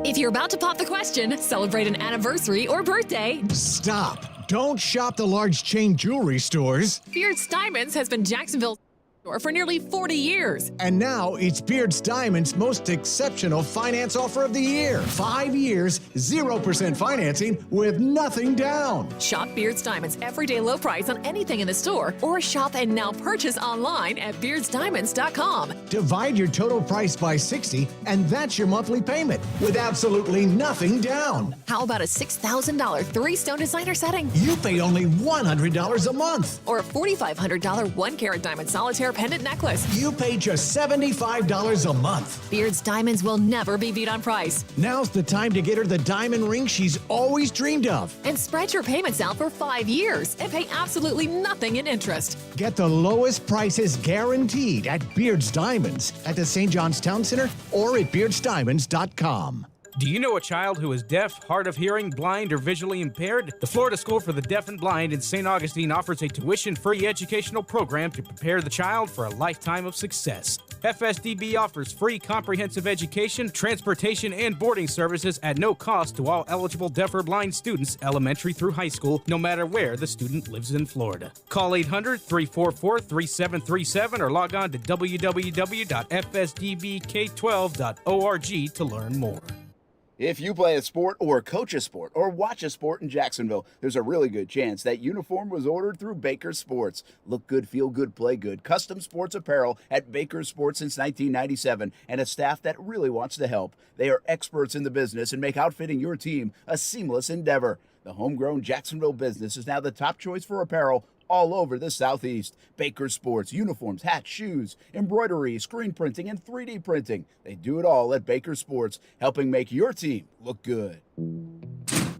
If you're about to pop the question, celebrate an anniversary or birthday, Stop. Don't shop the large chain jewelry stores. Beards Diamonds has been Jacksonville's store for nearly 40 years. And now it's Beards Diamond's most exceptional finance offer of the year. 5 years, 0% financing with nothing down. Shop Beards Diamonds everyday low price on anything in the store, or shop and now purchase online at beardsdiamonds.com. Divide your total price by 60, and that's your monthly payment with absolutely nothing down. How about a $6,000 three-stone designer setting? You pay only $100 a month. Or a $4,500 1-carat diamond solitaire pendant necklace. You pay just $75 a month. Beards Diamonds will never be beat on price. Now's the time to get her the diamond ring she's always dreamed of. And spread your payments out for 5 years and pay absolutely nothing in interest. Get the lowest prices guaranteed at Beards Diamonds at the St. John's Town Center or at beardsdiamonds.com. Do you know a child who is deaf, hard of hearing, blind, or visually impaired? The Florida School for the Deaf and Blind in St. Augustine offers a tuition-free educational program to prepare the child for a lifetime of success. FSDB offers free comprehensive education, transportation, and boarding services at no cost to all eligible deaf or blind students, elementary through high school, no matter where the student lives in Florida. Call 800-344-3737 or log on to www.fsdbk12.org to learn more. If you play a sport or coach a sport or watch a sport in Jacksonville, there's a really good chance that uniform was ordered through Baker Sports. Look good, feel good, play good. Custom sports apparel at Baker Sports since 1997 and a staff that really wants to help. They are experts in the business and make outfitting your team a seamless endeavor. The homegrown Jacksonville business is now the top choice for apparel all over the Southeast. Baker Sports, uniforms, hats, shoes, embroidery, screen printing, and 3D printing. They do it all at Baker Sports, helping make your team look good.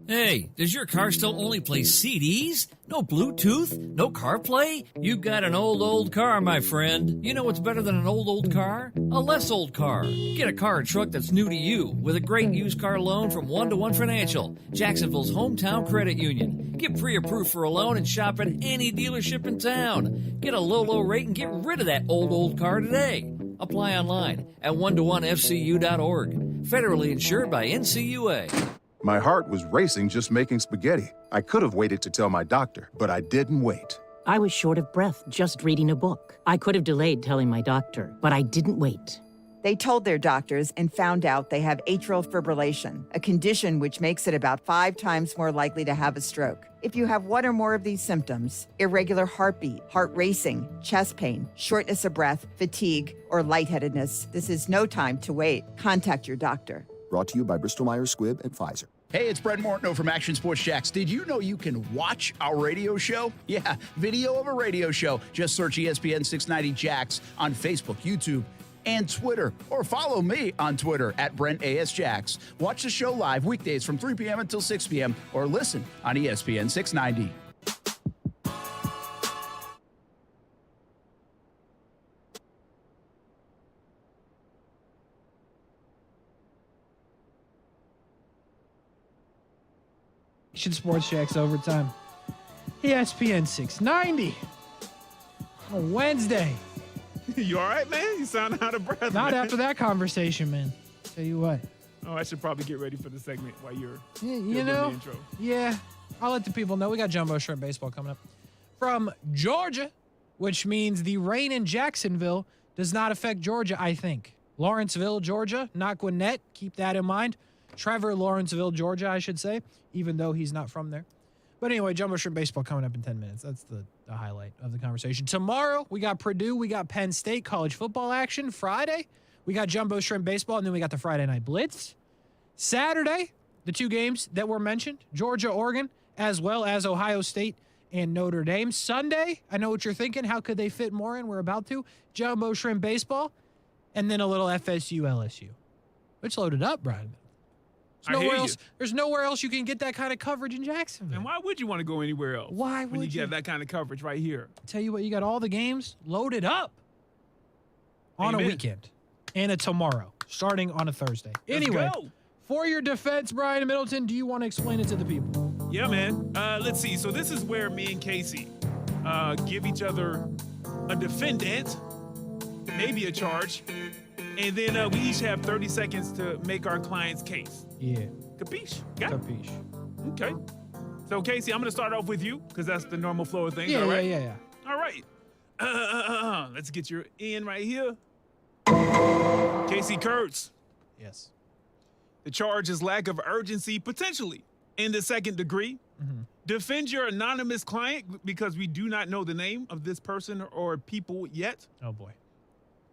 Hey, does your car still only play CDs? No Bluetooth? No CarPlay? You've got an old car, my friend. You know what's better than an old car? A less old car. Get a car or truck that's new to you with a great used car loan from 1-to-1 Financial, Jacksonville's hometown credit union. Get pre-approved for a loan and shop at any dealership in town. Get a low rate and get rid of that old car today. Apply online at 1to1fcu.org. Federally insured by NCUA. My heart was racing just making spaghetti. I could have waited to tell my doctor, but I didn't wait. I was short of breath just reading a book. I could have delayed telling my doctor, but I didn't wait. They told their doctors and found out they have atrial fibrillation, a condition which makes it about 5 times more likely to have a stroke. If you have one or more of these symptoms, irregular heartbeat, heart racing, chest pain, shortness of breath, fatigue, or lightheadedness, this is no time to wait. Contact your doctor. Brought to you by Bristol-Myers Squibb and Pfizer. Hey, it's Brett Mortno from Action Sports Jacks. Did you know you can watch our radio show? Yeah, video of a radio show. Just search ESPN 690 Jacks on Facebook, YouTube, and Twitter. Or follow me on Twitter at Brent A.S. Jacks. Watch the show live weekdays from 3 p.m. until 6 p.m. or listen on ESPN 690. Sports Jacks Overtime. ESPN 690 on Wednesday. You all right, man? You sound out of breath. Not man. after that conversation, man. Tell you what. Oh, I should probably get ready for the segment while you're you know, the intro. Yeah. I'll let the people know. We got Jumbo Shrimp Baseball coming up from Georgia, which means the rain in Jacksonville does not affect Georgia, I think. Lawrenceville, Georgia, not Gwinnett. Keep that in mind. Trevor, Lawrenceville, Georgia, I should say, even though he's not from there. But anyway, Jumbo Shrimp Baseball coming up in 10 minutes. That's the highlight of the conversation. Tomorrow, we got Purdue, we got Penn State college football action. Friday, we got Jumbo Shrimp Baseball, and then we got the Friday Night Blitz. Saturday, the 2 games that were mentioned, Georgia, Oregon, as well as Ohio State and Notre Dame. Sunday, I know what you're thinking. How could they fit more in? We're about to. Jumbo Shrimp Baseball, and then a little FSU LSU. It's loaded up, Brian. There's nowhere else you can get that kind of coverage in Jacksonville. And why would you want to go anywhere else? Why would when you get that kind of coverage right here? I tell you what, you got all the games loaded up on a weekend and a tomorrow, starting on a Thursday. Anyway, for your defense, Brian Middleton, do you want to explain it to the people? Yeah, man. Let's see. So this is where me and Casey give each other a defendant, maybe a charge, and then we each have 30 seconds to make our client's case. Yeah. Capiche? Got it? Capiche. Okay. So, Casey, I'm going to start off with you because that's the normal flow of things. Yeah, all right? yeah. All right. Let's get your in right here. Casey Kurtz. Yes. The charge is lack of urgency, potentially, in the second degree. Mm-hmm. Defend your anonymous client because we do not know the name of this person or people yet. Oh, boy.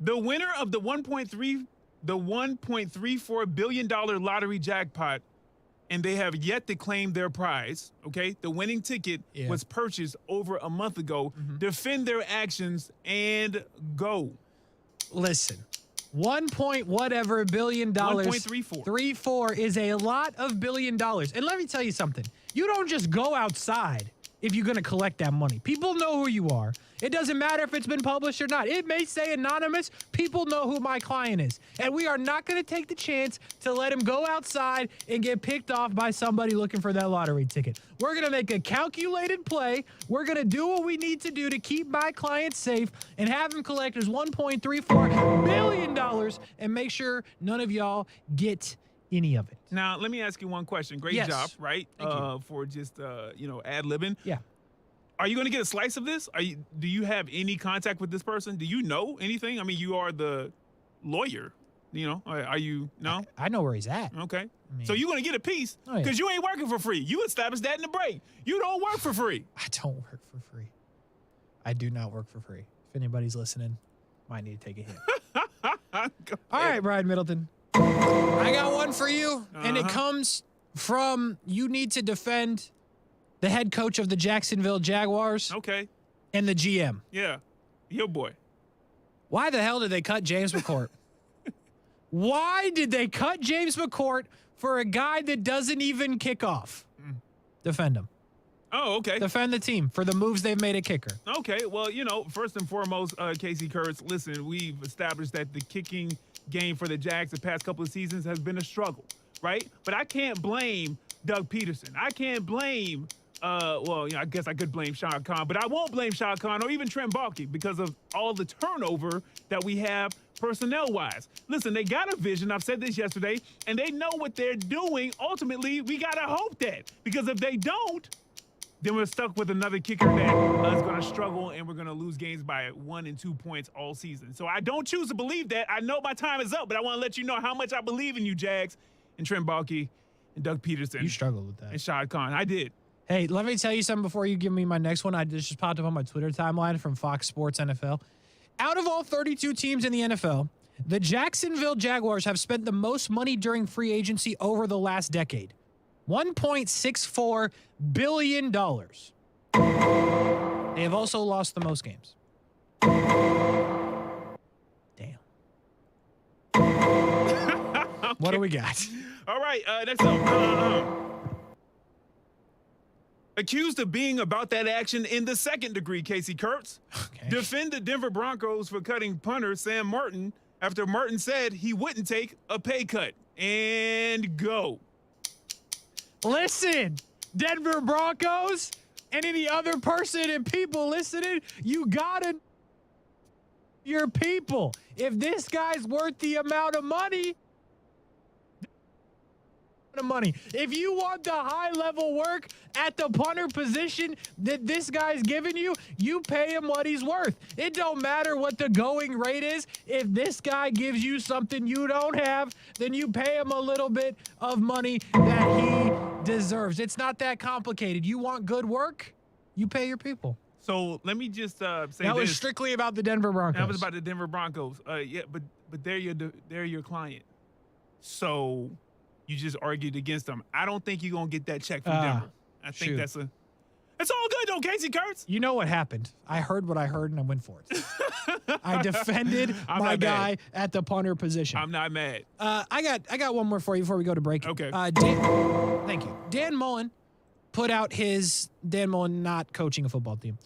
The winner of the $1.34 billion lottery jackpot, and they have yet to claim their prize, okay? The winning ticket was purchased over a month ago. Mm-hmm. Defend their actions and go. Listen, $1.whatever billion. 1.34. 34 is a lot of $1 billion. And let me tell you something. You don't just go outside if you're going to collect that money. People know who you are. It doesn't matter if it's been published or not. It may say anonymous. People know who my client is. And we are not going to take the chance to let him go outside and get picked off by somebody looking for that lottery ticket. We're going to make a calculated play. We're going to do what we need to do to keep my client safe and have him collect his $1.34 billion and make sure none of y'all get any of it. Now, let me ask you one question. Great job, right? For just, ad-libbing. Yeah. Are you going to get a slice of this? Do you have any contact with this person? Do you know anything? I mean, you are the lawyer. Are you, no? I know where he's at. Okay. So you're going to get a piece because you ain't working for free. You established that in the break. You don't work for free. I don't work for free. I do not work for free. If anybody's listening, might need to take a hit. All right, Brian Middleton. I got one for you, and it comes from you need to defend the head coach of the Jacksonville Jaguars. Okay. And the GM. Yeah. Your boy. Why the hell did they cut James McCourt? Why did they cut James McCourt for a guy that doesn't even kick off? Defend him. Oh, okay. Defend the team for the moves they've made at kicker. Okay. Well, first and foremost, Casey Kurtz, listen, we've established that the kicking game for the Jags the past couple of seasons has been a struggle, right? But I can't blame Doug Peterson. I can't blame, I guess I could blame Shad Khan, but I won't blame Shad Khan or even Trent Baalke because of all the turnover that we have personnel-wise. Listen, they got a vision. I've said this yesterday, and they know what they're doing. Ultimately, we got to hope that because if they don't, then we're stuck with another kicker that is going to struggle, and we're going to lose games by 1 and 2 points all season. So I don't choose to believe that. I know my time is up, but I want to let you know how much I believe in you, Jags, and Trent Baalke, and Doug Peterson. You struggled with that. And Shad Khan. I did. Hey, let me tell you something before you give me my next one. This just popped up on my Twitter timeline from Fox Sports NFL. Out of all 32 teams in the NFL, the Jacksonville Jaguars have spent the most money during free agency over the last decade. $1.64 billion. They have also lost the most games. Damn. What do we got? All right, next up. Accused of being about that action in the second degree, Casey Kurtz. Okay. Defend the Denver Broncos for cutting punter Sam Martin after Martin said he wouldn't take a pay cut. And go. Listen, Denver Broncos and any other person and people listening, you gotta your people. If this guy's worth the amount of money, if you want the high level work at the punter position that this guy's giving you, you pay him what he's worth. It don't matter what the going rate is. If this guy gives you something you don't have, then you pay him a little bit of money that he deserves. It's not that complicated. You want good work, you pay your people. So let me just say that was strictly about the Denver Broncos. That was about the Denver Broncos. But they're your client. So you just argued against them. I don't think you're gonna get that check from Denver. I think that's all good though, Casey Kurtz. You know what happened? I heard what I heard and I went for it. I defended my guy at the punter position. I'm not mad. I got one more for you before we go to break. Okay. Thank you. Dan Mullen, not coaching a football team,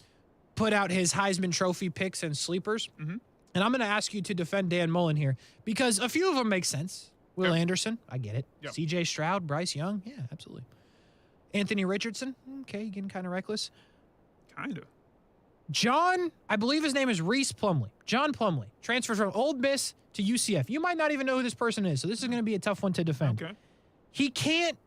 put out his Heisman Trophy picks and sleepers. Mm-hmm. And I'm going to ask you to defend Dan Mullen here because a few of them make sense. Will Anderson, I get it. Yep. C.J. Stroud, Bryce Young, yeah, absolutely. Anthony Richardson, okay, getting kind of reckless. Kind of. John, I believe his name is Reese Plumlee. John Plumlee transfers from Ole Miss to UCF. You might not even know who this person is, so this is going to be a tough one to defend. Okay.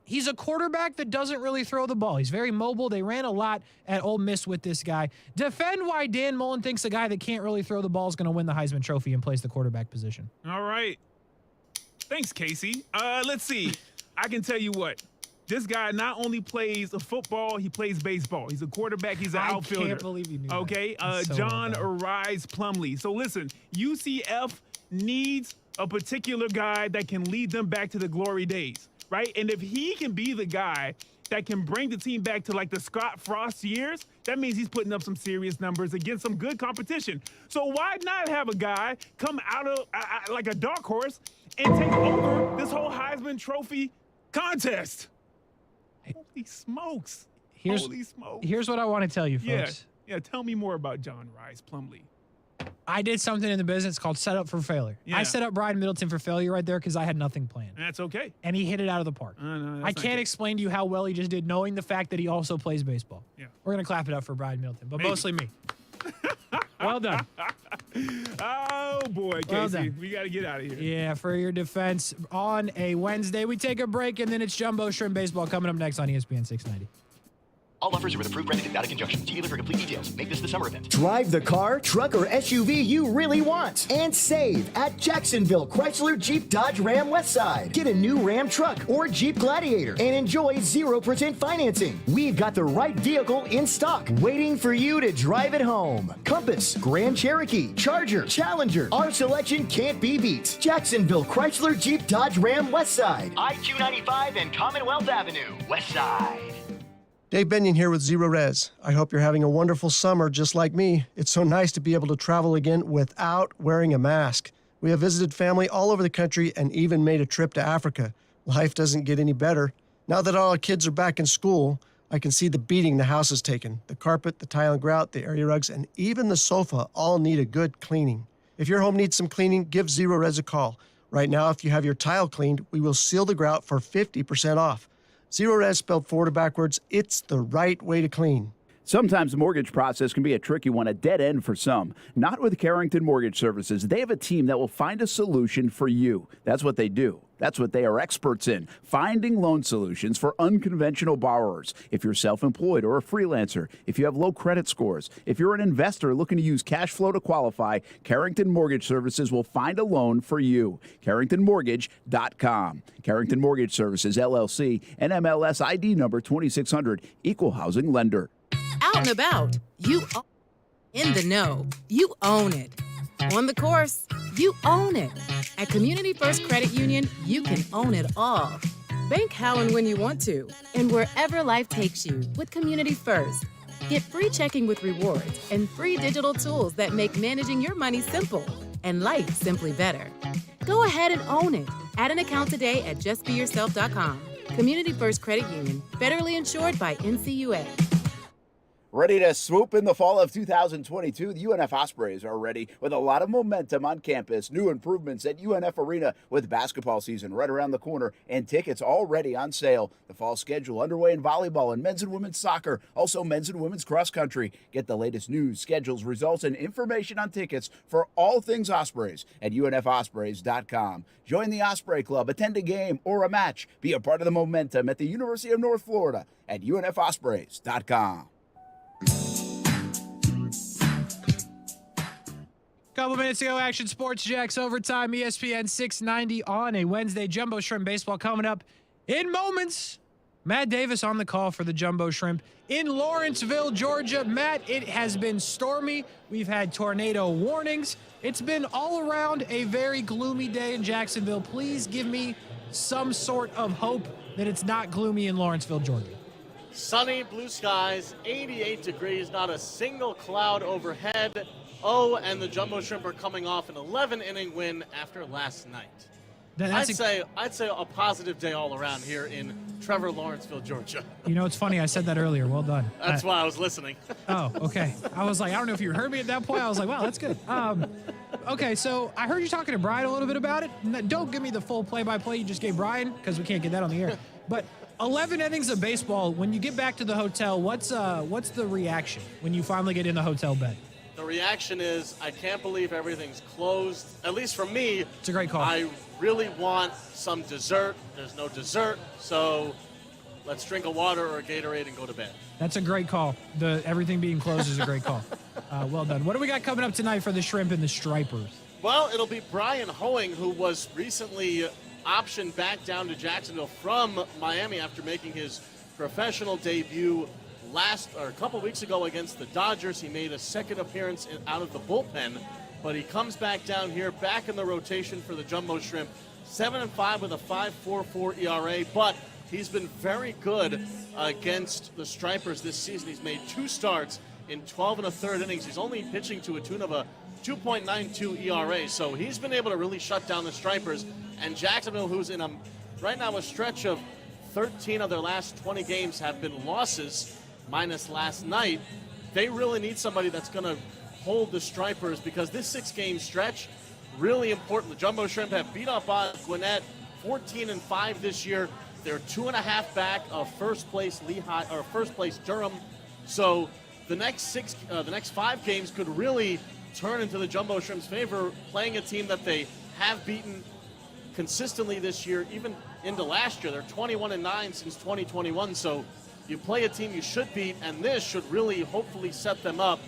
He's a quarterback that doesn't really throw the ball. He's very mobile. They ran a lot at Ole Miss with this guy. Defend why Dan Mullen thinks a guy that can't really throw the ball is going to win the Heisman Trophy and plays the quarterback position. All right. Thanks, Casey. Let's see. I can tell you what. This guy not only plays football, he plays baseball. He's a quarterback. He's an outfielder. I can't believe you knew that. Okay, So John well Arise Plumlee. So listen, UCF needs a particular guy that can lead them back to the glory days, right? And if he can be the guy that can bring the team back to like the Scott Frost years, that means he's putting up some serious numbers against some good competition. So why not have a guy come out of like a dark horse and take over this whole Heisman Trophy contest? Holy smokes. Holy smoke. Here's what I want to tell you, folks. Yeah, tell me more about John Rice Plumlee. I did something in the business called set up for failure. Yeah. I set up Brian Middleton for failure right there because I had nothing planned. That's okay. And he hit it out of the park. No, I can't explain to you how well he just did, knowing the fact that he also plays baseball. Yeah. We're going to clap it up for Brian Middleton, but Maybe. mostly me. Well done. Oh, boy, Casey. Well done. We got to get out of here. Yeah, for your defense on a Wednesday. We take a break, and then it's Jumbo Shrimp Baseball coming up next on ESPN 690. All offers are with approved credit and not in conjunction. See dealer for complete details. Make this the summer event. Drive the car, truck, or SUV you really want and save at Jacksonville Chrysler Jeep Dodge Ram Westside. Get a new Ram truck or Jeep Gladiator and enjoy 0% financing. We've got the right vehicle in stock waiting for you to drive it home. Compass, Grand Cherokee, Charger, Challenger. Our selection can't be beat. Jacksonville Chrysler Jeep Dodge Ram Westside. I-295 and Commonwealth Avenue. Westside. Dave Benyon here with Zero Res. I hope you're having a wonderful summer just like me. It's so nice to be able to travel again without wearing a mask. We have visited family all over the country and even made a trip to Africa. Life doesn't get any better. Now that all our kids are back in school, I can see the beating the house has taken. The carpet, the tile and grout, the area rugs, and even the sofa all need a good cleaning. If your home needs some cleaning, give Zero Res a call. Right now, if you have your tile cleaned, we will seal the grout for 50% off. Zero Res spelled forward or backwards, it's the right way to clean. Sometimes the mortgage process can be a tricky one, a dead end for some. Not with Carrington Mortgage Services. They have a team that will find a solution for you. That's what they do. That's what they are experts in, finding loan solutions for unconventional borrowers. If you're self-employed or a freelancer, if you have low credit scores, if you're an investor looking to use cash flow to qualify, Carrington Mortgage Services will find a loan for you. CarringtonMortgage.com. Carrington Mortgage Services, LLC, NMLS ID number 2600, Equal Housing Lender. Out and about, you in the know, you own it. On the course, you own it. At Community First Credit Union, you can own it all. Bank how and when you want to, and wherever life takes you with Community First. Get free checking with rewards and free digital tools that make managing your money simple and life simply better. Go ahead and own it. Add an account today at justbeyourself.com. Community First Credit Union, federally insured by NCUA. Ready to swoop in the fall of 2022? The UNF Ospreys are ready with a lot of momentum on campus. New improvements at UNF Arena with basketball season right around the corner and tickets already on sale. The fall schedule underway in volleyball and men's and women's soccer, also men's and women's cross country. Get the latest news, schedules, results, and information on tickets for all things Ospreys at UNFOspreys.com. Join the Osprey Club, attend a game or a match. Be a part of the momentum at the University of North Florida at UNFOspreys.com. Couple minutes ago, Action Sports Jacks Overtime, ESPN 690 on a Wednesday. Jumbo Shrimp Baseball coming up in moments. Matt Davis on the call for the Jumbo Shrimp in Lawrenceville, Georgia. Matt, it has been stormy. We've had tornado warnings. It's been all around a very gloomy day in Jacksonville. Please give me some sort of hope that it's not gloomy in Lawrenceville, Georgia. Sunny, blue skies, 88 degrees, not a single cloud overhead. Oh, and the Jumbo Shrimp are coming off an 11-inning win after last night. I'd say a positive day all around here in Trevor, Lawrenceville, Georgia. You know, it's funny. I said that earlier. Well done. That's why I was listening. Oh, okay. I was like, I don't know if you heard me at that point. I was like, wow, that's good. Okay, so I heard you talking to Brian a little bit about it. Don't give me the full play-by-play you just gave Brian, because we can't get that on the air. But 11 innings of baseball. When you get back to the hotel, what's the reaction when you finally get in the hotel bed? The reaction is, I can't believe everything's closed. At least for me. It's a great call. I really want some dessert. There's no dessert, so let's drink a water or a Gatorade and go to bed. That's a great call. Everything being closed is a great call. Well done. What do we got coming up tonight for the Shrimp and the Stripers? Well, it'll be Brian Hoeing, who was recently optioned back down to Jacksonville from Miami after making his professional debut a couple weeks ago against the Dodgers. He made a second appearance out of the bullpen, but he comes back down here, back in the rotation for the Jumbo Shrimp. 7-5 with a 5.44 ERA, but he's been very good against the Stripers this season. He's made 2 starts in 12 1/3 innings. He's only pitching to a tune of a 2.92 ERA, so he's been able to really shut down the Stripers. And Jacksonville, who's in right now a stretch of 13 of their last 20 games have been losses, minus last night. They really need somebody that's going to hold the Stripers because this 6-game stretch, really important. The Jumbo Shrimp have beat up on Gwinnett 14-5 this year. They're 2.5 back of first place Lehigh or first place Durham. So the next 5 games could really turn into the Jumbo Shrimp's favor, playing a team that they have beaten consistently this year, even into last year. They're 21-9 since 2021. So you play a team you should beat, and this should really hopefully set them up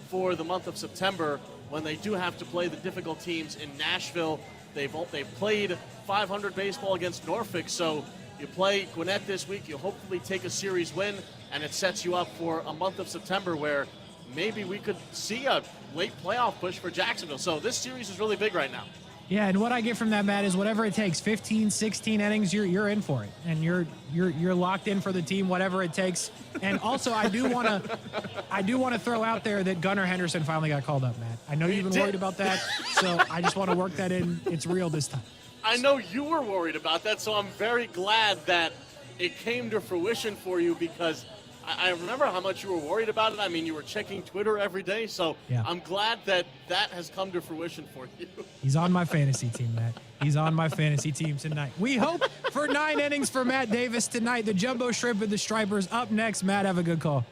for the month of September when they do have to play the difficult teams in Nashville. They've played 500 baseball against Norfolk, so you play Gwinnett this week, you hopefully take a series win, and it sets you up for a month of September where maybe we could see a late playoff push for Jacksonville. So this series is really big right now. Yeah, and what I get from that, Matt, is whatever it takes, 15, 16 innings, you're in for it, and you're locked in for the team, whatever it takes. And also, I do want to throw out there that Gunnar Henderson finally got called up, Matt. I know you've been worried about that, so I just want to work that in. It's real this time. I know you were worried about that, so I'm very glad that it came to fruition for you because I remember how much you were worried about it. I mean, you were checking Twitter every day, so yeah. I'm glad that has come to fruition for you. He's on my fantasy team, Matt. He's on my fantasy team tonight. We hope for 9 innings for Matt Davis tonight. The Jumbo Shrimp and the Stripers up next. Matt, have a good call.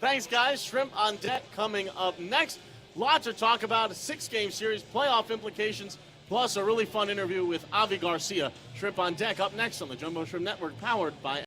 Thanks, guys. Shrimp on deck coming up next. Lots to talk about, a 6-game series, playoff implications, plus a really fun interview with Avi Garcia. Shrimp on deck up next on the Jumbo Shrimp Network, powered by